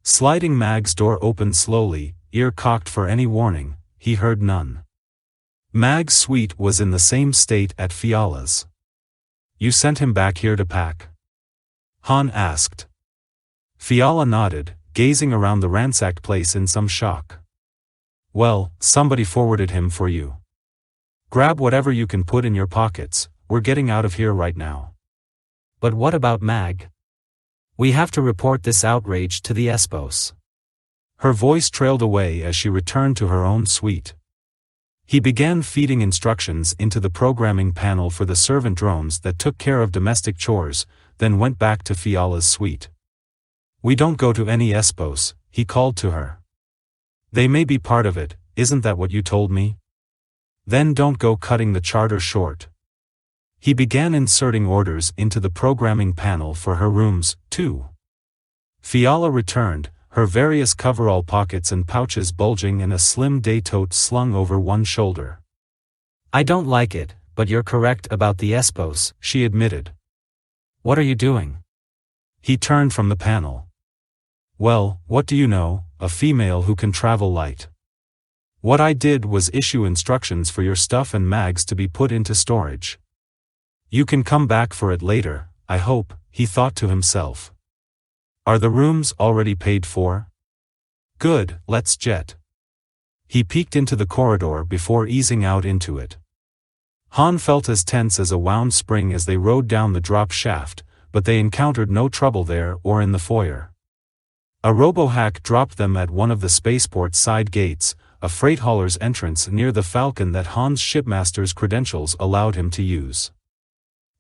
Sliding Mag's door open slowly, ear cocked for any warning, he heard none. Mag's suite was in the same state at Fiala's. "You sent him back here to pack?" Han asked. Fiala nodded, gazing around the ransacked place in some shock. "Well, somebody forwarded him for you. Grab whatever you can put in your pockets, we're getting out of here right now." "But what about Mag? We have to report this outrage to the Espos." Her voice trailed away as she returned to her own suite. He began feeding instructions into the programming panel for the servant drones that took care of domestic chores, then went back to Fiala's suite. "We don't go to any Espos," he called to her. "They may be part of it, isn't that what you told me? Then don't go cutting the charter short." He began inserting orders into the programming panel for her rooms, too. Fiala returned, her various coverall pockets and pouches bulging and a slim day tote slung over one shoulder. "I don't like it, but you're correct about the Espos," she admitted. "What are you doing?" He turned from the panel. "Well, what do you know, a female who can travel light. What I did was issue instructions for your stuff and Mag's to be put into storage. You can come back for it later, I hope," he thought to himself. "Are the rooms already paid for? Good, let's jet." He peeked into the corridor before easing out into it. Han felt as tense as a wound spring as they rode down the drop shaft, but they encountered no trouble there or in the foyer. A robohack dropped them at one of the spaceport's side gates, a freight hauler's entrance near the Falcon that Han's shipmaster's credentials allowed him to use.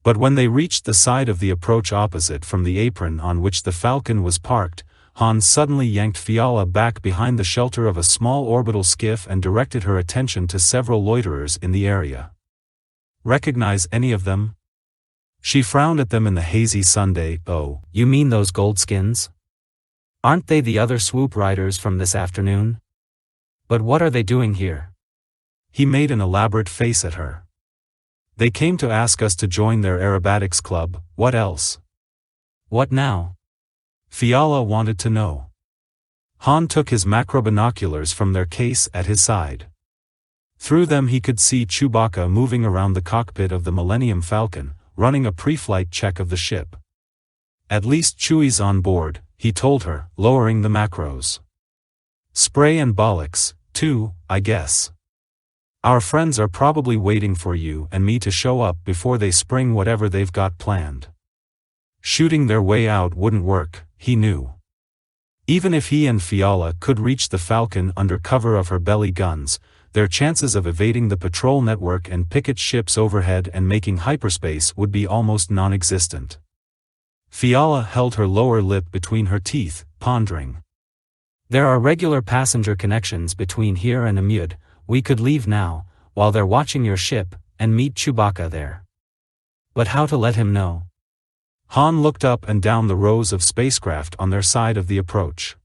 But when they reached the side of the approach opposite from the apron on which the Falcon was parked, Han suddenly yanked Fiala back behind the shelter of a small orbital skiff and directed her attention to several loiterers in the area. "Recognize any of them?" She frowned at them in the hazy Sunday. "Oh, you mean those goldskins? Aren't they the other swoop riders from this afternoon? But what are they doing here?" He made an elaborate face at her. "They came to ask us to join their aerobatics club, what else?" "What now?" Fiala wanted to know. Han took his macro binoculars from their case at his side. Through them he could see Chewbacca moving around the cockpit of the Millennium Falcon, running a pre-flight check of the ship. "At least Chewie's on board," he told her, lowering the macros. "Spray and bollocks, too, I guess. Our friends are probably waiting for you and me to show up before they spring whatever they've got planned." Shooting their way out wouldn't work, he knew. Even if he and Fiala could reach the Falcon under cover of her belly guns, their chances of evading the patrol network and picket ships overhead and making hyperspace would be almost non-existent. Fiala held her lower lip between her teeth, pondering. "There are regular passenger connections between here and Amud. We could leave now, while they're watching your ship, and meet Chewbacca there. But how to let him know?" Han looked up and down the rows of spacecraft on their side of the approach.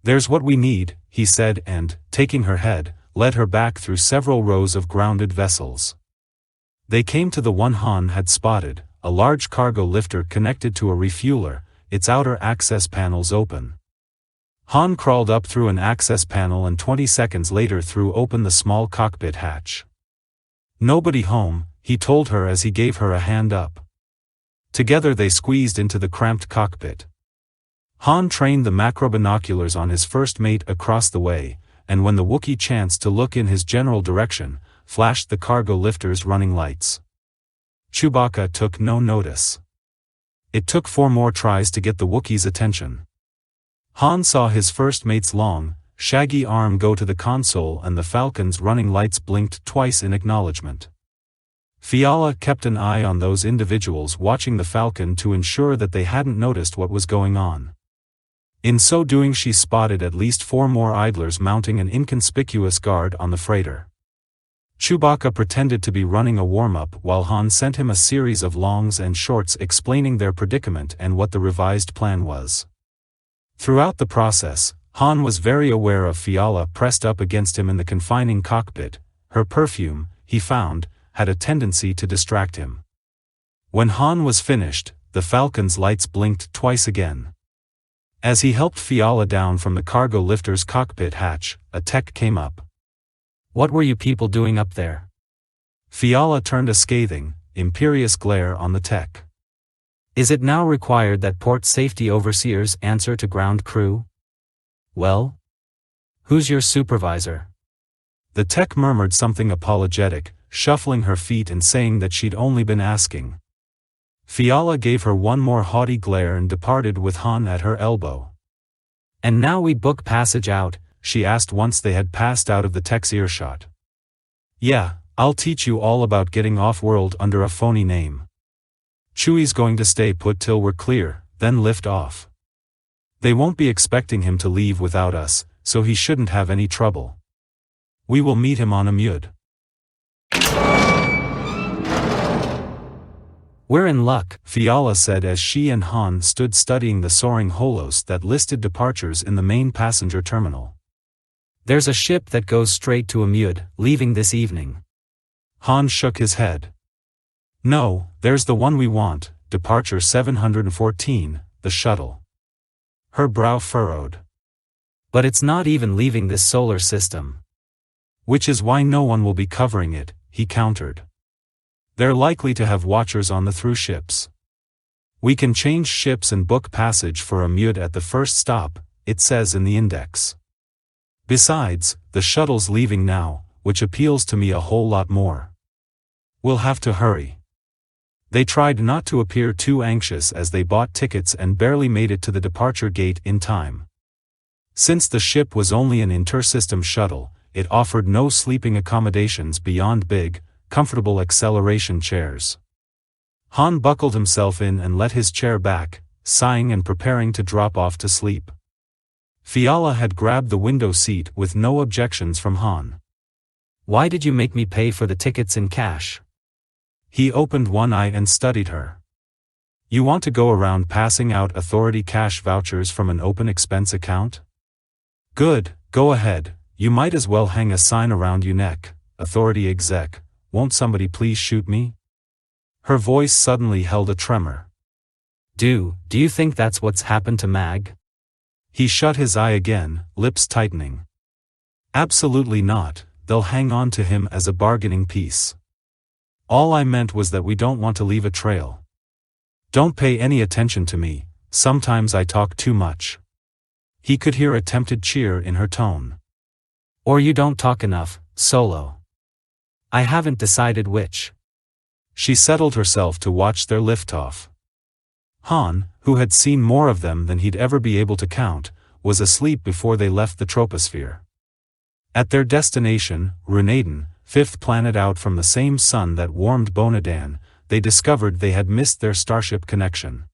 "There's what we need," he said and, taking her head, led her back through several rows of grounded vessels. They came to the one Han had spotted, a large cargo lifter connected to a refueler, its outer access panels open. Han crawled up through an access panel and 20 seconds later threw open the small cockpit hatch. "Nobody home," he told her as he gave her a hand up. Together they squeezed into the cramped cockpit. Han trained the macro binoculars on his first mate across the way, and when the Wookiee chanced to look in his general direction, flashed the cargo lifter's running lights. Chewbacca took no notice. It took 4 more tries to get the Wookiee's attention. Han saw his first mate's long, shaggy arm go to the console and the Falcon's running lights blinked twice in acknowledgement. Fiala kept an eye on those individuals watching the Falcon to ensure that they hadn't noticed what was going on. In so doing she spotted at least 4 more idlers mounting an inconspicuous guard on the freighter. Chewbacca pretended to be running a warm-up while Han sent him a series of longs and shorts explaining their predicament and what the revised plan was. Throughout the process, Han was very aware of Fiala pressed up against him in the confining cockpit. Her perfume, he found, had a tendency to distract him. When Han was finished, the Falcon's lights blinked twice again. As he helped Fiala down from the cargo lifter's cockpit hatch, a tech came up. "What were you people doing up there?" Fiala turned a scathing, imperious glare on the tech. "Is it now required that port safety overseers answer to ground crew? Well? Who's your supervisor?" The tech murmured something apologetic, shuffling her feet and saying that she'd only been asking. Fiala gave her one more haughty glare and departed with Han at her elbow. "And now we book passage out?" she asked once they had passed out of the tech's earshot. "Yeah, I'll teach you all about getting off-world under a phony name. Chewie's going to stay put till we're clear, then lift off. They won't be expecting him to leave without us, so he shouldn't have any trouble. We will meet him on Amud." "We're in luck," Fiala said as she and Han stood studying the soaring holos that listed departures in the main passenger terminal. "There's a ship that goes straight to Amud, leaving this evening." Han shook his head. "No, there's the one we want, departure 714, the shuttle." Her brow furrowed. "But it's not even leaving this solar system." "Which is why no one will be covering it," he countered. "They're likely to have watchers on the through ships. We can change ships and book passage for Amud at the first stop, it says in the index. Besides, the shuttle's leaving now, which appeals to me a whole lot more. We'll have to hurry. They tried not to appear too anxious as they bought tickets and barely made it to the departure gate in time. Since the ship was only an inter-system shuttle, it offered no sleeping accommodations beyond big, comfortable acceleration chairs. Han buckled himself in and let his chair back, sighing and preparing to drop off to sleep. Fiala had grabbed the window seat with no objections from Han. Why did you make me pay for the tickets in cash? He opened one eye and studied her. You want to go around passing out authority cash vouchers from an open expense account? Good, go ahead, you might as well hang a sign around your neck, authority exec, won't somebody please shoot me? Her voice suddenly held a tremor. Do you think that's what's happened to Mag? He shut his eye again, lips tightening. Absolutely not, they'll hang on to him as a bargaining piece. All I meant was that we don't want to leave a trail. Don't pay any attention to me, sometimes I talk too much. He could hear a tempted cheer in her tone. Or you don't talk enough, Solo. I haven't decided which. She settled herself to watch their liftoff. Han, who had seen more of them than he'd ever be able to count, was asleep before they left the troposphere. At their destination, Runaden, fifth planet out from the same sun that warmed Bonadan, they discovered they had missed their starship connection.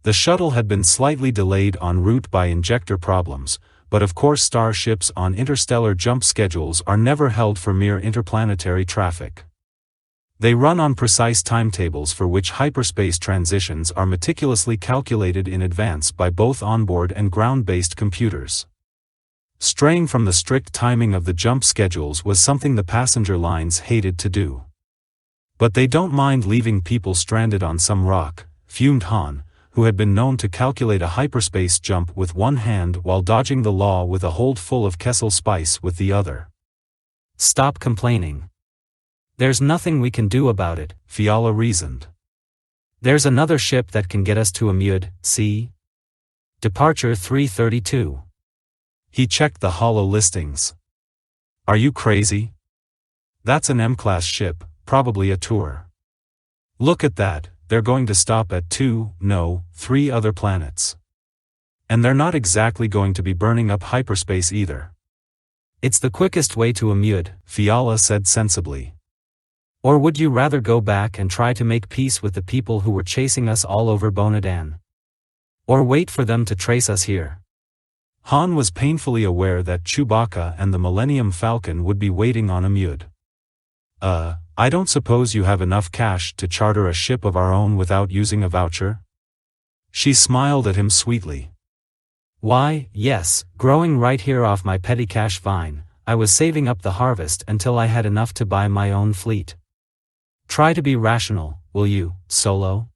The shuttle had been slightly delayed en route by injector problems, but of course starships on interstellar jump schedules are never held for mere interplanetary traffic. They run on precise timetables for which hyperspace transitions are meticulously calculated in advance by both onboard and ground-based computers. Straying from the strict timing of the jump schedules was something the passenger lines hated to do. But they don't mind leaving people stranded on some rock, fumed Han, who had been known to calculate a hyperspace jump with one hand while dodging the law with a hold full of Kessel spice with the other. Stop complaining. There's nothing we can do about it, Fiala reasoned. There's another ship that can get us to Amud, see? Departure 332. He checked the holo listings. Are you crazy? That's an M-class ship, probably a tour. Look at that, they're going to stop at 3 other planets. And they're not exactly going to be burning up hyperspace either. It's the quickest way to Amud, Fiala said sensibly. Or would you rather go back and try to make peace with the people who were chasing us all over Bonadan? Or wait for them to trace us here? Han was painfully aware that Chewbacca and the Millennium Falcon would be waiting on Amud. I don't suppose you have enough cash to charter a ship of our own without using a voucher? She smiled at him sweetly. Why, yes, growing right here off my petty cash vine, I was saving up the harvest until I had enough to buy my own fleet. Try to be rational, will you, Solo?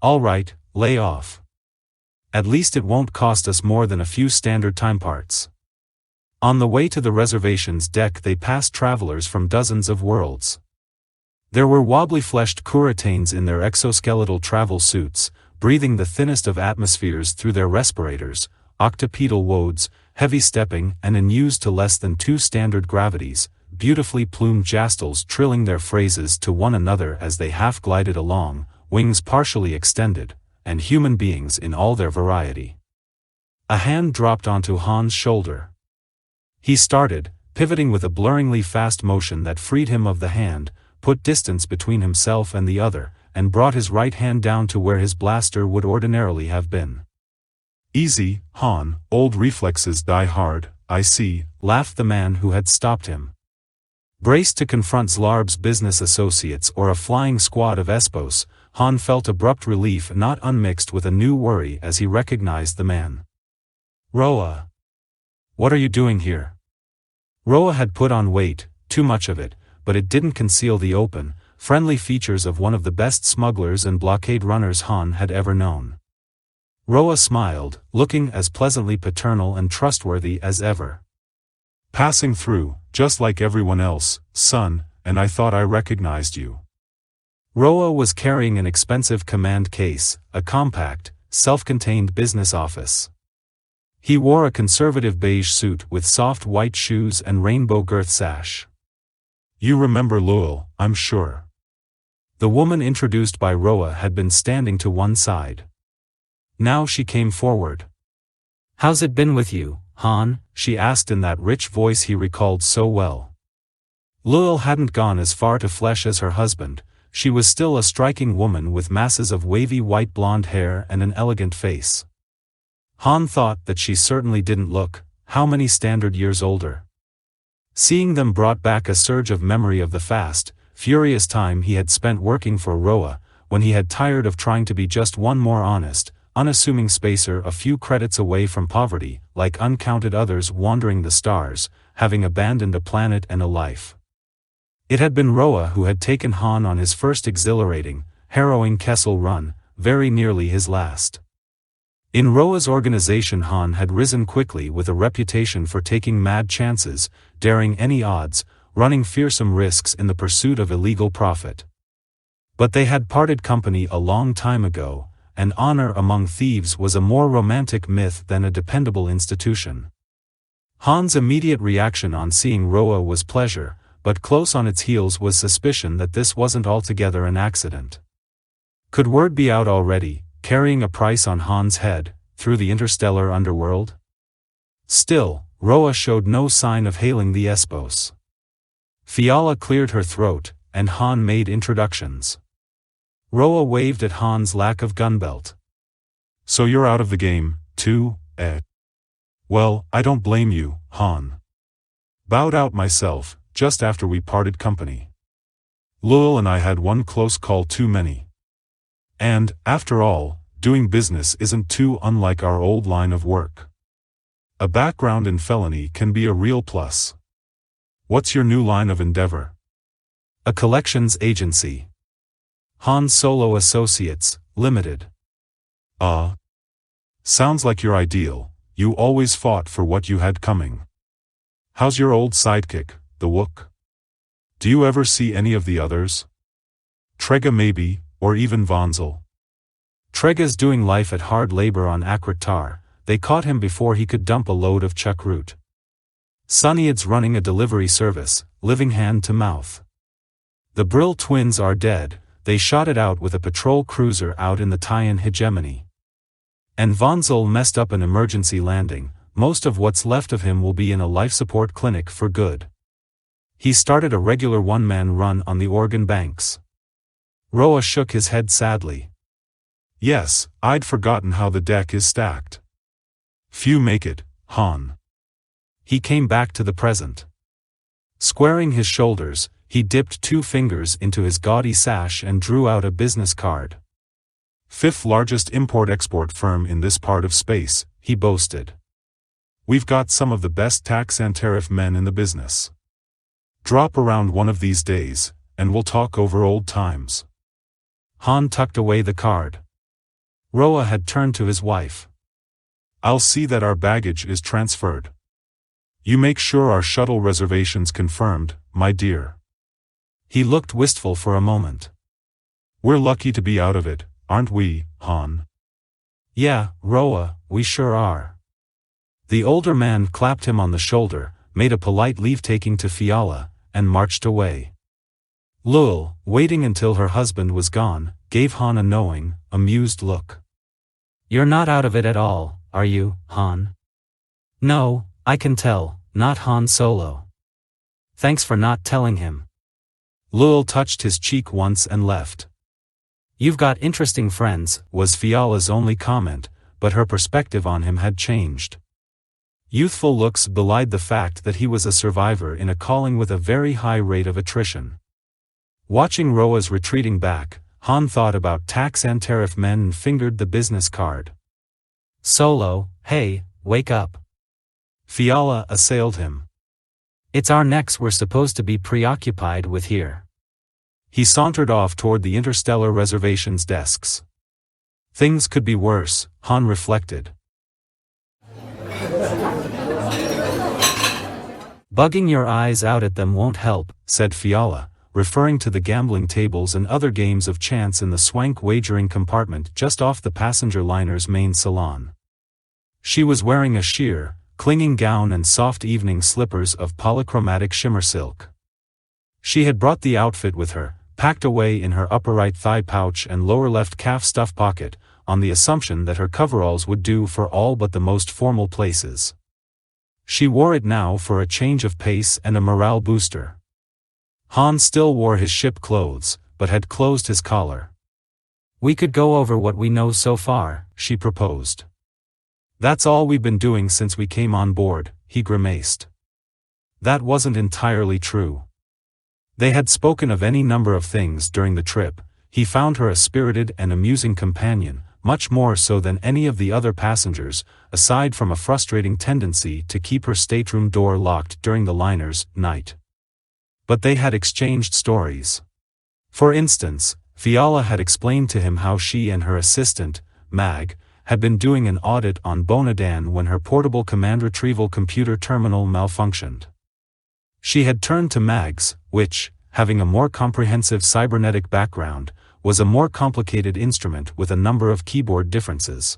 All right, lay off. At least it won't cost us more than a few standard time parts. On the way to the reservation's deck they passed travelers from dozens of worlds. There were wobbly-fleshed Kuratanes in their exoskeletal travel suits, breathing the thinnest of atmospheres through their respirators, octopedal woads, heavy-stepping and unused to less than 2 standard gravities, beautifully plumed jastals trilling their phrases to one another as they half-glided along, wings partially extended, and human beings in all their variety. A hand dropped onto Han's shoulder. He started, pivoting with a blurringly fast motion that freed him of the hand, put distance between himself and the other, and brought his right hand down to where his blaster would ordinarily have been. Easy, Han, old reflexes die hard, I see, laughed the man who had stopped him. Braced to confront Zlarb's business associates or a flying squad of Espos, Han felt abrupt relief not unmixed with a new worry as he recognized the man. Roa. What are you doing here? Roa had put on weight, too much of it, but it didn't conceal the open, friendly features of one of the best smugglers and blockade runners Han had ever known. Roa smiled, looking as pleasantly paternal and trustworthy as ever. Passing through, just like everyone else, son, and I thought I recognized you. Roa was carrying an expensive command case, a compact, self-contained business office. He wore a conservative beige suit with soft white shoes and rainbow girth sash. You remember Lowell, I'm sure. The woman introduced by Roa had been standing to one side. Now she came forward. How's it been with you, Han? She asked in that rich voice he recalled so well. Lowell hadn't gone as far to flesh as her husband. She was still a striking woman with masses of wavy white blonde hair and an elegant face. Han thought that she certainly didn't look, how many standard years older. Seeing them brought back a surge of memory of the fast, furious time he had spent working for Roa, when he had tired of trying to be just one more honest, unassuming spacer a few credits away from poverty, like uncounted others wandering the stars, having abandoned a planet and a life. It had been Roa who had taken Han on his first exhilarating, harrowing Kessel run, very nearly his last. In Roa's organization Han had risen quickly with a reputation for taking mad chances, daring any odds, running fearsome risks in the pursuit of illegal profit. But they had parted company a long time ago, and honor among thieves was a more romantic myth than a dependable institution. Han's immediate reaction on seeing Roa was pleasure, but close on its heels was suspicion that this wasn't altogether an accident. Could word be out already, carrying a price on Han's head, through the interstellar underworld? Still, Roa showed no sign of hailing the Espos. Fiala cleared her throat, and Han made introductions. Roa waved at Han's lack of gunbelt. So you're out of the game, too, eh? Well, I don't blame you, Han. Bowed out myself, just after we parted company. Lowell and I had one close call too many. And, after all, doing business isn't too unlike our old line of work. A background in felony can be a real plus. What's your new line of endeavor? A collections agency. Han Solo Associates, Limited. Sounds like your ideal. You always fought for what you had coming. How's your old sidekick, the Wook? Do you ever see any of the others? Trega maybe, or even Vonzel. Trega's doing life at hard labor on Akrit Tar. They caught him before he could dump a load of chuck root. Sunnyad's running a delivery service, living hand to mouth. The Brill twins are dead. They shot it out with a patrol cruiser out in the Taiyan hegemony. And Vonzel messed up an emergency landing. Most of what's left of him will be in a life support clinic for good. He started a regular one-man run on the Oregon banks. Roa shook his head sadly. Yes, I'd forgotten how the deck is stacked. Few make it, Han. He came back to the present. Squaring his shoulders, he dipped 2 fingers into his gaudy sash and drew out a business card. 5th largest import-export firm in this part of space, he boasted. We've got some of the best tax and tariff men in the business. Drop around one of these days, and we'll talk over old times. Han tucked away the card. Roa had turned to his wife. I'll see that our baggage is transferred. You make sure our shuttle reservation's confirmed, my dear. He looked wistful for a moment. We're lucky to be out of it, aren't we, Han? Yeah, Roa, we sure are. The older man clapped him on the shoulder, made a polite leave-taking to Fiala, and marched away. Lowell, waiting until her husband was gone, gave Han a knowing, amused look. You're not out of it at all, are you, Han? No, I can tell, not Han Solo. Thanks for not telling him. Lowell touched his cheek once and left. You've got interesting friends, was Fiala's only comment, but her perspective on him had changed. Youthful looks belied the fact that he was a survivor in a calling with a very high rate of attrition. Watching Roa's retreating back, Han thought about tax and tariff men and fingered the business card. Solo, hey, wake up. Fiala assailed him. It's our necks we're supposed to be preoccupied with here. He sauntered off toward the interstellar reservations desks. Things could be worse, Han reflected. Bugging your eyes out at them won't help, said Fiala, referring to the gambling tables and other games of chance in the swank wagering compartment just off the passenger liner's main salon. She was wearing a sheer, clinging gown and soft evening slippers of polychromatic shimmer silk. She had brought the outfit with her, packed away in her upper right thigh pouch and lower left calf stuff pocket, on the assumption that her coveralls would do for all but the most formal places. She wore it now for a change of pace and a morale booster. Han still wore his ship clothes, but had closed his collar. "We could go over what we know so far," she proposed. "That's all we've been doing since we came on board," he grimaced. That wasn't entirely true. They had spoken of any number of things during the trip. He found her a spirited and amusing companion, much more so than any of the other passengers, aside from a frustrating tendency to keep her stateroom door locked during the liner's night. But they had exchanged stories. For instance, Fiala had explained to him how she and her assistant, Mag, had been doing an audit on Bonadan when her portable command retrieval computer terminal malfunctioned. She had turned to Mag's, which, having a more comprehensive cybernetic background, was a more complicated instrument with a number of keyboard differences.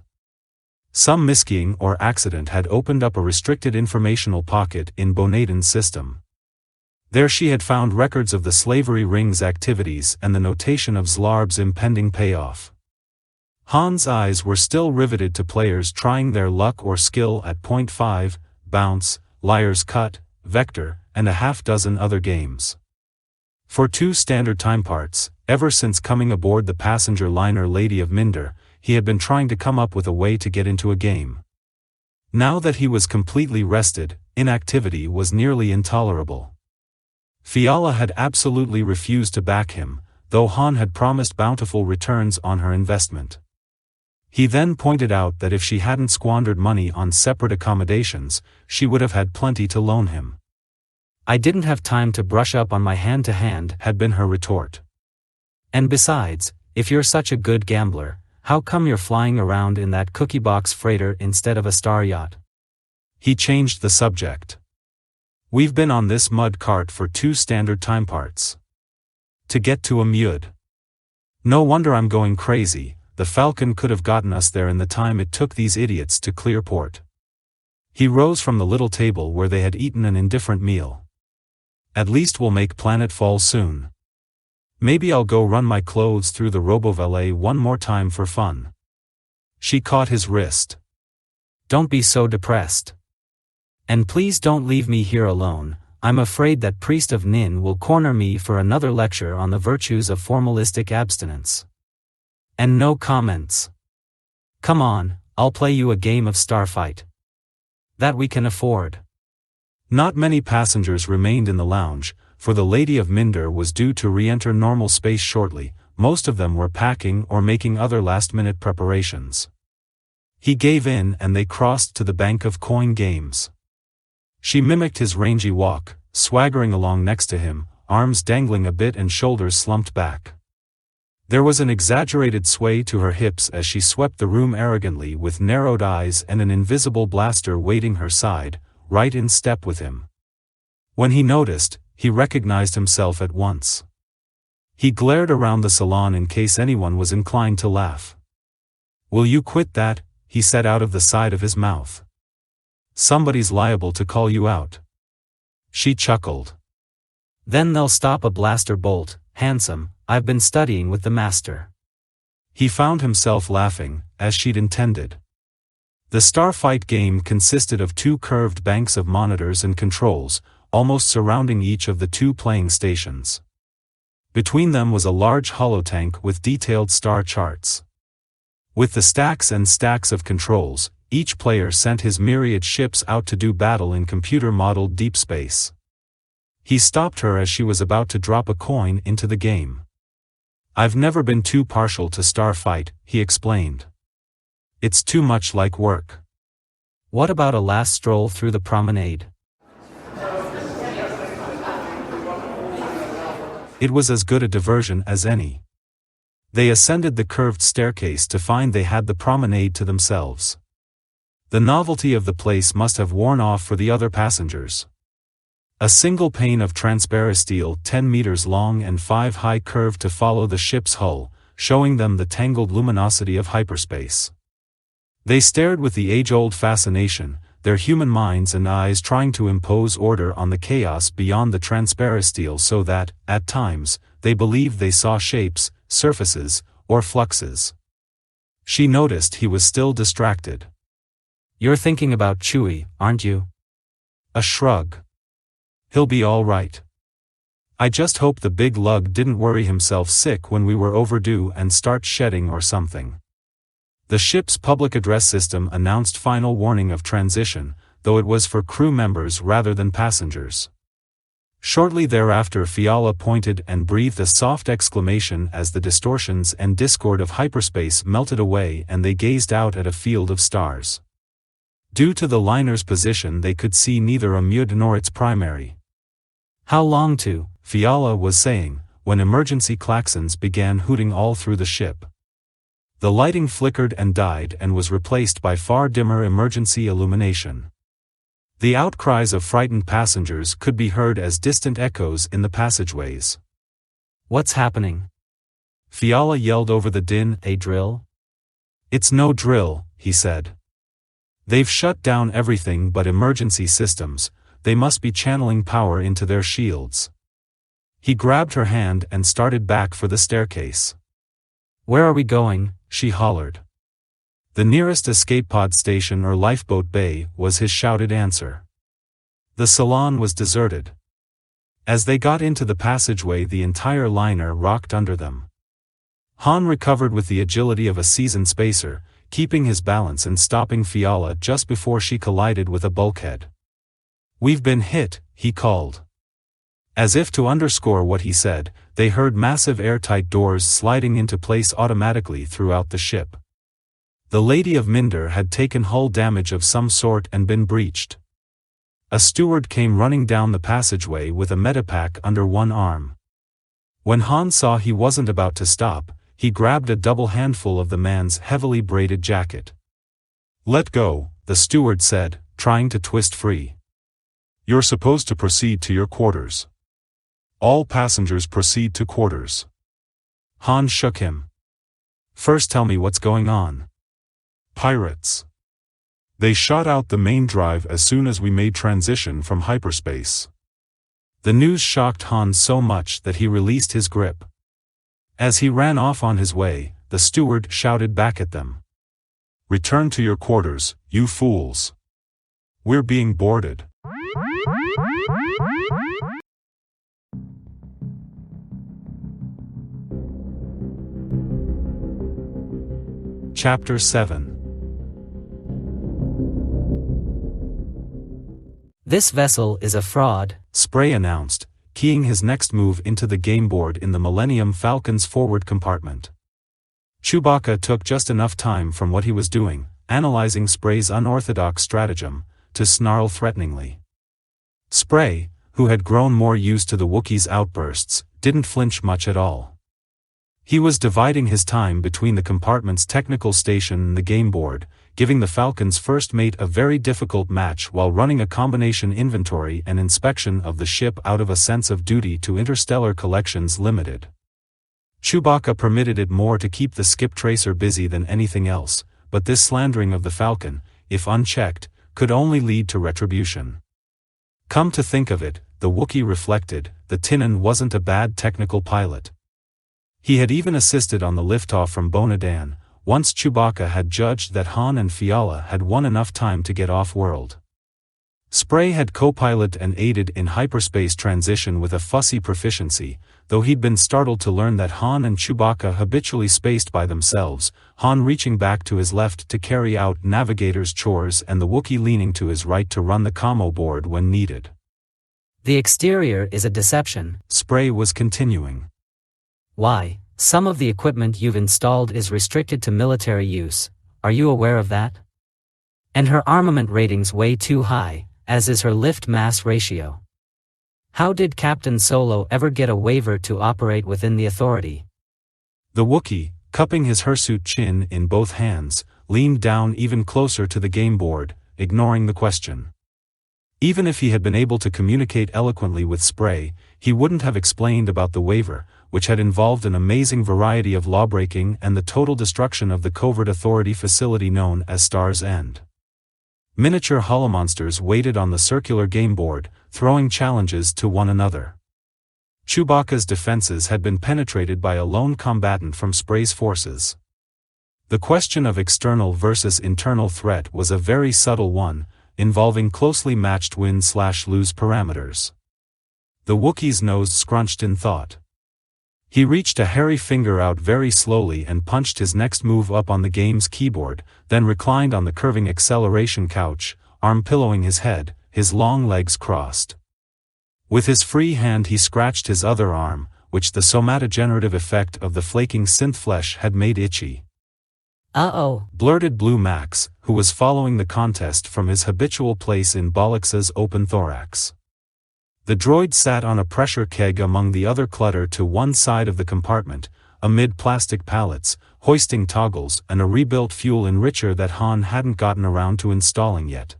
Some miskeying or accident had opened up a restricted informational pocket in Bonadan's system. There she had found records of the slavery ring's activities and the notation of Zlarb's impending payoff. Han's eyes were still riveted to players trying their luck or skill at Point 5, Bounce, Liar's Cut, Vector, and a half-dozen other games. For 2 standard time parts, ever since coming aboard the passenger liner Lady of Minder, he had been trying to come up with a way to get into a game. Now that he was completely rested, inactivity was nearly intolerable. Fiala had absolutely refused to back him, though Han had promised bountiful returns on her investment. He then pointed out that if she hadn't squandered money on separate accommodations, she would have had plenty to loan him. "I didn't have time to brush up on my hand-to-hand," had been her retort. "And besides, if you're such a good gambler, how come you're flying around in that cookie box freighter instead of a star yacht?" He changed the subject. "We've been on this mud cart for 2 standard time parts. To get to Amud. No wonder I'm going crazy. The Falcon could have gotten us there in the time it took these idiots to clear port." He rose from the little table where they had eaten an indifferent meal. "At least we'll make Planet Fall soon. Maybe I'll go run my clothes through the RoboValet one more time for fun." She caught his wrist. "Don't be so depressed. And please don't leave me here alone. I'm afraid that Priest of Nin will corner me for another lecture on the virtues of formalistic abstinence. And no comments. Come on, I'll play you a game of Starfight. That we can afford." Not many passengers remained in the lounge, for the Lady of Minder was due to re-enter normal space shortly. Most of them were packing or making other last-minute preparations. He gave in and they crossed to the bank of coin games. She mimicked his rangy walk, swaggering along next to him, arms dangling a bit and shoulders slumped back. There was an exaggerated sway to her hips as she swept the room arrogantly with narrowed eyes and an invisible blaster waiting her side, right in step with him. When he noticed, he recognized himself at once. He glared around the salon in case anyone was inclined to laugh. "Will you quit that?" he said out of the side of his mouth. "Somebody's liable to call you out." She chuckled. "Then they'll stop a blaster bolt, handsome. I've been studying with the master." He found himself laughing, as she'd intended. The Starfight game consisted of 2 curved banks of monitors and controls, almost surrounding each of the 2 playing stations. Between them was a large holotank with detailed star charts. With the stacks and stacks of controls, each player sent his myriad ships out to do battle in computer-modeled deep space. He stopped her as she was about to drop a coin into the game. "I've never been too partial to Starfight," he explained. "It's too much like work." "What about a last stroll through the promenade?" It was as good a diversion as any. They ascended the curved staircase to find they had the promenade to themselves. The novelty of the place must have worn off for the other passengers. A single pane of transparent steel 10 meters long and 5 high curved to follow the ship's hull, showing them the tangled luminosity of hyperspace. They stared with the age-old fascination, their human minds and eyes trying to impose order on the chaos beyond the transparistile so that, at times, they believed they saw shapes, surfaces, or fluxes. She noticed he was still distracted. "You're thinking about Chewie, aren't you?" A shrug. "He'll be all right. I just hope the big lug didn't worry himself sick when we were overdue and start shedding or something." The ship's public address system announced final warning of transition, though it was for crew members rather than passengers. Shortly thereafter Fiala pointed and breathed a soft exclamation as the distortions and discord of hyperspace melted away and they gazed out at a field of stars. Due to the liner's position they could see neither a mud nor its primary. "How long to?" Fiala was saying, when emergency klaxons began hooting all through the ship. The lighting flickered and died and was replaced by far dimmer emergency illumination. The outcries of frightened passengers could be heard as distant echoes in the passageways. "What's happening?" Fiala yelled over the din. "A drill?" "It's no drill," he said. "They've shut down everything but emergency systems, they must be channeling power into their shields." He grabbed her hand and started back for the staircase. "Where are we going?" she hollered. "The nearest escape pod station or lifeboat bay," was his shouted answer. The salon was deserted. As they got into the passageway the entire liner rocked under them. Han recovered with the agility of a seasoned spacer, keeping his balance and stopping Fiala just before she collided with a bulkhead. "We've been hit," he called. As if to underscore what he said, they heard massive airtight doors sliding into place automatically throughout the ship. The Lady of Minder had taken hull damage of some sort and been breached. A steward came running down the passageway with a medipack under one arm. When Han saw he wasn't about to stop, he grabbed a double handful of the man's heavily braided jacket. "Let go," the steward said, trying to twist free. "You're supposed to proceed to your quarters. All passengers proceed to quarters." Han shook him. "First tell me what's going on." "Pirates. They shot out the main drive as soon as we made transition from hyperspace." The news shocked Han so much that he released his grip. As he ran off on his way, the steward shouted back at them. "Return to your quarters, you fools. We're being boarded." Chapter 7. "This vessel is a fraud," Spray announced, keying his next move into the game board in the Millennium Falcon's forward compartment. Chewbacca took just enough time from what he was doing, analyzing Spray's unorthodox stratagem, to snarl threateningly. Spray, who had grown more used to the Wookiee's outbursts, didn't flinch much at all. He was dividing his time between the compartment's technical station and the game board, giving the Falcon's first mate a very difficult match while running a combination inventory and inspection of the ship out of a sense of duty to Interstellar Collections Limited. Chewbacca permitted it more to keep the skip tracer busy than anything else, but this slandering of the Falcon, if unchecked, could only lead to retribution. Come to think of it, the Wookiee reflected, the Tinnin wasn't a bad technical pilot. He had even assisted on the liftoff from Bonadan, once Chewbacca had judged that Han and Fiala had won enough time to get off-world. Spray had co-piloted and aided in hyperspace transition with a fussy proficiency, though he'd been startled to learn that Han and Chewbacca habitually spaced by themselves, Han reaching back to his left to carry out navigator's chores and the Wookiee leaning to his right to run the commo board when needed. "The exterior is a deception," Spray was continuing. "Why, some of the equipment you've installed is restricted to military use, are you aware of that? And her armament rating's way too high, as is her lift-mass ratio. How did Captain Solo ever get a waiver to operate within the Authority?" The Wookiee, cupping his hirsute chin in both hands, leaned down even closer to the game board, ignoring the question. Even if he had been able to communicate eloquently with Spray, he wouldn't have explained about the waiver, which had involved an amazing variety of lawbreaking and the total destruction of the covert authority facility known as Star's End. Miniature holomonsters waited on the circular game board, throwing challenges to one another. Chewbacca's defenses had been penetrated by a lone combatant from Spray's forces. The question of external versus internal threat was a very subtle one, involving closely matched win/lose parameters. The Wookiee's nose scrunched in thought. He reached a hairy finger out very slowly and punched his next move up on the game's keyboard, then reclined on the curving acceleration couch, arm pillowing his head, his long legs crossed. With his free hand he scratched his other arm, which the somatogenerative effect of the flaking synth flesh had made itchy. "Uh-oh," blurted Blue Max, who was following the contest from his habitual place in Bollix's open thorax. The droid sat on a pressure keg among the other clutter to one side of the compartment, amid plastic pallets, hoisting toggles and a rebuilt fuel enricher that Han hadn't gotten around to installing yet.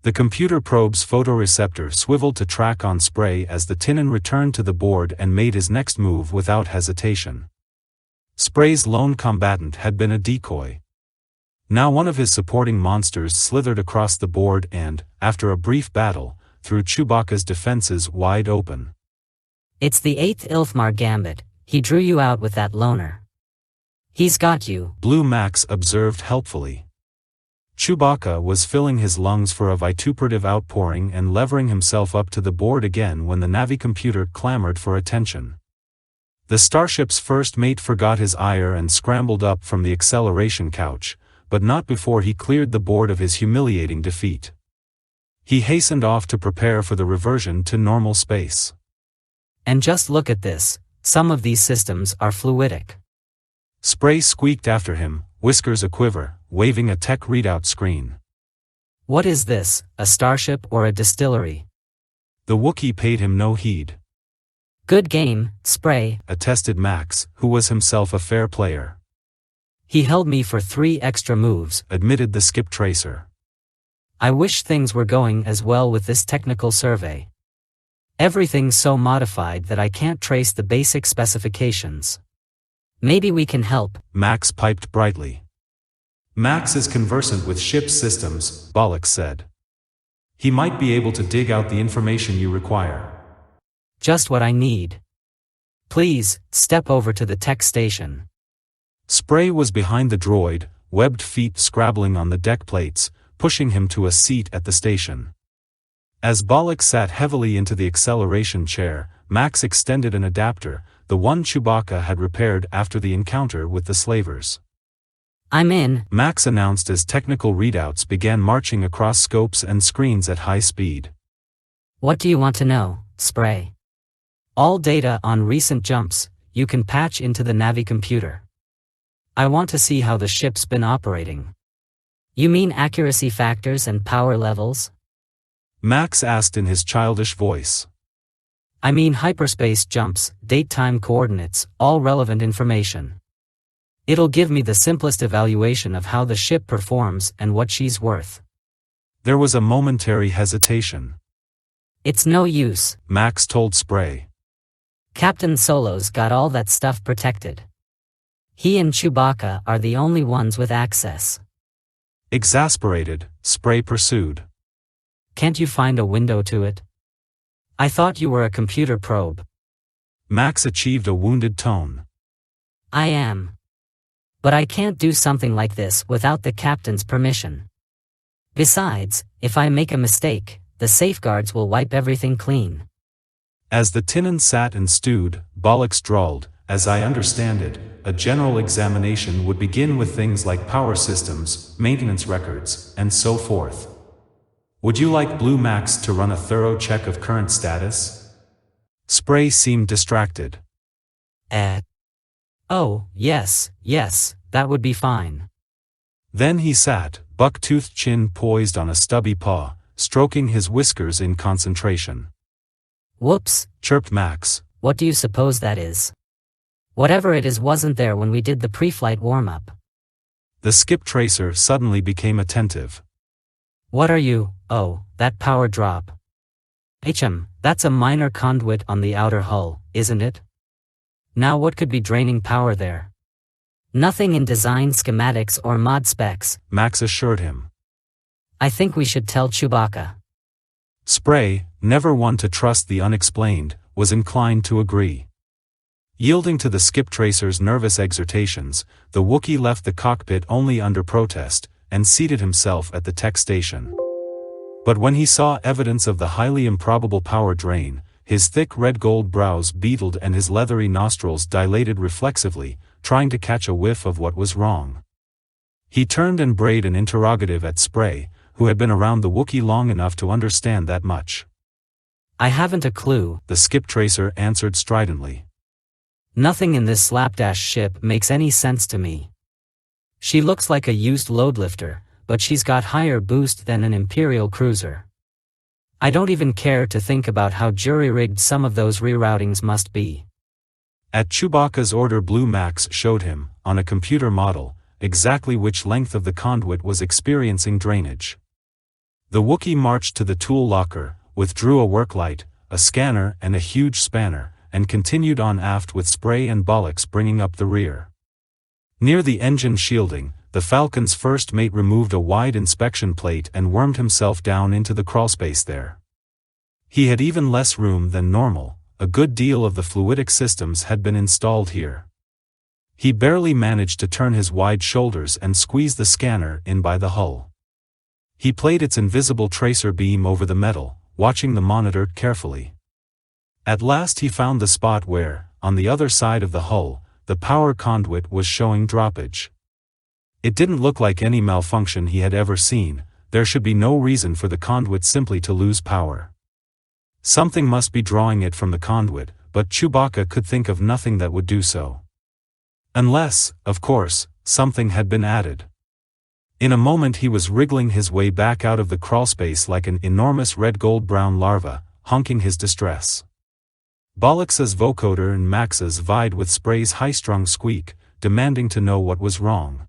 The computer probe's photoreceptor swiveled to track on Spray as the Tinnin returned to the board and made his next move without hesitation. Spray's lone combatant had been a decoy. Now one of his supporting monsters slithered across the board and, after a brief battle, threw Chewbacca's defenses wide open. "It's the 8th Ilfmar Gambit. He drew you out with that loner. He's got you," Blue Max observed helpfully. Chewbacca was filling his lungs for a vituperative outpouring and levering himself up to the board again when the Navi computer clamored for attention. The starship's first mate forgot his ire and scrambled up from the acceleration couch, but not before he cleared the board of his humiliating defeat. He hastened off to prepare for the reversion to normal space. "And just look at this, some of these systems are fluidic." Spray squeaked after him, whiskers aquiver, waving a tech readout screen. "What is this, a starship or a distillery?" The Wookiee paid him no heed. "Good game, Spray," attested Max, who was himself a fair player. "He held me for 3 extra moves," admitted the skip tracer. "I wish things were going as well with this technical survey. Everything's so modified that I can't trace the basic specifications. Maybe we can help," Max piped brightly. "Max is conversant with ship systems," Bollix said. "He might be able to dig out the information you require." "Just what I need. Please, step over to the tech station." Spray was behind the droid, webbed feet scrabbling on the deck plates, pushing him to a seat at the station. As Bollix sat heavily into the acceleration chair, Max extended an adapter, the one Chewbacca had repaired after the encounter with the slavers. "I'm in," Max announced as technical readouts began marching across scopes and screens at high speed. "What do you want to know, Spray?" "All data on recent jumps, you can patch into the Navi computer. I want to see how the ship's been operating." "You mean accuracy factors and power levels?" Max asked in his childish voice. "I mean hyperspace jumps, date-time coordinates, all relevant information. It'll give me the simplest evaluation of how the ship performs and what she's worth." There was a momentary hesitation. "It's no use," Max told Spray. "Captain Solo's got all that stuff protected. He and Chewbacca are the only ones with access." Exasperated, Spray pursued. "Can't you find a window to it? I thought you were a computer probe." Max achieved a wounded tone. "I am. But I can't do something like this without the captain's permission. Besides, if I make a mistake, the safeguards will wipe everything clean." As the Tinnin sat and stewed, Bollix drawled, "As I understand it, a general examination would begin with things like power systems, maintenance records, and so forth. Would you like Blue Max to run a thorough check of current status?" Spray seemed distracted. Oh, yes, that would be fine." Then he sat, buck-toothed chin poised on a stubby paw, stroking his whiskers in concentration. "Whoops," chirped Max. "What do you suppose that is? Whatever it is wasn't there when we did the pre-flight warm-up." The skip tracer suddenly became attentive. "What are you, Oh, that power drop. That's a minor conduit on the outer hull, isn't it? Now what could be draining power there? Nothing in design schematics or mod specs, Max assured him. I think we should tell Chewbacca. Spray, never one to trust the unexplained, was inclined to agree. Yielding to the skip tracer's nervous exhortations, the Wookiee left the cockpit only under protest, and seated himself at the tech station. But when he saw evidence of the highly improbable power drain, his thick red-gold brows beetled and his leathery nostrils dilated reflexively, trying to catch a whiff of what was wrong. He turned and brayed an interrogative at Spray, who had been around the Wookiee long enough to understand that much. I haven't a clue, the skip tracer answered stridently. Nothing in this slapdash ship makes any sense to me. She looks like a used load lifter, but she's got higher boost than an Imperial cruiser. I don't even care to think about how jury-rigged some of those reroutings must be. At Chewbacca's order, Blue Max showed him, on a computer model, exactly which length of the conduit was experiencing drainage. The Wookiee marched to the tool locker, withdrew a work light, a scanner and a huge spanner, and continued on aft with Spray and Bollocks bringing up the rear. Near the engine shielding, the Falcon's first mate removed a wide inspection plate and wormed himself down into the crawlspace there. He had even less room than normal, a good deal of the fluidic systems had been installed here. He barely managed to turn his wide shoulders and squeeze the scanner in by the hull. He played its invisible tracer beam over the metal, watching the monitor carefully. At last he found the spot where, on the other side of the hull, the power conduit was showing droppage. It didn't look like any malfunction he had ever seen. There should be no reason for the conduit simply to lose power. Something must be drawing it from the conduit, but Chewbacca could think of nothing that would do so. Unless, of course, something had been added. In a moment he was wriggling his way back out of the crawlspace like an enormous red-gold-brown larva, honking his distress. Bollocks's vocoder and Max's vied with Spray's high-strung squeak, demanding to know what was wrong.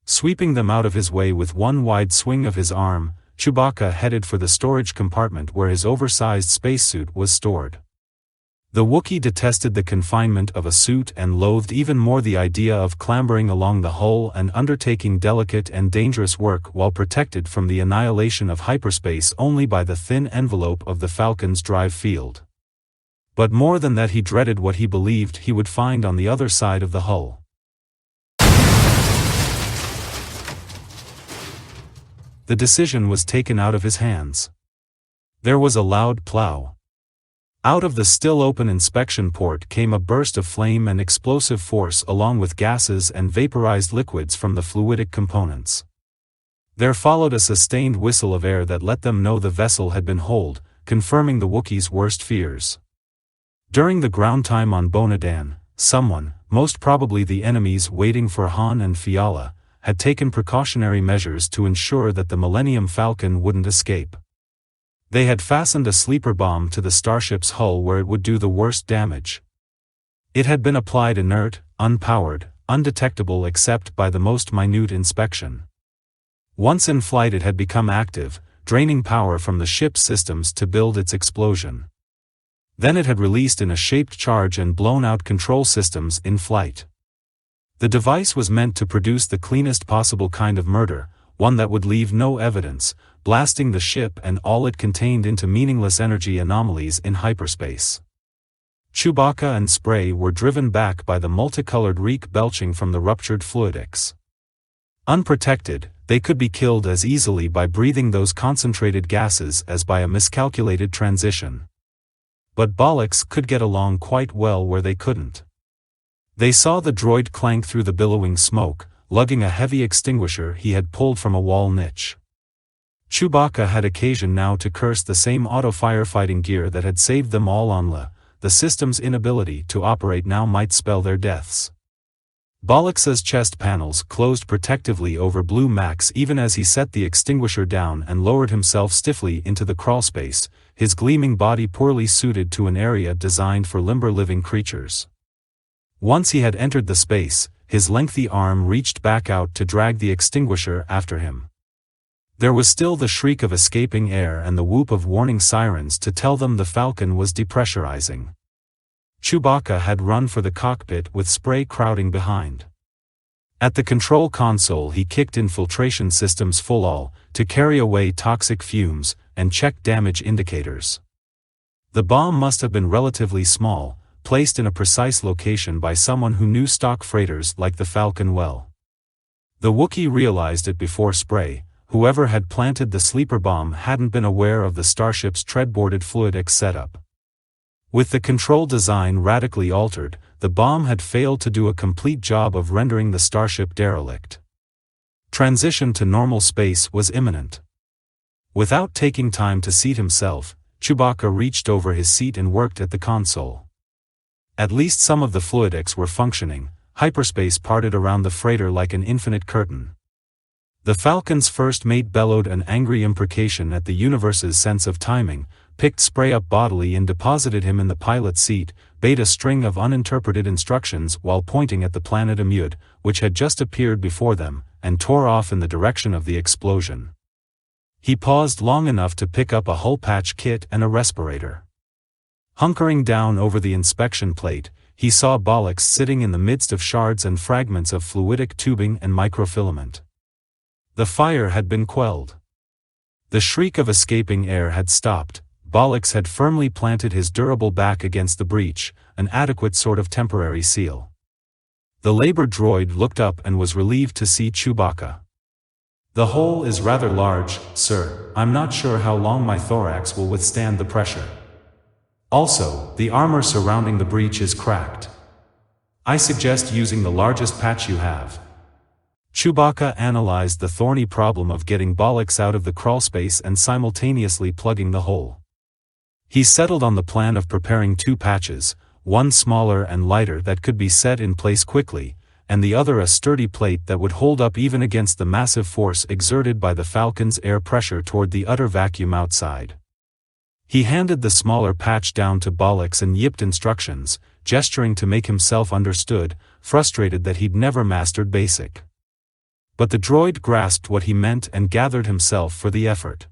Sweeping them out of his way with one wide swing of his arm, Chewbacca headed for the storage compartment where his oversized spacesuit was stored. The Wookiee detested the confinement of a suit and loathed even more the idea of clambering along the hull and undertaking delicate and dangerous work while protected from the annihilation of hyperspace only by the thin envelope of the Falcon's drive field. But more than that, he dreaded what he believed he would find on the other side of the hull. The decision was taken out of his hands. There was a loud plow. Out of the still-open inspection port came a burst of flame and explosive force along with gases and vaporized liquids from the fluidic components. There followed a sustained whistle of air that let them know the vessel had been holed, confirming the Wookiee's worst fears. During the ground time on Bonadan, someone, most probably the enemies waiting for Han and Fiala, had taken precautionary measures to ensure that the Millennium Falcon wouldn't escape. They had fastened a sleeper bomb to the starship's hull where it would do the worst damage. It had been applied inert, unpowered, undetectable except by the most minute inspection. Once in flight it had become active, draining power from the ship's systems to build its explosion. Then it had released in a shaped charge and blown out control systems in flight. The device was meant to produce the cleanest possible kind of murder, one that would leave no evidence, blasting the ship and all it contained into meaningless energy anomalies in hyperspace. Chewbacca and Spray were driven back by the multicolored reek belching from the ruptured fluidics. Unprotected, they could be killed as easily by breathing those concentrated gases as by a miscalculated transition. But Bollocks could get along quite well where they couldn't. They saw the droid clank through the billowing smoke, lugging a heavy extinguisher he had pulled from a wall niche. Chewbacca had occasion now to curse the same auto-firefighting gear that had saved them all on La. The system's inability to operate now might spell their deaths. Bollocks's chest panels closed protectively over Blue Max even as he set the extinguisher down and lowered himself stiffly into the crawlspace, his gleaming body poorly suited to an area designed for limber living creatures. Once he had entered the space, his lengthy arm reached back out to drag the extinguisher after him. There was still the shriek of escaping air and the whoop of warning sirens to tell them the Falcon was depressurizing. Chewbacca had run for the cockpit with spray crowding behind. At the control console he kicked in filtration systems full all, to carry away toxic fumes, and check damage indicators. The bomb must have been relatively small, placed in a precise location by someone who knew stock freighters like the Falcon well. The Wookiee realized it before spray. Whoever had planted the sleeper bomb hadn't been aware of the starship's treadboarded fluidics setup. With the control design radically altered, the bomb had failed to do a complete job of rendering the starship derelict. Transition to normal space was imminent. Without taking time to seat himself, Chewbacca reached over his seat and worked at the console. At least some of the fluidics were functioning. Hyperspace parted around the freighter like an infinite curtain. The Falcon's first mate bellowed an angry imprecation at the universe's sense of timing, picked Spray up bodily and deposited him in the pilot's seat, bade a string of uninterpreted instructions while pointing at the planet Amud, which had just appeared before them, and tore off in the direction of the explosion. He paused long enough to pick up a hull patch kit and a respirator. Hunkering down over the inspection plate, he saw Bollocks sitting in the midst of shards and fragments of fluidic tubing and microfilament. The fire had been quelled. The shriek of escaping air had stopped. Bollocks had firmly planted his durable back against the breach, an adequate sort of temporary seal. The labor droid looked up and was relieved to see Chewbacca. "The hole is rather large, sir. I'm not sure how long my thorax will withstand the pressure. Also, the armor surrounding the breach is cracked. I suggest using the largest patch you have." Chewbacca analyzed the thorny problem of getting Bollocks out of the crawlspace and simultaneously plugging the hole. He settled on the plan of preparing two patches, one smaller and lighter that could be set in place quickly, and the other a sturdy plate that would hold up even against the massive force exerted by the Falcon's air pressure toward the utter vacuum outside. He handed the smaller patch down to Bollocks and yipped instructions, gesturing to make himself understood, frustrated that he'd never mastered BASIC. But the droid grasped what he meant and gathered himself for the effort.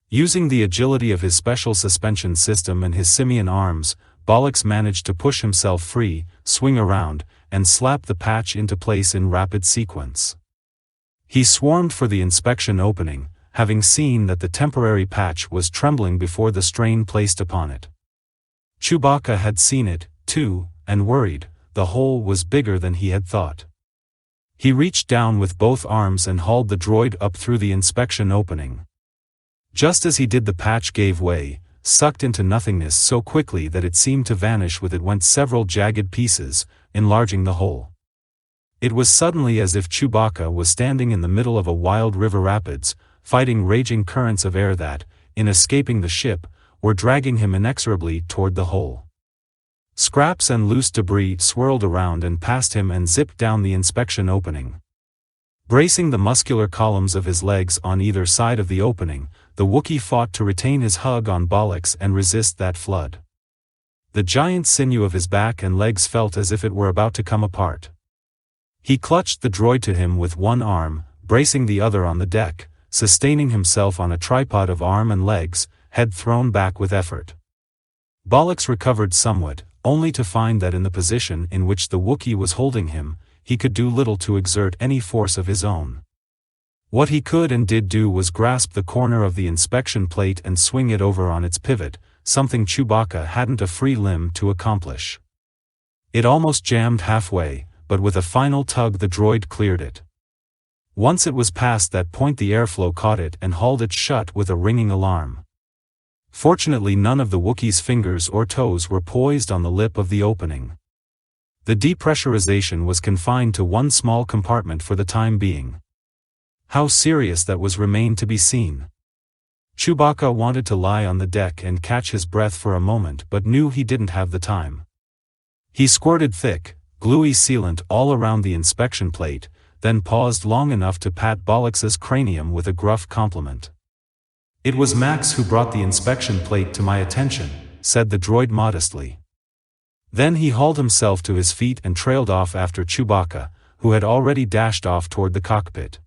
Using the agility of his special suspension system and his simian arms, Bollocks managed to push himself free, swing around, and slap the patch into place in rapid sequence. He swarmed for the inspection opening, having seen that the temporary patch was trembling before the strain placed upon it. Chewbacca had seen it, too, and worried. The hole was bigger than he had thought. He reached down with both arms and hauled the droid up through the inspection opening. Just as he did, the patch gave way, sucked into nothingness so quickly that it seemed to vanish. With it went several jagged pieces, enlarging the hole. It was suddenly as if Chewbacca was standing in the middle of a wild river rapids, fighting raging currents of air that, in escaping the ship, were dragging him inexorably toward the hole. Scraps and loose debris swirled around and past him and zipped down the inspection opening. Bracing the muscular columns of his legs on either side of the opening, the Wookiee fought to retain his hug on Bollocks and resist that flood. The giant sinew of his back and legs felt as if it were about to come apart. He clutched the droid to him with one arm, bracing the other on the deck, sustaining himself on a tripod of arm and legs, head thrown back with effort. Bollocks recovered somewhat, only to find that in the position in which the Wookiee was holding him, he could do little to exert any force of his own. What he could and did do was grasp the corner of the inspection plate and swing it over on its pivot, something Chewbacca hadn't a free limb to accomplish. It almost jammed halfway, but with a final tug the droid cleared it. Once it was past that point, the airflow caught it and hauled it shut with a ringing alarm. Fortunately, none of the Wookiee's fingers or toes were poised on the lip of the opening. The depressurization was confined to one small compartment for the time being. How serious that was remained to be seen. Chewbacca wanted to lie on the deck and catch his breath for a moment, but knew he didn't have the time. He squirted thick, gluey sealant all around the inspection plate, then paused long enough to pat Bollocks's cranium with a gruff compliment. "It was Max who brought the inspection plate to my attention," said the droid modestly. Then he hauled himself to his feet and trailed off after Chewbacca, who had already dashed off toward the cockpit.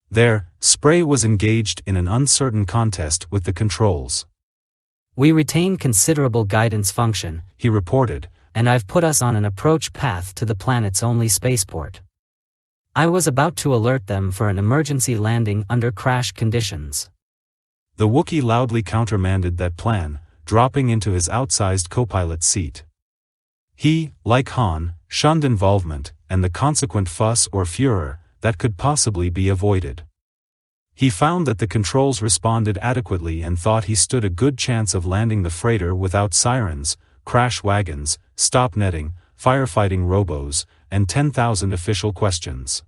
There, Spray was engaged in an uncertain contest with the controls. "We retain considerable guidance function," he reported, "and I've put us on an approach path to the planet's only spaceport. I was about to alert them for an emergency landing under crash conditions." The Wookiee loudly countermanded that plan, dropping into his outsized co-pilot seat. He, like Han, shunned involvement, and the consequent fuss or furor that could possibly be avoided. He found that the controls responded adequately and thought he stood a good chance of landing the freighter without sirens, crash wagons, stop netting, firefighting robos, and 10,000 official questions.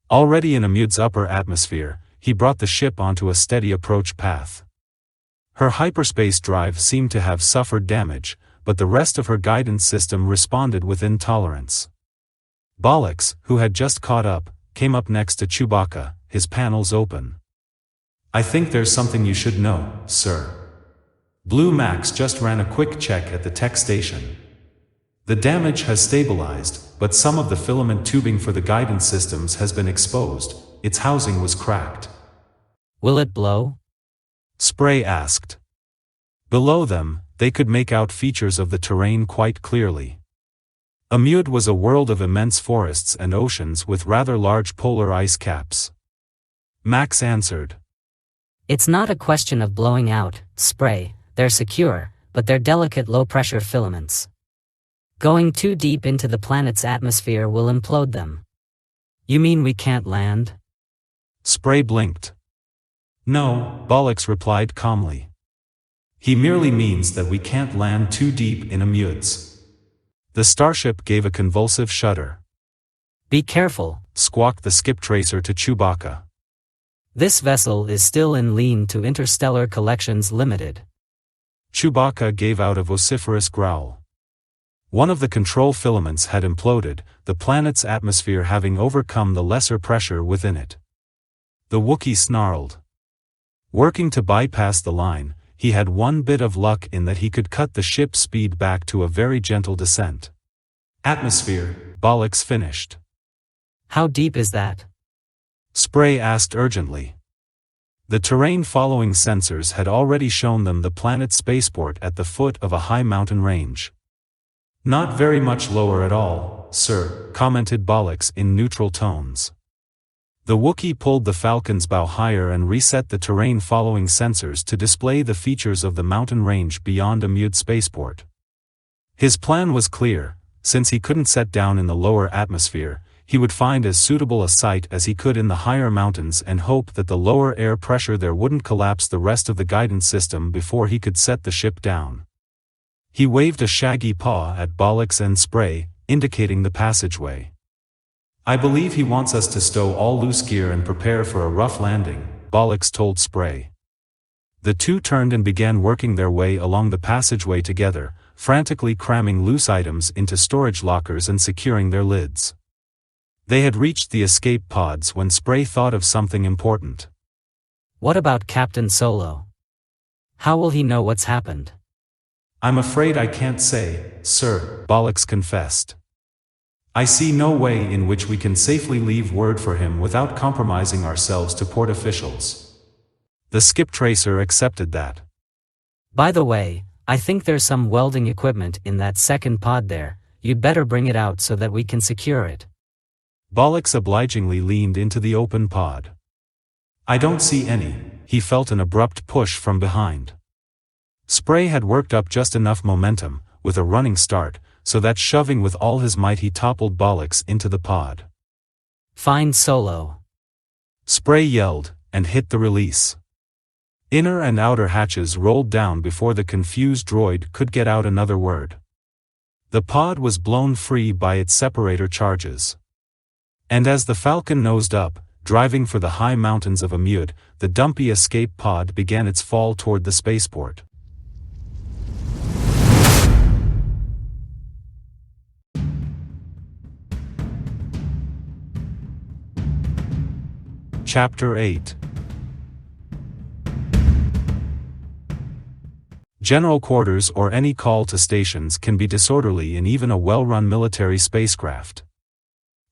Already in Amude's upper atmosphere, he brought the ship onto a steady approach path. Her hyperspace drive seemed to have suffered damage, but the rest of her guidance system responded within tolerance. Bollocks, who had just caught up, came up next to Chewbacca, his panels open. "I think there's something you should know, sir. Blue Max just ran a quick check at the tech station. The damage has stabilized, but some of the filament tubing for the guidance systems has been exposed. Its housing was cracked." "Will it blow?" Spray asked. Below them, they could make out features of the terrain quite clearly. Amude was a world of immense forests and oceans with rather large polar ice caps. Max answered. It's not a question of blowing out, Spray, they're secure, but they're delicate low-pressure filaments. Going too deep into the planet's atmosphere will implode them. "You mean we can't land?" Spray blinked. "No," Bollocks replied calmly. "He merely means that we can't land too deep in Amudes." The starship gave a convulsive shudder. "Be careful," squawked the skip tracer to Chewbacca. "This vessel is still in lien to Interstellar Collections Limited." Chewbacca gave out a vociferous growl. One of the control filaments had imploded, the planet's atmosphere having overcome the lesser pressure within it. The Wookiee snarled. Working to bypass the line, he had one bit of luck in that he could cut the ship's speed back to a very gentle descent. "Atmosphere," Bollocks finished. "How deep is that?" Spray asked urgently. The terrain-following sensors had already shown them the planet's spaceport at the foot of a high mountain range. "Not very much lower at all, sir," commented Bollocks in neutral tones. The Wookiee pulled the Falcon's bow higher and reset the terrain-following sensors to display the features of the mountain range beyond Amude spaceport. His plan was clear: since he couldn't set down in the lower atmosphere, he would find as suitable a site as he could in the higher mountains and hope that the lower air pressure there wouldn't collapse the rest of the guidance system before he could set the ship down. He waved a shaggy paw at Bollocks and Spray, indicating the passageway. "I believe he wants us to stow all loose gear and prepare for a rough landing," Bollocks told Spray. The two turned and began working their way along the passageway together, frantically cramming loose items into storage lockers and securing their lids. They had reached the escape pods when Spray thought of something important. "What about Captain Solo? How will he know what's happened?" "I'm afraid I can't say, sir," Bollocks confessed. "I see no way in which we can safely leave word for him without compromising ourselves to port officials." The skip tracer accepted that. "By the way, I think there's some welding equipment in that second pod there. You'd better bring it out so that we can secure it." Bollocks obligingly leaned into the open pod. "I don't see any." He felt an abrupt push from behind. Spray had worked up just enough momentum, with a running start, so that shoving with all his might he toppled Bollocks into the pod. "Find Solo!" Spray yelled, and hit the release. Inner and outer hatches rolled down before the confused droid could get out another word. The pod was blown free by its separator charges. And as the Falcon nosed up, driving for the high mountains of Amude, the dumpy escape pod began its fall toward the spaceport. Chapter 8. General quarters or any call to stations can be disorderly in even a well-run military spacecraft.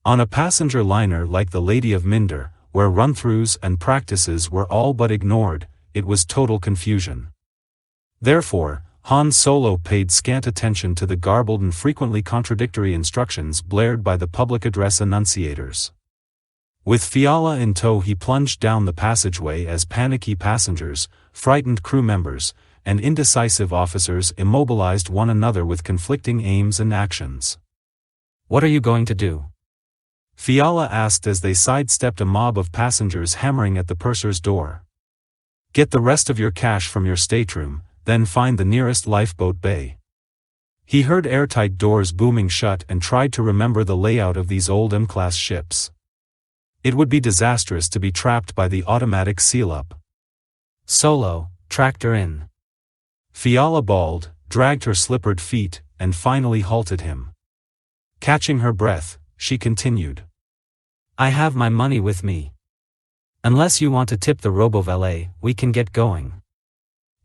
On a passenger liner like the Lady of Minder, where run-throughs and practices were all but ignored, it was total confusion. Therefore, Han Solo paid scant attention to the garbled and frequently contradictory instructions blared by the public address enunciators. With Fiala in tow, he plunged down the passageway as panicky passengers, frightened crew members, and indecisive officers immobilized one another with conflicting aims and actions. "What are you going to do?" Fiala asked as they sidestepped a mob of passengers hammering at the purser's door. "Get the rest of your cash from your stateroom, then find the nearest lifeboat bay." He heard airtight doors booming shut and tried to remember the layout of these old M-class ships. It would be disastrous to be trapped by the automatic seal-up. "Solo, tractor in." Fiala bawled, dragged her slippered feet, and finally halted him. Catching her breath, she continued. "I have my money with me. Unless you want to tip the robo-valet, we can get going."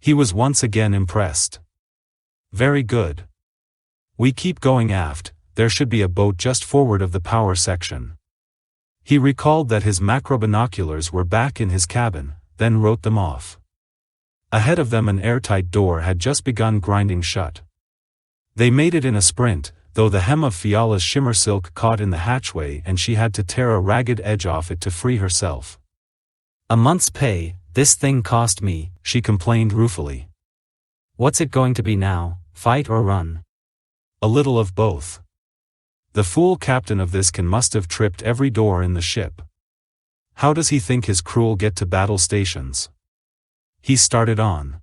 He was once again impressed. "Very good. We keep going aft, there should be a boat just forward of the power section." He recalled that his macro binoculars were back in his cabin, then wrote them off. Ahead of them an airtight door had just begun grinding shut. They made it in a sprint, though the hem of Fiala's shimmer silk caught in the hatchway and she had to tear a ragged edge off it to free herself. "A month's pay, this thing cost me," she complained ruefully. "What's it going to be now, fight or run?" "A little of both. The fool captain of this can must have tripped every door in the ship. How does he think his crew'll get to battle stations?" He started on.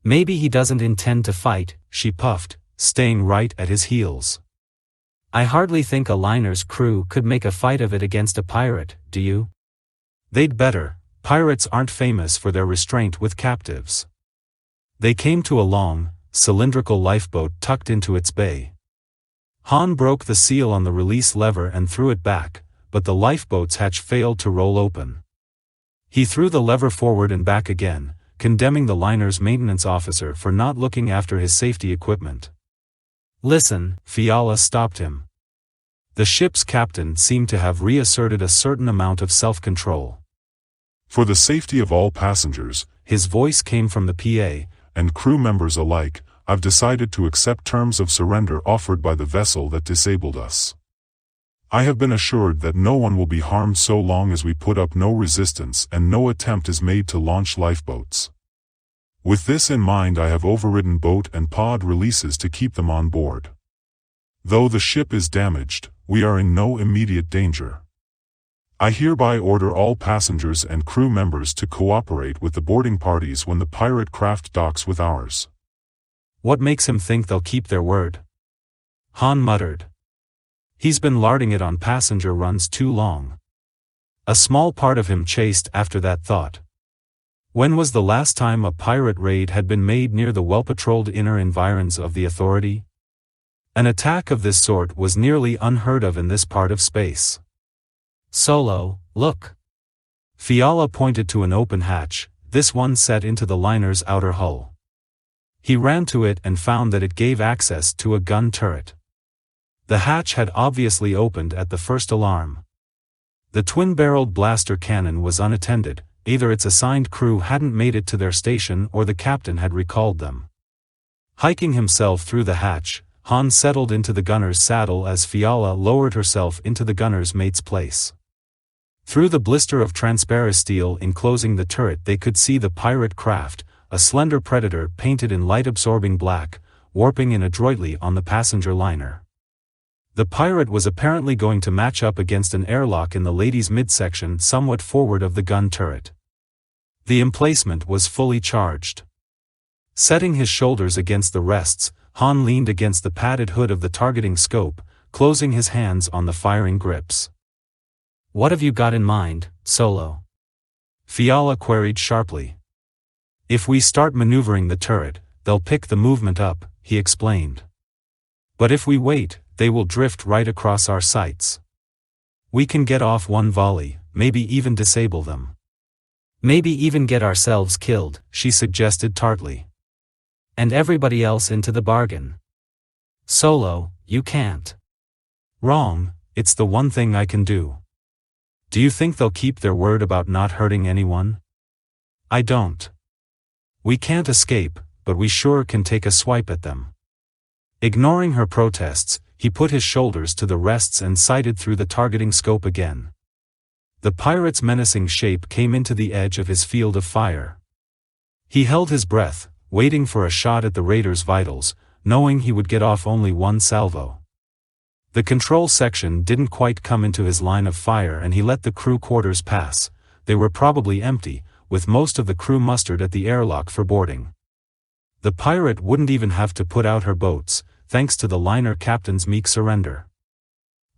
"Maybe he doesn't intend to fight," she puffed, staying right at his heels. "I hardly think a liner's crew could make a fight of it against a pirate, do you?" "They'd better. Pirates aren't famous for their restraint with captives." They came to a long, cylindrical lifeboat tucked into its bay. Han broke the seal on the release lever and threw it back, but the lifeboat's hatch failed to roll open. He threw the lever forward and back again, condemning the liner's maintenance officer for not looking after his safety equipment. "Listen," Fiala stopped him. The ship's captain seemed to have reasserted a certain amount of self-control. For the safety of all passengers, his voice came from the PA, and crew members alike, I've decided to accept terms of surrender offered by the vessel that disabled us. I have been assured that no one will be harmed so long as we put up no resistance and no attempt is made to launch lifeboats. With this in mind, I have overridden boat and pod releases to keep them on board. Though the ship is damaged, we are in no immediate danger. I hereby order all passengers and crew members to cooperate with the boarding parties when the pirate craft docks with ours." "What makes him think they'll keep their word?" Han muttered. "He's been larding it on passenger runs too long." A small part of him chased after that thought. When was the last time a pirate raid had been made near the well-patrolled inner environs of the Authority? An attack of this sort was nearly unheard of in this part of space. "Solo, look." Fiala pointed to an open hatch, this one set into the liner's outer hull. He ran to it and found that it gave access to a gun turret. The hatch had obviously opened at the first alarm. The twin-barreled blaster cannon was unattended, either its assigned crew hadn't made it to their station or the captain had recalled them. Hiking himself through the hatch, Han settled into the gunner's saddle as Fiala lowered herself into the gunner's mate's place. Through the blister of transparent steel enclosing the turret they could see the pirate craft, a slender predator painted in light-absorbing black, warping in adroitly on the passenger liner. The pirate was apparently going to match up against an airlock in the ladies' midsection somewhat forward of the gun turret. The emplacement was fully charged. Setting his shoulders against the rests, Han leaned against the padded hood of the targeting scope, closing his hands on the firing grips. "What have you got in mind, Solo?" Fiala queried sharply. "If we start maneuvering the turret, they'll pick the movement up," he explained. "But if we wait, they will drift right across our sights. We can get off one volley, maybe even disable them." "Maybe even get ourselves killed," she suggested tartly. "And everybody else into the bargain." "Solo, you can't." "Wrong, it's the one thing I can do." Do you think they'll keep their word about not hurting anyone? I don't. We can't escape, but we sure can take a swipe at them. Ignoring her protests, he put his shoulders to the rests and sighted through the targeting scope again. The pirate's menacing shape came into the edge of his field of fire. He held his breath, waiting for a shot at the raider's vitals, knowing he would get off only one salvo. The control section didn't quite come into his line of fire and he let the crew quarters pass. They were probably empty, with most of the crew mustered at the airlock for boarding. The pirate wouldn't even have to put out her boats, thanks to the liner captain's meek surrender.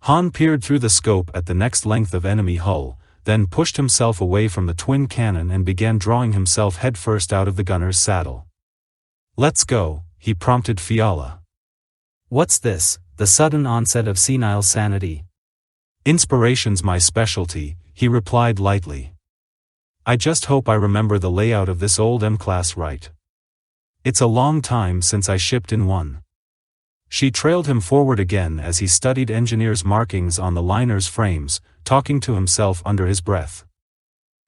Han peered through the scope at the next length of enemy hull, then pushed himself away from the twin cannon and began drawing himself headfirst out of the gunner's saddle. "Let's go," he prompted Fiala. What's this, the sudden onset of senile sanity? "Inspiration's my specialty," he replied lightly. "I just hope I remember the layout of this old M-class right. It's a long time since I shipped in one." She trailed him forward again as he studied engineers' markings on the liner's frames, talking to himself under his breath.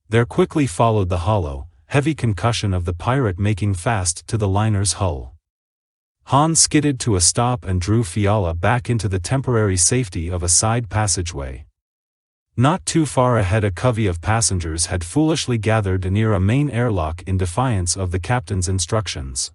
There quickly followed the hollow, heavy concussion of the pirate making fast to the liner's hull. Han skidded to a stop and drew Fiala back into the temporary safety of a side passageway. Not too far ahead a covey of passengers had foolishly gathered near a main airlock in defiance of the captain's instructions.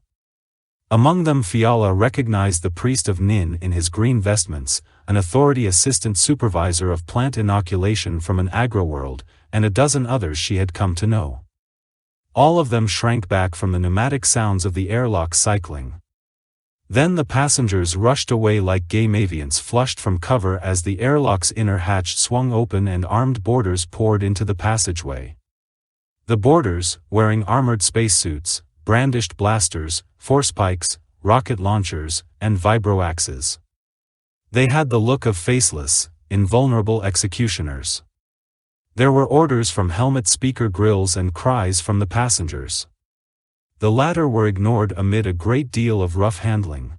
Among them Fiala recognized the priest of Nin in his green vestments, an authority assistant supervisor of plant inoculation from an agro-world, and a dozen others she had come to know. All of them shrank back from the pneumatic sounds of the airlock cycling. Then the passengers rushed away like gay mavians flushed from cover as the airlock's inner hatch swung open and armed boarders poured into the passageway. The boarders, wearing armored spacesuits, brandished blasters, force pikes, rocket launchers, and vibroaxes. They had the look of faceless, invulnerable executioners. There were orders from helmet speaker grills and cries from the passengers. The latter were ignored amid a great deal of rough handling.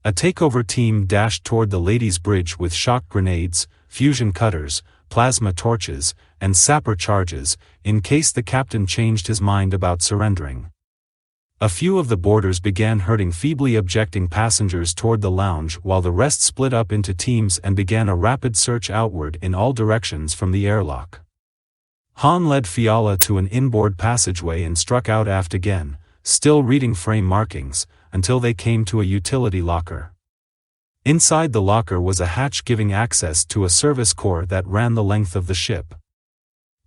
A takeover team dashed toward the ladies' bridge with shock grenades, fusion cutters, plasma torches, and sapper charges, in case the captain changed his mind about surrendering. A few of the boarders began herding feebly objecting passengers toward the lounge while the rest split up into teams and began a rapid search outward in all directions from the airlock. Han led Fiala to an inboard passageway and struck out aft again, still reading frame markings, until they came to a utility locker. Inside the locker was a hatch giving access to a service core that ran the length of the ship.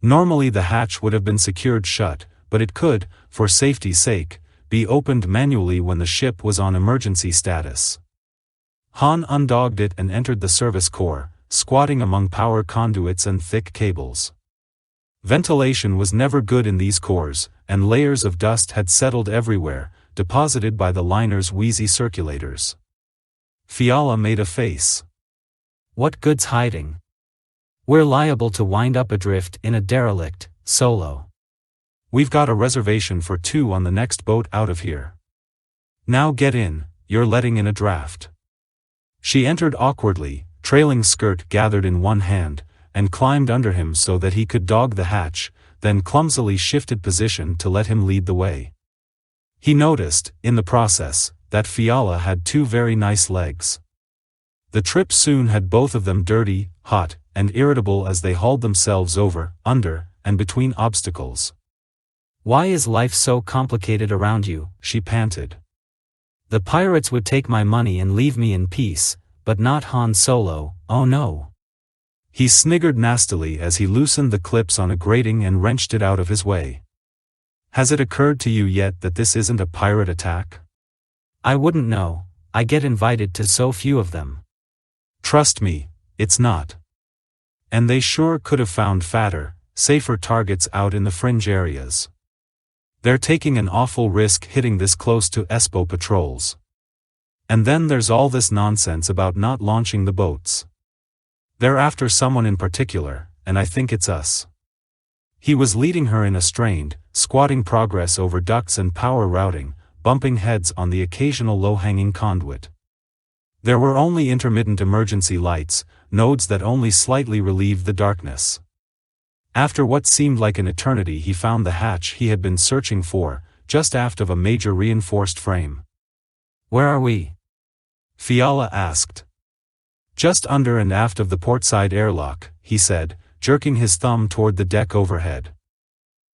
Normally the hatch would have been secured shut, but it could, for safety's sake, be opened manually when the ship was on emergency status. Han undogged it and entered the service core, squatting among power conduits and thick cables. Ventilation was never good in these cores, and layers of dust had settled everywhere, deposited by the liner's wheezy circulators. Fiala made a face. What good's hiding? We're liable to wind up adrift in a derelict, Solo. We've got a reservation for 2 on the next boat out of here. Now get in, you're letting in a draft. She entered awkwardly, trailing skirt gathered in one hand, and climbed under him so that he could dog the hatch, then clumsily shifted position to let him lead the way. He noticed, in the process, that Fiala had 2 very nice legs. The trip soon had both of them dirty, hot, and irritable as they hauled themselves over, under, and between obstacles. Why is life so complicated around you? She panted. The pirates would take my money and leave me in peace, but not Han Solo, oh no. He sniggered nastily as he loosened the clips on a grating and wrenched it out of his way. Has it occurred to you yet that this isn't a pirate attack? I wouldn't know, I get invited to so few of them. Trust me, it's not. And they sure could have found fatter, safer targets out in the fringe areas. They're taking an awful risk hitting this close to Espo patrols. And then there's all this nonsense about not launching the boats. They're after someone in particular, and I think it's us. He was leading her in a strained, squatting progress over ducts and power routing, bumping heads on the occasional low-hanging conduit. There were only intermittent emergency lights, nodes that only slightly relieved the darkness. After what seemed like an eternity he found the hatch he had been searching for, just aft of a major reinforced frame. Where are we? Fiala asked. Just under and aft of the portside airlock, he said, jerking his thumb toward the deck overhead.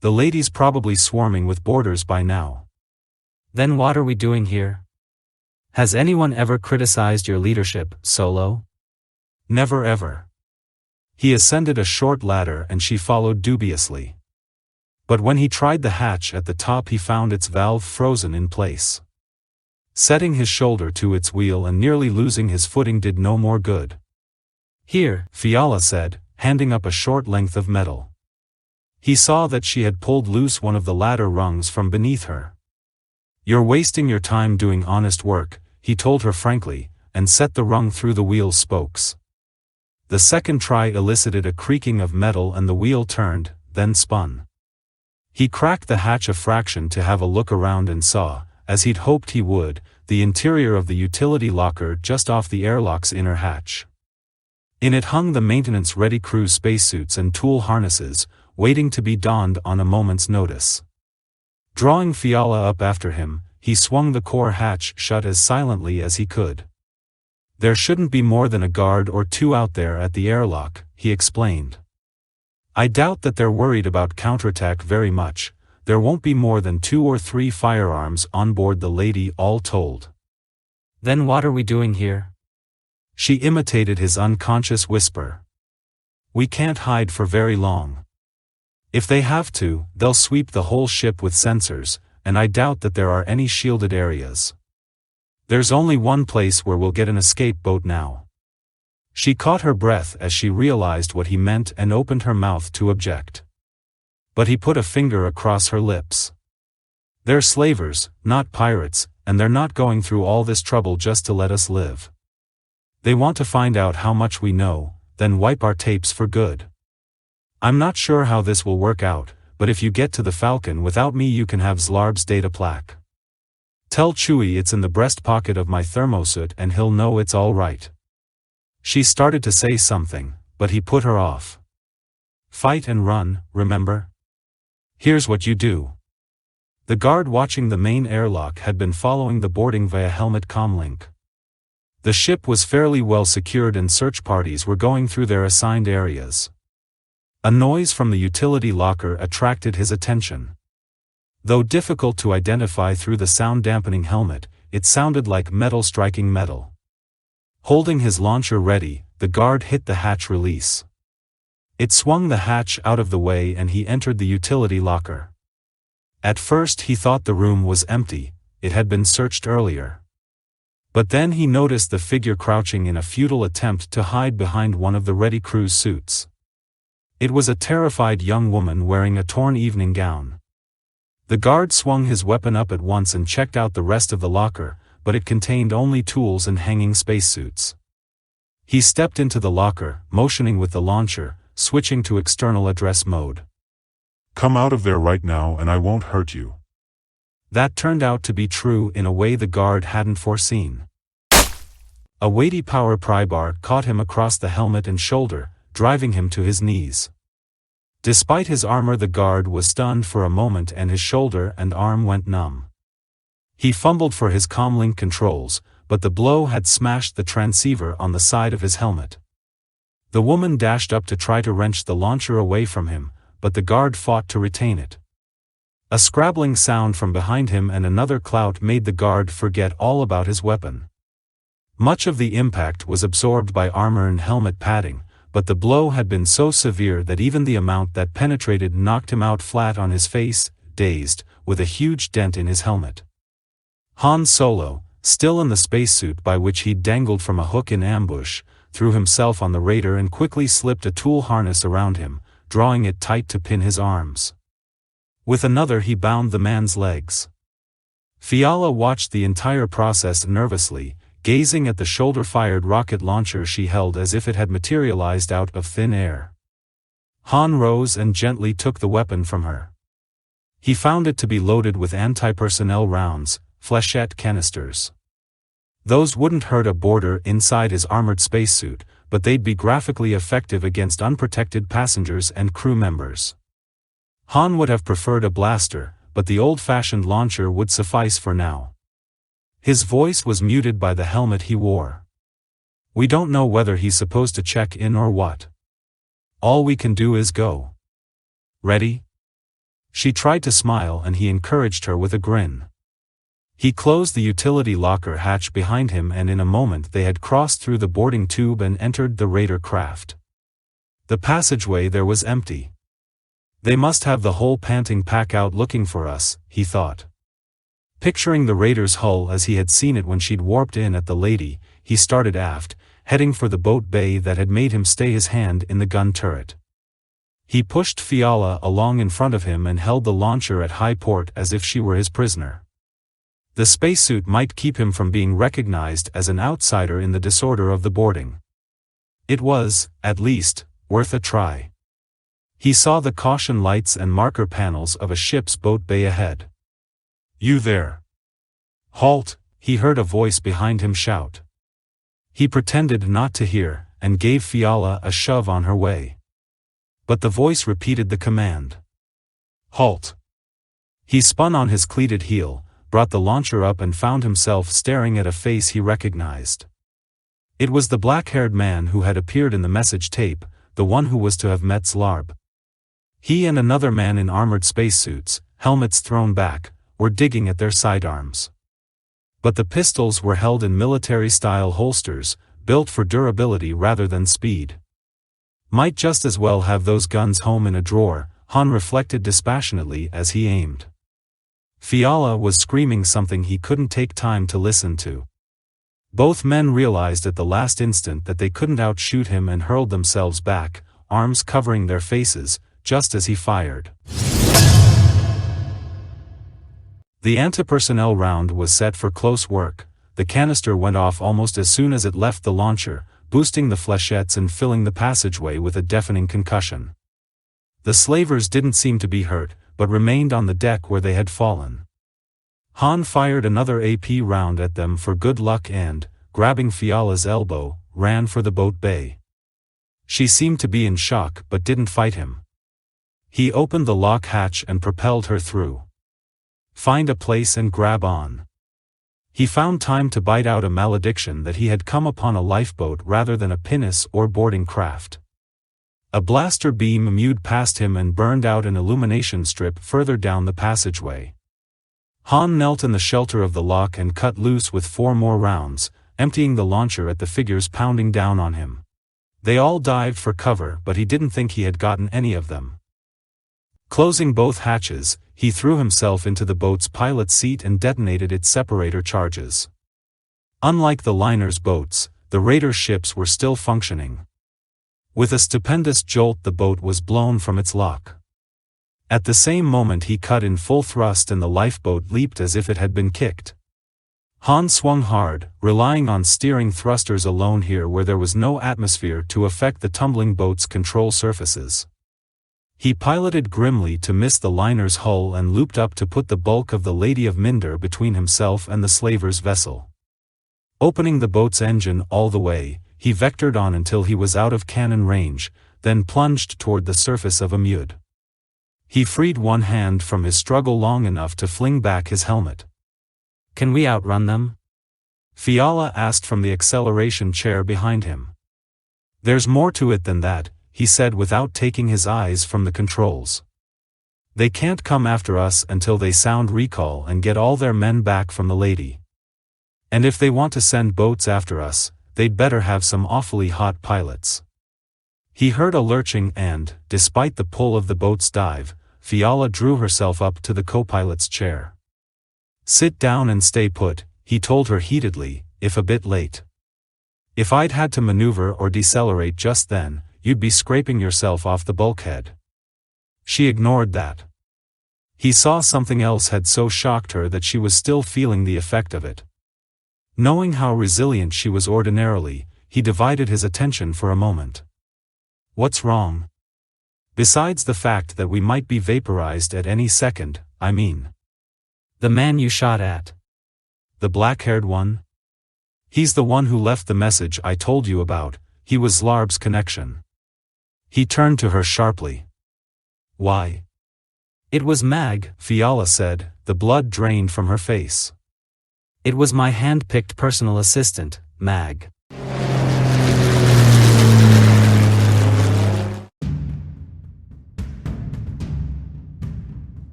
The lady's probably swarming with boarders by now. Then what are we doing here? Has anyone ever criticized your leadership, Solo? Never ever. He ascended a short ladder and she followed dubiously. But when he tried the hatch at the top he found its valve frozen in place. Setting his shoulder to its wheel and nearly losing his footing did no more good. Here, Fiala said, handing up a short length of metal. He saw that she had pulled loose one of the ladder rungs from beneath her. You're wasting your time doing honest work, he told her frankly, and set the rung through the wheel's spokes. The second try elicited a creaking of metal and the wheel turned, then spun. He cracked the hatch a fraction to have a look around and saw, as he'd hoped he would, the interior of the utility locker just off the airlock's inner hatch. In it hung the maintenance-ready crew spacesuits and tool harnesses, waiting to be donned on a moment's notice. Drawing Fiala up after him, he swung the core hatch shut as silently as he could. There shouldn't be more than a guard or two out there at the airlock, he explained. I doubt that they're worried about counterattack very much. There won't be more than 2 or 3 firearms on board the lady all told. Then what are we doing here? She imitated his unconscious whisper. We can't hide for very long. If they have to, they'll sweep the whole ship with sensors, and I doubt that there are any shielded areas. There's only one place where we'll get an escape boat now. She caught her breath as she realized what he meant and opened her mouth to object. But he put a finger across her lips. They're slavers, not pirates, and they're not going through all this trouble just to let us live. They want to find out how much we know, then wipe our tapes for good. I'm not sure how this will work out, but if you get to the Falcon without me you can have Zlarb's data plaque. Tell Chewie it's in the breast pocket of my thermosuit and he'll know it's all right. She started to say something, but he put her off. Fight and run, remember? Here's what you do. The guard watching the main airlock had been following the boarding via helmet comlink. The ship was fairly well secured and search parties were going through their assigned areas. A noise from the utility locker attracted his attention. Though difficult to identify through the sound-dampening helmet, it sounded like metal striking metal. Holding his launcher ready, the guard hit the hatch release. It swung the hatch out of the way and he entered the utility locker. At first he thought the room was empty, it had been searched earlier. But then he noticed the figure crouching in a futile attempt to hide behind one of the ready crew's suits. It was a terrified young woman wearing a torn evening gown. The guard swung his weapon up at once and checked out the rest of the locker, but it contained only tools and hanging spacesuits. He stepped into the locker, motioning with the launcher, switching to external address mode. Come out of there right now and I won't hurt you. That turned out to be true in a way the guard hadn't foreseen. A weighty power pry bar caught him across the helmet and shoulder, driving him to his knees. Despite his armor the guard was stunned for a moment and his shoulder and arm went numb. He fumbled for his comlink controls, but the blow had smashed the transceiver on the side of his helmet. The woman dashed up to try to wrench the launcher away from him, but the guard fought to retain it. A scrabbling sound from behind him and another clout made the guard forget all about his weapon. Much of the impact was absorbed by armor and helmet padding, but the blow had been so severe that even the amount that penetrated knocked him out flat on his face, dazed, with a huge dent in his helmet. Han Solo, still in the spacesuit by which he'd dangled from a hook in ambush, threw himself on the raider and quickly slipped a tool harness around him, drawing it tight to pin his arms. With another he bound the man's legs. Fiala watched the entire process nervously, gazing at the shoulder-fired rocket launcher she held as if it had materialized out of thin air. Han rose and gently took the weapon from her. He found it to be loaded with anti-personnel rounds, flechette canisters. Those wouldn't hurt a boarder inside his armored spacesuit, but they'd be graphically effective against unprotected passengers and crew members. Han would have preferred a blaster, but the old-fashioned launcher would suffice for now. His voice was muted by the helmet he wore. We don't know whether he's supposed to check in or what. All we can do is go. Ready? She tried to smile and he encouraged her with a grin. He closed the utility locker hatch behind him and in a moment they had crossed through the boarding tube and entered the raider craft. The passageway there was empty. They must have the whole panting pack out looking for us, he thought. Picturing the raider's hull as he had seen it when she'd warped in at the Lady, he started aft, heading for the boat bay that had made him stay his hand in the gun turret. He pushed Fiala along in front of him and held the launcher at high port as if she were his prisoner. The spacesuit might keep him from being recognized as an outsider in the disorder of the boarding. It was, at least, worth a try. He saw the caution lights and marker panels of a ship's boat bay ahead. "You there! Halt!" he heard a voice behind him shout. He pretended not to hear, and gave Fiala a shove on her way. But the voice repeated the command. "Halt!" He spun on his cleated heel, brought the launcher up and found himself staring at a face he recognized. It was the black-haired man who had appeared in the message tape, the one who was to have met Slarb. He and another man in armored spacesuits, helmets thrown back, were digging at their sidearms. But the pistols were held in military-style holsters, built for durability rather than speed. Might just as well have those guns home in a drawer, Han reflected dispassionately as he aimed. Fiala was screaming something he couldn't take time to listen to. Both men realized at the last instant that they couldn't outshoot him and hurled themselves back, arms covering their faces, just as he fired. The anti-personnel round was set for close work. The canister went off almost as soon as it left the launcher, boosting the flechettes and filling the passageway with a deafening concussion. The slavers didn't seem to be hurt, but remained on the deck where they had fallen. Han fired another AP round at them for good luck and, grabbing Fiala's elbow, ran for the boat bay. She seemed to be in shock but didn't fight him. He opened the lock hatch and propelled her through. Find a place and grab on. He found time to bite out a malediction that he had come upon a lifeboat rather than a pinnace or boarding craft. A blaster beam mewed past him and burned out an illumination strip further down the passageway. Han knelt in the shelter of the lock and cut loose with 4 more rounds, emptying the launcher at the figures pounding down on him. They all dived for cover, but he didn't think he had gotten any of them. Closing both hatches, he threw himself into the boat's pilot's seat and detonated its separator charges. Unlike the liner's boats, the raider ships were still functioning. With a stupendous jolt the boat was blown from its lock. At the same moment he cut in full thrust and the lifeboat leaped as if it had been kicked. Han swung hard, relying on steering thrusters alone here where there was no atmosphere to affect the tumbling boat's control surfaces. He piloted grimly to miss the liner's hull and looped up to put the bulk of the Lady of Minder between himself and the slaver's vessel. Opening the boat's engine all the way, he vectored on until he was out of cannon range, then plunged toward the surface of a mud. He freed one hand from his struggle long enough to fling back his helmet. Can we outrun them? Fiala asked from the acceleration chair behind him. There's more to it than that, he said without taking his eyes from the controls. They can't come after us until they sound recall and get all their men back from the Lady. And if they want to send boats after us, they'd better have some awfully hot pilots. He heard a lurching and, despite the pull of the boat's dive, Fiala drew herself up to the co-pilot's chair. Sit down and stay put, he told her heatedly, if a bit late. If I'd had to maneuver or decelerate just then, you'd be scraping yourself off the bulkhead. She ignored that. He saw something else had so shocked her that she was still feeling the effect of it. Knowing how resilient she was ordinarily, he divided his attention for a moment. What's wrong? Besides the fact that we might be vaporized at any second, I mean. The man you shot at. The black-haired one? He's the one who left the message I told you about, he was Zlarb's connection. He turned to her sharply. Why? It was Mag, Fiala said, the blood drained from her face. It was my hand-picked personal assistant, Mag.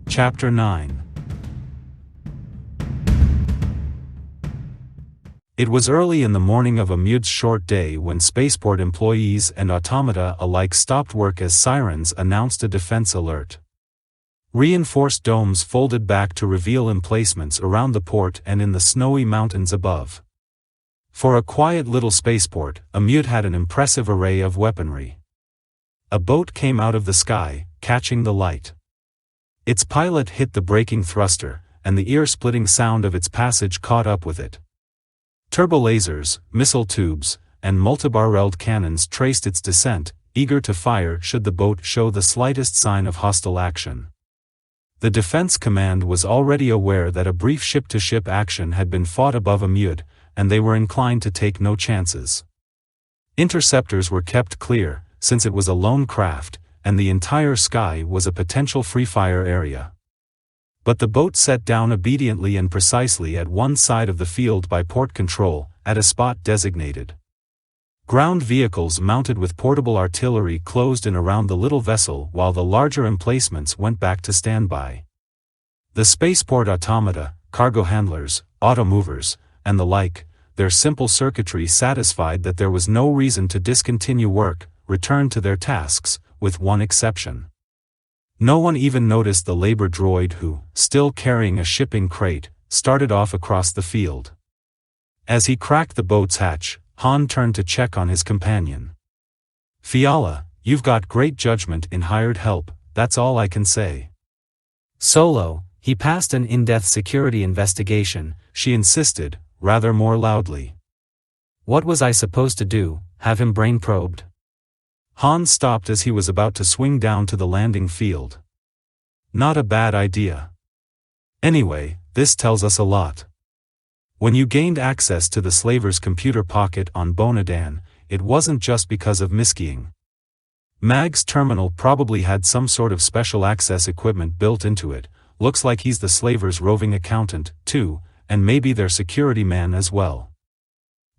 Chapter 9. It was early in the morning of Amud's short day when spaceport employees and automata alike stopped work as sirens announced a defense alert. Reinforced domes folded back to reveal emplacements around the port and in the snowy mountains above. For a quiet little spaceport, Amud had an impressive array of weaponry. A boat came out of the sky, catching the light. Its pilot hit the braking thruster, and the ear-splitting sound of its passage caught up with it. Turbolasers, missile tubes, and multibarreled cannons traced its descent, eager to fire should the boat show the slightest sign of hostile action. The Defense Command was already aware that a brief ship-to-ship action had been fought above Amud, and they were inclined to take no chances. Interceptors were kept clear, since it was a lone craft, and the entire sky was a potential free-fire area. But the boat set down obediently and precisely at one side of the field by port control, at a spot designated. Ground vehicles mounted with portable artillery closed in around the little vessel while the larger emplacements went back to standby. The spaceport automata, cargo handlers, automovers, and the like, their simple circuitry satisfied that there was no reason to discontinue work, returned to their tasks, with one exception. No one even noticed the labor droid who, still carrying a shipping crate, started off across the field. As he cracked the boat's hatch, Han turned to check on his companion. Fiala, you've got great judgment in hired help, that's all I can say. Solo, he passed an in-depth security investigation, she insisted, rather more loudly. What was I supposed to do, have him brain probed? Han stopped as he was about to swing down to the landing field. Not a bad idea. Anyway, this tells us a lot. When you gained access to the slaver's computer pocket on Bonadan, it wasn't just because of miskying. Mag's terminal probably had some sort of special access equipment built into it, looks like he's the slaver's roving accountant, too, and maybe their security man as well.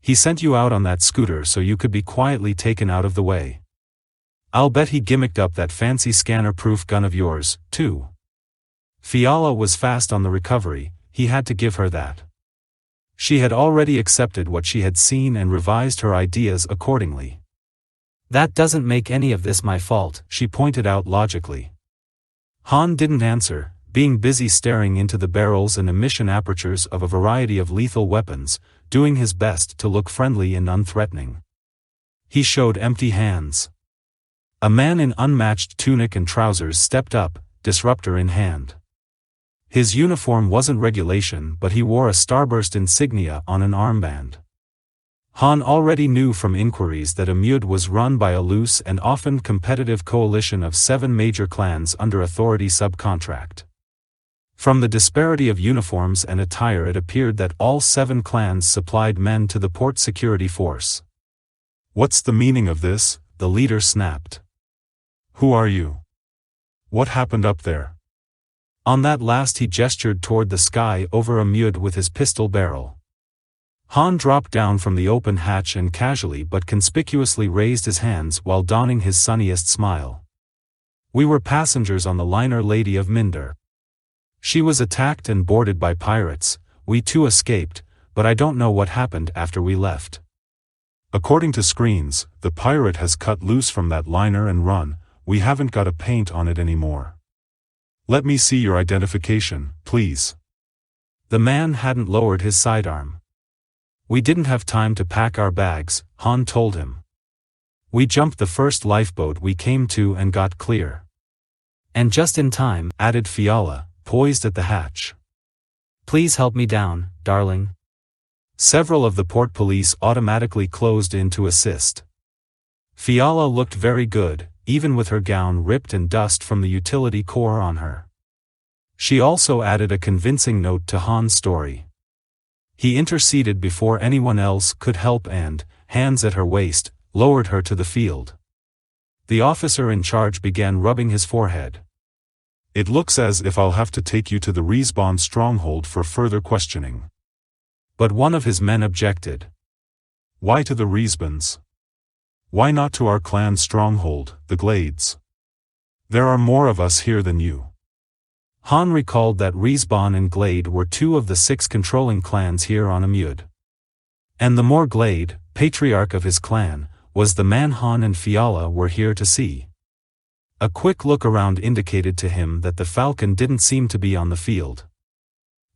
He sent you out on that scooter so you could be quietly taken out of the way. I'll bet he gimmicked up that fancy scanner-proof gun of yours, too. Fiala was fast on the recovery, he had to give her that. She had already accepted what she had seen and revised her ideas accordingly. That doesn't make any of this my fault, she pointed out logically. Han didn't answer, being busy staring into the barrels and emission apertures of a variety of lethal weapons, doing his best to look friendly and unthreatening. He showed empty hands. A man in unmatched tunic and trousers stepped up, disruptor in hand. His uniform wasn't regulation, but he wore a starburst insignia on an armband. Han already knew from inquiries that Amud was run by a loose and often competitive coalition of 7 major clans under authority subcontract. From the disparity of uniforms and attire it appeared that all 7 clans supplied men to the port security force. What's the meaning of this? The leader snapped. Who are you? What happened up there? On that last he gestured toward the sky over Amud with his pistol barrel. Han dropped down from the open hatch and casually but conspicuously raised his hands while donning his sunniest smile. We were passengers on the liner Lady of Minder. She was attacked and boarded by pirates, we too escaped, but I don't know what happened after we left. According to screens, the pirate has cut loose from that liner and run, we haven't got a paint on it anymore. Let me see your identification, please. The man hadn't lowered his sidearm. We didn't have time to pack our bags, Han told him. We jumped the first lifeboat we came to and got clear. And just in time, added Fiala, poised at the hatch. Please help me down, darling. Several of the port police automatically closed in to assist. Fiala looked very good, even with her gown ripped and dust from the utility core on her. She also added a convincing note to Han's story. He interceded before anyone else could help and, hands at her waist, lowered her to the field. The officer in charge began rubbing his forehead. It looks as if I'll have to take you to the respawn stronghold for further questioning. But one of his men objected. Why to the respawns? Why not to our clan's stronghold, the Glades? There are more of us here than you. Han recalled that Respawn and Glade were two of the 6 controlling clans here on Amud. And the more Glade, patriarch of his clan, was the man Han and Fiala were here to see. A quick look around indicated to him that the Falcon didn't seem to be on the field.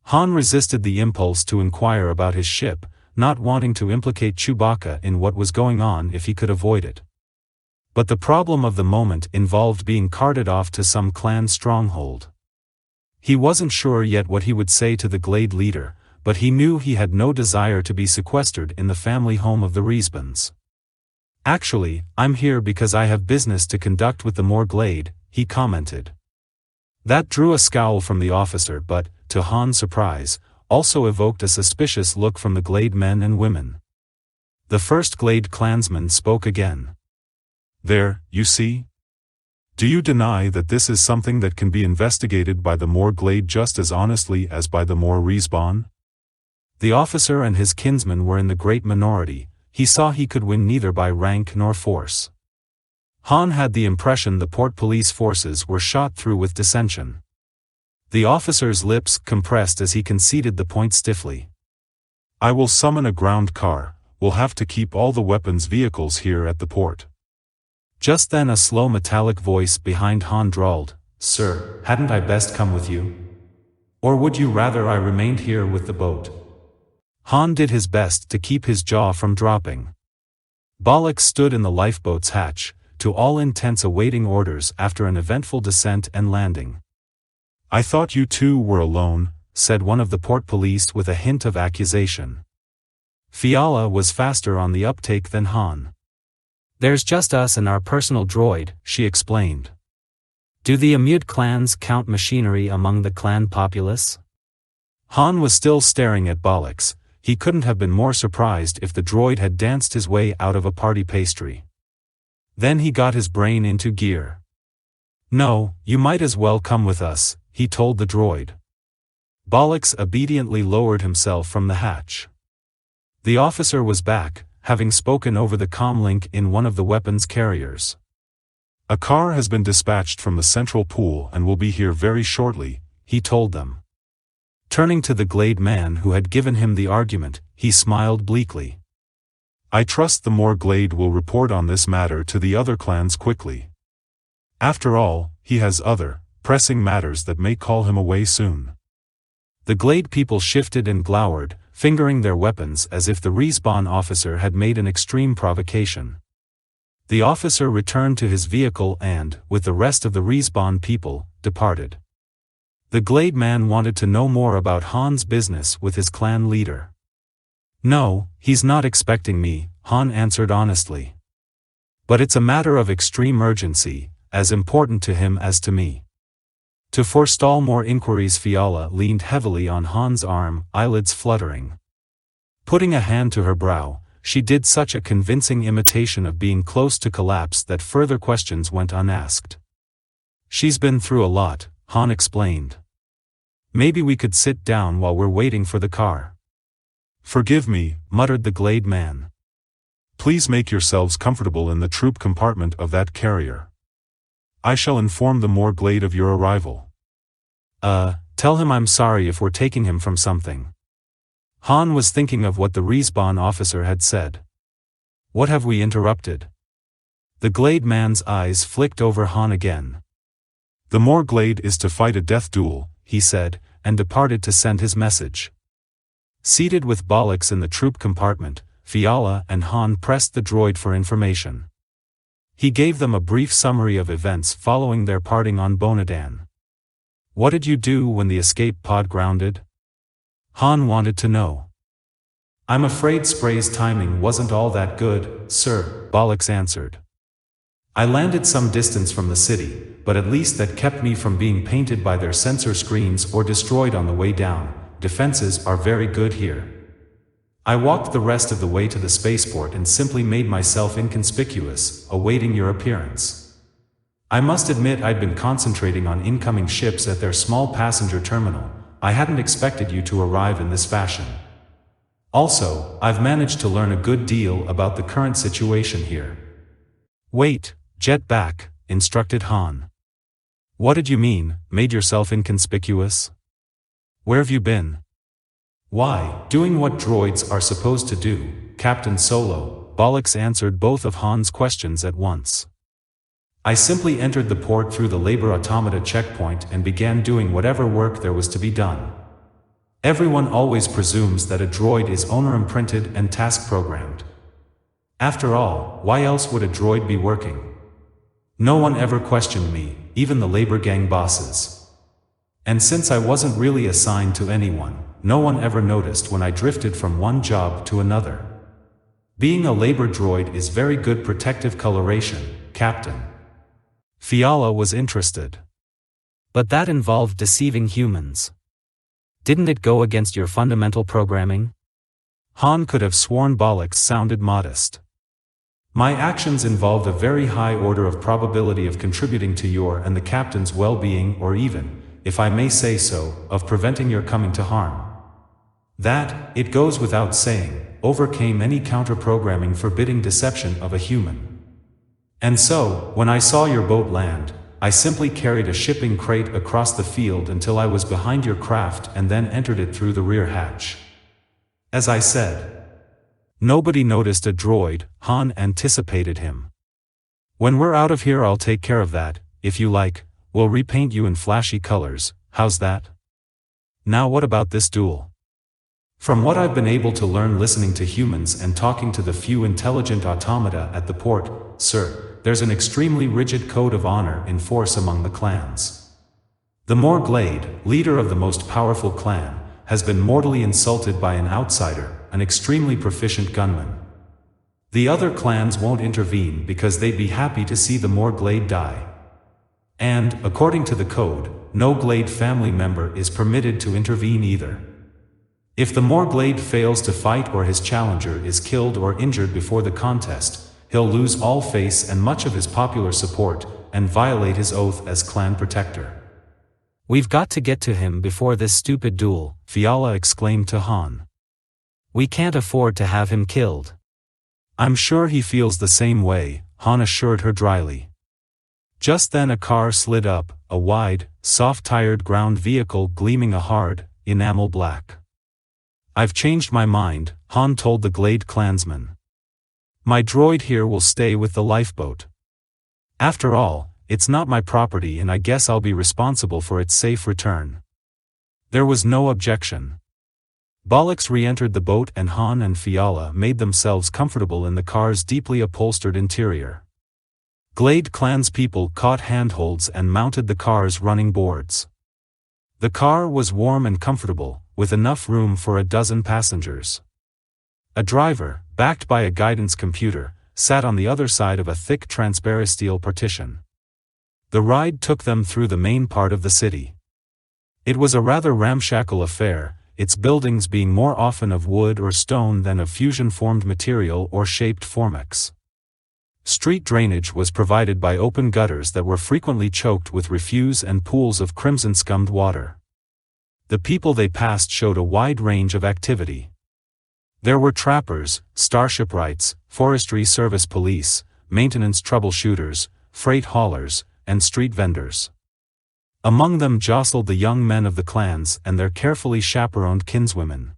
Han resisted the impulse to inquire about his ship, not wanting to implicate Chewbacca in what was going on if he could avoid it. But the problem of the moment involved being carted off to some clan stronghold. He wasn't sure yet what he would say to the Glade leader, but he knew he had no desire to be sequestered in the family home of the Respawns. Actually, I'm here because I have business to conduct with the more Glade, he commented. That drew a scowl from the officer but, to Han's surprise, also evoked a suspicious look from the Glade men and women. The first Glade clansman spoke again. There, you see? Do you deny that this is something that can be investigated by the more Glade just as honestly as by the more Respawn? The officer and his kinsmen were in the great minority. He saw he could win neither by rank nor force. Han had the impression the port police forces were shot through with dissension. The officer's lips compressed as he conceded the point stiffly. I will summon a ground car. We'll have to keep all the weapons vehicles here at the port. Just then a slow metallic voice behind Han drawled, Sir, hadn't I best come with you? Or would you rather I remained here with the boat? Han did his best to keep his jaw from dropping. Bollock stood in the lifeboat's hatch, to all intents awaiting orders after an eventful descent and landing. I thought you two were alone, said one of the port police with a hint of accusation. Fiala was faster on the uptake than Han. There's just us and our personal droid, she explained. Do the Amud clans count machinery among the clan populace? Han was still staring at Bollocks. He couldn't have been more surprised if the droid had danced his way out of a party pastry. Then he got his brain into gear. No, you might as well come with us, he told the droid. Bollocks obediently lowered himself from the hatch. The officer was back, having spoken over the comlink in one of the weapons carriers. A car has been dispatched from the central pool and will be here very shortly, he told them. Turning to the Glade man who had given him the argument, he smiled bleakly. I trust the more Glade will report on this matter to the other clans quickly. After all, he has other, pressing matters that may call him away soon. The Glade people shifted and glowered, fingering their weapons as if the respawn officer had made an extreme provocation. The officer returned to his vehicle and, with the rest of the respawn people, departed. The Glade man wanted to know more about Han's business with his clan leader. No, he's not expecting me, Han answered honestly. But it's a matter of extreme urgency, as important to him as to me. To forestall more inquiries, Fiala leaned heavily on Han's arm, eyelids fluttering. Putting a hand to her brow, she did such a convincing imitation of being close to collapse that further questions went unasked. She's been through a lot, Han explained. Maybe we could sit down while we're waiting for the car. Forgive me, muttered the Glade man. Please make yourselves comfortable in the troop compartment of that carrier. I shall inform the more Glade of your arrival. Tell him I'm sorry if we're taking him from something. Han was thinking of what the respawn officer had said. What have we interrupted? The Glade man's eyes flicked over Han again. The more Glade is to fight a death duel, he said, and departed to send his message. Seated with Bollocks in the troop compartment, Fiala and Han pressed the droid for information. He gave them a brief summary of events following their parting on Bonadan. What did you do when the escape pod grounded? Han wanted to know. I'm afraid Spray's timing wasn't all that good, sir, Bollocks answered. I landed some distance from the city, but at least that kept me from being painted by their sensor screens or destroyed on the way down. Defenses are very good here. I walked the rest of the way to the spaceport and simply made myself inconspicuous, awaiting your appearance. I must admit I'd been concentrating on incoming ships at their small passenger terminal. I hadn't expected you to arrive in this fashion. Also, I've managed to learn a good deal about the current situation here. Wait, jet back, instructed Han. What did you mean, made yourself inconspicuous? Where've you been? Why, doing what droids are supposed to do, Captain Solo. Bollocks answered both of Han's questions at once. I simply entered the port through the labor automata checkpoint and began doing whatever work there was to be done. Everyone always presumes that a droid is owner-imprinted and task-programmed. After all, why else would a droid be working? No one ever questioned me, even the labor gang bosses. And since I wasn't really assigned to anyone, no one ever noticed when I drifted from one job to another. Being a labor droid is very good protective coloration, Captain. Fiala was interested. But that involved deceiving humans. Didn't it go against your fundamental programming? Han could have sworn Bollocks sounded modest. My actions involved a very high order of probability of contributing to your and the captain's well-being, or even, if I may say so, of preventing your coming to harm. That, it goes without saying, overcame any counter-programming forbidding deception of a human. And so, when I saw your boat land, I simply carried a shipping crate across the field until I was behind your craft and then entered it through the rear hatch. As I said, nobody noticed a droid. Han anticipated him. When we're out of here I'll take care of that, if you like, we'll repaint you in flashy colors, how's that? Now what about this duel? From what I've been able to learn listening to humans and talking to the few intelligent automata at the port, sir, there's an extremely rigid code of honor in force among the clans. The Morglade, leader of the most powerful clan, has been mortally insulted by an outsider, an extremely proficient gunman. The other clans won't intervene because they'd be happy to see the Morglade die. And, according to the code, no Glade family member is permitted to intervene either. If the Morglade fails to fight or his challenger is killed or injured before the contest, he'll lose all face and much of his popular support, and violate his oath as clan protector. We've got to get to him before this stupid duel, Fiala exclaimed to Han. We can't afford to have him killed. I'm sure he feels the same way, Han assured her dryly. Just then a car slid up, a wide, soft-tired ground vehicle gleaming a hard, enamel black. I've changed my mind, Han told the Glade clansman. My droid here will stay with the lifeboat. After all, it's not my property and I guess I'll be responsible for its safe return. There was no objection. Bollocks re-entered the boat and Han and Fiala made themselves comfortable in the car's deeply upholstered interior. Glade clanspeople caught handholds and mounted the car's running boards. The car was warm and comfortable, with enough room for a dozen passengers. A driver, backed by a guidance computer, sat on the other side of a thick transparent steel partition. The ride took them through the main part of the city. It was a rather ramshackle affair, its buildings being more often of wood or stone than of fusion-formed material or shaped formex. Street drainage was provided by open gutters that were frequently choked with refuse and pools of crimson-scummed water. The people they passed showed a wide range of activity. There were trappers, starshipwrights, forestry service police, maintenance troubleshooters, freight haulers, and street vendors. Among them jostled the young men of the clans and their carefully chaperoned kinswomen.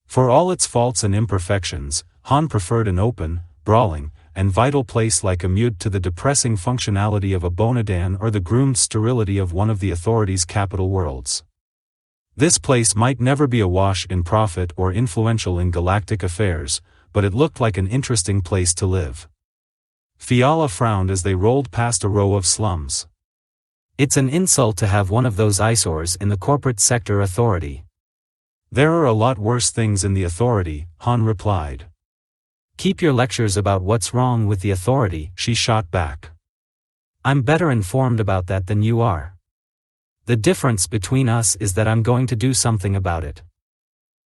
For all its faults and imperfections, Han preferred an open, brawling, and vital place like Amud to the depressing functionality of a Bonadan or the groomed sterility of one of the authorities' capital worlds. This place might never be awash in profit or influential in galactic affairs, but it looked like an interesting place to live. Fiala frowned as they rolled past a row of slums. It's an insult to have one of those eyesores in the corporate sector authority. There are a lot worse things in the authority, Han replied. Keep your lectures about what's wrong with the authority, she shot back. I'm better informed about that than you are. The difference between us is that I'm going to do something about it.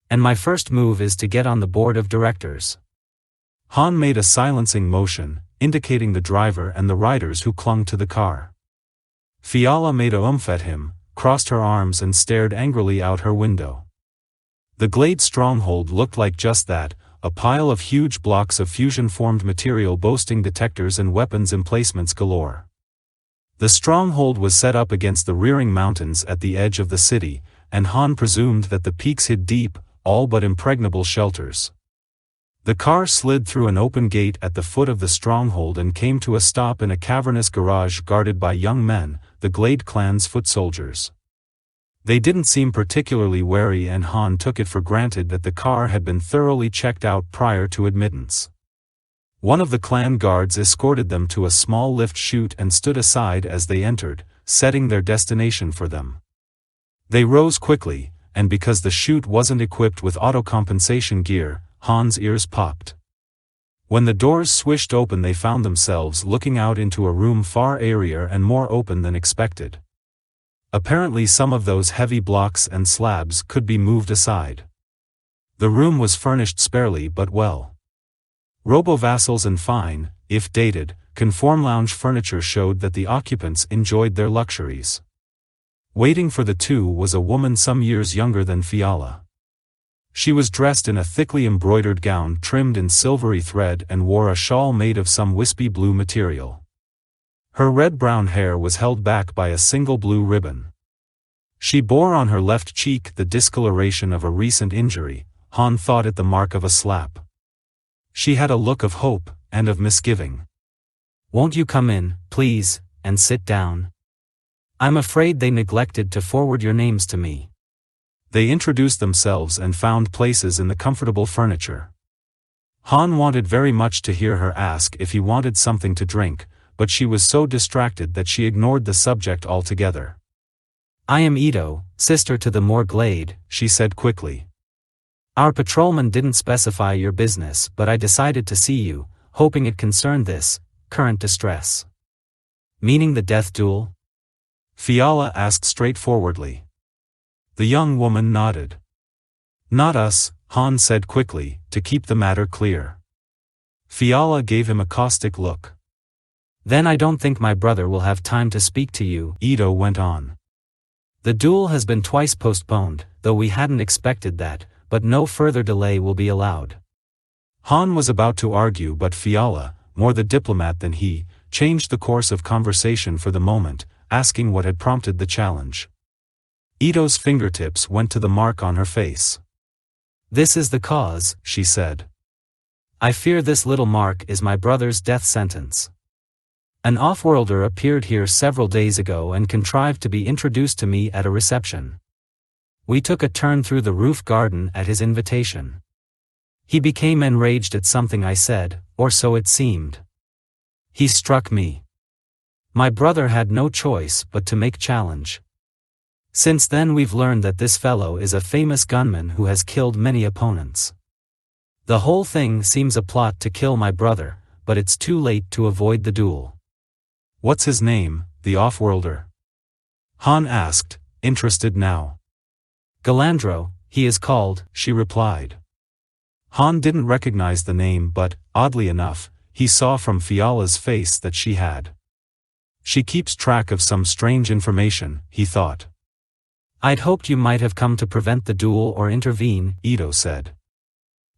And my first move is to get on the board of directors. Han made a silencing motion, indicating the driver and the riders who clung to the car. Fiala made a oomph at him, crossed her arms and stared angrily out her window. The Glade stronghold looked like just that, a pile of huge blocks of fusion-formed material boasting detectors and weapons emplacements galore. The stronghold was set up against the rearing mountains at the edge of the city, and Han presumed that the peaks hid deep, all but impregnable shelters. The car slid through an open gate at the foot of the stronghold and came to a stop in a cavernous garage guarded by young men, the Glade clan's foot soldiers. They didn't seem particularly wary, and Han took it for granted that the car had been thoroughly checked out prior to admittance. One of the clan guards escorted them to a small lift chute and stood aside as they entered, setting their destination for them. They rose quickly, and because the chute wasn't equipped with auto-compensation gear, Han's ears popped. When the doors swished open, they found themselves looking out into a room far airier and more open than expected. Apparently some of those heavy blocks and slabs could be moved aside. The room was furnished sparely but well. Robo-vassals and fine, if dated, conform lounge furniture showed that the occupants enjoyed their luxuries. Waiting for the two was a woman some years younger than Fiala. She was dressed in a thickly embroidered gown trimmed in silvery thread and wore a shawl made of some wispy blue material. Her red-brown hair was held back by a single blue ribbon. She bore on her left cheek the discoloration of a recent injury. Han thought it the mark of a slap. She had a look of hope, and of misgiving. "Won't you come in, please, and sit down? I'm afraid they neglected to forward your names to me." They introduced themselves and found places in the comfortable furniture. Han wanted very much to hear her ask if he wanted something to drink, but she was so distracted that she ignored the subject altogether. "I am Ito, sister to the Moor Glade," she said quickly. "Our patrolman didn't specify your business, but I decided to see you, hoping it concerned this current distress." "Meaning the death duel?" Fiala asked straightforwardly. The young woman nodded. "Not us," Han said quickly, to keep the matter clear. Fiala gave him a caustic look. "Then I don't think my brother will have time to speak to you," Ito went on. "The duel has been twice postponed, though we hadn't expected that, but no further delay will be allowed." Han was about to argue, but Fiala, more the diplomat than he, changed the course of conversation for the moment, asking what had prompted the challenge. Ito's fingertips went to the mark on her face. "This is the cause," she said. "I fear this little mark is my brother's death sentence. An off-worlder appeared here several days ago and contrived to be introduced to me at a reception. We took a turn through the roof garden at his invitation. He became enraged at something I said, or so it seemed. He struck me. My brother had no choice but to make challenge. Since then we've learned that this fellow is a famous gunman who has killed many opponents. The whole thing seems a plot to kill my brother, but it's too late to avoid the duel." "What's his name, the off-worlder?" Han asked, interested now. "Galandro, he is called," she replied. Han didn't recognize the name, but, oddly enough, he saw from Fiala's face that she had. She keeps track of some strange information, he thought. "I'd hoped you might have come to prevent the duel or intervene," Ito said.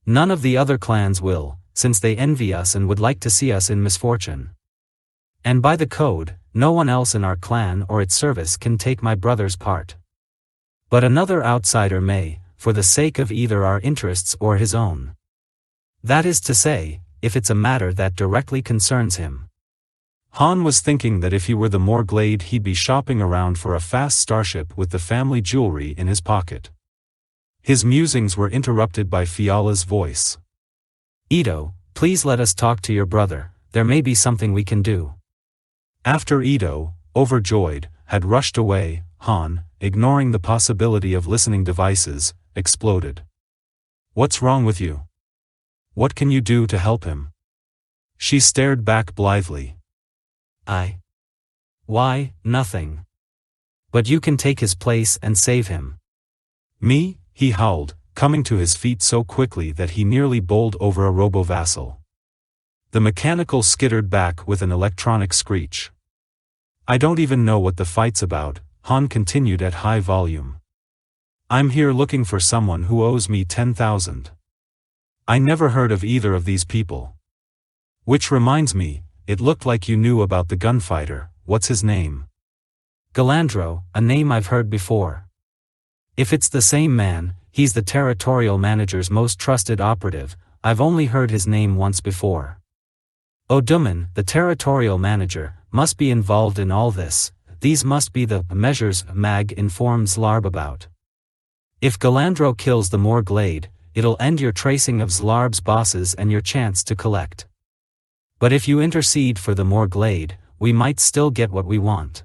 "None of the other clans will, since they envy us and would like to see us in misfortune. And by the code, no one else in our clan or its service can take my brother's part. But another outsider may, for the sake of either our interests or his own. That is to say, if it's a matter that directly concerns him." Han was thinking that if he were the Moor Glade he'd be shopping around for a fast starship with the family jewelry in his pocket. His musings were interrupted by Fiala's voice. "Ito, please let us talk to your brother, there may be something we can do." After Ito, overjoyed, had rushed away, Han, ignoring the possibility of listening devices, exploded. "What's wrong with you? What can you do to help him?" She stared back blithely. Why, nothing. But you can take his place and save him." "Me?" he howled, coming to his feet so quickly that he nearly bowled over a robo-vassal. The mechanical skittered back with an electronic screech. "I don't even know what the fight's about," Han continued at high volume. "I'm here looking for someone who owes me 10,000. I never heard of either of these people. Which reminds me, it looked like you knew about the gunfighter. What's his name?" Galandro, a name I've heard before. If it's the same man, he's the territorial manager's most trusted operative. I've only heard his name once before. Oduman, the territorial manager, must be involved in all this. These must be the measures Mag informs Zlarb about. If Galandro kills the Morglade, it'll end your tracing of Zlarb's bosses and your chance to collect. But if you intercede for the Morglade, we might still get what we want.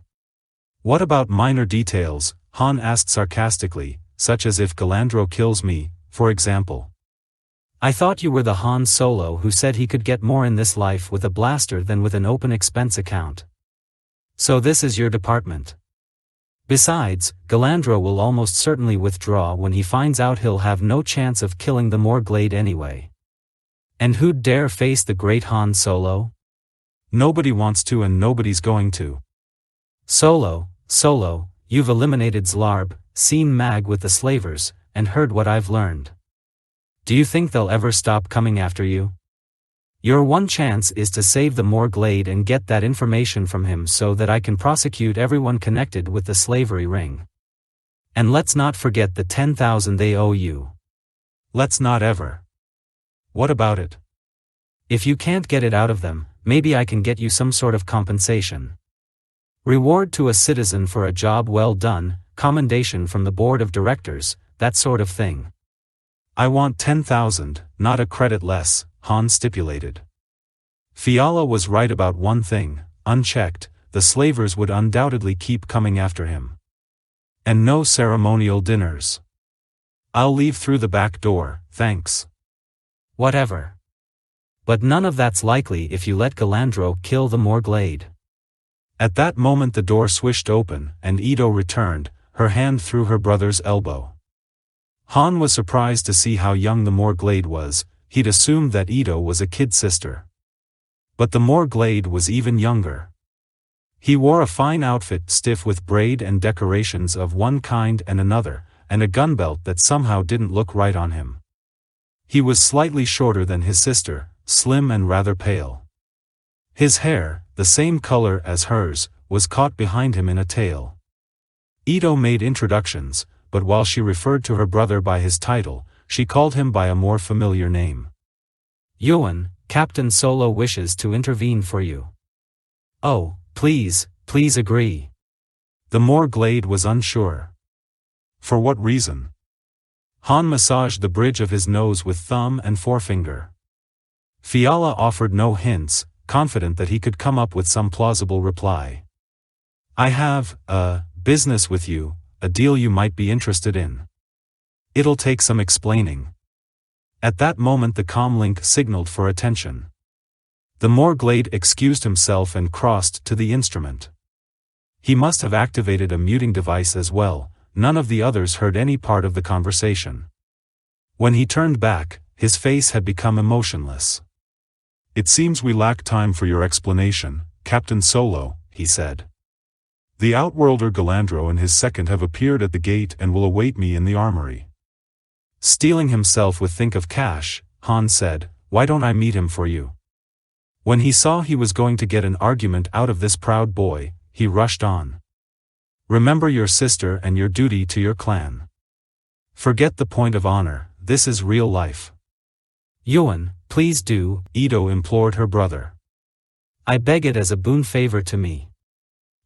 "What about minor details?" Han asked sarcastically, "such as if Galandro kills me, for example." "I thought you were the Han Solo who said he could get more in this life with a blaster than with an open expense account. So this is your department. Besides, Galandro will almost certainly withdraw when he finds out he'll have no chance of killing the Morglade anyway. And who'd dare face the great Han Solo? Nobody wants to and nobody's going to." Solo, you've eliminated Zlarb, seen Mag with the slavers, and heard what I've learned. Do you think they'll ever stop coming after you? Your one chance is to save the Morglade and get that information from him so that I can prosecute everyone connected with the slavery ring. And let's not forget the 10,000 they owe you." "Let's not ever." "What about it?" "If you can't get it out of them, maybe I can get you some sort of compensation. Reward to a citizen for a job well done, commendation from the board of directors, that sort of thing." "I want 10,000, not a credit less," Han stipulated. Fiala was right about one thing: unchecked, the slavers would undoubtedly keep coming after him. And no ceremonial dinners. "I'll leave through the back door, thanks." "Whatever. But none of that's likely if you let Galandro kill the Morglade." At that moment the door swished open, and Ito returned, her hand through her brother's elbow. Han was surprised to see how young the Morglade was. He'd assumed that Ito was a kid sister. But the Morglade was even younger. He wore a fine outfit stiff with braid and decorations of one kind and another, and a gun belt that somehow didn't look right on him. He was slightly shorter than his sister, slim and rather pale. His hair, the same color as hers, was caught behind him in a tail. Ito made introductions, but while she referred to her brother by his title, she called him by a more familiar name. "Yuan, Captain Solo wishes to intervene for you." "Oh, please agree." The Morglade was unsure. "For what reason?" Han massaged the bridge of his nose with thumb and forefinger. Fiala offered no hints, confident that he could come up with some plausible reply. "I have, business with you, a deal you might be interested in. It'll take some explaining." At that moment the comlink signaled for attention. The Morglade excused himself and crossed to the instrument. He must have activated a muting device as well. None of the others heard any part of the conversation. When he turned back, his face had become emotionless. "It seems we lack time for your explanation, Captain Solo," he said. "The Outworlder Galandro and his second have appeared at the gate and will await me in the armory." Steeling himself with think of cash, Han said, "Why don't I meet him for you?" When he saw he was going to get an argument out of this proud boy, he rushed on. "Remember your sister and your duty to your clan. Forget the point of honor, this is real life." "Yuan, please do," Ito implored her brother. "I beg it as a boon favor to me."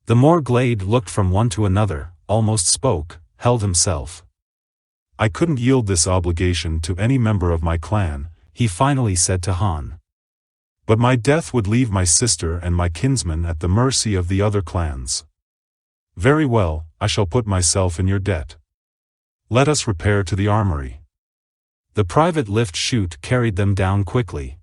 The Morglade looked from one to another, almost spoke, held himself. "I couldn't yield this obligation to any member of my clan," he finally said to Han. "But my death would leave my sister and my kinsmen at the mercy of the other clans." "Very well, I shall put myself in your debt. Let us repair to the armory." The private lift chute carried them down quickly.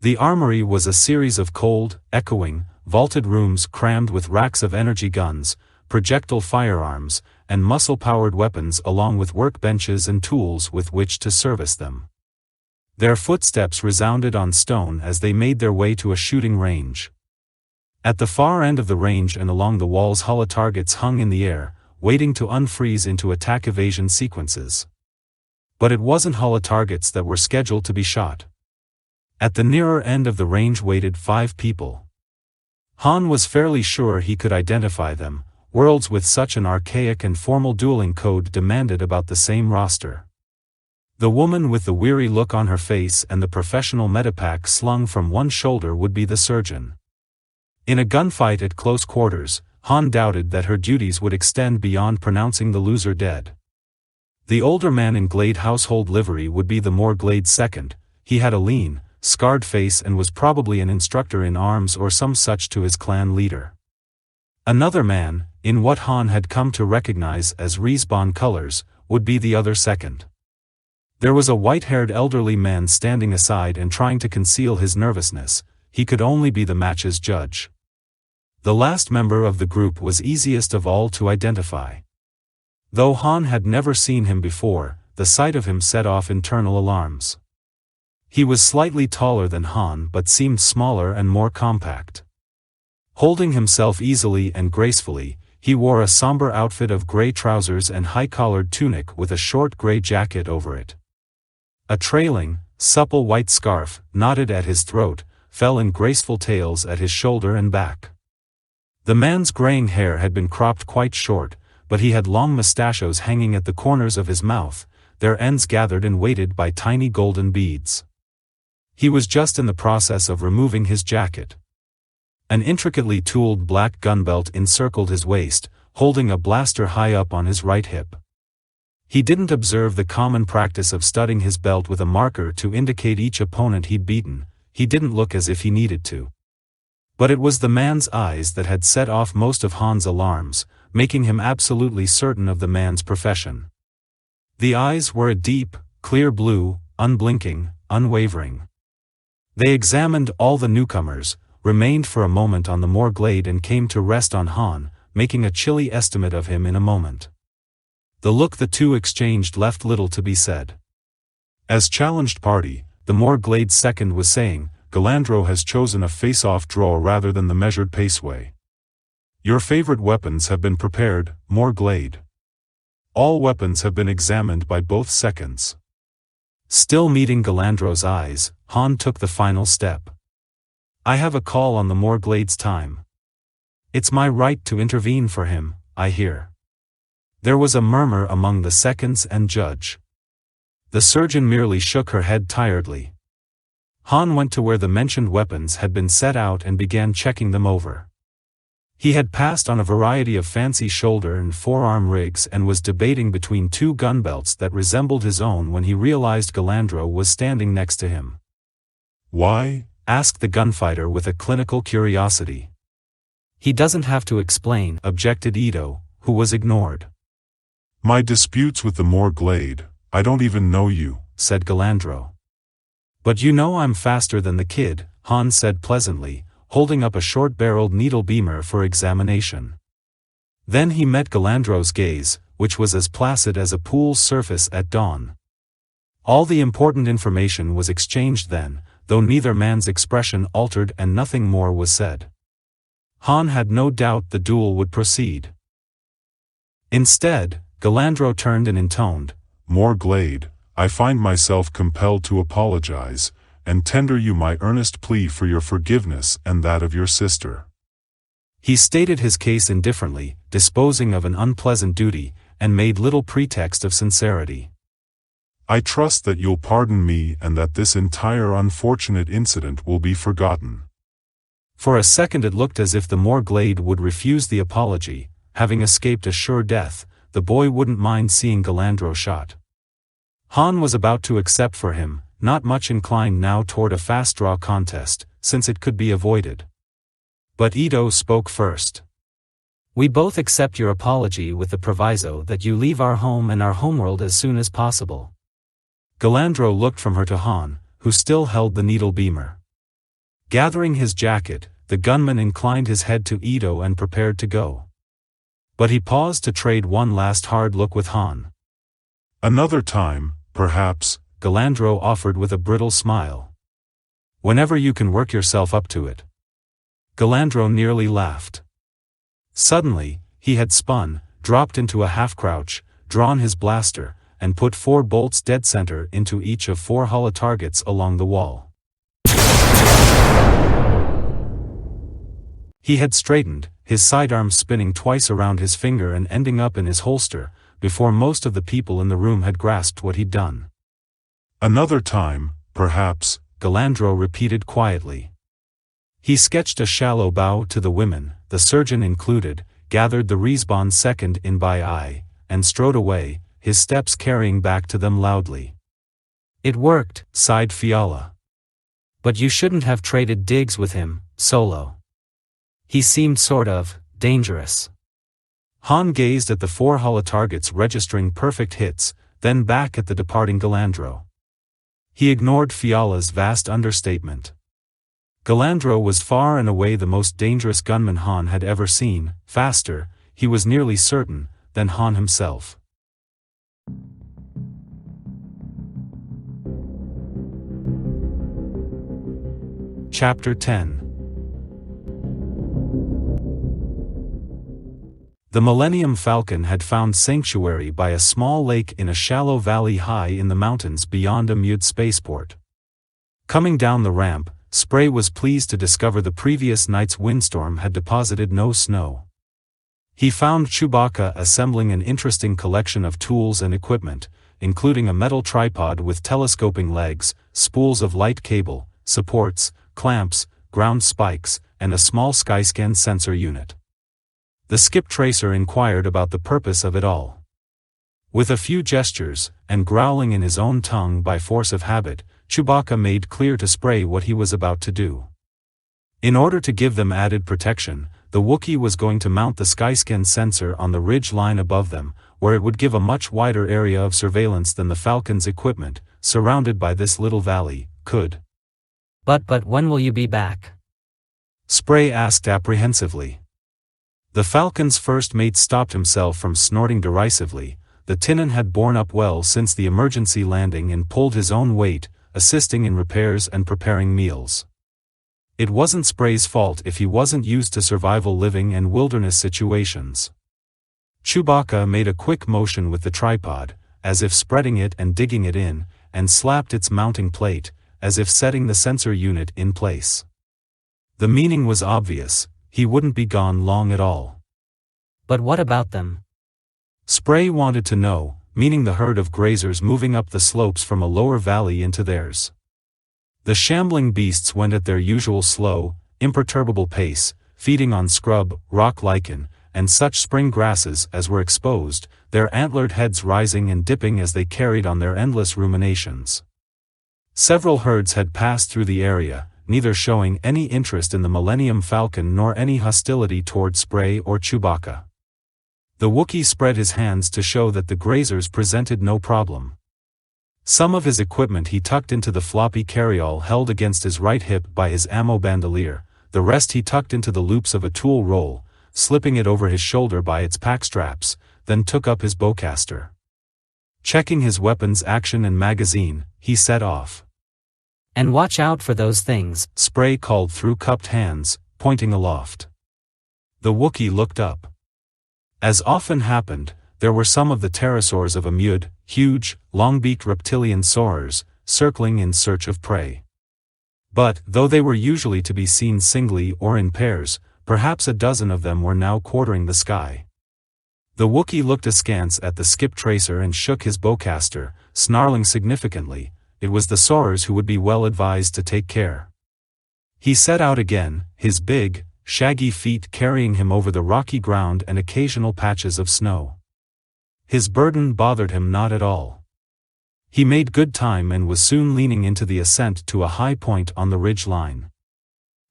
The armory was a series of cold, echoing, vaulted rooms crammed with racks of energy guns, projectile firearms, and muscle-powered weapons along with workbenches and tools with which to service them. Their footsteps resounded on stone as they made their way to a shooting range. At the far end of the range and along the walls holotargets hung in the air, waiting to unfreeze into attack evasion sequences. But it wasn't holotargets that were scheduled to be shot. At the nearer end of the range waited 5 people. Han was fairly sure he could identify them. Worlds with such an archaic and formal dueling code demanded about the same roster. The woman with the weary look on her face and the professional medipack slung from one shoulder would be the surgeon. In a gunfight at close quarters, Han doubted that her duties would extend beyond pronouncing the loser dead. The older man in Glade household livery would be the more Glade second. He had a lean, scarred face and was probably an instructor in arms or some such to his clan leader. Another man, in what Han had come to recognize as Respawn colors, would be the other second. There was a white-haired elderly man standing aside and trying to conceal his nervousness. He could only be the match's judge. The last member of the group was easiest of all to identify. Though Han had never seen him before, the sight of him set off internal alarms. He was slightly taller than Han but seemed smaller and more compact. Holding himself easily and gracefully, he wore a somber outfit of gray trousers and high-collared tunic with a short gray jacket over it. A trailing, supple white scarf, knotted at his throat, fell in graceful tails at his shoulder and back. The man's graying hair had been cropped quite short, but he had long mustachios hanging at the corners of his mouth, their ends gathered and weighted by tiny golden beads. He was just in the process of removing his jacket. An intricately tooled black gunbelt encircled his waist, holding a blaster high up on his right hip. He didn't observe the common practice of studding his belt with a marker to indicate each opponent he'd beaten. He didn't look as if he needed to. But it was the man's eyes that had set off most of Han's alarms, making him absolutely certain of the man's profession. The eyes were a deep, clear blue, unblinking, unwavering. They examined all the newcomers, remained for a moment on the Morglade and came to rest on Han, making a chilly estimate of him in a moment. The look the two exchanged left little to be said. As challenged party, the Morglade's second was saying, Galandro has chosen a face-off draw rather than the measured pace way. Your favorite weapons have been prepared, Morglade. All weapons have been examined by both seconds. Still meeting Galandro's eyes, Han took the final step. I have a call on the Morglade's time. It's my right to intervene for him, I hear. There was a murmur among the seconds and judge. The surgeon merely shook her head tiredly. Han went to where the mentioned weapons had been set out and began checking them over. He had passed on a variety of fancy shoulder and forearm rigs and was debating between 2 gun belts that resembled his own when he realized Galandro was standing next to him. Why? Asked the gunfighter with a clinical curiosity. He doesn't have to explain, objected Ito, who was ignored. My disputes with the Morglade, I don't even know you, said Galandro. But you know I'm faster than the kid, Han said pleasantly, holding up a short-barreled needle beamer for examination. Then he met Galandro's gaze, which was as placid as a pool's surface at dawn. All the important information was exchanged then, though neither man's expression altered and nothing more was said. Han had no doubt the duel would proceed. Instead, Galandro turned and intoned, Morglade, I find myself compelled to apologize, and tender you my earnest plea for your forgiveness and that of your sister. He stated his case indifferently, disposing of an unpleasant duty, and made little pretext of sincerity. I trust that you'll pardon me and that this entire unfortunate incident will be forgotten. For a second it looked as if the Morglade would refuse the apology. Having escaped a sure death, the boy wouldn't mind seeing Galandro shot. Han was about to accept for him, not much inclined now toward a fast-draw contest, since it could be avoided. But Ito spoke first. We both accept your apology with the proviso that you leave our home and our homeworld as soon as possible. Galandro looked from her to Han, who still held the needle beamer. Gathering his jacket, the gunman inclined his head to Ito and prepared to go. But he paused to trade one last hard look with Han. Another time, perhaps, Galandro offered with a brittle smile. Whenever you can work yourself up to it. Galandro nearly laughed. Suddenly, he had spun, dropped into a half-crouch, drawn his blaster, and put 4 bolts dead center into each of 4 hollow targets along the wall. He had straightened, his sidearm spinning twice around his finger and ending up in his holster, before most of the people in the room had grasped what he'd done. Another time, perhaps, Galandro repeated quietly. He sketched a shallow bow to the women, the surgeon included, gathered the respawn second in by eye, and strode away, his steps carrying back to them loudly. It worked, sighed Fiala. But you shouldn't have traded digs with him, Solo. He seemed sort of dangerous. Han gazed at the 4 hollow targets registering perfect hits, then back at the departing Galandro. He ignored Fiala's vast understatement. Galandro was far and away the most dangerous gunman Han had ever seen, faster, he was nearly certain, than Han himself. Chapter 10. The Millennium Falcon had found sanctuary by a small lake in a shallow valley high in the mountains beyond a mute spaceport. Coming down the ramp, Spray was pleased to discover the previous night's windstorm had deposited no snow. He found Chewbacca assembling an interesting collection of tools and equipment, including a metal tripod with telescoping legs, spools of light cable, supports, clamps, ground spikes, and a small skyscan sensor unit. The skip tracer inquired about the purpose of it all. With a few gestures, and growling in his own tongue by force of habit, Chewbacca made clear to Spray what he was about to do. In order to give them added protection, the Wookiee was going to mount the skyscan sensor on the ridge line above them, where it would give a much wider area of surveillance than the Falcon's equipment, surrounded by this little valley, could. But when will you be back? Spray asked apprehensively. The Falcon's first mate stopped himself from snorting derisively. The Tinnin had borne up well since the emergency landing and pulled his own weight, assisting in repairs and preparing meals. It wasn't Spray's fault if he wasn't used to survival living and wilderness situations. Chewbacca made a quick motion with the tripod, as if spreading it and digging it in, and slapped its mounting plate, as if setting the sensor unit in place. The meaning was obvious. He wouldn't be gone long at all. But what about them? Spray wanted to know, meaning the herd of grazers moving up the slopes from a lower valley into theirs. The shambling beasts went at their usual slow, imperturbable pace, feeding on scrub, rock lichen, and such spring grasses as were exposed, their antlered heads rising and dipping as they carried on their endless ruminations. Several herds had passed through the area, neither showing any interest in the Millennium Falcon nor any hostility toward Spray or Chewbacca. The Wookiee spread his hands to show that the grazers presented no problem. Some of his equipment he tucked into the floppy carryall held against his right hip by his ammo bandolier, the rest he tucked into the loops of a tool roll, slipping it over his shoulder by its pack straps, then took up his bowcaster. Checking his weapon's action and magazine, he set off. And watch out for those things, Spray called through cupped hands, pointing aloft. The Wookiee looked up. As often happened, there were some of the pterosaurs of Amud, huge, long-beaked reptilian saurs, circling in search of prey. But, though they were usually to be seen singly or in pairs, perhaps a dozen of them were now quartering the sky. The Wookiee looked askance at the skip tracer and shook his bowcaster, snarling significantly. It was the saurs who would be well advised to take care. He set out again, his big, shaggy feet carrying him over the rocky ground and occasional patches of snow. His burden bothered him not at all. He made good time and was soon leaning into the ascent to a high point on the ridge line.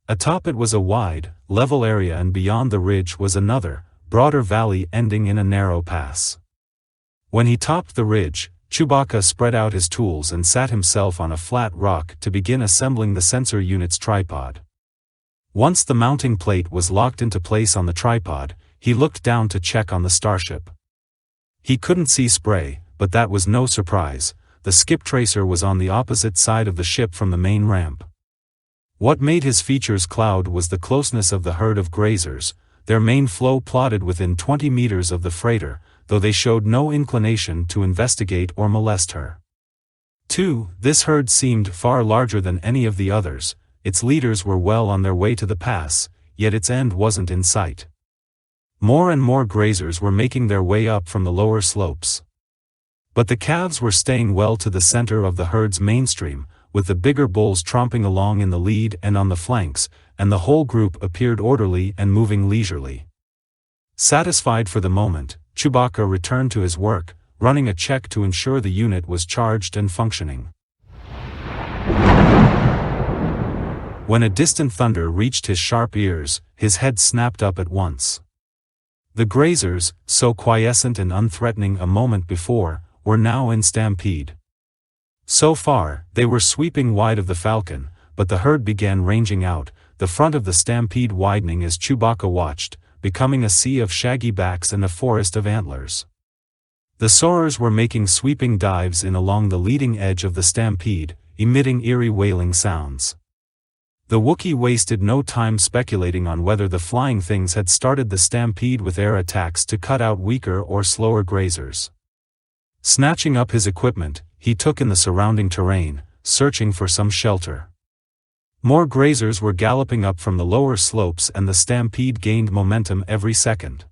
Atop it was a wide, level area and beyond the ridge was another, broader valley ending in a narrow pass. When he topped the ridge, Chewbacca spread out his tools and sat himself on a flat rock to begin assembling the sensor unit's tripod. Once the mounting plate was locked into place on the tripod, he looked down to check on the starship. He couldn't see Spray, but that was no surprise. The skip tracer was on the opposite side of the ship from the main ramp. What made his features cloud was the closeness of the herd of grazers, their main flow plotted within 20 meters of the freighter, though they showed no inclination to investigate or molest her. 2. This herd seemed far larger than any of the others. Its leaders were well on their way to the pass, yet its end wasn't in sight. More and more grazers were making their way up from the lower slopes. But the calves were staying well to the center of the herd's mainstream, with the bigger bulls tromping along in the lead and on the flanks, and the whole group appeared orderly and moving leisurely. Satisfied for the moment, Chewbacca returned to his work, running a check to ensure the unit was charged and functioning. When a distant thunder reached his sharp ears, his head snapped up at once. The grazers, so quiescent and unthreatening a moment before, were now in stampede. So far, they were sweeping wide of the Falcon, but the herd began ranging out, the front of the stampede widening as Chewbacca watched, becoming a sea of shaggy backs and a forest of antlers. The soarers were making sweeping dives in along the leading edge of the stampede, emitting eerie wailing sounds. The Wookiee wasted no time speculating on whether the flying things had started the stampede with air attacks to cut out weaker or slower grazers. Snatching up his equipment, he took in the surrounding terrain, searching for some shelter. More grazers were galloping up from the lower slopes and the stampede gained momentum every second.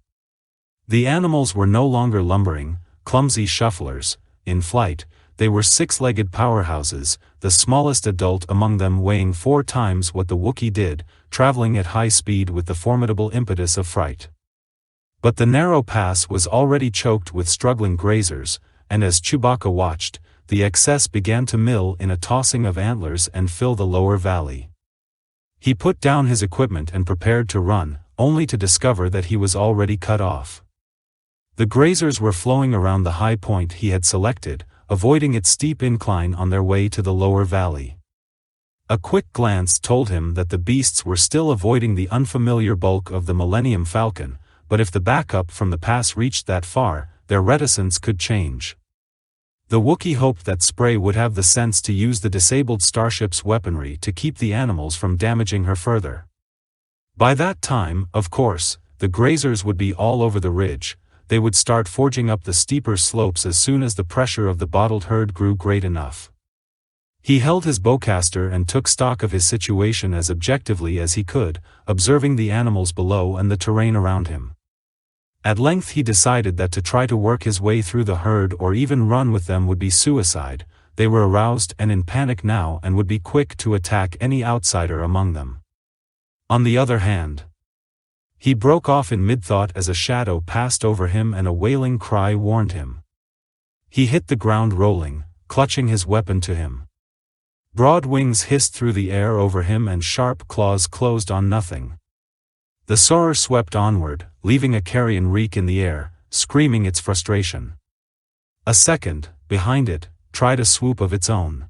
The animals were no longer lumbering, clumsy shufflers. In flight, they were six-legged powerhouses, the smallest adult among them weighing 4 times what the Wookiee did, traveling at high speed with the formidable impetus of fright. But the narrow pass was already choked with struggling grazers, and as Chewbacca watched, the excess began to mill in a tossing of antlers and fill the lower valley. He put down his equipment and prepared to run, only to discover that he was already cut off. The grazers were flowing around the high point he had selected, avoiding its steep incline on their way to the lower valley. A quick glance told him that the beasts were still avoiding the unfamiliar bulk of the Millennium Falcon, but if the backup from the pass reached that far, their reticence could change. The Wookiee hoped that Spray would have the sense to use the disabled starship's weaponry to keep the animals from damaging her further. By that time, of course, the grazers would be all over the ridge. They would start forging up the steeper slopes as soon as the pressure of the bottled herd grew great enough. He held his bowcaster and took stock of his situation as objectively as he could, observing the animals below and the terrain around him. At length he decided that to try to work his way through the herd or even run with them would be suicide. They were aroused and in panic now and would be quick to attack any outsider among them. On the other hand, he broke off in mid-thought as a shadow passed over him and a wailing cry warned him. He hit the ground rolling, clutching his weapon to him. Broad wings hissed through the air over him and sharp claws closed on nothing. The soarer swept onward, leaving a carrion reek in the air, screaming its frustration. A second, behind it, tried a swoop of its own.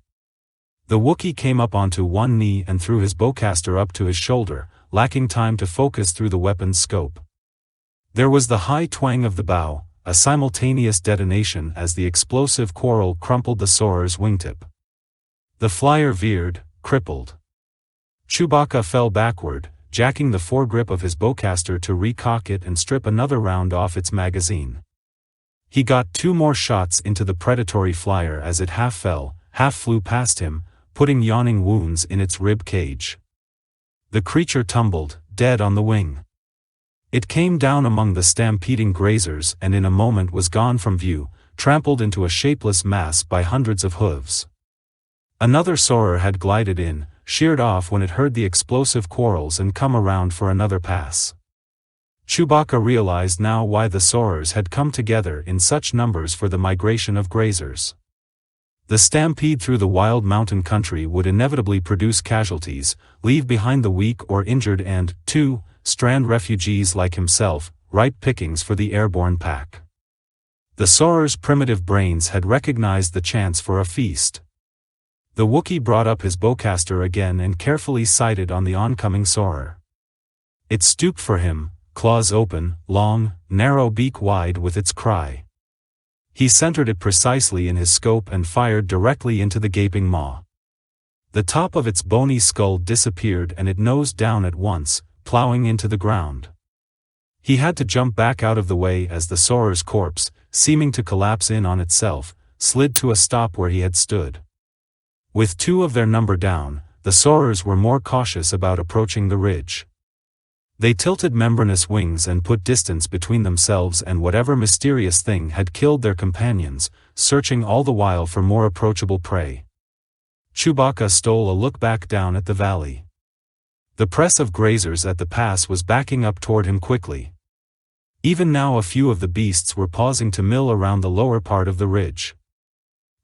The Wookiee came up onto one knee and threw his bowcaster up to his shoulder, lacking time to focus through the weapon's scope. There was the high twang of the bow, a simultaneous detonation as the explosive quarrel crumpled the soarer's wingtip. The flyer veered, crippled. Chewbacca fell backward, jacking the foregrip of his bowcaster to recock it and strip another round off its magazine. He got 2 more shots into the predatory flyer as it half fell, half flew past him, putting yawning wounds in its rib cage. The creature tumbled, dead on the wing. It came down among the stampeding grazers and in a moment was gone from view, trampled into a shapeless mass by hundreds of hooves. Another soarer had glided in, sheared off when it heard the explosive quarrels and come around for another pass. Chewbacca realized now why the soarers had come together in such numbers for the migration of grazers. The stampede through the wild mountain country would inevitably produce casualties, leave behind the weak or injured and, 2, strand refugees like himself, ripe pickings for the airborne pack. The soarer's primitive brains had recognized the chance for a feast. The Wookiee brought up his bowcaster again and carefully sighted on the oncoming soarer. It stooped for him, claws open, long, narrow beak wide with its cry. He centered it precisely in his scope and fired directly into the gaping maw. The top of its bony skull disappeared and it nosed down at once, plowing into the ground. He had to jump back out of the way as the soarer's corpse, seeming to collapse in on itself, slid to a stop where he had stood. With 2 of their number down, the soarers were more cautious about approaching the ridge. They tilted membranous wings and put distance between themselves and whatever mysterious thing had killed their companions, searching all the while for more approachable prey. Chewbacca stole a look back down at the valley. The press of grazers at the pass was backing up toward him quickly. Even now a few of the beasts were pausing to mill around the lower part of the ridge.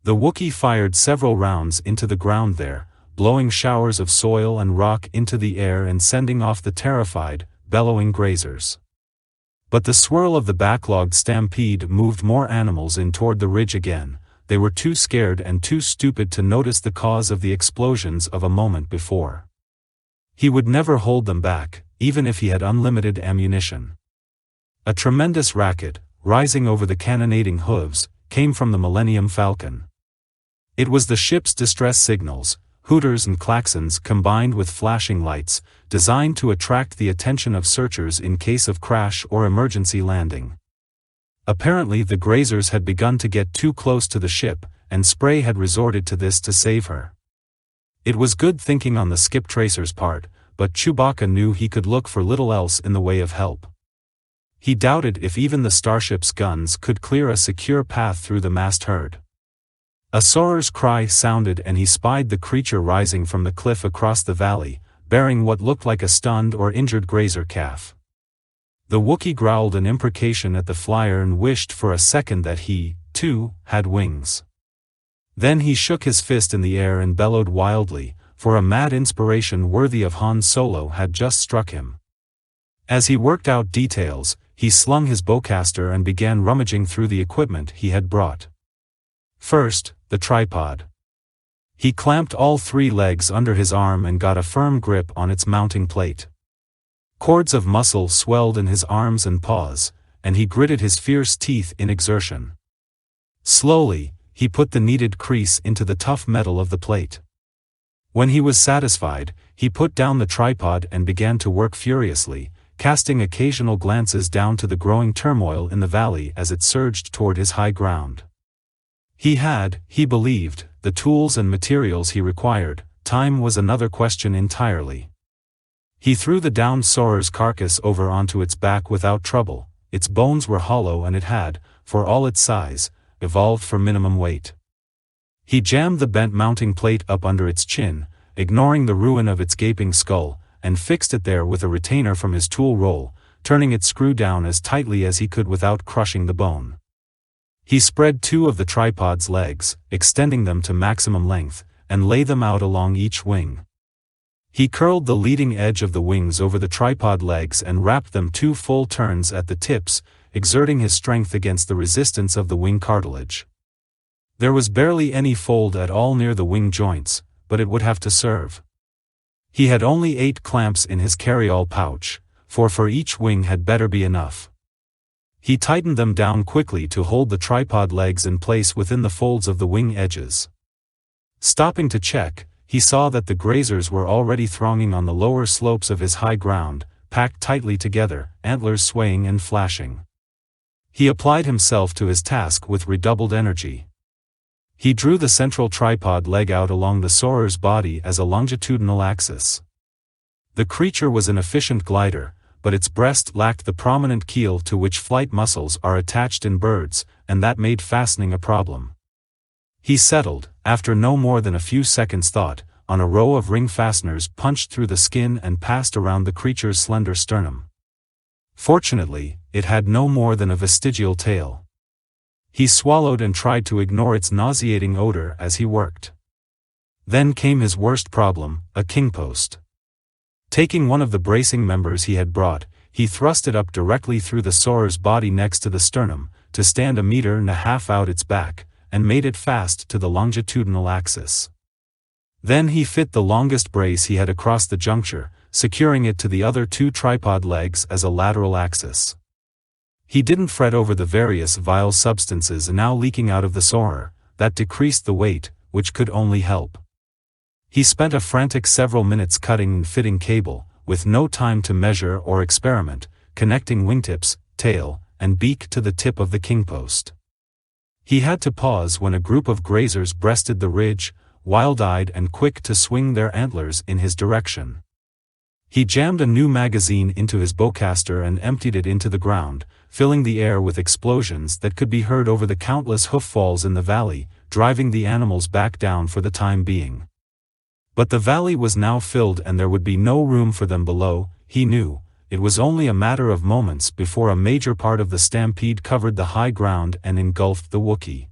The Wookiee fired several rounds into the ground there, blowing showers of soil and rock into the air and sending off the terrified, bellowing grazers. But the swirl of the backlogged stampede moved more animals in toward the ridge again. They were too scared and too stupid to notice the cause of the explosions of a moment before. He would never hold them back, even if he had unlimited ammunition. A tremendous racket, rising over the cannonading hooves, came from the Millennium Falcon. It was the ship's distress signals, hooters and klaxons combined with flashing lights, designed to attract the attention of searchers in case of crash or emergency landing. Apparently the grazers had begun to get too close to the ship, and Spray had resorted to this to save her. It was good thinking on the skip tracer's part, but Chewbacca knew he could look for little else in the way of help. He doubted if even the starship's guns could clear a secure path through the massed herd. A soarer's cry sounded and he spied the creature rising from the cliff across the valley, bearing what looked like a stunned or injured grazer calf. The Wookiee growled an imprecation at the flyer and wished for a second that he, too, had wings. Then he shook his fist in the air and bellowed wildly, for a mad inspiration worthy of Han Solo had just struck him. As he worked out details, he slung his bowcaster and began rummaging through the equipment he had brought. First, the tripod. He clamped all 3 legs under his arm and got a firm grip on its mounting plate. Cords of muscle swelled in his arms and paws, and he gritted his fierce teeth in exertion. Slowly, he put the needed crease into the tough metal of the plate. When he was satisfied, he put down the tripod and began to work furiously, casting occasional glances down to the growing turmoil in the valley as it surged toward his high ground. He had, he believed, the tools and materials he required. Time was another question entirely. He threw the downed soarer's carcass over onto its back without trouble. Its bones were hollow and it had, for all its size, evolved for minimum weight. He jammed the bent mounting plate up under its chin, ignoring the ruin of its gaping skull, and fixed it there with a retainer from his tool roll, turning its screw down as tightly as he could without crushing the bone. He spread 2 of the tripod's legs, extending them to maximum length, and lay them out along each wing. He curled the leading edge of the wings over the tripod legs and wrapped them 2 full turns at the tips, exerting his strength against the resistance of the wing cartilage. There was barely any fold at all near the wing joints, but it would have to serve. He had only 8 clamps in his carry-all pouch, for each wing had better be enough. He tightened them down quickly to hold the tripod legs in place within the folds of the wing edges. Stopping to check, he saw that the grazers were already thronging on the lower slopes of his high ground, packed tightly together, antlers swaying and flashing. He applied himself to his task with redoubled energy. He drew the central tripod leg out along the soarer's body as a longitudinal axis. The creature was an efficient glider, but its breast lacked the prominent keel to which flight muscles are attached in birds, and that made fastening a problem. He settled, after no more than a few seconds' thought, on a row of ring fasteners punched through the skin and passed around the creature's slender sternum. Fortunately, it had no more than a vestigial tail. He swallowed and tried to ignore its nauseating odor as he worked. Then came his worst problem, a kingpost. Taking one of the bracing members he had brought, he thrust it up directly through the soarer's body next to the sternum, to stand 1.5 meters out its back, and made it fast to the longitudinal axis. Then he fit the longest brace he had across the juncture, securing it to the other two tripod legs as a lateral axis. He didn't fret over the various vile substances now leaking out of the soarer, that decreased the weight, which could only help. He spent a frantic several minutes cutting and fitting cable, with no time to measure or experiment, connecting wingtips, tail, and beak to the tip of the kingpost. He had to pause when a group of grazers breasted the ridge, wild-eyed and quick to swing their antlers in his direction. He jammed a new magazine into his bowcaster and emptied it into the ground, filling the air with explosions that could be heard over the countless hoof-falls in the valley, driving the animals back down for the time being. But the valley was now filled and there would be no room for them below, he knew. It was only a matter of moments before a major part of the stampede covered the high ground and engulfed the Wookiee.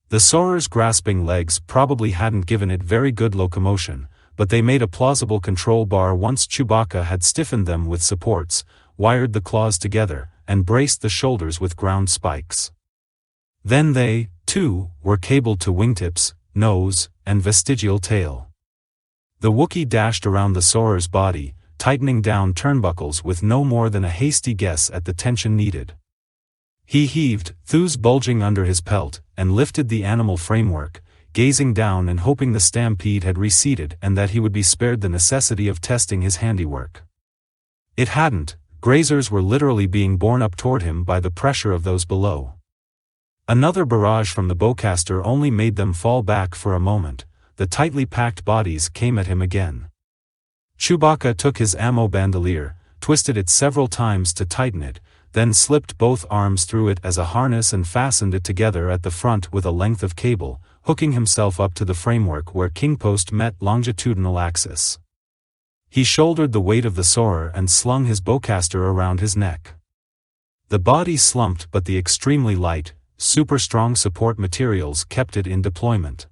The soarer's grasping legs probably hadn't given it very good locomotion, but they made a plausible control bar once Chewbacca had stiffened them with supports, wired the claws together, and braced the shoulders with ground spikes. Then they, too, were cabled to wingtips, nose, and vestigial tail. The Wookiee dashed around the soarer's body, tightening down turnbuckles with no more than a hasty guess at the tension needed. He heaved, thews bulging under his pelt, and lifted the animal framework, gazing down and hoping the stampede had receded and that he would be spared the necessity of testing his handiwork. It hadn't. Grazers were literally being borne up toward him by the pressure of those below. Another barrage from the bowcaster only made them fall back for a moment. The tightly packed bodies came at him again. Chewbacca took his ammo bandolier, twisted it several times to tighten it, then slipped both arms through it as a harness and fastened it together at the front with a length of cable, hooking himself up to the framework where kingpost met longitudinal axis. He shouldered the weight of the soarer and slung his bowcaster around his neck. The body slumped, but the extremely light, super-strong support materials kept it in deployment.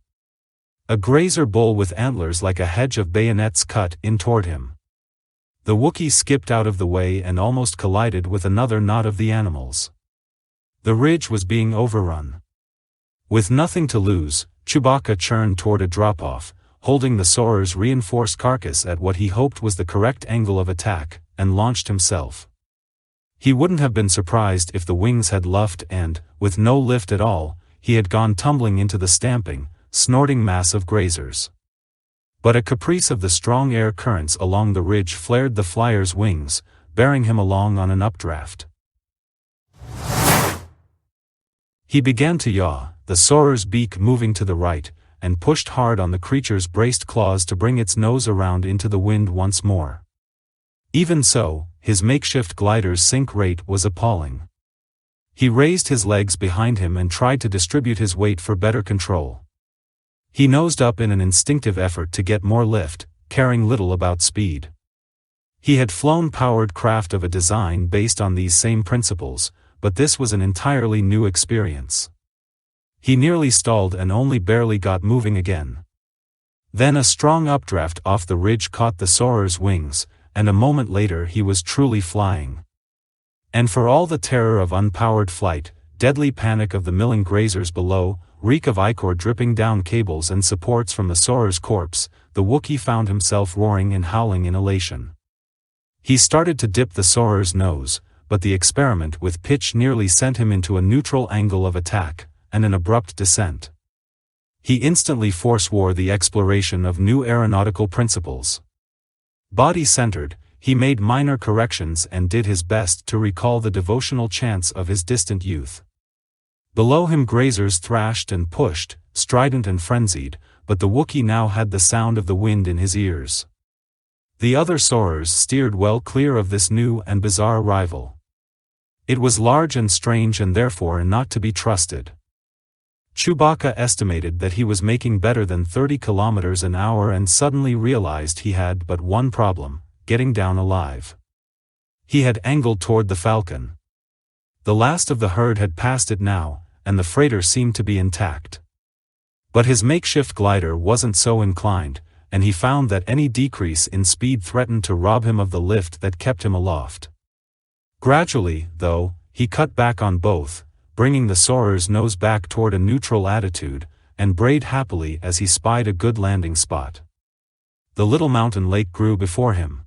A grazer bull with antlers like a hedge of bayonets cut in toward him. The Wookiee skipped out of the way and almost collided with another knot of the animals. The ridge was being overrun. With nothing to lose, Chewbacca churned toward a drop-off, holding the soarer's reinforced carcass at what he hoped was the correct angle of attack, and launched himself. He wouldn't have been surprised if the wings had luffed and, with no lift at all, he had gone tumbling into the stamping, snorting mass of grazers. But a caprice of the strong air currents along the ridge flared the flyer's wings, bearing him along on an updraft. He began to yaw, the soarer's beak moving to the right, and pushed hard on the creature's braced claws to bring its nose around into the wind once more. Even so, his makeshift glider's sink rate was appalling. He raised his legs behind him and tried to distribute his weight for better control. He nosed up in an instinctive effort to get more lift, caring little about speed. He had flown powered craft of a design based on these same principles, but this was an entirely new experience. He nearly stalled and only barely got moving again. Then a strong updraft off the ridge caught the soarer's wings, and a moment later he was truly flying. And for all the terror of unpowered flight, deadly panic of the milling grazers below, reek of ichor dripping down cables and supports from the soarer's corpse, the Wookiee found himself roaring and howling in elation. He started to dip the soarer's nose, but the experiment with pitch nearly sent him into a neutral angle of attack, and an abrupt descent. He instantly forswore the exploration of new aeronautical principles. Body-centered, he made minor corrections and did his best to recall the devotional chants of his distant youth. Below him grazers thrashed and pushed, strident and frenzied, but the Wookiee now had the sound of the wind in his ears. The other soarers steered well clear of this new and bizarre rival. It was large and strange and therefore not to be trusted. Chewbacca estimated that he was making better than 30 kilometers an hour and suddenly realized he had but one problem: getting down alive. He had angled toward the Falcon. The last of the herd had passed it now, and the freighter seemed to be intact. But his makeshift glider wasn't so inclined, and he found that any decrease in speed threatened to rob him of the lift that kept him aloft. Gradually, though, he cut back on both, bringing the soarer's nose back toward a neutral attitude, and brayed happily as he spied a good landing spot. The little mountain lake grew before him.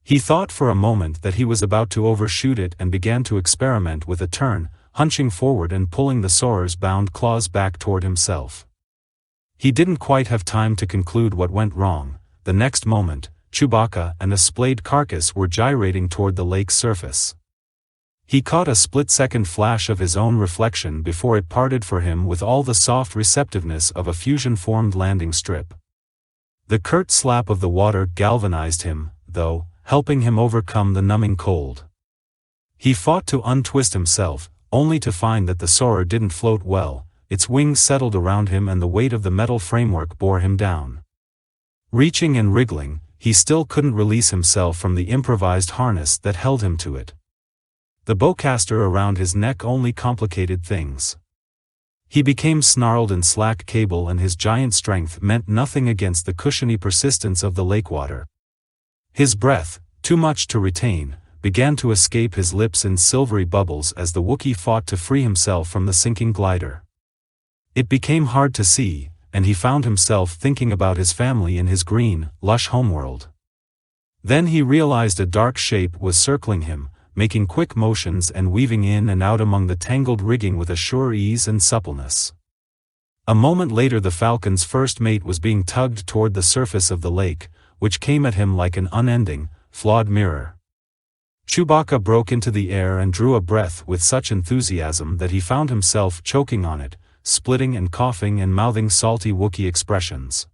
He thought for a moment that he was about to overshoot it and began to experiment with a turn, hunching forward and pulling the soarer's bound claws back toward himself. He didn't quite have time to conclude what went wrong. The next moment, Chewbacca and a splayed carcass were gyrating toward the lake's surface. He caught a split-second flash of his own reflection before it parted for him with all the soft receptiveness of a fusion-formed landing strip. The curt slap of the water galvanized him, though, helping him overcome the numbing cold. He fought to untwist himself, only to find that the soarer didn't float well. Its wings settled around him and the weight of the metal framework bore him down. Reaching and wriggling, he still couldn't release himself from the improvised harness that held him to it. The bowcaster around his neck only complicated things. He became snarled in slack cable and his giant strength meant nothing against the cushiony persistence of the lake water. His breath, too much to retain, began to escape his lips in silvery bubbles as the Wookiee fought to free himself from the sinking glider. It became hard to see, and he found himself thinking about his family in his green, lush homeworld. Then he realized a dark shape was circling him, making quick motions and weaving in and out among the tangled rigging with a sure ease and suppleness. A moment later the Falcon's first mate was being tugged toward the surface of the lake, which came at him like an unending, flawed mirror. Chewbacca broke into the air and drew a breath with such enthusiasm that he found himself choking on it, splitting and coughing and mouthing salty Wookiee expressions.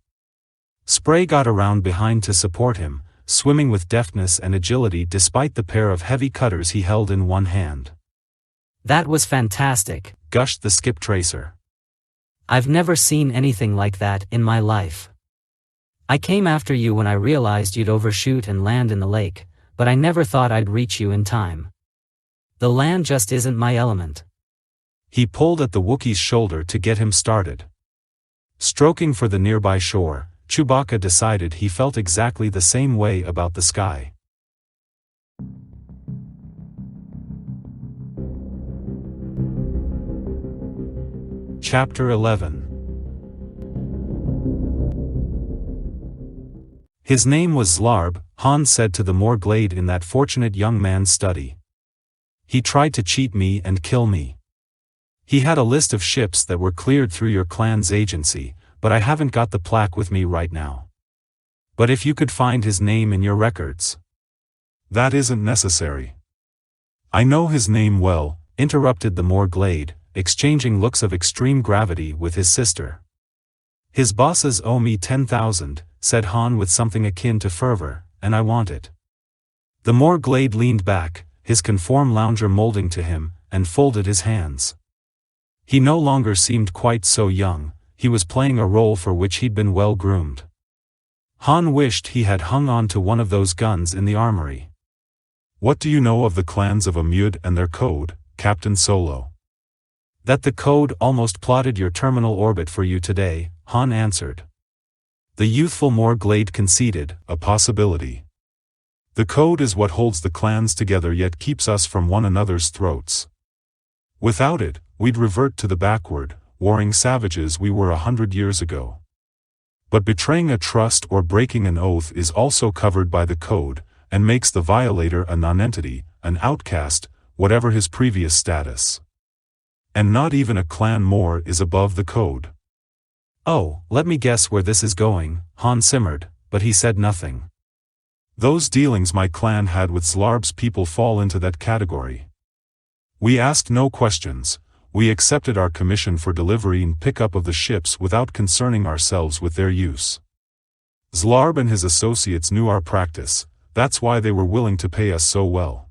Spray got around behind to support him, swimming with deftness and agility despite the pair of heavy cutters he held in one hand. That was fantastic, gushed the skip tracer. I've never seen anything like that in my life. I came after you when I realized you'd overshoot and land in the lake, but I never thought I'd reach you in time. The land just isn't my element. He pulled at the Wookiee's shoulder to get him started. Stroking for the nearby shore, Chewbacca decided he felt exactly the same way about the sky. Chapter 11. His name was Zlarb, Han said to the Morglade in that fortunate young man's study. He tried to cheat me and kill me. He had a list of ships that were cleared through your clan's agency, but I haven't got the plaque with me right now. But if you could find his name in your records. That isn't necessary. I know his name well, interrupted the Morglade, exchanging looks of extreme gravity with his sister. His bosses owe me 10,000, said Han with something akin to fervor, and I want it. The Morglade leaned back, his conform lounger molding to him, and folded his hands. He no longer seemed quite so young, he was playing a role for which he'd been well groomed. Han wished he had hung on to one of those guns in the armory. What do you know of the clans of Amud and their code, Captain Solo? That the code almost plotted your terminal orbit for you today, Han answered. The youthful Morglade conceded, a possibility. The code is what holds the clans together yet keeps us from one another's throats. Without it, we'd revert to the backward, warring savages we were 100 years ago. But betraying a trust or breaking an oath is also covered by the code, and makes the violator a nonentity, an outcast, whatever his previous status. And not even a clan more is above the code. Oh, let me guess where this is going, Han simmered, but he said nothing. Those dealings my clan had with Zlarb's people fall into that category. We asked no questions, we accepted our commission for delivery and pickup of the ships without concerning ourselves with their use. Zlarb and his associates knew our practice, that's why they were willing to pay us so well.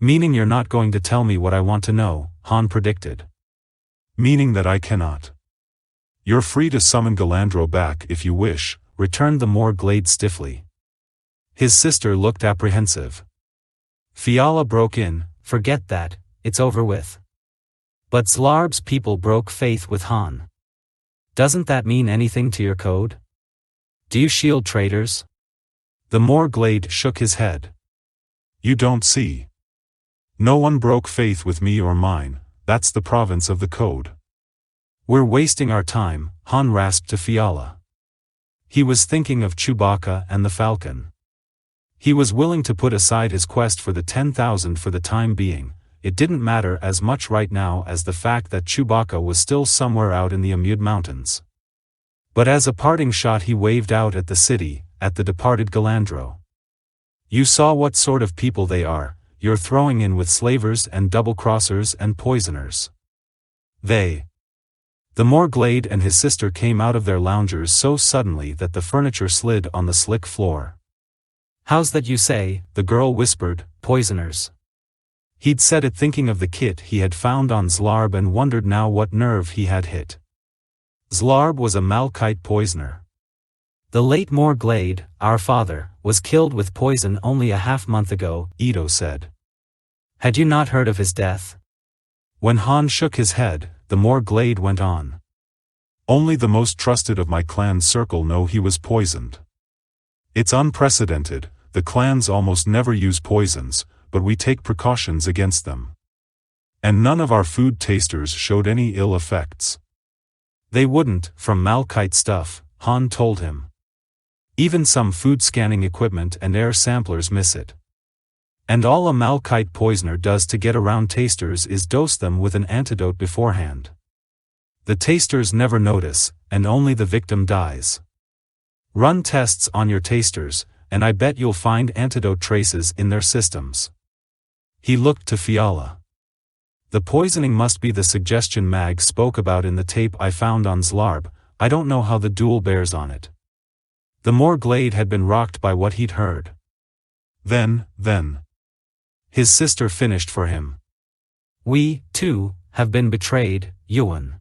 Meaning you're not going to tell me what I want to know, Han predicted. Meaning that I cannot. You're free to summon Galandro back if you wish, returned the Morglade stiffly. His sister looked apprehensive. Fiala broke in, forget that, it's over with. But Zlarb's people broke faith with Han. Doesn't that mean anything to your code? Do you shield traitors? The Morglade shook his head. You don't see. No one broke faith with me or mine, that's the province of the code. We're wasting our time, Han rasped to Fiala. He was thinking of Chewbacca and the Falcon. He was willing to put aside his quest for the 10,000 for the time being. It didn't matter as much right now as the fact that Chewbacca was still somewhere out in the Amud Mountains. But as a parting shot he waved out at the city, at the departed Galandro. You saw what sort of people they are. You're throwing in with slavers and double-crossers and poisoners. The Morglade and his sister came out of their loungers so suddenly that the furniture slid on the slick floor. How's that you say? The girl whispered, poisoners. He'd said it thinking of the kit he had found on Zlarb and wondered now what nerve he had hit. Zlarb was a Malkite poisoner. The late Morglade, our father, was killed with poison only a half-month ago, Ito said. Had you not heard of his death? When Han shook his head, the Morglade went on. Only the most trusted of my clan's circle know he was poisoned. It's unprecedented, the clans almost never use poisons, but we take precautions against them. And none of our food tasters showed any ill effects. They wouldn't, from Malkite stuff, Han told him. Even some food scanning equipment and air samplers miss it. And all a Malkite poisoner does to get around tasters is dose them with an antidote beforehand. The tasters never notice, and only the victim dies. Run tests on your tasters, and I bet you'll find antidote traces in their systems. He looked to Fiala. The poisoning must be the suggestion Mag spoke about in the tape I found on Zlarb. I don't know how the duel bears on it. The Morglade had been rocked by what he'd heard. Then. His sister finished for him. We, too, have been betrayed, Ewan.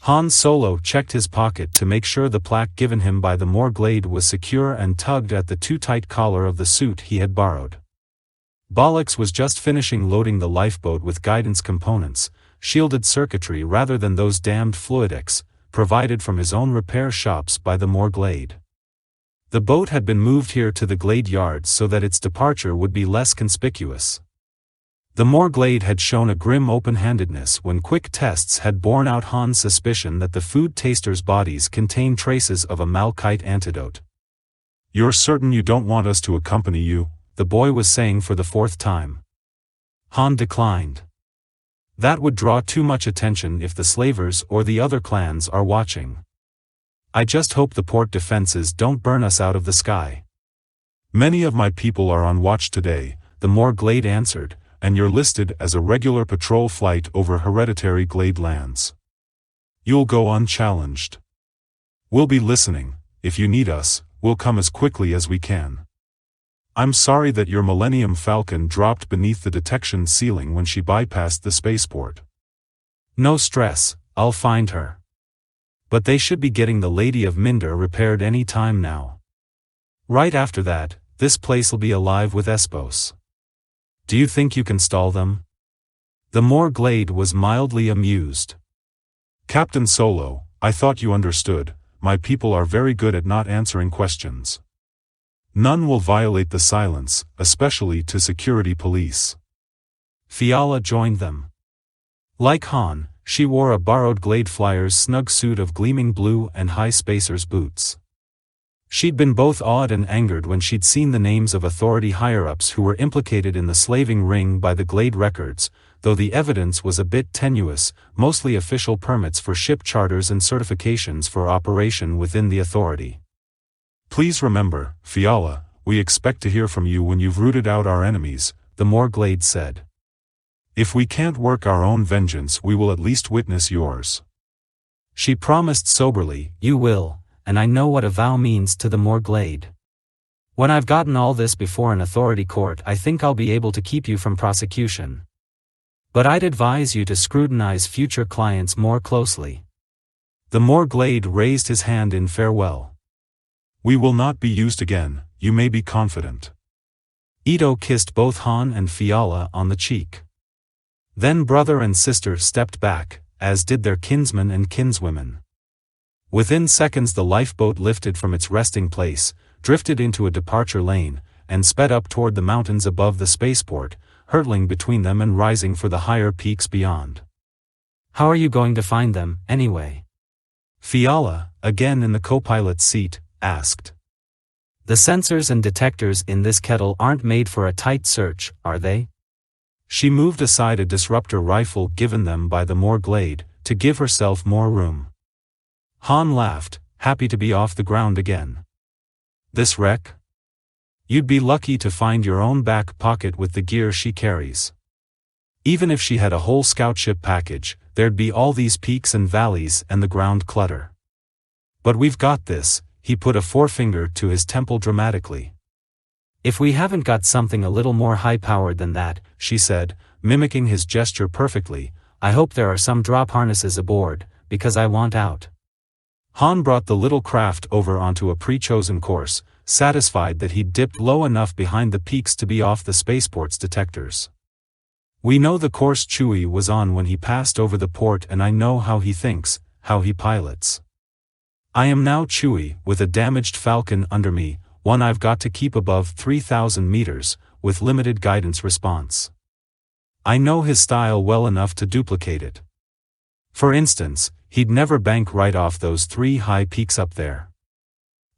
Han Solo checked his pocket to make sure the plaque given him by the Morglade was secure and tugged at the too-tight collar of the suit he had borrowed. Bollocks was just finishing loading the lifeboat with guidance components, shielded circuitry rather than those damned fluidics, provided from his own repair shops by the Morglade. The boat had been moved here to the Glade yards so that its departure would be less conspicuous. The Morglade had shown a grim open-handedness when quick tests had borne out Han's suspicion that the food tasters' bodies contained traces of a Malkite antidote. You're certain you don't want us to accompany you? The boy was saying for the fourth time. Han declined. That would draw too much attention if the slavers or the other clans are watching. I just hope the port defenses don't burn us out of the sky. Many of my people are on watch today, the Morglade answered, and you're listed as a regular patrol flight over hereditary Glade lands. You'll go unchallenged. We'll be listening. If you need us, we'll come as quickly as we can. I'm sorry that your Millennium Falcon dropped beneath the detection ceiling when she bypassed the spaceport. No stress, I'll find her. But they should be getting the Lady of Minder repaired any time now. Right after that, this place'll be alive with Espos. Do you think you can stall them? The Morglade was mildly amused. Captain Solo, I thought you understood, my people are very good at not answering questions. None will violate the silence, especially to security police. Fiala joined them. Like Han, she wore a borrowed Glade Flyer's snug suit of gleaming blue and high spacer's boots. She'd been both awed and angered when she'd seen the names of authority higher-ups who were implicated in the slaving ring by the Glade records, though the evidence was a bit tenuous, mostly official permits for ship charters and certifications for operation within the authority. Please remember, Fiala, we expect to hear from you when you've rooted out our enemies, the Morglade said. If we can't work our own vengeance, we will at least witness yours. She promised soberly, You will, and I know what a vow means to the Morglade. When I've gotten all this before an authority court, I think I'll be able to keep you from prosecution. But I'd advise you to scrutinize future clients more closely. The Morglade raised his hand in farewell. We will not be used again, you may be confident. Ito kissed both Han and Fiala on the cheek. Then brother and sister stepped back, as did their kinsmen and kinswomen. Within seconds the lifeboat lifted from its resting place, drifted into a departure lane, and sped up toward the mountains above the spaceport, hurtling between them and rising for the higher peaks beyond. How are you going to find them, anyway? Fiala, again in the co-pilot's seat, asked. The sensors and detectors in this kettle aren't made for a tight search, are they? She moved aside a disruptor rifle given them by the Morglade, to give herself more room. Han laughed, happy to be off the ground again. This wreck? You'd be lucky to find your own back pocket with the gear she carries. Even if she had a whole scoutship package, there'd be all these peaks and valleys and the ground clutter. But we've got this, he put a forefinger to his temple dramatically. If we haven't got something a little more high-powered than that, she said, mimicking his gesture perfectly, I hope there are some drop harnesses aboard, because I want out. Han brought the little craft over onto a pre-chosen course, satisfied that he'd dipped low enough behind the peaks to be off the spaceport's detectors. We know the course Chewie was on when he passed over the port, and I know how he thinks, how he pilots. I am now Chewie, with a damaged Falcon under me, one I've got to keep above 3,000 meters, with limited guidance response. I know his style well enough to duplicate it. For instance, he'd never bank right off those 3 high peaks up there.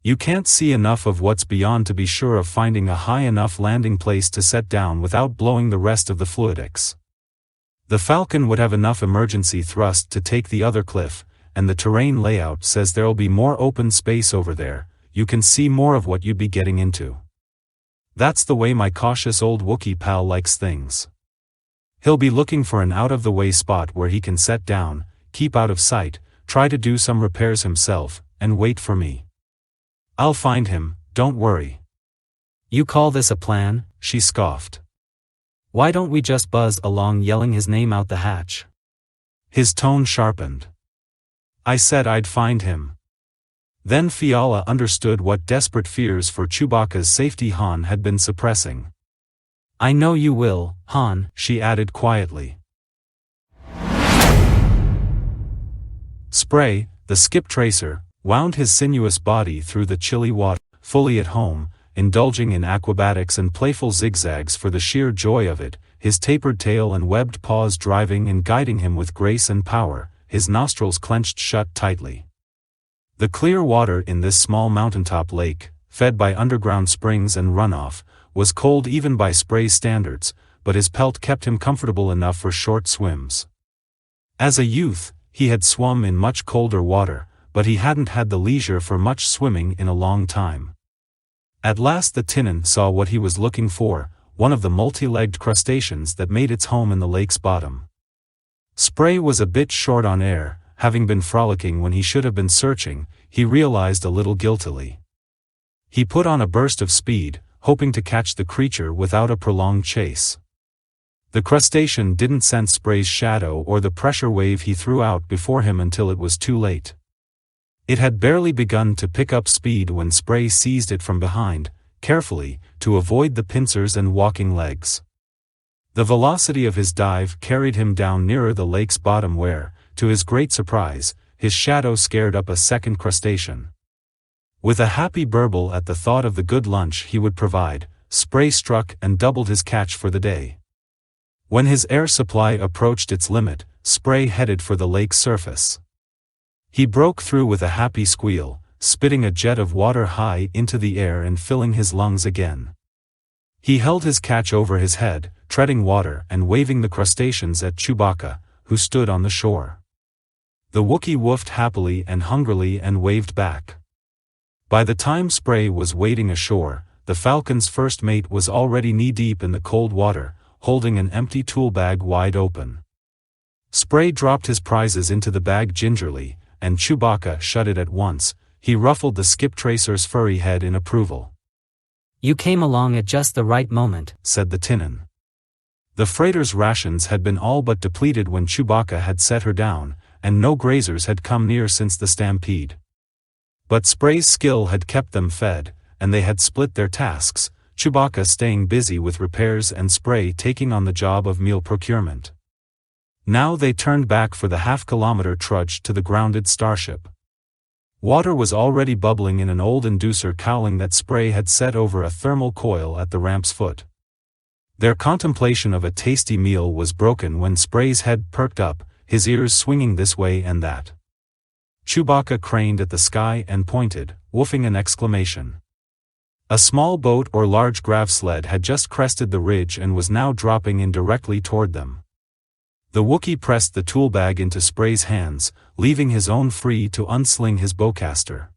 You can't see enough of what's beyond to be sure of finding a high enough landing place to set down without blowing the rest of the fluidics. The Falcon would have enough emergency thrust to take the other cliff, and the terrain layout says there'll be more open space over there, you can see more of what you'd be getting into. That's the way my cautious old Wookiee pal likes things. He'll be looking for an out-of-the-way spot where he can set down, keep out of sight, try to do some repairs himself, and wait for me. I'll find him, don't worry. You call this a plan? She scoffed. Why don't we just buzz along yelling his name out the hatch? His tone sharpened. I said I'd find him. Then Fiala understood what desperate fears for Chewbacca's safety Han had been suppressing. I know you will, Han, she added quietly. Spray, the skip tracer, wound his sinuous body through the chilly water, fully at home, indulging in acrobatics and playful zigzags for the sheer joy of it, his tapered tail and webbed paws driving and guiding him with grace and power, his nostrils clenched shut tightly. The clear water in this small mountaintop lake, fed by underground springs and runoff, was cold even by Spray's standards, but his pelt kept him comfortable enough for short swims. As a youth, he had swum in much colder water, but he hadn't had the leisure for much swimming in a long time. At last the Tinnin saw what he was looking for, one of the multi-legged crustaceans that made its home in the lake's bottom. Spray was a bit short on air, having been frolicking when he should have been searching, he realized a little guiltily. He put on a burst of speed, hoping to catch the creature without a prolonged chase. The crustacean didn't sense Spray's shadow or the pressure wave he threw out before him until it was too late. It had barely begun to pick up speed when Spray seized it from behind, carefully, to avoid the pincers and walking legs. The velocity of his dive carried him down nearer the lake's bottom where, to his great surprise, his shadow scared up a second crustacean. With a happy burble at the thought of the good lunch he would provide, Spray struck and doubled his catch for the day. When his air supply approached its limit, Spray headed for the lake's surface. He broke through with a happy squeal, spitting a jet of water high into the air and filling his lungs again. He held his catch over his head, treading water and waving the crustaceans at Chewbacca, who stood on the shore. The Wookiee woofed happily and hungrily and waved back. By the time Spray was wading ashore, the Falcon's first mate was already knee-deep in the cold water, holding an empty tool bag wide open. Spray dropped his prizes into the bag gingerly, and Chewbacca shut it at once. He ruffled the skip tracer's furry head in approval. You came along at just the right moment, said the Tinnin. The freighter's rations had been all but depleted when Chewbacca had set her down, and no grazers had come near since the stampede. But Spray's skill had kept them fed, and they had split their tasks, Chewbacca staying busy with repairs and Spray taking on the job of meal procurement. Now they turned back for the half-kilometer trudge to the grounded starship. Water was already bubbling in an old inducer cowling that Spray had set over a thermal coil at the ramp's foot. Their contemplation of a tasty meal was broken when Spray's head perked up, his ears swinging this way and that. Chewbacca craned at the sky and pointed, woofing an exclamation. A small boat or large grav sled had just crested the ridge and was now dropping in directly toward them. The Wookiee pressed the tool bag into Spray's hands, leaving his own free to unsling his bowcaster.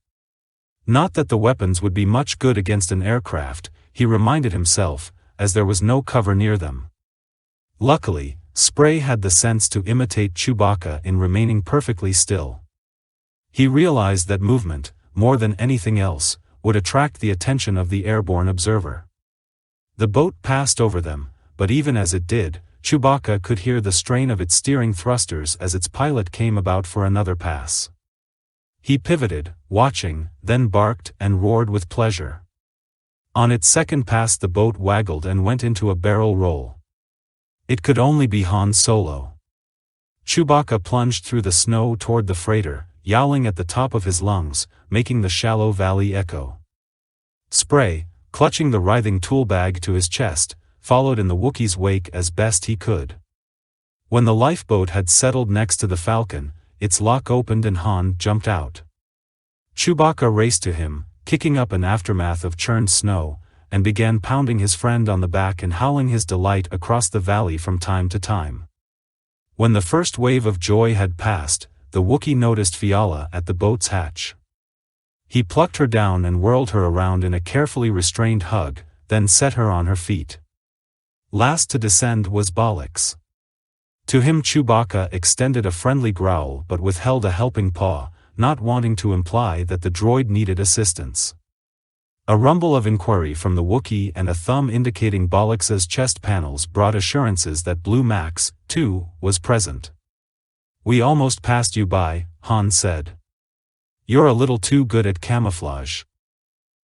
Not that the weapons would be much good against an aircraft, he reminded himself, as there was no cover near them. Luckily, Spray had the sense to imitate Chewbacca in remaining perfectly still. He realized that movement, more than anything else, would attract the attention of the airborne observer. The boat passed over them, but even as it did, Chewbacca could hear the strain of its steering thrusters as its pilot came about for another pass. He pivoted, watching, then barked and roared with pleasure. On its second pass the boat waggled and went into a barrel roll. It could only be Han Solo. Chewbacca plunged through the snow toward the freighter, yowling at the top of his lungs, making the shallow valley echo. Spray, clutching the writhing tool bag to his chest, followed in the Wookiee's wake as best he could. When the lifeboat had settled next to the Falcon, its lock opened and Han jumped out. Chewbacca raced to him, kicking up an aftermath of churned snow, and began pounding his friend on the back and howling his delight across the valley from time to time. When the first wave of joy had passed, the Wookiee noticed Fiala at the boat's hatch. He plucked her down and whirled her around in a carefully restrained hug, then set her on her feet. Last to descend was Bollix. To him Chewbacca extended a friendly growl but withheld a helping paw, not wanting to imply that the droid needed assistance. A rumble of inquiry from the Wookiee and a thumb indicating Bollix's chest panels brought assurances that Blue Max, too, was present. "We almost passed you by," Han said. "You're a little too good at camouflage."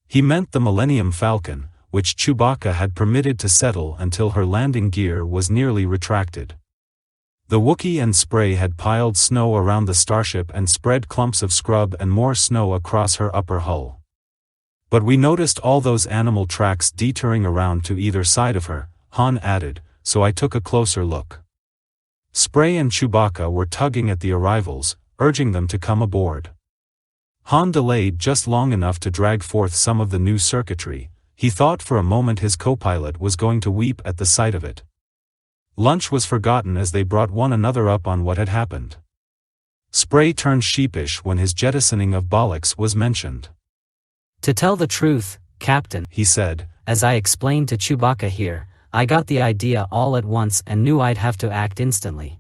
He meant the Millennium Falcon, which Chewbacca had permitted to settle until her landing gear was nearly retracted. The Wookiee and Spray had piled snow around the starship and spread clumps of scrub and more snow across her upper hull. "But we noticed all those animal tracks detouring around to either side of her," Han added, "so I took a closer look." Spray and Chewbacca were tugging at the arrivals, urging them to come aboard. Han delayed just long enough to drag forth some of the new circuitry. He thought for a moment his co-pilot was going to weep at the sight of it. Lunch was forgotten as they brought one another up on what had happened. Spray turned sheepish when his jettisoning of Bollix was mentioned. "To tell the truth, Captain," he said, "as I explained to Chewbacca here, I got the idea all at once and knew I'd have to act instantly."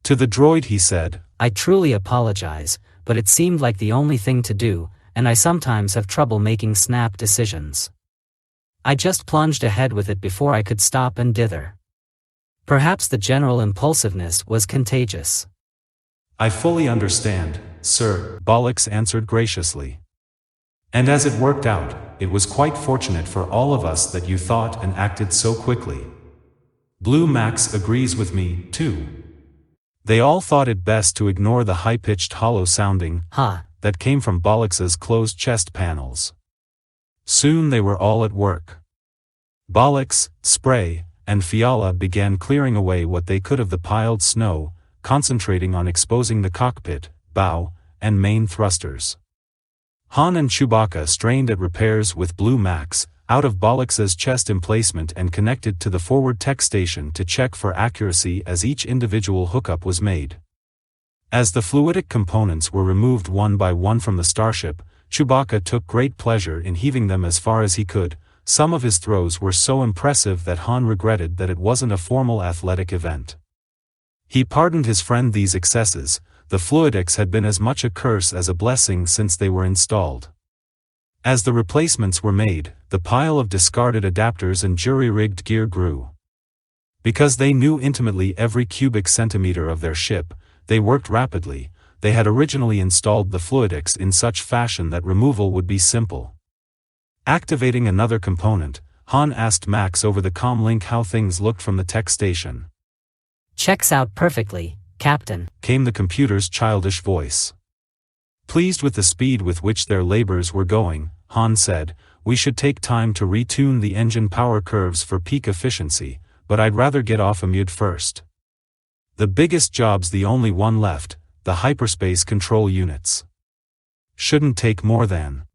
To the droid he said, "I truly apologize, but it seemed like the only thing to do, and I sometimes have trouble making snap decisions. I just plunged ahead with it before I could stop and dither. Perhaps the general impulsiveness was contagious." "I fully understand, sir," Bollix answered graciously. "And as it worked out, it was quite fortunate for all of us that you thought and acted so quickly. Blue Max agrees with me, too." They all thought it best to ignore the high-pitched hollow-sounding "Ha" that came from Bollix's closed chest panels. Soon they were all at work. Bollix, Spray, and Fiala began clearing away what they could of the piled snow, concentrating on exposing the cockpit, bow, and main thrusters. Han and Chewbacca strained at repairs with Blue Max, out of Bollix's chest emplacement and connected to the forward tech station to check for accuracy as each individual hookup was made. As the fluidic components were removed one by one from the starship, Chewbacca took great pleasure in heaving them as far as he could. Some of his throws were so impressive that Han regretted that it wasn't a formal athletic event. He pardoned his friend these excesses. The fluidics had been as much a curse as a blessing since they were installed. As the replacements were made, the pile of discarded adapters and jury-rigged gear grew. Because they knew intimately every cubic centimeter of their ship, they worked rapidly. They had originally installed the fluidics in such fashion that removal would be simple. Activating another component, Han asked Max over the comlink how things looked from the tech station. "Checks out perfectly, Captain," came the computer's childish voice. Pleased with the speed with which their labors were going, Han said, "We should take time to retune the engine power curves for peak efficiency, but I'd rather get off Amud first. The biggest job's the only one left," the hyperspace control units. Shouldn't take more than.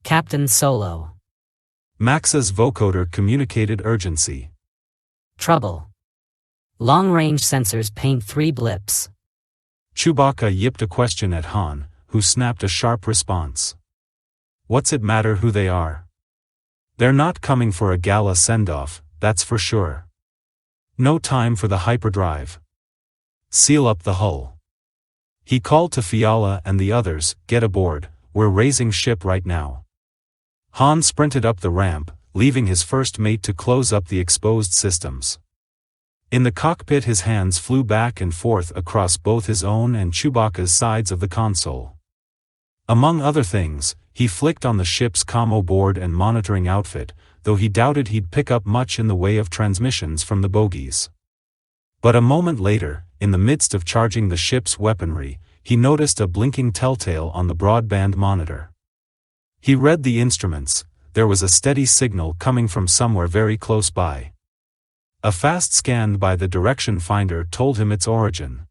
Captain Solo. Max's vocoder communicated urgency. Trouble. Long-range sensors paint 3 blips. Chewbacca yipped a question at Han, who snapped a sharp response. What's it matter who they are? They're not coming for a gala send-off, that's for sure. No time for the hyperdrive. Seal up the hull. He called to Fiala and the others, get aboard, we're raising ship right now. Han sprinted up the ramp, leaving his first mate to close up the exposed systems. In the cockpit his hands flew back and forth across both his own and Chewbacca's sides of the console. Among other things, he flicked on the ship's commo board and monitoring outfit, though he doubted he'd pick up much in the way of transmissions from the bogies. But a moment later, in the midst of charging the ship's weaponry, he noticed a blinking telltale on the broadband monitor. He read the instruments. There was a steady signal coming from somewhere very close by. A fast scan by the direction finder told him its origin.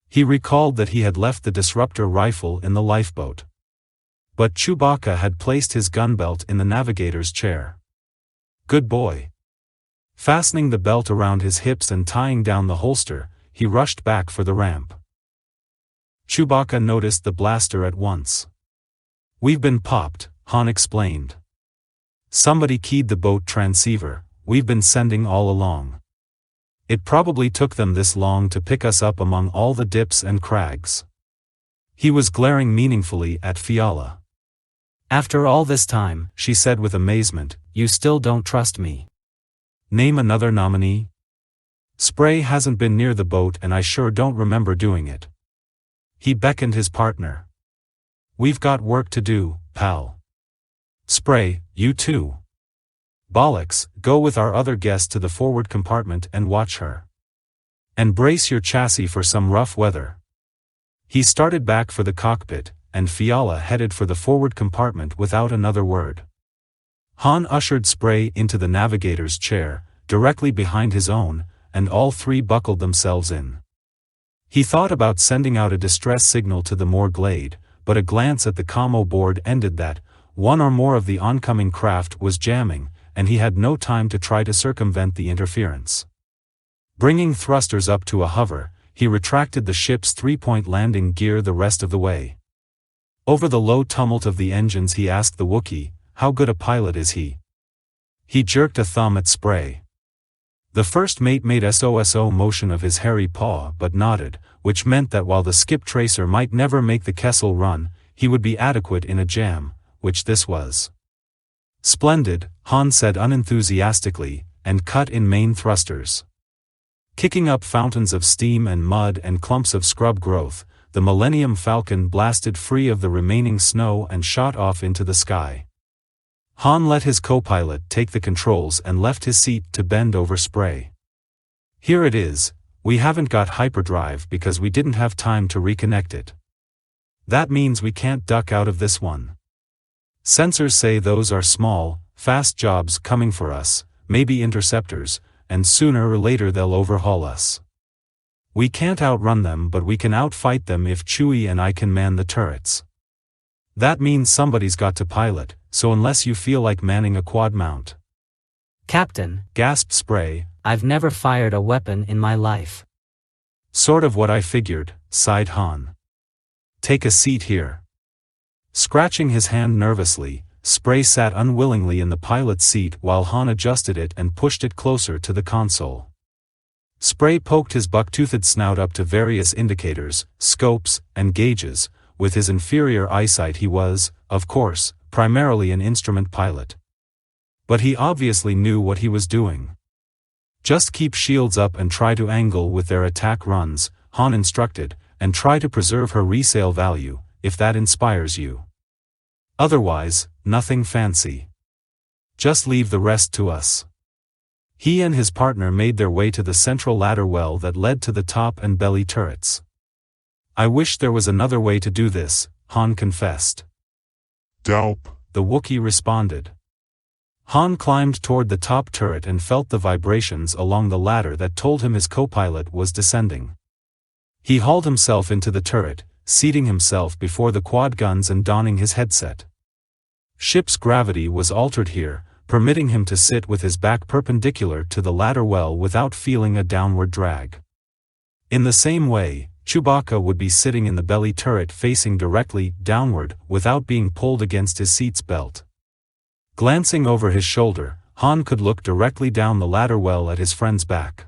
He recalled that he had left the disruptor rifle in the lifeboat. But Chewbacca had placed his gun belt in the navigator's chair. Good boy. Fastening the belt around his hips and tying down the holster, he rushed back for the ramp. Chewbacca noticed the blaster at once. We've been popped, Han explained. Somebody keyed the boat transceiver. We've been sending all along. It probably took them this long to pick us up among all the dips and crags. He was glaring meaningfully at Fiala. After all this time, she said with amazement, you still don't trust me. Name another nominee. Spray hasn't been near the boat and I sure don't remember doing it. He beckoned his partner. We've got work to do, pal. Spray, you too. Bollocks, go with our other guest to the forward compartment and watch her. And brace your chassis for some rough weather. He started back for the cockpit, and Fiala headed for the forward compartment without another word. Han ushered Spray into the navigator's chair, directly behind his own, and all 3 buckled themselves in. He thought about sending out a distress signal to the Moore Glade, but a glance at the commo board ended that, one or more of the oncoming craft was jamming, and he had no time to try to circumvent the interference. Bringing thrusters up to a hover, he retracted the ship's 3-point landing gear the rest of the way. Over the low tumult of the engines he asked the Wookiee, how good a pilot is he? He jerked a thumb at Spray. The first mate made SOSO motion of his hairy paw but nodded, which meant that while the skip tracer might never make the Kessel run, he would be adequate in a jam, which this was. Splendid, Han said unenthusiastically, and cut in main thrusters. Kicking up fountains of steam and mud and clumps of scrub growth, the Millennium Falcon blasted free of the remaining snow and shot off into the sky. Han let his co-pilot take the controls and left his seat to bend over Spray. Here it is, we haven't got hyperdrive because we didn't have time to reconnect it. That means we can't duck out of this one. Sensors say those are small, fast jobs coming for us, maybe interceptors, and sooner or later they'll overhaul us. We can't outrun them but we can outfight them if Chewie and I can man the turrets. That means somebody's got to pilot, so unless you feel like manning a quad mount. Captain, gasped Spray, I've never fired a weapon in my life. Sort of what I figured, sighed Han. Take a seat here. Scratching his hand nervously, Spray sat unwillingly in the pilot's seat while Han adjusted it and pushed it closer to the console. Spray poked his buck-toothed snout up to various indicators, scopes, and gauges. With his inferior eyesight he was, of course, primarily an instrument pilot. But he obviously knew what he was doing. Just keep shields up and try to angle with their attack runs, Han instructed, and try to preserve her resale value, if that inspires you. Otherwise, nothing fancy. Just leave the rest to us. He and his partner made their way to the central ladder well that led to the top and belly turrets. I wish there was another way to do this, Han confessed. Dope, the Wookiee responded. Han climbed toward the top turret and felt the vibrations along the ladder that told him his co-pilot was descending. He hauled himself into the turret, seating himself before the quad guns and donning his headset. Ship's gravity was altered here, permitting him to sit with his back perpendicular to the ladder well without feeling a downward drag. In the same way, Chewbacca would be sitting in the belly turret facing directly downward without being pulled against his seat's belt. Glancing over his shoulder, Han could look directly down the ladder well at his friend's back.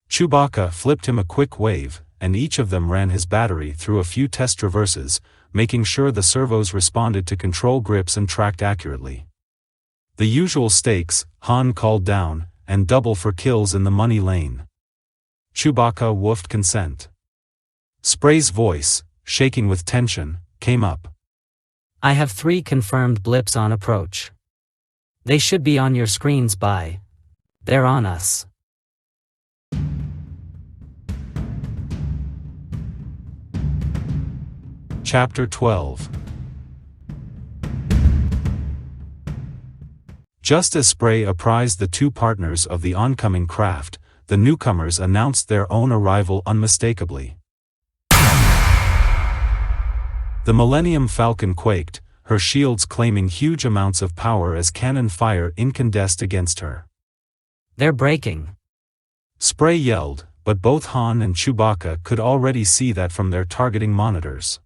Chewbacca flipped him a quick wave, and each of them ran his battery through a few test traverses, making sure the servos responded to control grips and tracked accurately. The usual stakes, Han called down, and double for kills in the money lane. Chewbacca woofed consent. Spray's voice, shaking with tension, came up. I have 3 confirmed blips on approach. They should be on your screens by. They're on us. Chapter 12. Just as Spray apprised the 2 partners of the oncoming craft, the newcomers announced their own arrival unmistakably. The Millennium Falcon quaked, her shields claiming huge amounts of power as cannon fire incandesced against her. They're breaking. Spray yelled, but both Han and Chewbacca could already see that from their targeting monitors.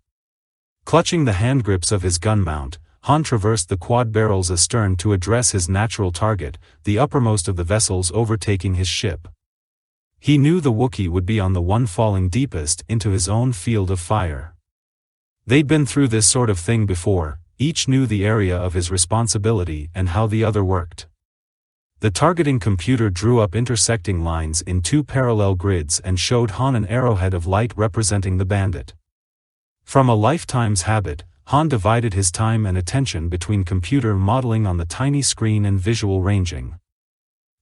Clutching the handgrips of his gun mount, Han traversed the quad barrels astern to address his natural target, the uppermost of the vessels overtaking his ship. He knew the Wookiee would be on the one falling deepest into his own field of fire. They'd been through this sort of thing before, each knew the area of his responsibility and how the other worked. The targeting computer drew up intersecting lines in 2 parallel grids and showed Han an arrowhead of light representing the bandit. From a lifetime's habit, Han divided his time and attention between computer modeling on the tiny screen and visual ranging.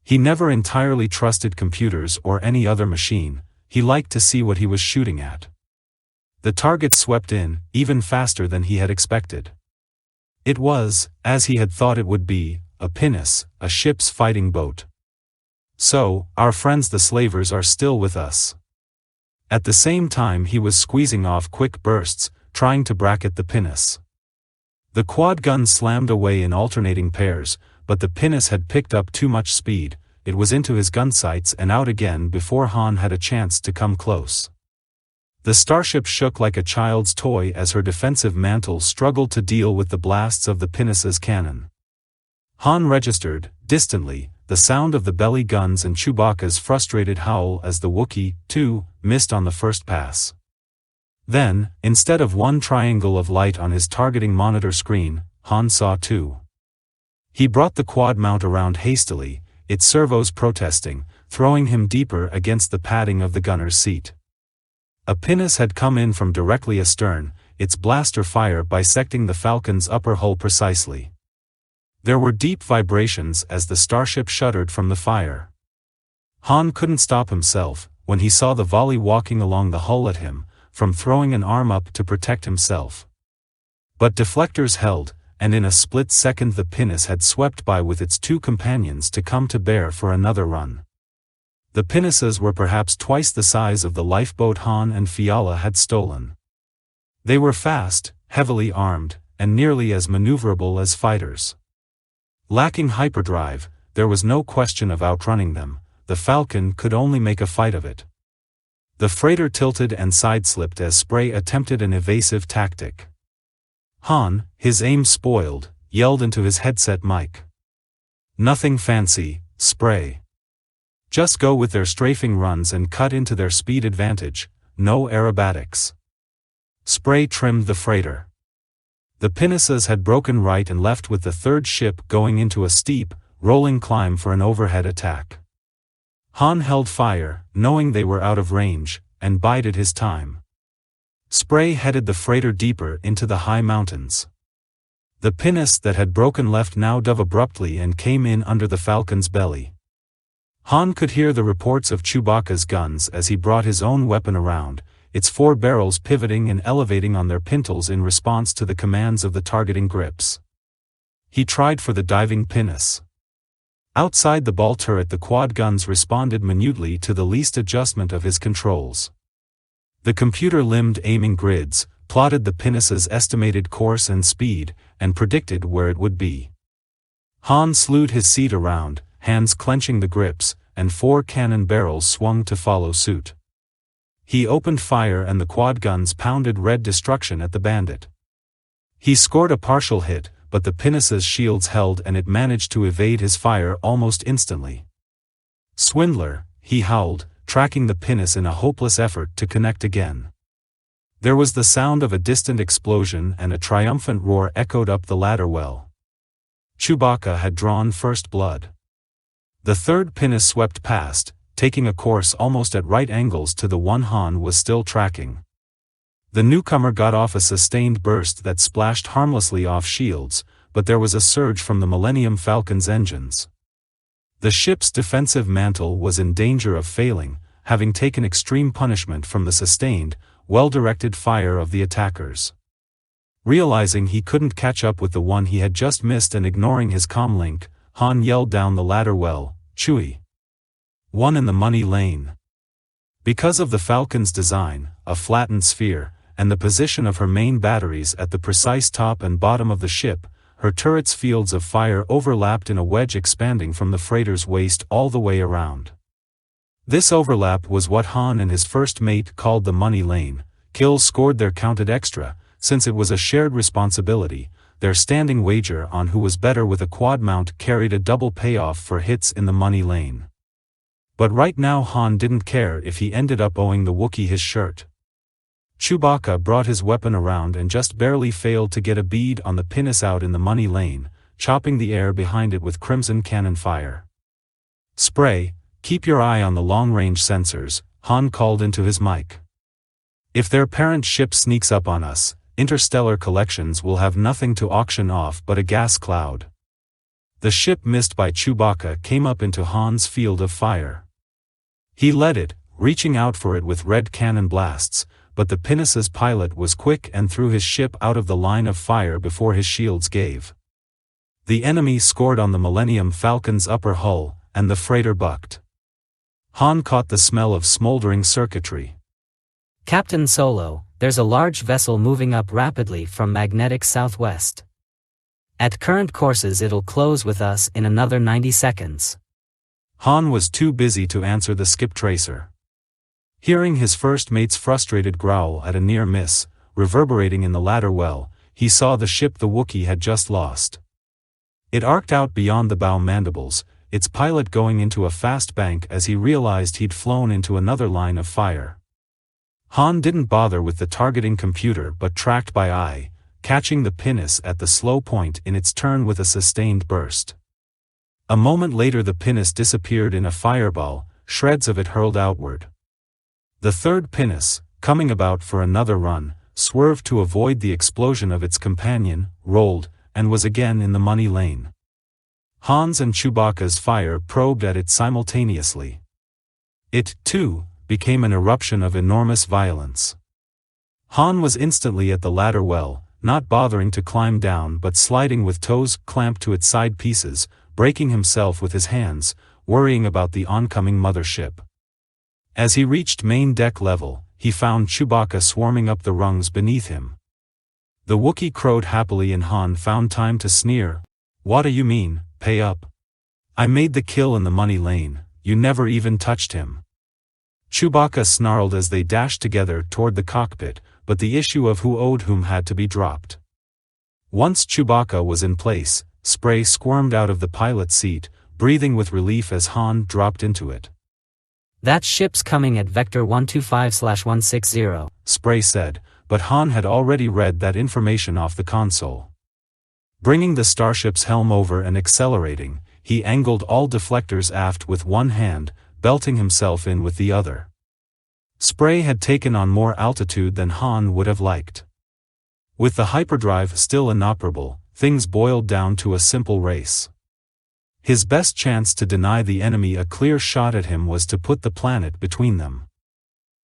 He never entirely trusted computers or any other machine, he liked to see what he was shooting at. The target swept in, even faster than he had expected. It was, as he had thought it would be, a pinnace, a ship's fighting boat. So, our friends the slavers are still with us. At the same time he was squeezing off quick bursts, trying to bracket the pinnace. The quad guns slammed away in alternating pairs, but the pinnace had picked up too much speed, it was into his gun sights and out again before Han had a chance to come close. The starship shook like a child's toy as her defensive mantle struggled to deal with the blasts of the pinnace's cannon. Han registered, distantly, the sound of the belly guns and Chewbacca's frustrated howl as the Wookiee, too, missed on the first pass. Then, instead of one triangle of light on his targeting monitor screen, Han saw 2. He brought the quad mount around hastily, its servos protesting, throwing him deeper against the padding of the gunner's seat. A pinnace had come in from directly astern, its blaster fire bisecting the Falcon's upper hull precisely. There were deep vibrations as the starship shuddered from the fire. Han couldn't stop himself, when he saw the volley walking along the hull at him, from throwing an arm up to protect himself. But deflectors held, and in a split second the pinnace had swept by with its 2 companions to come to bear for another run. The pinnaces were perhaps twice the size of the lifeboat Han and Fiala had stolen. They were fast, heavily armed, and nearly as maneuverable as fighters. Lacking hyperdrive, there was no question of outrunning them, the Falcon could only make a fight of it. The freighter tilted and sideslipped as Spray attempted an evasive tactic. Han, his aim spoiled, yelled into his headset mic. "Nothing fancy, Spray. Just go with their strafing runs and cut into their speed advantage, no aerobatics." Spray trimmed the freighter. The pinnaces had broken right and left with the 3rd ship going into a steep, rolling climb for an overhead attack. Han held fire, knowing they were out of range, and bided his time. Spray headed the freighter deeper into the high mountains. The pinnace that had broken left now dove abruptly and came in under the Falcon's belly. Han could hear the reports of Chewbacca's guns as he brought his own weapon around, its 4 barrels pivoting and elevating on their pintles in response to the commands of the targeting grips. He tried for the diving pinnace. Outside the ball turret the quad guns responded minutely to the least adjustment of his controls. The computer-limbed aiming grids plotted the pinnace's estimated course and speed, and predicted where it would be. Han slewed his seat around, hands clenching the grips, and 4 cannon barrels swung to follow suit. He opened fire and the quad guns pounded red destruction at the bandit. He scored a partial hit, but the pinnace's shields held and it managed to evade his fire almost instantly. "Swindler," he howled, tracking the pinnace in a hopeless effort to connect again. There was the sound of a distant explosion and a triumphant roar echoed up the ladder well. Chewbacca had drawn first blood. The third pinnace swept past, taking a course almost at right angles to the one Han was still tracking. The newcomer got off a sustained burst that splashed harmlessly off shields, but there was a surge from the Millennium Falcon's engines. The ship's defensive mantle was in danger of failing, having taken extreme punishment from the sustained, well-directed fire of the attackers. Realizing he couldn't catch up with the one he had just missed and ignoring his comlink, Han yelled down the ladder well, "Chewie! One in the money lane." Because of the Falcon's design, a flattened sphere, and the position of her main batteries at the precise top and bottom of the ship, her turret's fields of fire overlapped in a wedge expanding from the freighter's waist all the way around. This overlap was what Han and his first mate called the money lane. Kills scored there counted extra, since it was a shared responsibility. Their standing wager on who was better with a quad mount carried a double payoff for hits in the money lane. But right now Han didn't care if he ended up owing the Wookiee his shirt. Chewbacca brought his weapon around and just barely failed to get a bead on the pinnace out in the money lane, chopping the air behind it with crimson cannon fire. "Spray, keep your eye on the long-range sensors," Han called into his mic. "If their parent ship sneaks up on us, Interstellar Collections will have nothing to auction off but a gas cloud." The ship missed by Chewbacca came up into Han's field of fire. He led it, reaching out for it with red cannon blasts, but the pinnace's pilot was quick and threw his ship out of the line of fire before his shields gave. The enemy scored on the Millennium Falcon's upper hull, and the freighter bucked. Han caught the smell of smoldering circuitry. "Captain Solo, there's a large vessel moving up rapidly from magnetic southwest. At current courses it'll close with us in another 90 seconds. Han was too busy to answer the skip tracer. Hearing his first mate's frustrated growl at a near miss, reverberating in the ladder well, he saw the ship the Wookiee had just lost. It arced out beyond the bow mandibles, its pilot going into a fast bank as he realized he'd flown into another line of fire. Han didn't bother with the targeting computer but tracked by eye, catching the pinnace at the slow point in its turn with a sustained burst. A moment later the pinnace disappeared in a fireball, shreds of it hurled outward. The third pinnace, coming about for another run, swerved to avoid the explosion of its companion, rolled, and was again in the money lane. Han's and Chewbacca's fire probed at it simultaneously. It, too, became an eruption of enormous violence. Han was instantly at the ladder well, not bothering to climb down but sliding with toes clamped to its side pieces, braking himself with his hands, worrying about the oncoming mothership. As he reached main deck level, he found Chewbacca swarming up the rungs beneath him. The Wookiee crowed happily and Han found time to sneer. "What do you mean, pay up? I made the kill in the money lane, you never even touched him." Chewbacca snarled as they dashed together toward the cockpit, but the issue of who owed whom had to be dropped. Once Chewbacca was in place, Spray squirmed out of the pilot's seat, breathing with relief as Han dropped into it. "That ship's coming at vector 125/160, Spray said, but Han had already read that information off the console. Bringing the starship's helm over and accelerating, he angled all deflectors aft with one hand, belting himself in with the other. Spray had taken on more altitude than Han would have liked. With the hyperdrive still inoperable, things boiled down to a simple race. His best chance to deny the enemy a clear shot at him was to put the planet between them.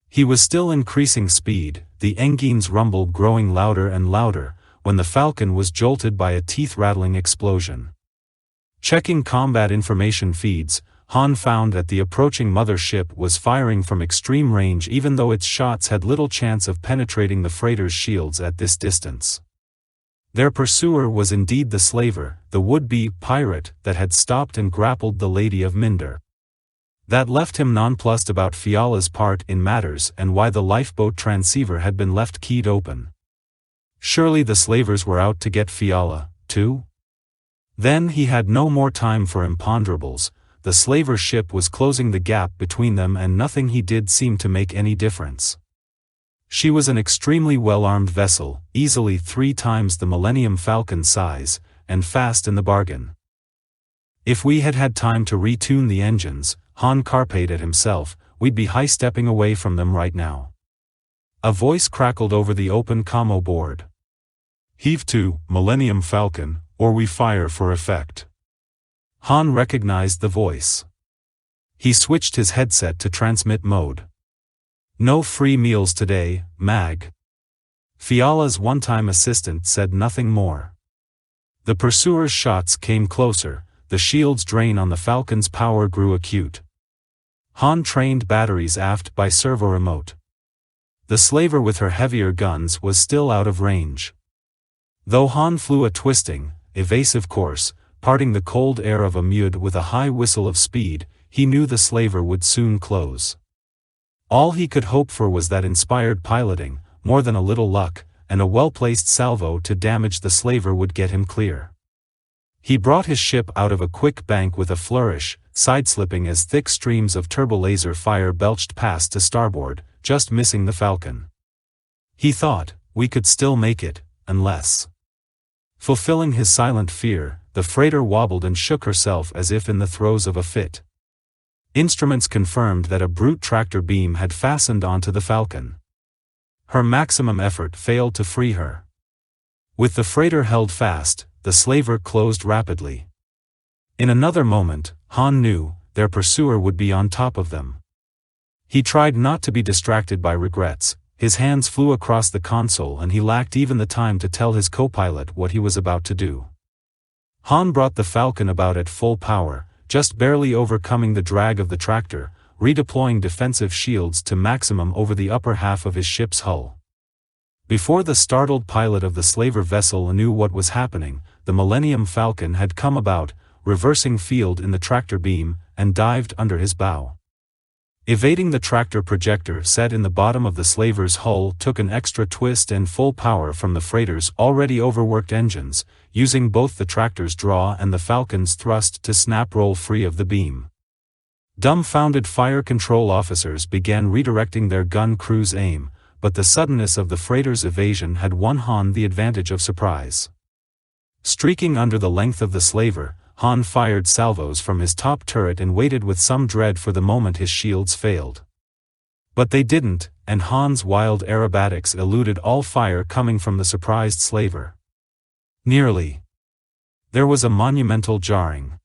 He was still increasing speed, the engine's rumble growing louder and louder, when the Falcon was jolted by a teeth-rattling explosion. Checking combat information feeds, Han found that the approaching mother ship was firing from extreme range even though its shots had little chance of penetrating the freighter's shields at this distance. Their pursuer was indeed the slaver, the would-be pirate that had stopped and grappled the Lady of Minder. That left him nonplussed about Fiala's part in matters and why the lifeboat transceiver had been left keyed open. Surely the slavers were out to get Fiala, too? Then he had no more time for imponderables. The slaver ship was closing the gap between them and nothing he did seemed to make any difference. She was an extremely well-armed vessel, easily 3 times the Millennium Falcon size, and fast in the bargain. If we had had time to retune the engines, Han carped at himself, we'd be high-stepping away from them right now. A voice crackled over the open commo board. Heave to, Millennium Falcon, or we fire for effect. Han recognized the voice. He switched his headset to transmit mode. No free meals today, Mag. Fiala's one-time assistant said nothing more. The pursuer's shots came closer, the shield's drain on the Falcon's power grew acute. Han trained batteries aft by servo remote. The slaver with her heavier guns was still out of range. Though Han flew a twisting, evasive course, parting the cold air of a mud with a high whistle of speed, he knew the slaver would soon close. All he could hope for was that inspired piloting, more than a little luck, and a well-placed salvo to damage the slaver would get him clear. He brought his ship out of a quick bank with a flourish, sideslipping as thick streams of turbolaser fire belched past to starboard, just missing the Falcon. He thought, we could still make it, unless. Fulfilling his silent fear, the freighter wobbled and shook herself as if in the throes of a fit. Instruments confirmed that a brute tractor beam had fastened onto the Falcon. Her maximum effort failed to free her. With the freighter held fast, the slaver closed rapidly. In another moment, Han knew, their pursuer would be on top of them. He tried not to be distracted by regrets. His hands flew across the console and he lacked even the time to tell his co-pilot what he was about to do. Han brought the Falcon about at full power, just barely overcoming the drag of the tractor, redeploying defensive shields to maximum over the upper half of his ship's hull. Before the startled pilot of the slaver vessel knew what was happening, the Millennium Falcon had come about, reversing field in the tractor beam, and dived under his bow. Evading the tractor projector set in the bottom of the slaver's hull took an extra twist and full power from the freighter's already overworked engines, using both the tractor's draw and the Falcon's thrust to snap roll free of the beam. Dumbfounded fire control officers began redirecting their gun crew's aim, but the suddenness of the freighter's evasion had won Han the advantage of surprise. Streaking under the length of the slaver, Han fired salvos from his top turret and waited with some dread for the moment his shields failed. But they didn't, and Han's wild aerobatics eluded all fire coming from the surprised slaver. Nearly. There was a monumental jarring.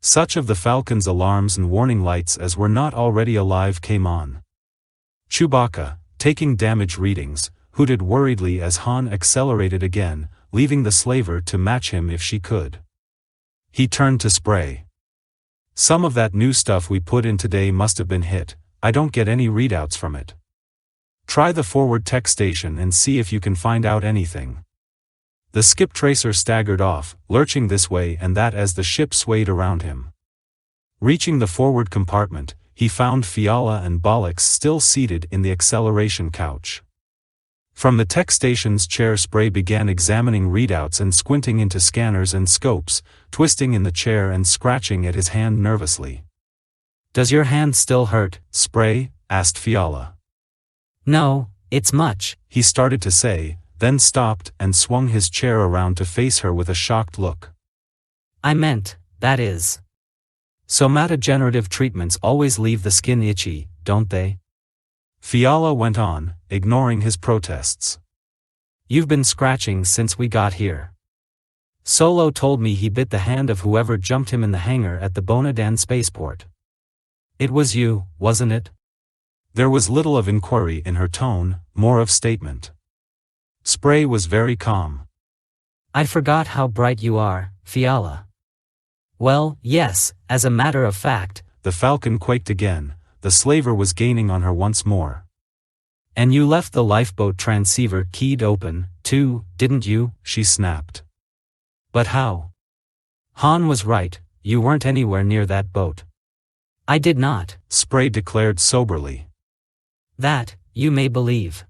Such of the Falcon's alarms and warning lights as were not already alive came on. Chewbacca, taking damage readings, hooted worriedly as Han accelerated again, leaving the slaver to match him if she could. He turned to Spray. Some of that new stuff we put in today must have been hit. I don't get any readouts from it. Try the forward tech station and see if you can find out anything. The skip tracer staggered off, lurching this way and that as the ship swayed around him. Reaching the forward compartment, he found Fiala and Bollocks still seated in the acceleration couch. From the tech station's chair, Spray began examining readouts and squinting into scanners and scopes, twisting in the chair and scratching at his hand nervously. Does your hand still hurt, Spray? Asked Fiala. No, it's much, he started to say, then stopped and swung his chair around to face her with a shocked look. I meant, that is. Somatogenerative treatments always leave the skin itchy, don't they? Fiala went on, ignoring his protests. You've been scratching since we got here. Solo told me he bit the hand of whoever jumped him in the hangar at the Bonadan spaceport. It was you, wasn't it? There was little of inquiry in her tone, more of statement. Spray was very calm. I forgot how bright you are, Fiala. Well, yes, as a matter of fact. The Falcon quaked again. The slaver was gaining on her once more. And you left the lifeboat transceiver keyed open, too, didn't you? She snapped. But how? Han was right, you weren't anywhere near that boat. I did not, Spray declared soberly. That, you may believe.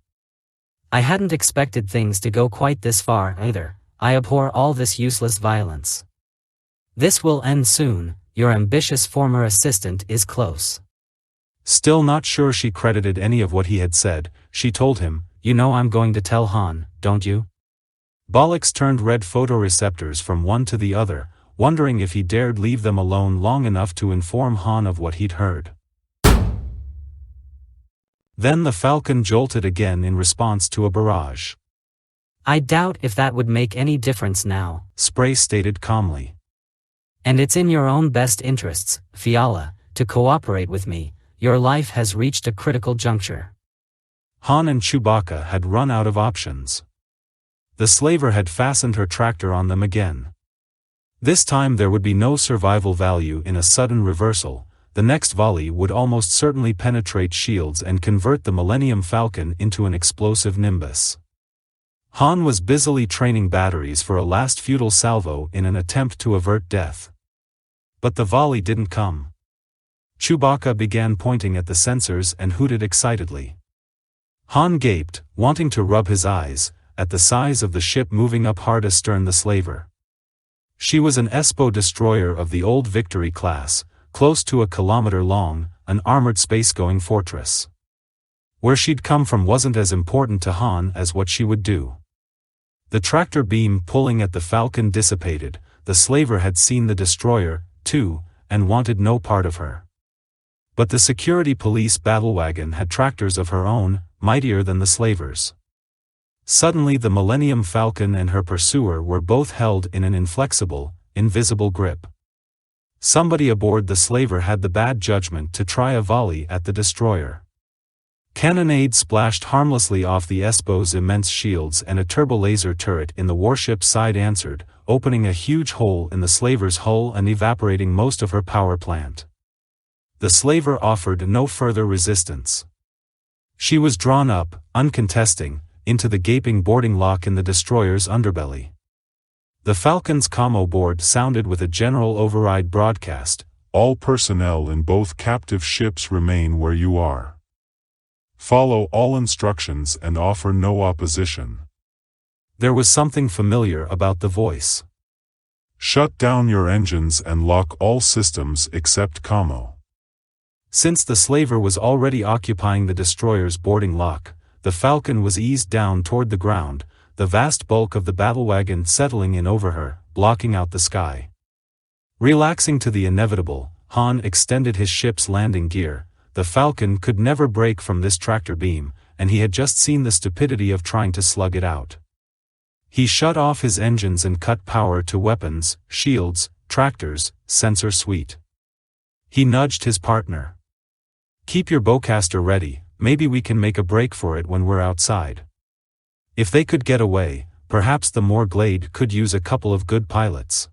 I hadn't expected things to go quite this far either. I abhor all this useless violence. This will end soon, your ambitious former assistant is close. Still not sure she credited any of what he had said, she told him, You know I'm going to tell Han, don't you? Bollocks turned red photoreceptors from one to the other, wondering if he dared leave them alone long enough to inform Han of what he'd heard. Then the Falcon jolted again in response to a barrage. I doubt if that would make any difference now, Spray stated calmly. And it's in your own best interests, Fiala, to cooperate with me. Your life has reached a critical juncture. Han and Chewbacca had run out of options. The slaver had fastened her tractor on them again. This time there would be no survival value in a sudden reversal. The next volley would almost certainly penetrate shields and convert the Millennium Falcon into an explosive nimbus. Han was busily training batteries for a last futile salvo in an attempt to avert death. But the volley didn't come. Chewbacca began pointing at the sensors and hooted excitedly. Han gaped, wanting to rub his eyes, at the size of the ship moving up hard astern the slaver. She was an Espo destroyer of the old Victory class, close to a kilometer long, an armored space-going fortress. Where she'd come from wasn't as important to Han as what she would do. The tractor beam pulling at the Falcon dissipated. The slaver had seen the destroyer, too, and wanted no part of her. But the security police battlewagon had tractors of her own, mightier than the slavers. Suddenly the Millennium Falcon and her pursuer were both held in an inflexible, invisible grip. Somebody aboard the slaver had the bad judgment to try a volley at the destroyer. Cannonade splashed harmlessly off the Espo's immense shields, and a turbolaser turret in the warship's side answered, opening a huge hole in the slaver's hull and evaporating most of her power plant. The slaver offered no further resistance. She was drawn up, uncontesting, into the gaping boarding lock in the destroyer's underbelly. The Falcon's commo board sounded with a general override broadcast. All personnel in both captive ships remain where you are. Follow all instructions and offer no opposition. There was something familiar about the voice. Shut down your engines and lock all systems except commo. Since the slaver was already occupying the destroyer's boarding lock, the Falcon was eased down toward the ground, the vast bulk of the battlewagon settling in over her, blocking out the sky. Relaxing to the inevitable, Han extended his ship's landing gear. The Falcon could never break from this tractor beam, and he had just seen the stupidity of trying to slug it out. He shut off his engines and cut power to weapons, shields, tractors, sensor suite. He nudged his partner. Keep your bowcaster ready, maybe we can make a break for it when we're outside. If they could get away, perhaps the Morglade could use a couple of good pilots.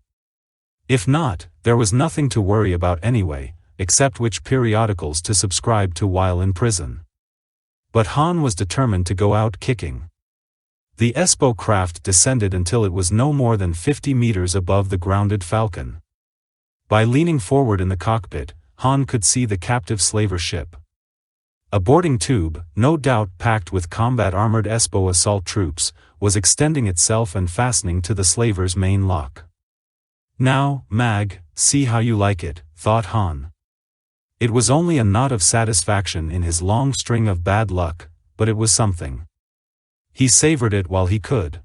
If not, there was nothing to worry about anyway, except which periodicals to subscribe to while in prison. But Han was determined to go out kicking. The Espo craft descended until it was no more than 50 meters above the grounded Falcon. By leaning forward in the cockpit, Han could see the captive slaver ship. A boarding tube, no doubt packed with combat-armored Espo assault troops, was extending itself and fastening to the slaver's main lock. Now, Mag, see how you like it, thought Han. It was only a knot of satisfaction in his long string of bad luck, but it was something. He savored it while he could.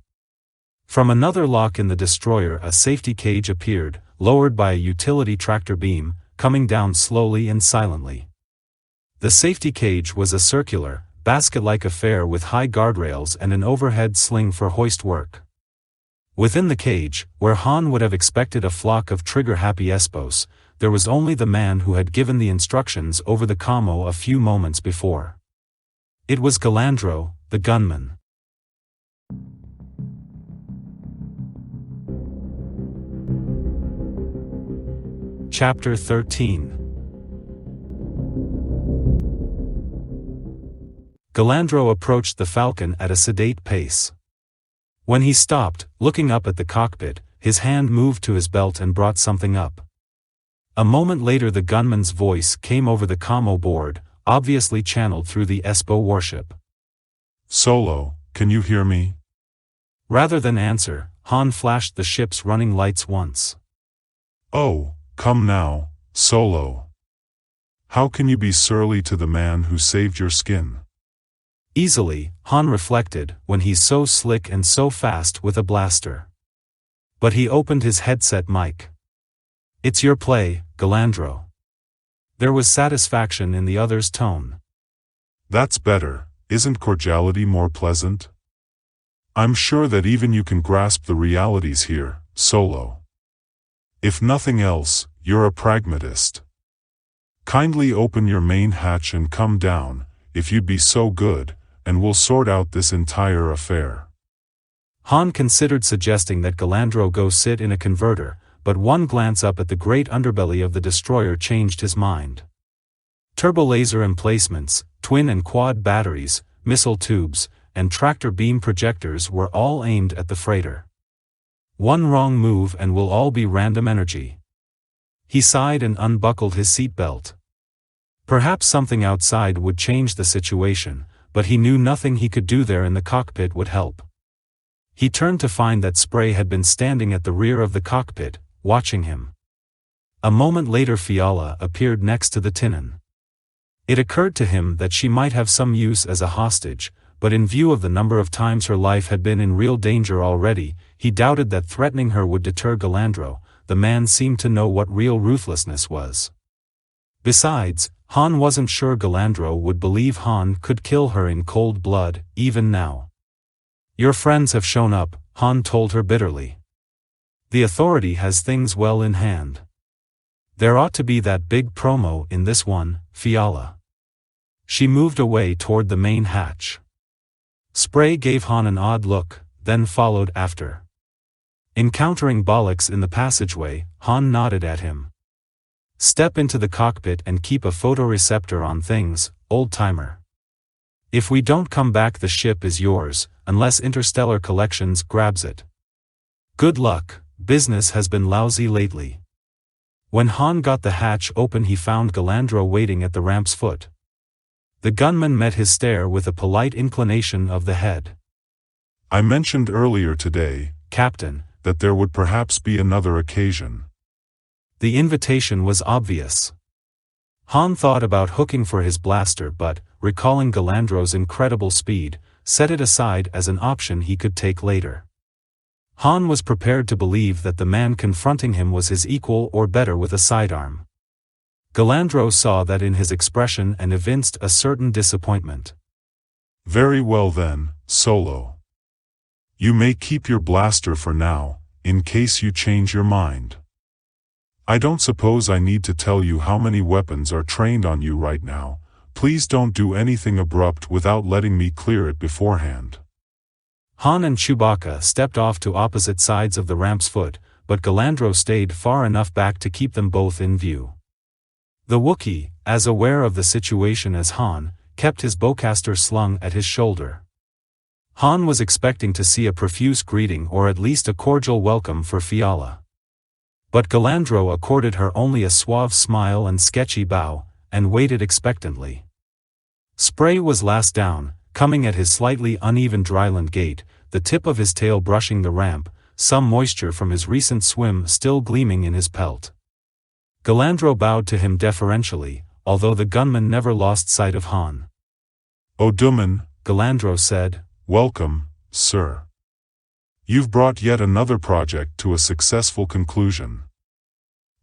From another lock in the destroyer a safety cage appeared, lowered by a utility tractor beam, coming down slowly and silently. The safety cage was a circular, basket-like affair with high guardrails and an overhead sling for hoist work. Within the cage, where Han would have expected a flock of trigger-happy Espos, there was only the man who had given the instructions over the commo a few moments before. It was Galandro, the gunman. Chapter 13. Galandro approached the Falcon at a sedate pace. When he stopped, looking up at the cockpit, his hand moved to his belt and brought something up. A moment later the gunman's voice came over the commo board, obviously channeled through the Espo warship. Solo, can you hear me? Rather than answer, Han flashed the ship's running lights once. Oh, come now, Solo. How can you be surly to the man who saved your skin? Easily, Han reflected, when he's so slick and so fast with a blaster. But he opened his headset mic. It's your play, Galandro. There was satisfaction in the other's tone. That's better, isn't cordiality more pleasant? I'm sure that even you can grasp the realities here, Solo. If nothing else, you're a pragmatist. Kindly open your main hatch and come down, if you'd be so good, and we'll sort out this entire affair. Han considered suggesting that Galandro go sit in a converter, but one glance up at the great underbelly of the destroyer changed his mind. Turbolaser emplacements, twin and quad batteries, missile tubes, and tractor beam projectors were all aimed at the freighter. One wrong move and we'll all be random energy. He sighed and unbuckled his seatbelt. Perhaps something outside would change the situation, but he knew nothing he could do there in the cockpit would help. He turned to find that Spray had been standing at the rear of the cockpit, watching him. A moment later Fiala appeared next to the Tinnin. It occurred to him that she might have some use as a hostage, but in view of the number of times her life had been in real danger already, he doubted that threatening her would deter Galandro. The man seemed to know what real ruthlessness was. Besides, Han wasn't sure Galandro would believe Han could kill her in cold blood, even now. Your friends have shown up, Han told her bitterly. The authority has things well in hand. There ought to be that big promo in this one, Fiala. She moved away toward the main hatch. Spray gave Han an odd look, then followed after. Encountering Bollocks in the passageway, Han nodded at him. Step into the cockpit and keep a photoreceptor on things, old-timer. If we don't come back the ship is yours, unless Interstellar Collections grabs it. Good luck, business has been lousy lately. When Han got the hatch open he found Galandro waiting at the ramp's foot. The gunman met his stare with a polite inclination of the head. I mentioned earlier today, Captain, that there would perhaps be another occasion. The invitation was obvious. Han thought about hooking for his blaster but, recalling Galandro's incredible speed, set it aside as an option he could take later. Han was prepared to believe that the man confronting him was his equal or better with a sidearm. Galandro saw that in his expression and evinced a certain disappointment. Very well then, Solo. You may keep your blaster for now, in case you change your mind. I don't suppose I need to tell you how many weapons are trained on you right now. Please don't do anything abrupt without letting me clear it beforehand. Han and Chewbacca stepped off to opposite sides of the ramp's foot, but Galandro stayed far enough back to keep them both in view. The Wookiee, as aware of the situation as Han, kept his bowcaster slung at his shoulder. Han was expecting to see a profuse greeting or at least a cordial welcome for Fiala. But Galandro accorded her only a suave smile and sketchy bow, and waited expectantly. Spray was last down, coming at his slightly uneven dryland gait, the tip of his tail brushing the ramp, some moisture from his recent swim still gleaming in his pelt. Galandro bowed to him deferentially, although the gunman never lost sight of Han. Oduman, Galandro said, welcome, sir. You've brought yet another project to a successful conclusion.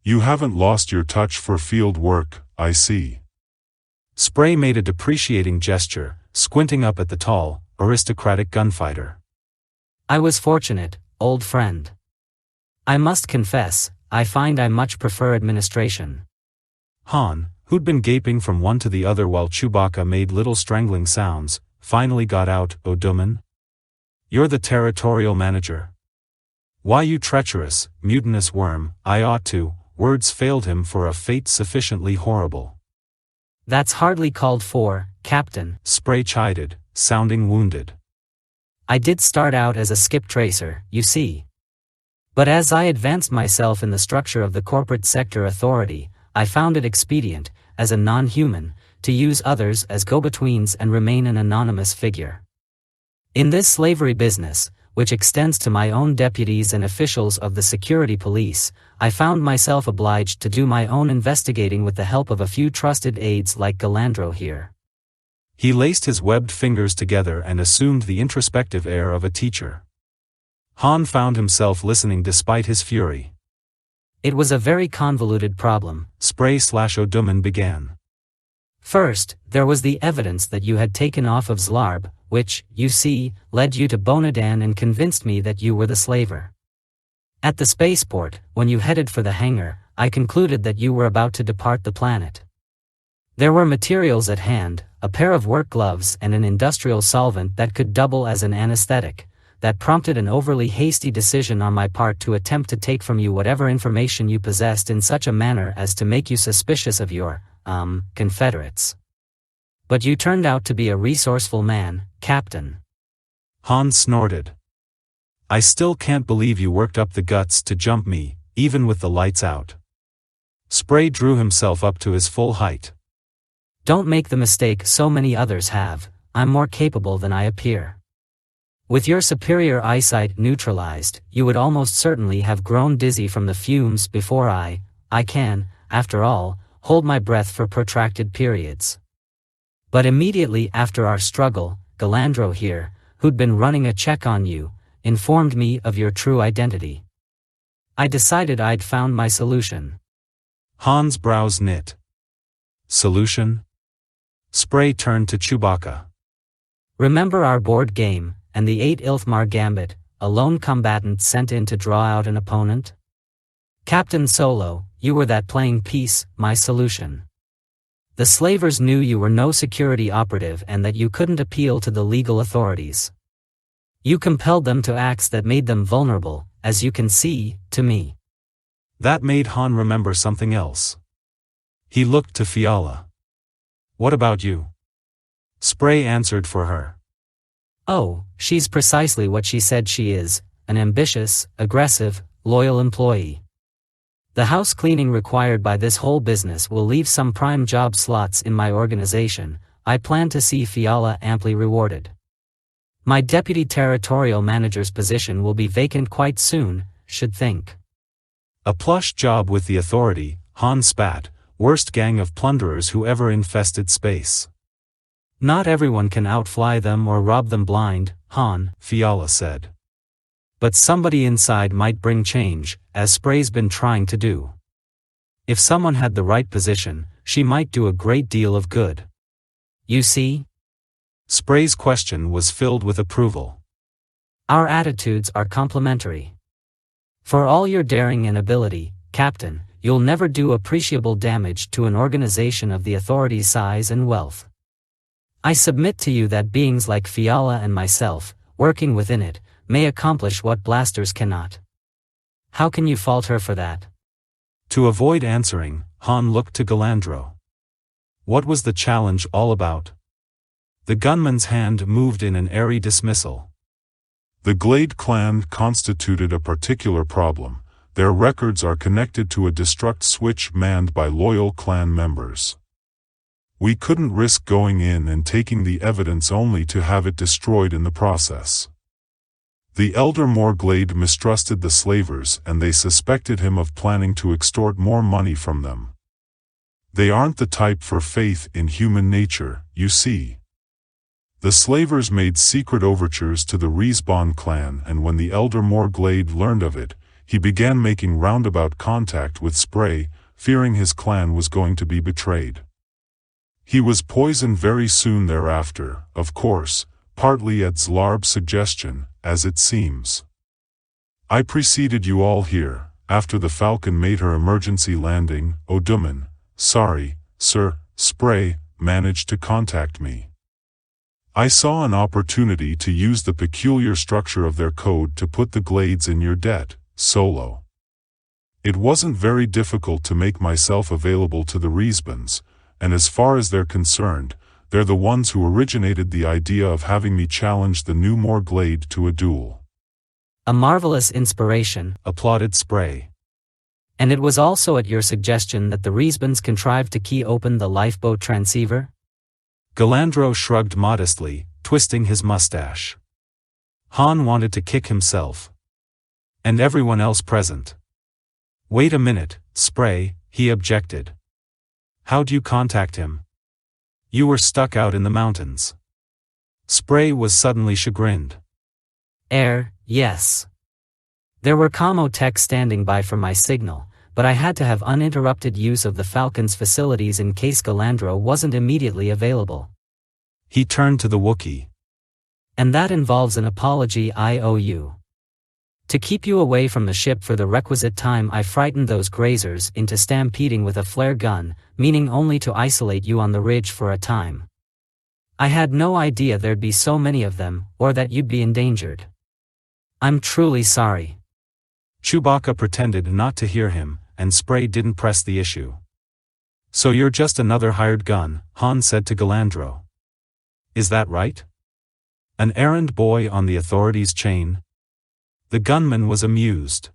You haven't lost your touch for field work, I see. Spray made a depreciating gesture, squinting up at the tall, aristocratic gunfighter. I was fortunate, old friend. I must confess, I find I much prefer administration. Han, who'd been gaping from one to the other while Chewbacca made little strangling sounds, finally got out, Oduman. You're the territorial manager. Why you treacherous, mutinous worm, I ought to, words failed him for a fate sufficiently horrible. That's hardly called for, Captain, Spray chided, sounding wounded. I did start out as a skip tracer, you see. But as I advanced myself in the structure of the corporate sector authority, I found it expedient, as a non-human, to use others as go-betweens and remain an anonymous figure. In this slavery business, which extends to my own deputies and officials of the security police, I found myself obliged to do my own investigating with the help of a few trusted aides like Galandro here. He laced his webbed fingers together and assumed the introspective air of a teacher. Han found himself listening despite his fury. It was a very convoluted problem, Spray/Oduman began. First, there was the evidence that you had taken off of Zlarb, which, you see, led you to Bonadan and convinced me that you were the slaver. At the spaceport, when you headed for the hangar, I concluded that you were about to depart the planet. There were materials at hand, a pair of work gloves and an industrial solvent that could double as an anesthetic, that prompted an overly hasty decision on my part to attempt to take from you whatever information you possessed in such a manner as to make you suspicious of your, Confederates. But you turned out to be a resourceful man, Captain. Han snorted. I still can't believe you worked up the guts to jump me, even with the lights out. Spray drew himself up to his full height. Don't make the mistake so many others have, I'm more capable than I appear. With your superior eyesight neutralized, you would almost certainly have grown dizzy from the fumes before I can, after all, hold my breath for protracted periods. But immediately after our struggle, Galandro here, who'd been running a check on you, informed me of your true identity. I decided I'd found my solution. Han's brows knit. Solution? Spray turned to Chewbacca. Remember our board game, and the 8 Ilthmar Gambit, a lone combatant sent in to draw out an opponent? Captain Solo, you were that playing piece, my solution. The slavers knew you were no security operative and that you couldn't appeal to the legal authorities. You compelled them to acts that made them vulnerable, as you can see, to me. That made Han remember something else. He looked to Fiala. What about you? Spray answered for her. Oh, she's precisely what she said she is, an ambitious, aggressive, loyal employee. The house cleaning required by this whole business will leave some prime job slots in my organization. I plan to see Fiala amply rewarded. My deputy territorial manager's position will be vacant quite soon, should think. A plush job with the authority, Han spat, worst gang of plunderers who ever infested space. Not everyone can outfly them or rob them blind, Han, Fiala said. But somebody inside might bring change, as Spray's been trying to do. If someone had the right position, she might do a great deal of good. You see? Spray's question was filled with approval. Our attitudes are complementary. For all your daring and ability, Captain, you'll never do appreciable damage to an organization of the authority's size and wealth. I submit to you that beings like Fiala and myself, working within it, may accomplish what blasters cannot. How can you fault her for that? To avoid answering, Han looked to Galandro. What was the challenge all about? The gunman's hand moved in an airy dismissal. The Glade clan constituted a particular problem. Their records are connected to a destruct switch manned by loyal clan members. We couldn't risk going in and taking the evidence only to have it destroyed in the process. The elder Morglade mistrusted the slavers and they suspected him of planning to extort more money from them. They aren't the type for faith in human nature, you see. The slavers made secret overtures to the Respawn clan, and when the elder Morglade learned of it, he began making roundabout contact with Spray, fearing his clan was going to be betrayed. He was poisoned very soon thereafter, of course, partly at Zlarb's suggestion, as it seems. I preceded you all here, after the Falcon made her emergency landing. Oduman, sorry, sir, Spray, managed to contact me. I saw an opportunity to use the peculiar structure of their code to put the Glades in your debt, Solo. It wasn't very difficult to make myself available to the Reasbans, and as far as they're concerned, they're the ones who originated the idea of having me challenge the new Morglade to a duel. A marvelous inspiration, applauded Spray. And it was also at your suggestion that the Reasbans contrived to key open the lifeboat transceiver? Galandro shrugged modestly, twisting his mustache. Han wanted to kick himself. And everyone else present. Wait a minute, Spray, he objected. How'd you contact him? You were stuck out in the mountains. Spray was suddenly chagrined. Yes. There were commo techs standing by for my signal, but I had to have uninterrupted use of the Falcon's facilities in case Galandro wasn't immediately available. He turned to the Wookiee. And that involves an apology I owe you. To keep you away from the ship for the requisite time, I frightened those grazers into stampeding with a flare gun, meaning only to isolate you on the ridge for a time. I had no idea there'd be so many of them, or that you'd be endangered. I'm truly sorry. Chewbacca pretended not to hear him, and Spray didn't press the issue. So you're just another hired gun, Han said to Galandro. Is that right? An errand boy on the authorities' chain? The gunman was amused.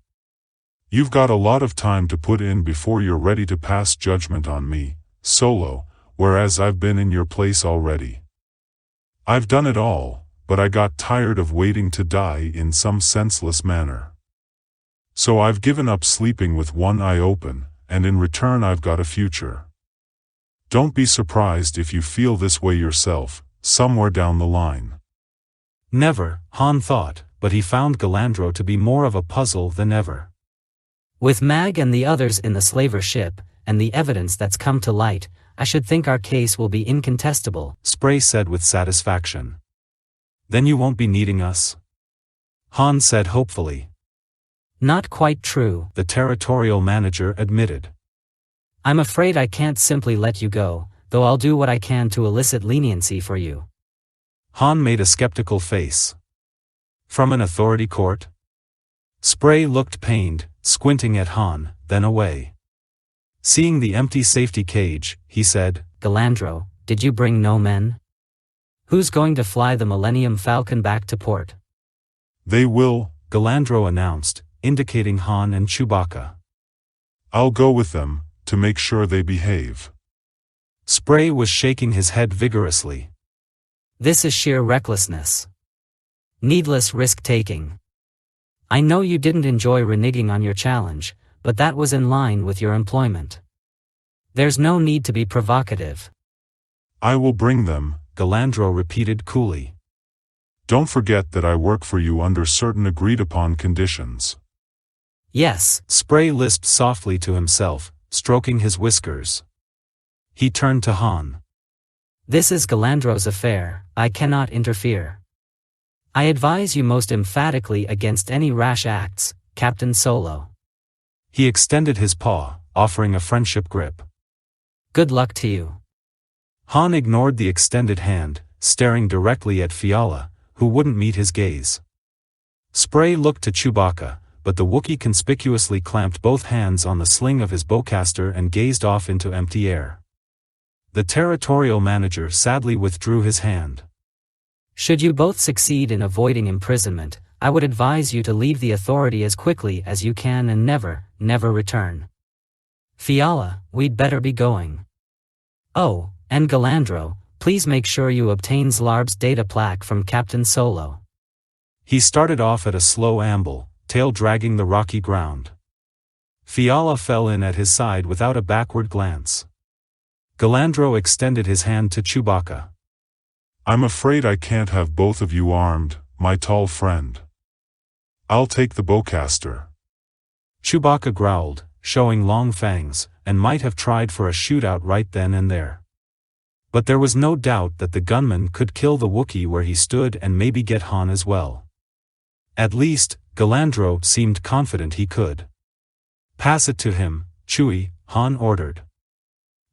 You've got a lot of time to put in before you're ready to pass judgment on me, Solo, whereas I've been in your place already. I've done it all, but I got tired of waiting to die in some senseless manner. So I've given up sleeping with one eye open, and in return I've got a future. Don't be surprised if you feel this way yourself, somewhere down the line. Never, Han thought, but he found Galandro to be more of a puzzle than ever. With Mag and the others in the slaver ship, and the evidence that's come to light, I should think our case will be incontestable, Spray said with satisfaction. Then you won't be needing us? Han said hopefully. Not quite true, the territorial manager admitted. I'm afraid I can't simply let you go, though I'll do what I can to elicit leniency for you. Han made a skeptical face. From an authority court? Spray looked pained, squinting at Han, then away. Seeing the empty safety cage, he said, Galandro, did you bring no men? Who's going to fly the Millennium Falcon back to port? They will, Galandro announced, indicating Han and Chewbacca. I'll go with them, to make sure they behave. Spray was shaking his head vigorously. This is sheer recklessness. Needless risk-taking. I know you didn't enjoy reneging on your challenge, but that was in line with your employment. There's no need to be provocative. I will bring them, Galandro repeated coolly. Don't forget that I work for you under certain agreed-upon conditions. Yes, Spray lisped softly to himself, stroking his whiskers. He turned to Han. This is Galandro's affair, I cannot interfere. I advise you most emphatically against any rash acts, Captain Solo. He extended his paw, offering a friendship grip. Good luck to you. Han ignored the extended hand, staring directly at Fiala, who wouldn't meet his gaze. Spray looked to Chewbacca, but the Wookiee conspicuously clamped both hands on the sling of his bowcaster and gazed off into empty air. The territorial manager sadly withdrew his hand. Should you both succeed in avoiding imprisonment, I would advise you to leave the authority as quickly as you can and never return. Fiala, we'd better be going. Oh, and Galandro, please make sure you obtain Zlarb's data plaque from Captain Solo. He started off at a slow amble, tail dragging the rocky ground. Fiala fell in at his side without a backward glance. Galandro extended his hand to Chewbacca. I'm afraid I can't have both of you armed, my tall friend. I'll take the bowcaster. Chewbacca growled, showing long fangs, and might have tried for a shootout right then and there. But there was no doubt that the gunman could kill the Wookiee where he stood and maybe get Han as well. At least, Galandro seemed confident he could. Pass it to him, Chewie, Han ordered.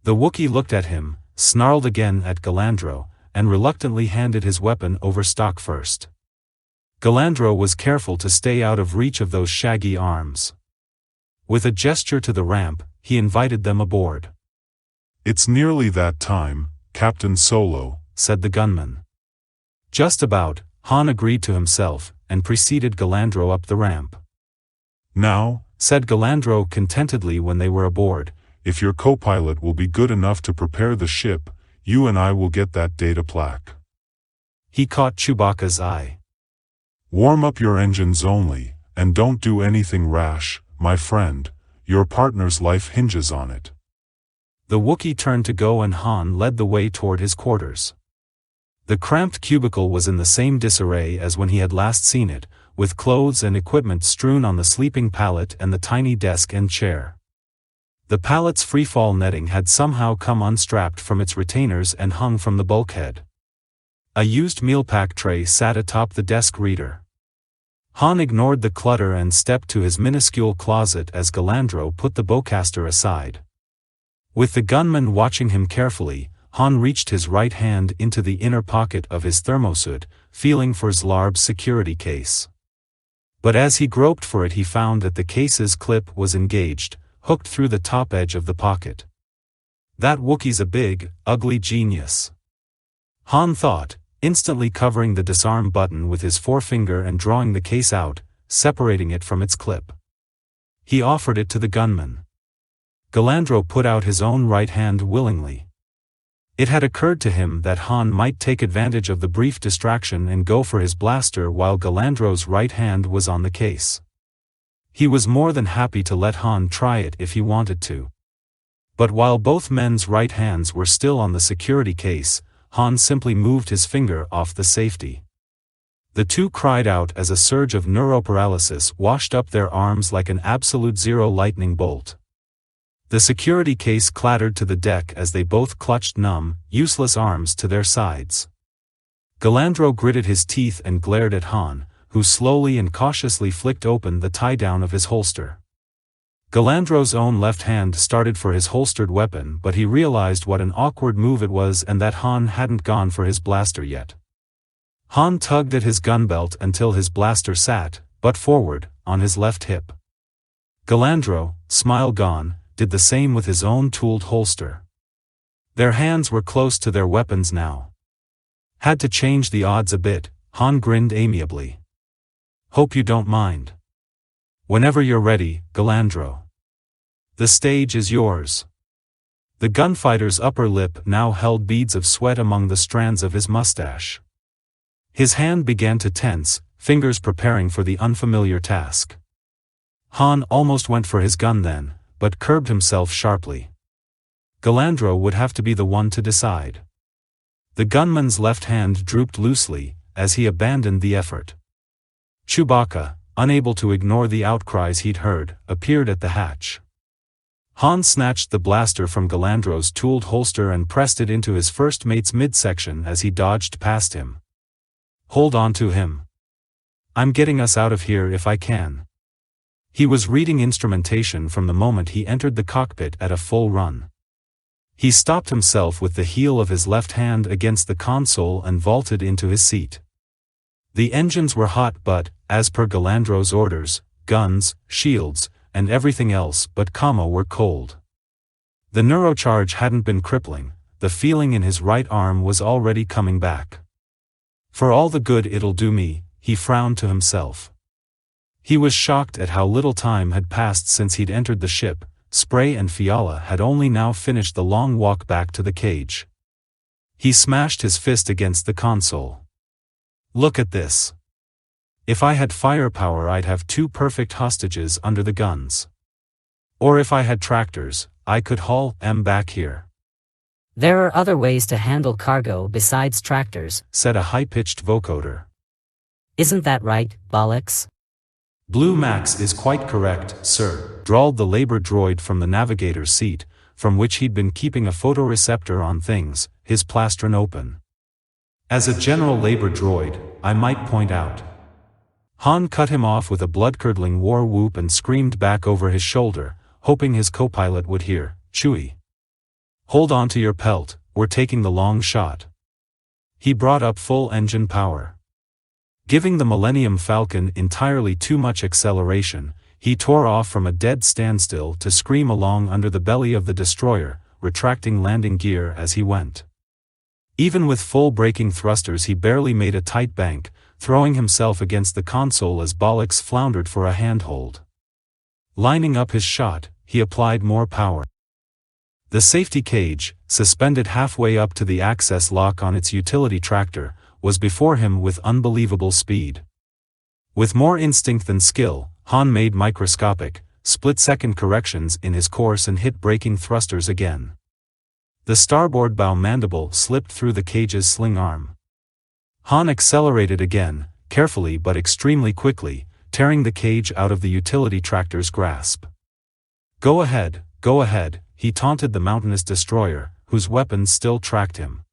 The Wookiee looked at him, snarled again at Galandro, and reluctantly handed his weapon over stock first. Galandro was careful to stay out of reach of those shaggy arms. With a gesture to the ramp, he invited them aboard. "It's nearly that time, Captain Solo," said the gunman. "Just about," Han agreed to himself, and preceded Galandro up the ramp. "Now," said Galandro contentedly when they were aboard, "if your co-pilot will be good enough to prepare the ship, you and I will get that data plaque." He caught Chewbacca's eye. "Warm up your engines only, and don't do anything rash, my friend. Your partner's life hinges on it." The Wookiee turned to go and Han led the way toward his quarters. The cramped cubicle was in the same disarray as when he had last seen it, with clothes and equipment strewn on the sleeping pallet and the tiny desk and chair. The pallet's freefall netting had somehow come unstrapped from its retainers and hung from the bulkhead. A used meal pack tray sat atop the desk reader. Han ignored the clutter and stepped to his minuscule closet as Galandro put the bowcaster aside. With the gunman watching him carefully, Han reached his right hand into the inner pocket of his thermosuit, feeling for Zlarb's security case. But as he groped for it he found that the case's clip was engaged, hooked through the top edge of the pocket. "That Wookiee's a big, ugly genius," Han thought, instantly covering the disarm button with his forefinger and drawing the case out, separating it from its clip. He offered it to the gunman. Galandro put out his own right hand willingly. It had occurred to him that Han might take advantage of the brief distraction and go for his blaster while Galandro's right hand was on the case. He was more than happy to let Han try it if he wanted to. But while both men's right hands were still on the security case, Han simply moved his finger off the safety. The two cried out as a surge of neuroparalysis washed up their arms like an absolute zero lightning bolt. The security case clattered to the deck as they both clutched numb, useless arms to their sides. Galandro gritted his teeth and glared at Han, who slowly and cautiously flicked open the tie-down of his holster. Galandro's own left hand started for his holstered weapon, but he realized what an awkward move it was and that Han hadn't gone for his blaster yet. Han tugged at his gun belt until his blaster sat, butt forward, on his left hip. Galandro, smile gone, did the same with his own tooled holster. Their hands were close to their weapons now. "Had to change the odds a bit," Han grinned amiably. "Hope you don't mind." "Whenever you're ready, Galandro. The stage is yours." The gunfighter's upper lip now held beads of sweat among the strands of his mustache. His hand began to tense, fingers preparing for the unfamiliar task. Han almost went for his gun then, but curbed himself sharply. Galandro would have to be the one to decide. The gunman's left hand drooped loosely, as he abandoned the effort. Chewbacca, unable to ignore the outcries he'd heard, appeared at the hatch. Han snatched the blaster from Galandro's tooled holster and pressed it into his first mate's midsection as he dodged past him. "Hold on to him. I'm getting us out of here if I can." He was reading instrumentation from the moment he entered the cockpit at a full run. He stopped himself with the heel of his left hand against the console and vaulted into his seat. The engines were hot but, as per Galandro's orders, guns, shields, and everything else but commo were cold. The neurocharge hadn't been crippling, the feeling in his right arm was already coming back. "For all the good it'll do me," he frowned to himself. He was shocked at how little time had passed since he'd entered the ship. Spray and Fiala had only now finished the long walk back to the cage. He smashed his fist against the console. "Look at this. If I had firepower I'd have 2 perfect hostages under the guns. Or if I had tractors, I could haul 'em back here." "There are other ways to handle cargo besides tractors," said a high-pitched vocoder. "Isn't that right, Bollocks?" "Blue Max is quite correct, sir," drawled the labor droid from the navigator's seat, from which he'd been keeping a photoreceptor on things, his plastron open. "As a general labor droid, I might point out." Han cut him off with a blood-curdling war whoop and screamed back over his shoulder, hoping his co-pilot would hear, "Chewie. Hold on to your pelt, we're taking the long shot." He brought up full engine power. Giving the Millennium Falcon entirely too much acceleration, he tore off from a dead standstill to scream along under the belly of the destroyer, retracting landing gear as he went. Even with full braking thrusters he barely made a tight bank, throwing himself against the console as Bollocks floundered for a handhold. Lining up his shot, he applied more power. The safety cage, suspended halfway up to the access lock on its utility tractor, was before him with unbelievable speed. With more instinct than skill, Han made microscopic, split-second corrections in his course and hit braking thrusters again. The starboard bow mandible slipped through the cage's sling arm. Han accelerated again, carefully but extremely quickly, tearing the cage out of the utility tractor's grasp. Go ahead, he taunted the mountainous destroyer, whose weapons still tracked him.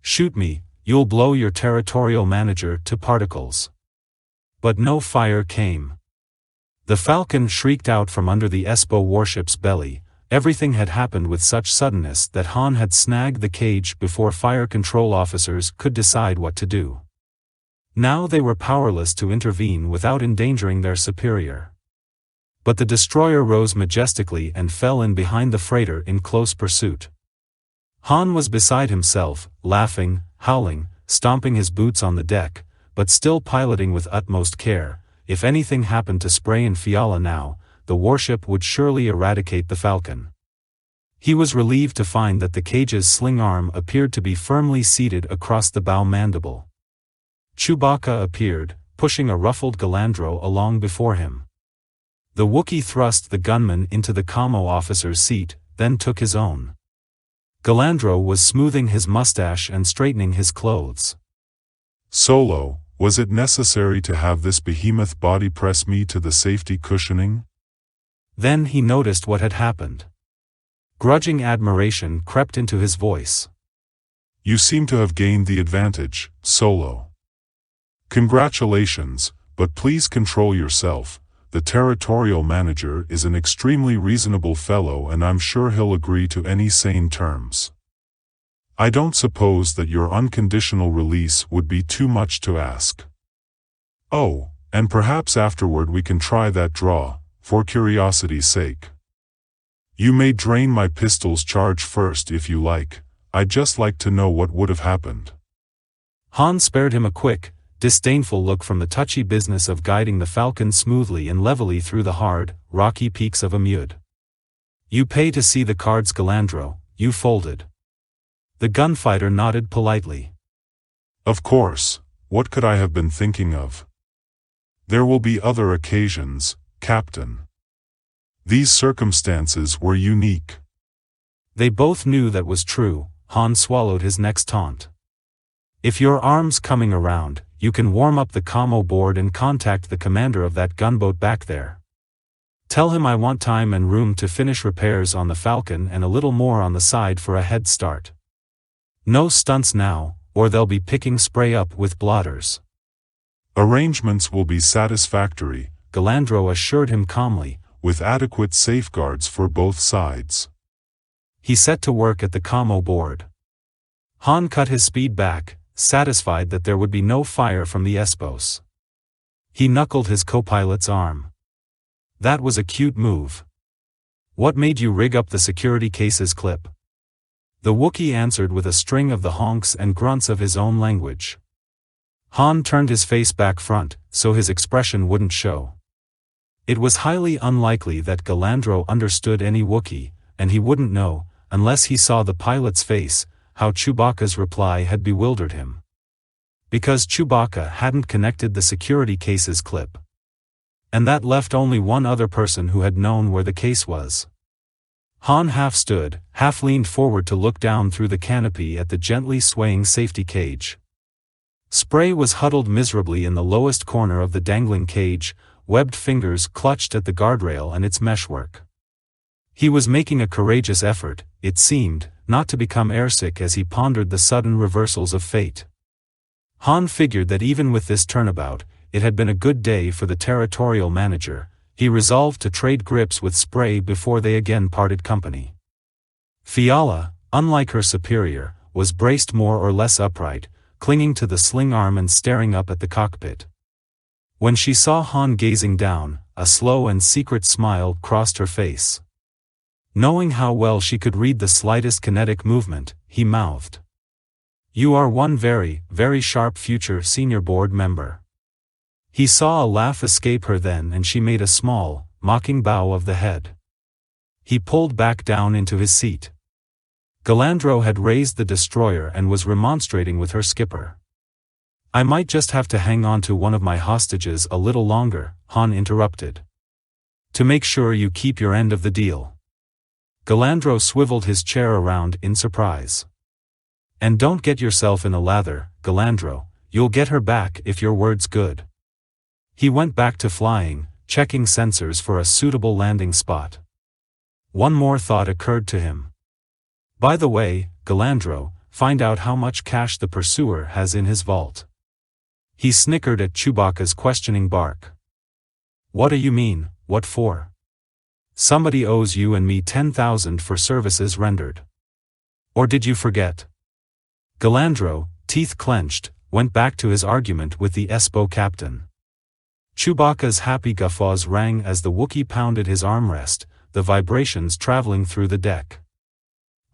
Shoot me, you'll blow your territorial manager to particles. But no fire came. The Falcon shrieked out from under the Espo warship's belly. Everything had happened with such suddenness that Han had snagged the cage before fire control officers could decide what to do. Now they were powerless to intervene without endangering their superior. But the destroyer rose majestically and fell in behind the freighter in close pursuit. Han was beside himself, laughing, howling, stomping his boots on the deck, but still piloting with utmost care. If anything happened to Spray and Fiala now, the warship would surely eradicate the Falcon. He was relieved to find that the cage's sling arm appeared to be firmly seated across the bow mandible. Chewbacca appeared, pushing a ruffled Galandro along before him. The Wookiee thrust the gunman into the commo officer's seat, then took his own. Galandro was smoothing his mustache and straightening his clothes. Solo, was it necessary to have this behemoth body press me to the safety cushioning? Then he noticed what had happened. Grudging admiration crept into his voice. You seem to have gained the advantage, Solo. Congratulations, but please control yourself. The territorial manager is an extremely reasonable fellow and I'm sure he'll agree to any sane terms. I don't suppose that your unconditional release would be too much to ask. Oh, and perhaps afterward we can try that draw, for curiosity's sake. You may drain my pistol's charge first if you like. I'd just like to know what would have happened. Han spared him a quick, disdainful look from the touchy business of guiding the Falcon smoothly and levelly through the hard, rocky peaks of Amud. You pay to see the cards, Galandro, you folded. The gunfighter nodded politely. Of course, what could I have been thinking of? There will be other occasions, Captain. These circumstances were unique. They both knew that was true. Han swallowed his next taunt. If your arm's coming around, you can warm up the commo board and contact the commander of that gunboat back there. Tell him I want time and room to finish repairs on the Falcon and a little more on the side for a head start. No stunts now, or they'll be picking Spray up with blotters. Arrangements will be satisfactory, Galandro assured him calmly, with adequate safeguards for both sides. He set to work at the commo board. Han cut his speed back, satisfied that there would be no fire from the Espos. He knuckled his co-pilot's arm. That was a cute move. What made you rig up the security cases clip? The Wookiee answered with a string of the honks and grunts of his own language. Han turned his face back front, so his expression wouldn't show. It was highly unlikely that Galandro understood any Wookiee, and he wouldn't know, unless he saw the pilot's face, how Chewbacca's reply had bewildered him. Because Chewbacca hadn't connected the security cases clip. And that left only one other person who had known where the case was. Han half stood, half leaned forward to look down through the canopy at the gently swaying safety cage. Spray was huddled miserably in the lowest corner of the dangling cage, webbed fingers clutched at the guardrail and its meshwork. He was making a courageous effort, it seemed, not to become airsick as he pondered the sudden reversals of fate. Han figured that even with this turnabout, it had been a good day for the territorial manager. He resolved to trade grips with Spray before they again parted company. Fiala, unlike her superior, was braced more or less upright, clinging to the sling arm and staring up at the cockpit. When she saw Han gazing down, a slow and secret smile crossed her face. Knowing how well she could read the slightest kinetic movement, he mouthed. "You are one very, very sharp future senior board member." He saw a laugh escape her then, and she made a small, mocking bow of the head. He pulled back down into his seat. Galandro had raised the destroyer and was remonstrating with her skipper. "I might just have to hang on to one of my hostages a little longer," Han interrupted. "To make sure you keep your end of the deal." Galandro swiveled his chair around in surprise. "And don't get yourself in a lather, Galandro, you'll get her back if your word's good." He went back to flying, checking sensors for a suitable landing spot. One more thought occurred to him. "By the way, Galandro, find out how much cash the pursuer has in his vault." He snickered at Chewbacca's questioning bark. "What do you mean, what for?" "Somebody owes you and me 10,000 for services rendered. Or did you forget?" Galandro, teeth clenched, went back to his argument with the Espo captain. Chewbacca's happy guffaws rang as the Wookiee pounded his armrest, the vibrations traveling through the deck.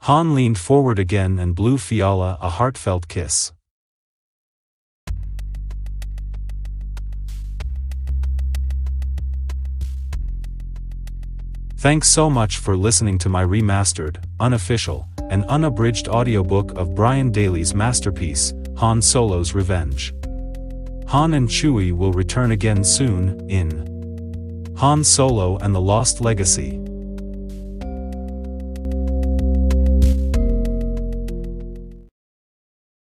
Han leaned forward again and blew Fiala a heartfelt kiss. Thanks so much for listening to my remastered, unofficial, and unabridged audiobook of Brian Daley's masterpiece, Han Solo's Revenge. Han and Chewie will return again soon, in Han Solo and the Lost Legacy.